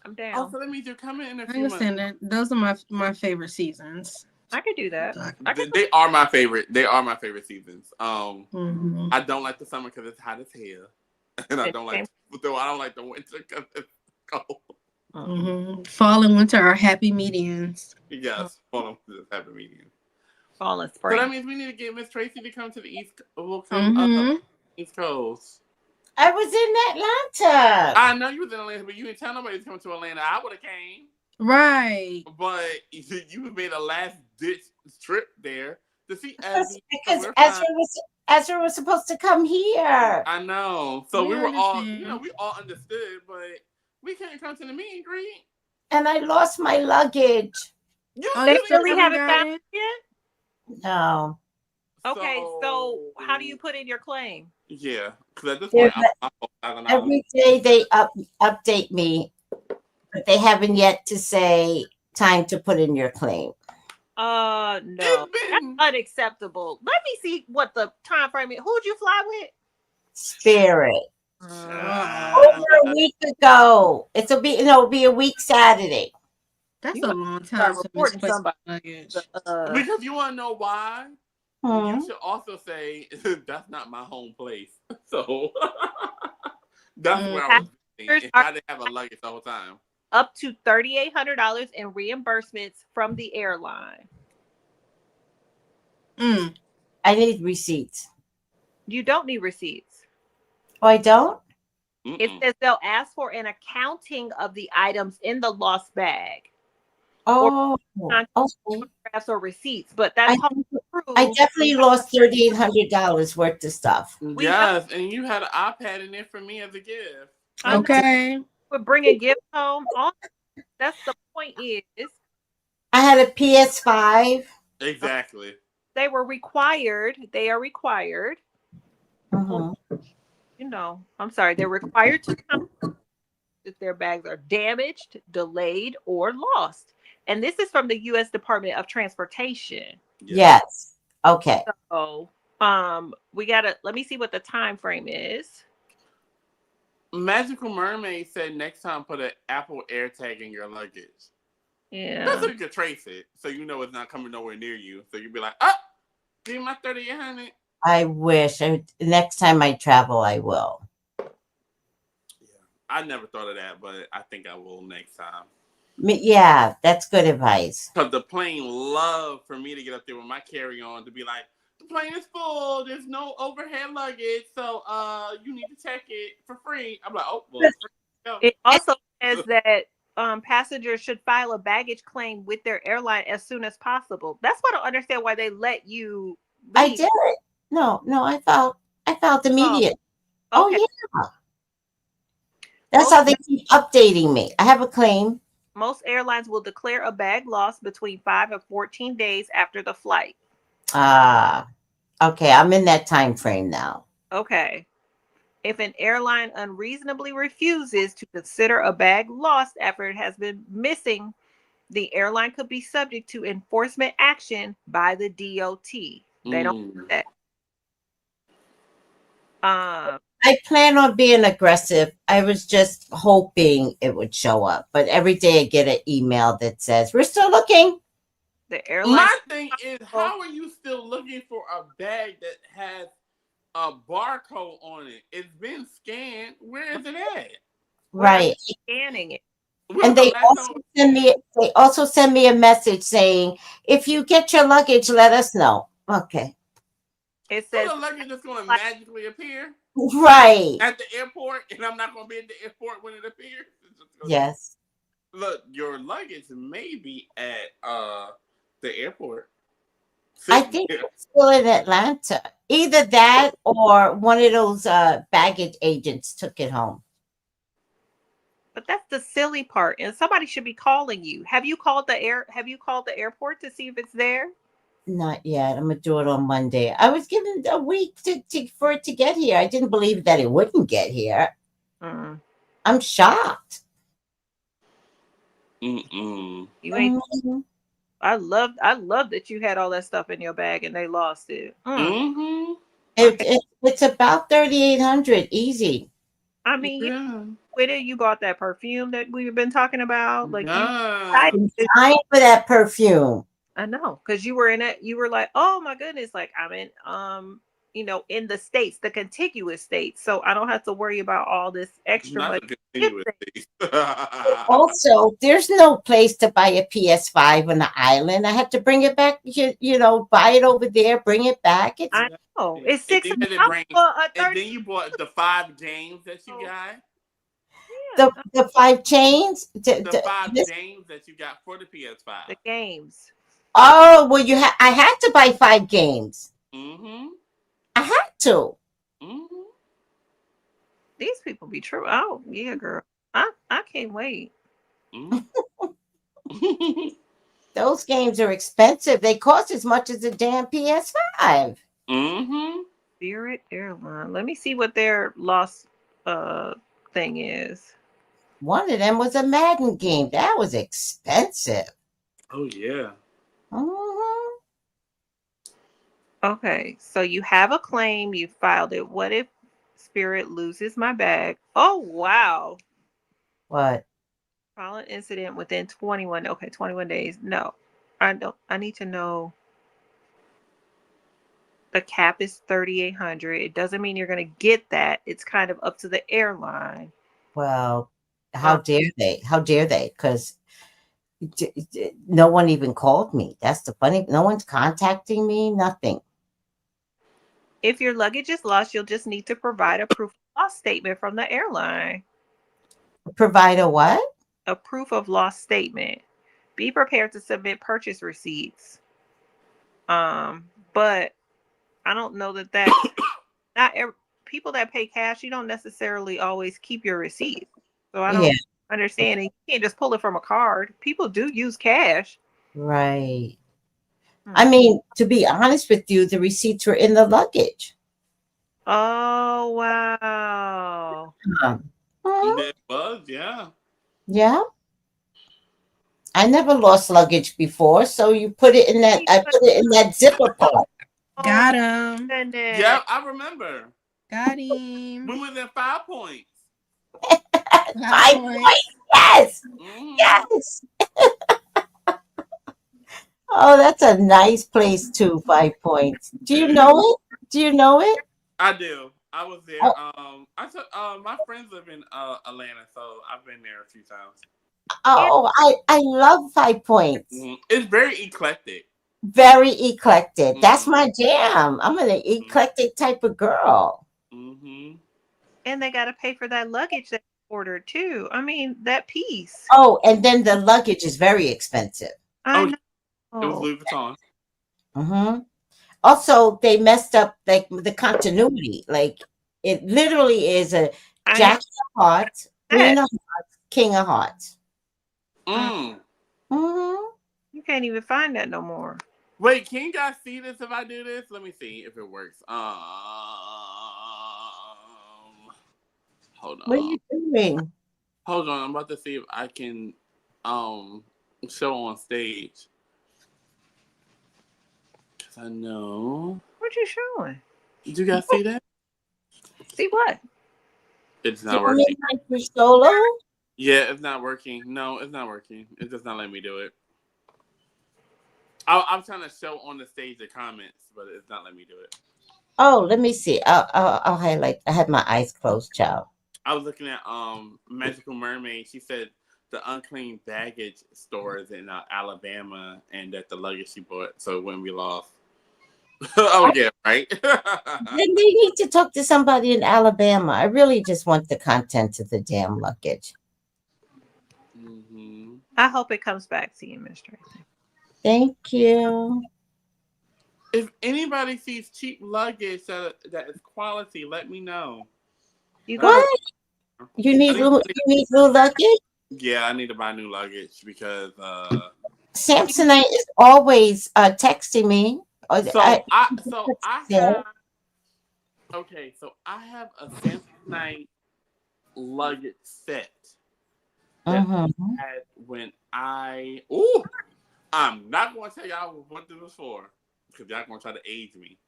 N: I'm down.
C: Oh, so that means you're coming in a
E: I
C: few
E: understand
C: months.
E: that. Those are my favorite seasons.
N: I could do that.
C: They are my favorite. They are my favorite seasons.
E: Mm-hmm.
C: I don't like the summer because it's hot as hell, and I don't like the winter because it's cold.
E: Mm-hmm. Fall and winter are happy medians.
C: Yes, fall and winter is happy medium.
N: Fall and
C: So
N: spring.
C: that means we need to get Miss Tracy to come to the East. We'll come East Coast.
B: I was in Atlanta.
C: I know you was in Atlanta, but you didn't tell nobody to come to Atlanta. I would have came.
E: Right.
C: But you made a last ditch trip there to see Ezra.
B: Because Ezra was supposed to come here.
C: I know. So we
E: We
C: were all,
E: understand.
C: we all understood, but we can't come to the meet and greet.
B: And I lost my luggage.
N: They really haven't found it yet?
B: No.
N: Okay, so how do you put in your claim?
C: Yeah, because at this point,
B: Every day they update me, but they haven't yet to say time to put in your claim.
N: No, that's unacceptable. Let me see what the time frame is. Who'd you fly with?
B: Spirit. Over a week ago. It'll be a week Saturday.
E: That's a long time to misplace luggage.
C: Because you want to know why?
B: Hmm.
C: You should also say that's not my home place. So that's where I was visiting. If I didn't have a luggage the whole time.
N: Up to $3,800 in reimbursements from the airline.
B: I need receipts.
N: You don't need receipts.
B: Oh, I don't?
N: It says they'll ask for an accounting of the items in the lost bag.
B: Oh,
N: okay. Photographs or receipts, but
B: I definitely lost $3,800 worth of stuff.
C: Yes, and you had an iPad in there for me as a gift.
E: Okay.
N: But bring a gift home. That's the point is.
B: I had a PS5.
C: Exactly.
N: They are required.
B: Uh-huh.
N: I'm sorry. They're required to come if their bags are damaged, delayed, or lost. And this is from the U.S. Department of Transportation.
B: Yes. Okay.
N: So, let me see what the time frame is.
C: Magical Mermaid said next time put an Apple AirTag in your luggage.
N: Yeah.
C: That's so you can trace it, so you know it's not coming nowhere near you. So you'd be like, give me my 3,800.
B: I wish. Next time I travel, I will.
C: Yeah. I never thought of that, but I think I will next time.
B: Yeah, that's good advice.
C: Because the plane loved for me to get up there with my carry-on to be like, the plane is full. There's no overhead luggage, so you need to check it for free. I'm like, oh, well.
N: It also says that passengers should file a baggage claim with their airline as soon as possible. That's why I don't understand why they let you leave.
B: I did it. No, I filed immediate.
N: Okay.
B: Oh, yeah. That's how they keep updating me. I have a claim.
N: Most airlines will declare a bag lost between 5 and 14 days after the flight.
B: Okay. I'm in that time frame now.
N: Okay. If an airline unreasonably refuses to consider a bag lost after it has been missing, the airline could be subject to enforcement action by the DOT. They don't do that.
B: I plan on being aggressive. I was just hoping it would show up, but every day I get an email that says we're still looking.
N: The airline.
C: My thing is, how are you still looking for a bag that has a barcode on it? It's been scanned. Where is it at?
B: Right.
N: Scanning it.
B: And they also send me a message saying, if you get your luggage, let us know. Okay.
N: It says
C: the luggage is going to magically appear.
B: Right.
C: At the airport, and I'm not going to be at the airport when it appears.
B: Yes.
C: Look, your luggage may be at the airport.
B: I think it's still in Atlanta. Either that or one of those baggage agents took it home.
N: But that's the silly part, and somebody should be calling you. Have you called the airport to see if it's there?
B: Not yet. I'm gonna do it on Monday. I was given a week for it to get here. I didn't believe that it wouldn't get here. I'm shocked.
N: You ain't. I love that you had all that stuff in your bag and they lost it.
B: It's about 3,800 easy.
N: I mean, with it, you bought that perfume that we've been talking about. Like,
B: I'm dying for that perfume.
N: I know, because you were in it. You were like, oh my goodness, like I'm in, in the states, the contiguous states, so I don't have to worry about all this extra money.
B: Also, there's no place to buy a PS5 on the island. I have to bring it back. Buy it over there, bring it back.
N: I know it's $6.
C: And then you bought the 5 games that you got.
B: The 5 chains.
C: The 5 games that you got for the PS5.
N: The games.
B: Oh well, I had to buy 5 games. I had to.
N: These people be true. Oh yeah, girl. I can't wait.
B: Those games are expensive. They cost as much as a damn PS5.
N: Spirit Airline. Let me see what their lost thing is.
B: One of them was a Madden game. That was expensive.
C: Oh yeah.
N: Okay, so you have a claim, you filed it. What if Spirit loses my bag? Oh wow.
B: What?
N: File an incident within 21 days. No. I need to know. The cap is 3,800. It doesn't mean you're going to get that. It's kind of up to the airline.
B: Well, how dare they? How dare they? Because no one even called me. That's the funny. No one's contacting me. Nothing.
N: If your luggage is lost, you'll just need to provide a proof of loss statement from the airline.
B: Provide a what?
N: A proof of loss statement. Be prepared to submit purchase receipts. But I don't know that not every, people that pay cash, you don't necessarily always keep your receipts. So I don't understand. You can't just pull it from a card. People do use cash.
B: Right. I mean, to be honest with you, the receipts were in the luggage.
N: Oh, wow.
C: It was, yeah.
B: Yeah. I never lost luggage before, so you put it in that. I put it in that zipper part.
E: Got him.
C: Yeah, I remember.
E: Got him.
C: We was in 5 points.
B: 5 points. Yes. Yes. Oh, that's a nice place too. 5 points. Do you know it? Do you know it?
C: I do. I was there. I took my friends live in Atlanta, so I've been there a few times.
B: Oh, I love 5 points.
C: It's very eclectic.
B: Very eclectic. That's my jam. I'm an eclectic type of girl.
N: And they got to pay for that luggage that you ordered too. I mean, that piece.
B: Oh, and then the luggage is very expensive.
N: I know.
C: It was Louis Vuitton.
B: Also, they messed up like the continuity. Like it literally is a Jack of Hearts, Queen of Hearts, King of Hearts.
N: You can't even find that no more.
C: Wait, can you guys see this if I do this? Let me see if it works. Hold
B: What are
C: on.
B: you doing?
C: Hold on. I'm about to see if I can show on stage. Cause I know.
N: What you showing?
C: Did you guys see that?
N: See what?
C: It's
B: Do you
C: not
B: want me
C: working.
B: to make your solo?
C: Yeah, it's not working. No, it's not working. It's just not letting me do it. I'm trying to show on the stage the comments, but it's not letting me do it.
B: Oh, let me see. I'll highlight. I had my eyes closed, child.
C: I was looking at Magical Mermaid. She said the unclean baggage stores in Alabama, and that the luggage she bought, so it wouldn't be lost. Oh yeah, right.
B: Then they need to talk to somebody in Alabama. I really just want the content of the damn luggage.
C: Mm-hmm.
N: I hope it comes back to you, Miss Tracy.
B: Thank you.
C: If anybody sees cheap luggage that is quality, let me know.
N: You
B: What? You need new luggage?
C: Yeah, I need to buy new luggage because
B: Samsonite is always texting me.
C: I have a Samsonite luggage set that I had when I'm not going to tell y'all what this was for because y'all going to try to age me.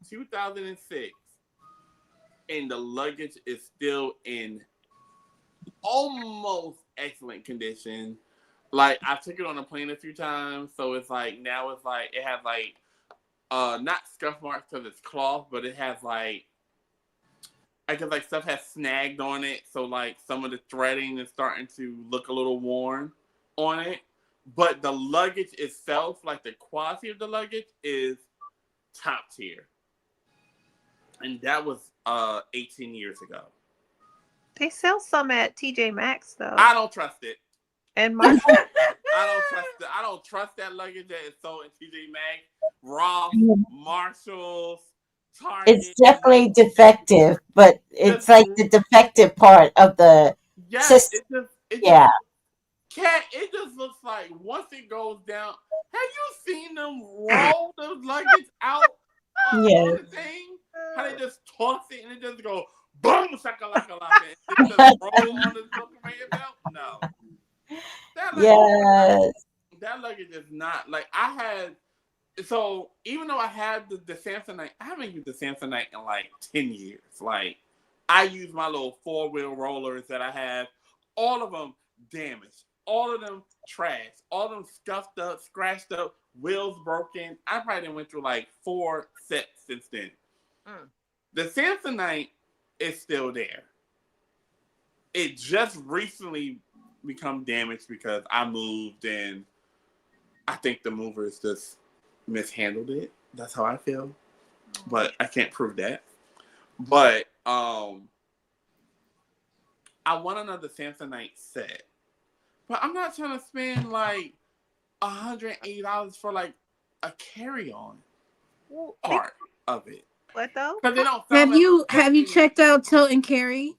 C: 2006, and the luggage is still in almost excellent condition. Like, I took it on a plane a few times, so it's like now it's like it has like not scuff marks because it's cloth, but it has like I guess like stuff has snagged on it, so like some of the threading is starting to look a little worn on it. But the luggage itself, like the quality of the luggage, is top tier. And that was 18 years ago.
N: They sell some at TJ Maxx though.
C: I don't trust it.
N: And my
C: I don't trust that luggage that is sold in TJ Maxx, Ross, Marshalls, Target.
B: It's definitely defective, but it's like the defective part of the system.
C: It just looks like once it goes down. Have you seen them roll the luggage out on the thing? How they just toss it and it just go boom, shakalaka, and it just roll on the conveyor belt? No. That luggage is not like I had. So even though I had the Samsonite, I haven't used the Samsonite in like 10 years. Like I use my little 4-wheel rollers that I have, all of them damaged, all of them trash, all of them scuffed up, scratched up, wheels broken. I probably went through like 4 sets since then. The Samsonite is still there. It just recently become damaged because I moved and I think the movers just mishandled it. That's how I feel. But I can't prove that. But I want another Samsonite set. But I'm not trying to spend like $180 for like a carry-on part of it.
N: What though?
E: Have you checked out Tote and Carry?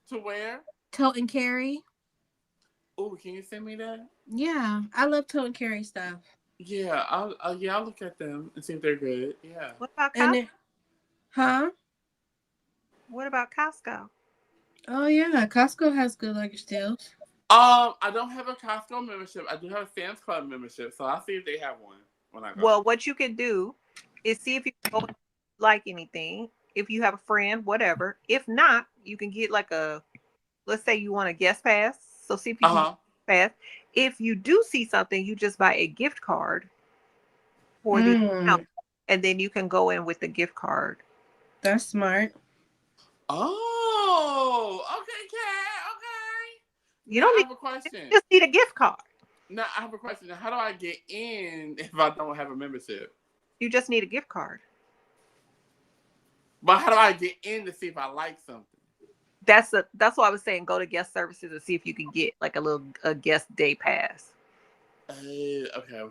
C: To where?
E: Tote and Carry.
C: Oh, can you send me that?
E: Yeah, I love Tote and Carry stuff.
C: Yeah, I'll look at them and see if they're good. Yeah.
N: What about Costco?
E: Huh?
N: What about Costco?
E: Oh yeah, Costco has good luggage deals.
C: I don't have a Costco membership. I do have a Sam's Club membership, so I'll see if they have one when I go.
N: Well, what you can do is see if you like anything. If you have a friend, whatever. If not, you can get like let's say you want a guest pass. So see if you can pass. If you do see something, you just buy a gift card for the account, and then you can go in with the gift card.
E: That's smart.
C: Oh, okay, Kat. Okay.
N: You don't
C: have a question.
N: You just need a gift card.
C: Now I have a question. How do I get in if I don't have a membership?
N: You just need a gift card.
C: But how do I get in to see if I like something?
N: That's why I was saying go to guest services and see if you can get like a guest day pass.
C: Okay.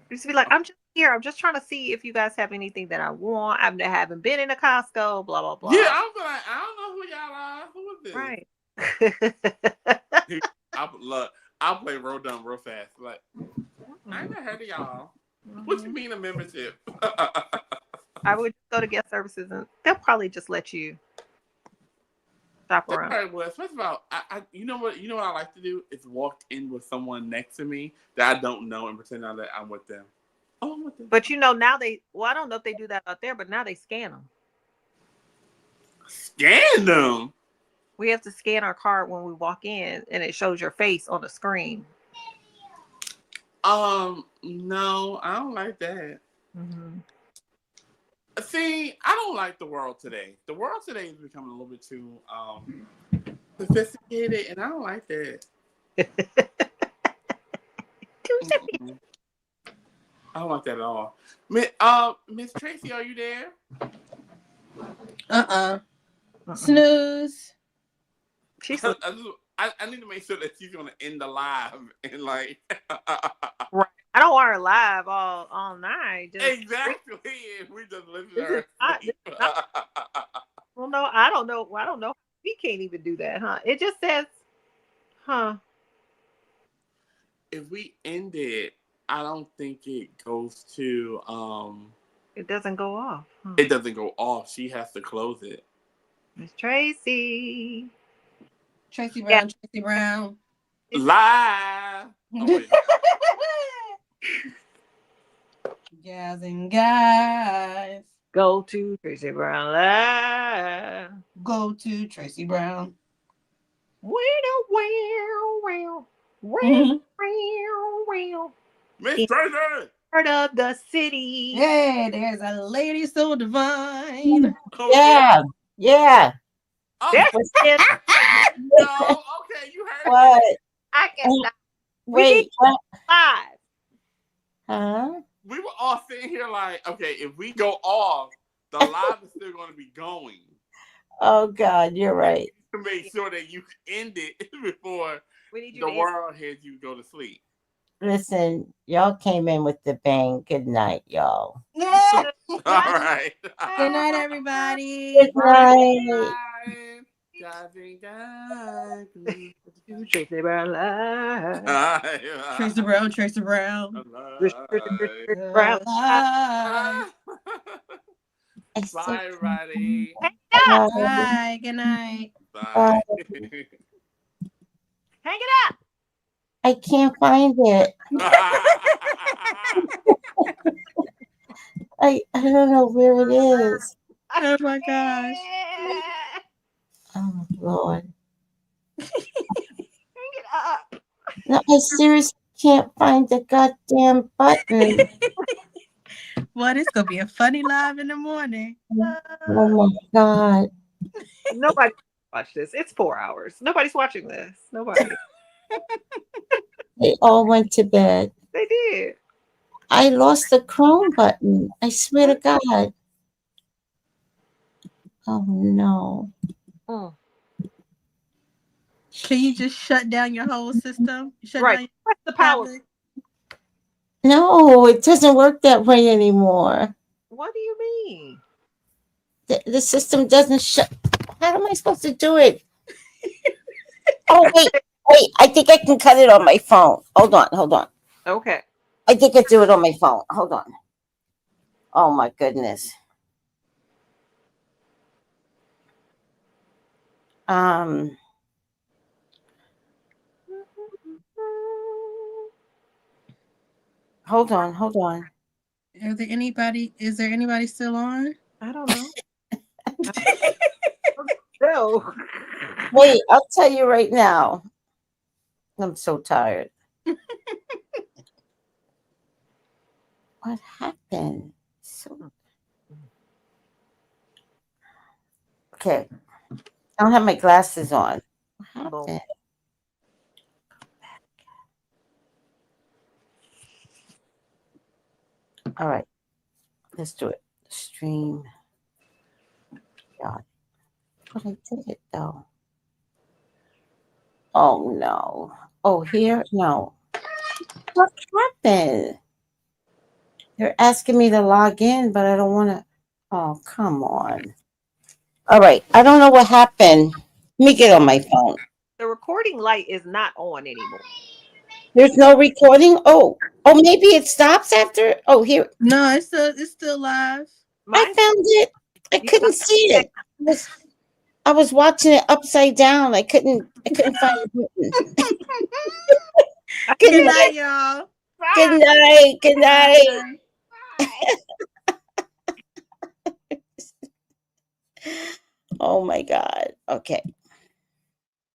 N: Just be like, I'm just here. I'm just trying to see if you guys have anything that I want. I haven't been in a Costco. Blah blah blah.
C: Yeah, I'm like, I don't know who y'all are. Who is this? Right. I'll play real dumb real fast. Like, I ain't never heard of y'all. What you mean a membership?
N: I would go to guest services and they'll probably just let you Shop
C: That's
N: around.
C: right. Well, first of all, you know what I like to do is walk in with someone next to me that I don't know and pretend that I'm with them. Oh, I'm with them.
N: But you know now I don't know if they do that out there, but now they scan them.
C: Scan them.
N: We have to scan our card when we walk in, and it shows your face on the screen.
C: No, I don't like that.
N: Mm-hmm.
C: See, I don't like the world today. The world today is becoming a little bit too sophisticated, and I don't like that. Mm-hmm. I don't like that at all. Miss Tracy, are you there?
E: Snooze.
C: I need to make sure that she's gonna end the live and like.
N: Right. I don't want her live all night.
C: Exactly. We just listen to her.
N: Well, no, I don't know. We can't even do that, huh? It just says, huh?
C: If we end it, I don't think it goes to.
N: It doesn't go off. Huh?
C: It doesn't go off. She has to close it.
N: Miss Tracy.
E: Tracy Brown. Yeah. Tracy Brown.
C: Live. Oh, wait.
E: Gals and guys.
N: Go to Tracy Brown Live.
E: Go to Tracy Brown.
N: Well.
C: Miss Tracy.
N: Part of the city.
E: Hey, there's a lady so divine.
B: Yeah. Yeah.
C: Oh,
N: there it is.
C: No, okay, you heard
B: What?
C: it.
N: I can stop.
B: Wait. What?
N: Live.
B: Huh?
C: We were all sitting here like, okay, if we go off, the live is still going to be going.
B: Oh God, you're right.
C: To make sure that you end it before
N: the
C: world hears you go to sleep.
B: Listen, y'all came in with the bang. Good night, y'all.
C: All right.
E: Good night, everybody.
B: Good night.
N: Tracy Brown Live.
E: Tracy Brown. Tracy Brown.
N: Brown.
C: Bye, everybody.
E: Bye. Good night.
C: Bye.
N: Hang it up.
B: I can't find it. I don't know where it is.
E: Oh my gosh.
B: Oh Lord.
N: Hang it up.
B: No, I seriously can't find the goddamn button.
E: Well, it's gonna be a funny live in the morning.
B: Oh my God.
N: Nobody watch this. It's 4 hours. Nobody's watching this. Nobody.
B: They all went to bed.
N: They did.
B: I lost the Chrome button. I swear to God. Oh no.
E: Can you just shut down your whole system? Shut
N: right.
E: down
N: Press the power.
E: tablet?
B: No, it doesn't work that way anymore.
N: What do you mean?
B: The system doesn't shut. How am I supposed to do it? Oh, wait. I think I can cut it on my phone. Hold on.
N: Okay.
B: I think I do it on my phone. Hold on. Oh, my goodness. Hold on.
E: Is there anybody still on?
N: I don't know. No.
B: Wait, I'll tell you right now. I'm so tired. What happened? Okay. I don't have my glasses on. What happened? All right. Let's do it. Stream. God. But I did it though. Oh no. Oh, here? No. What happened? They're asking me to log in, but I don't want to. Oh, come on. All right. I don't know what happened. Let me get on my phone.
N: The recording light is not on anymore.
B: There's no recording? Oh, maybe it stops after. Oh, here.
E: No, it's still live.
B: I found it. I couldn't see it. I was watching it upside down. I couldn't find the button. Good
E: Good
B: night.
E: night, y'all.
B: Good night. Good night. Oh my God. Okay.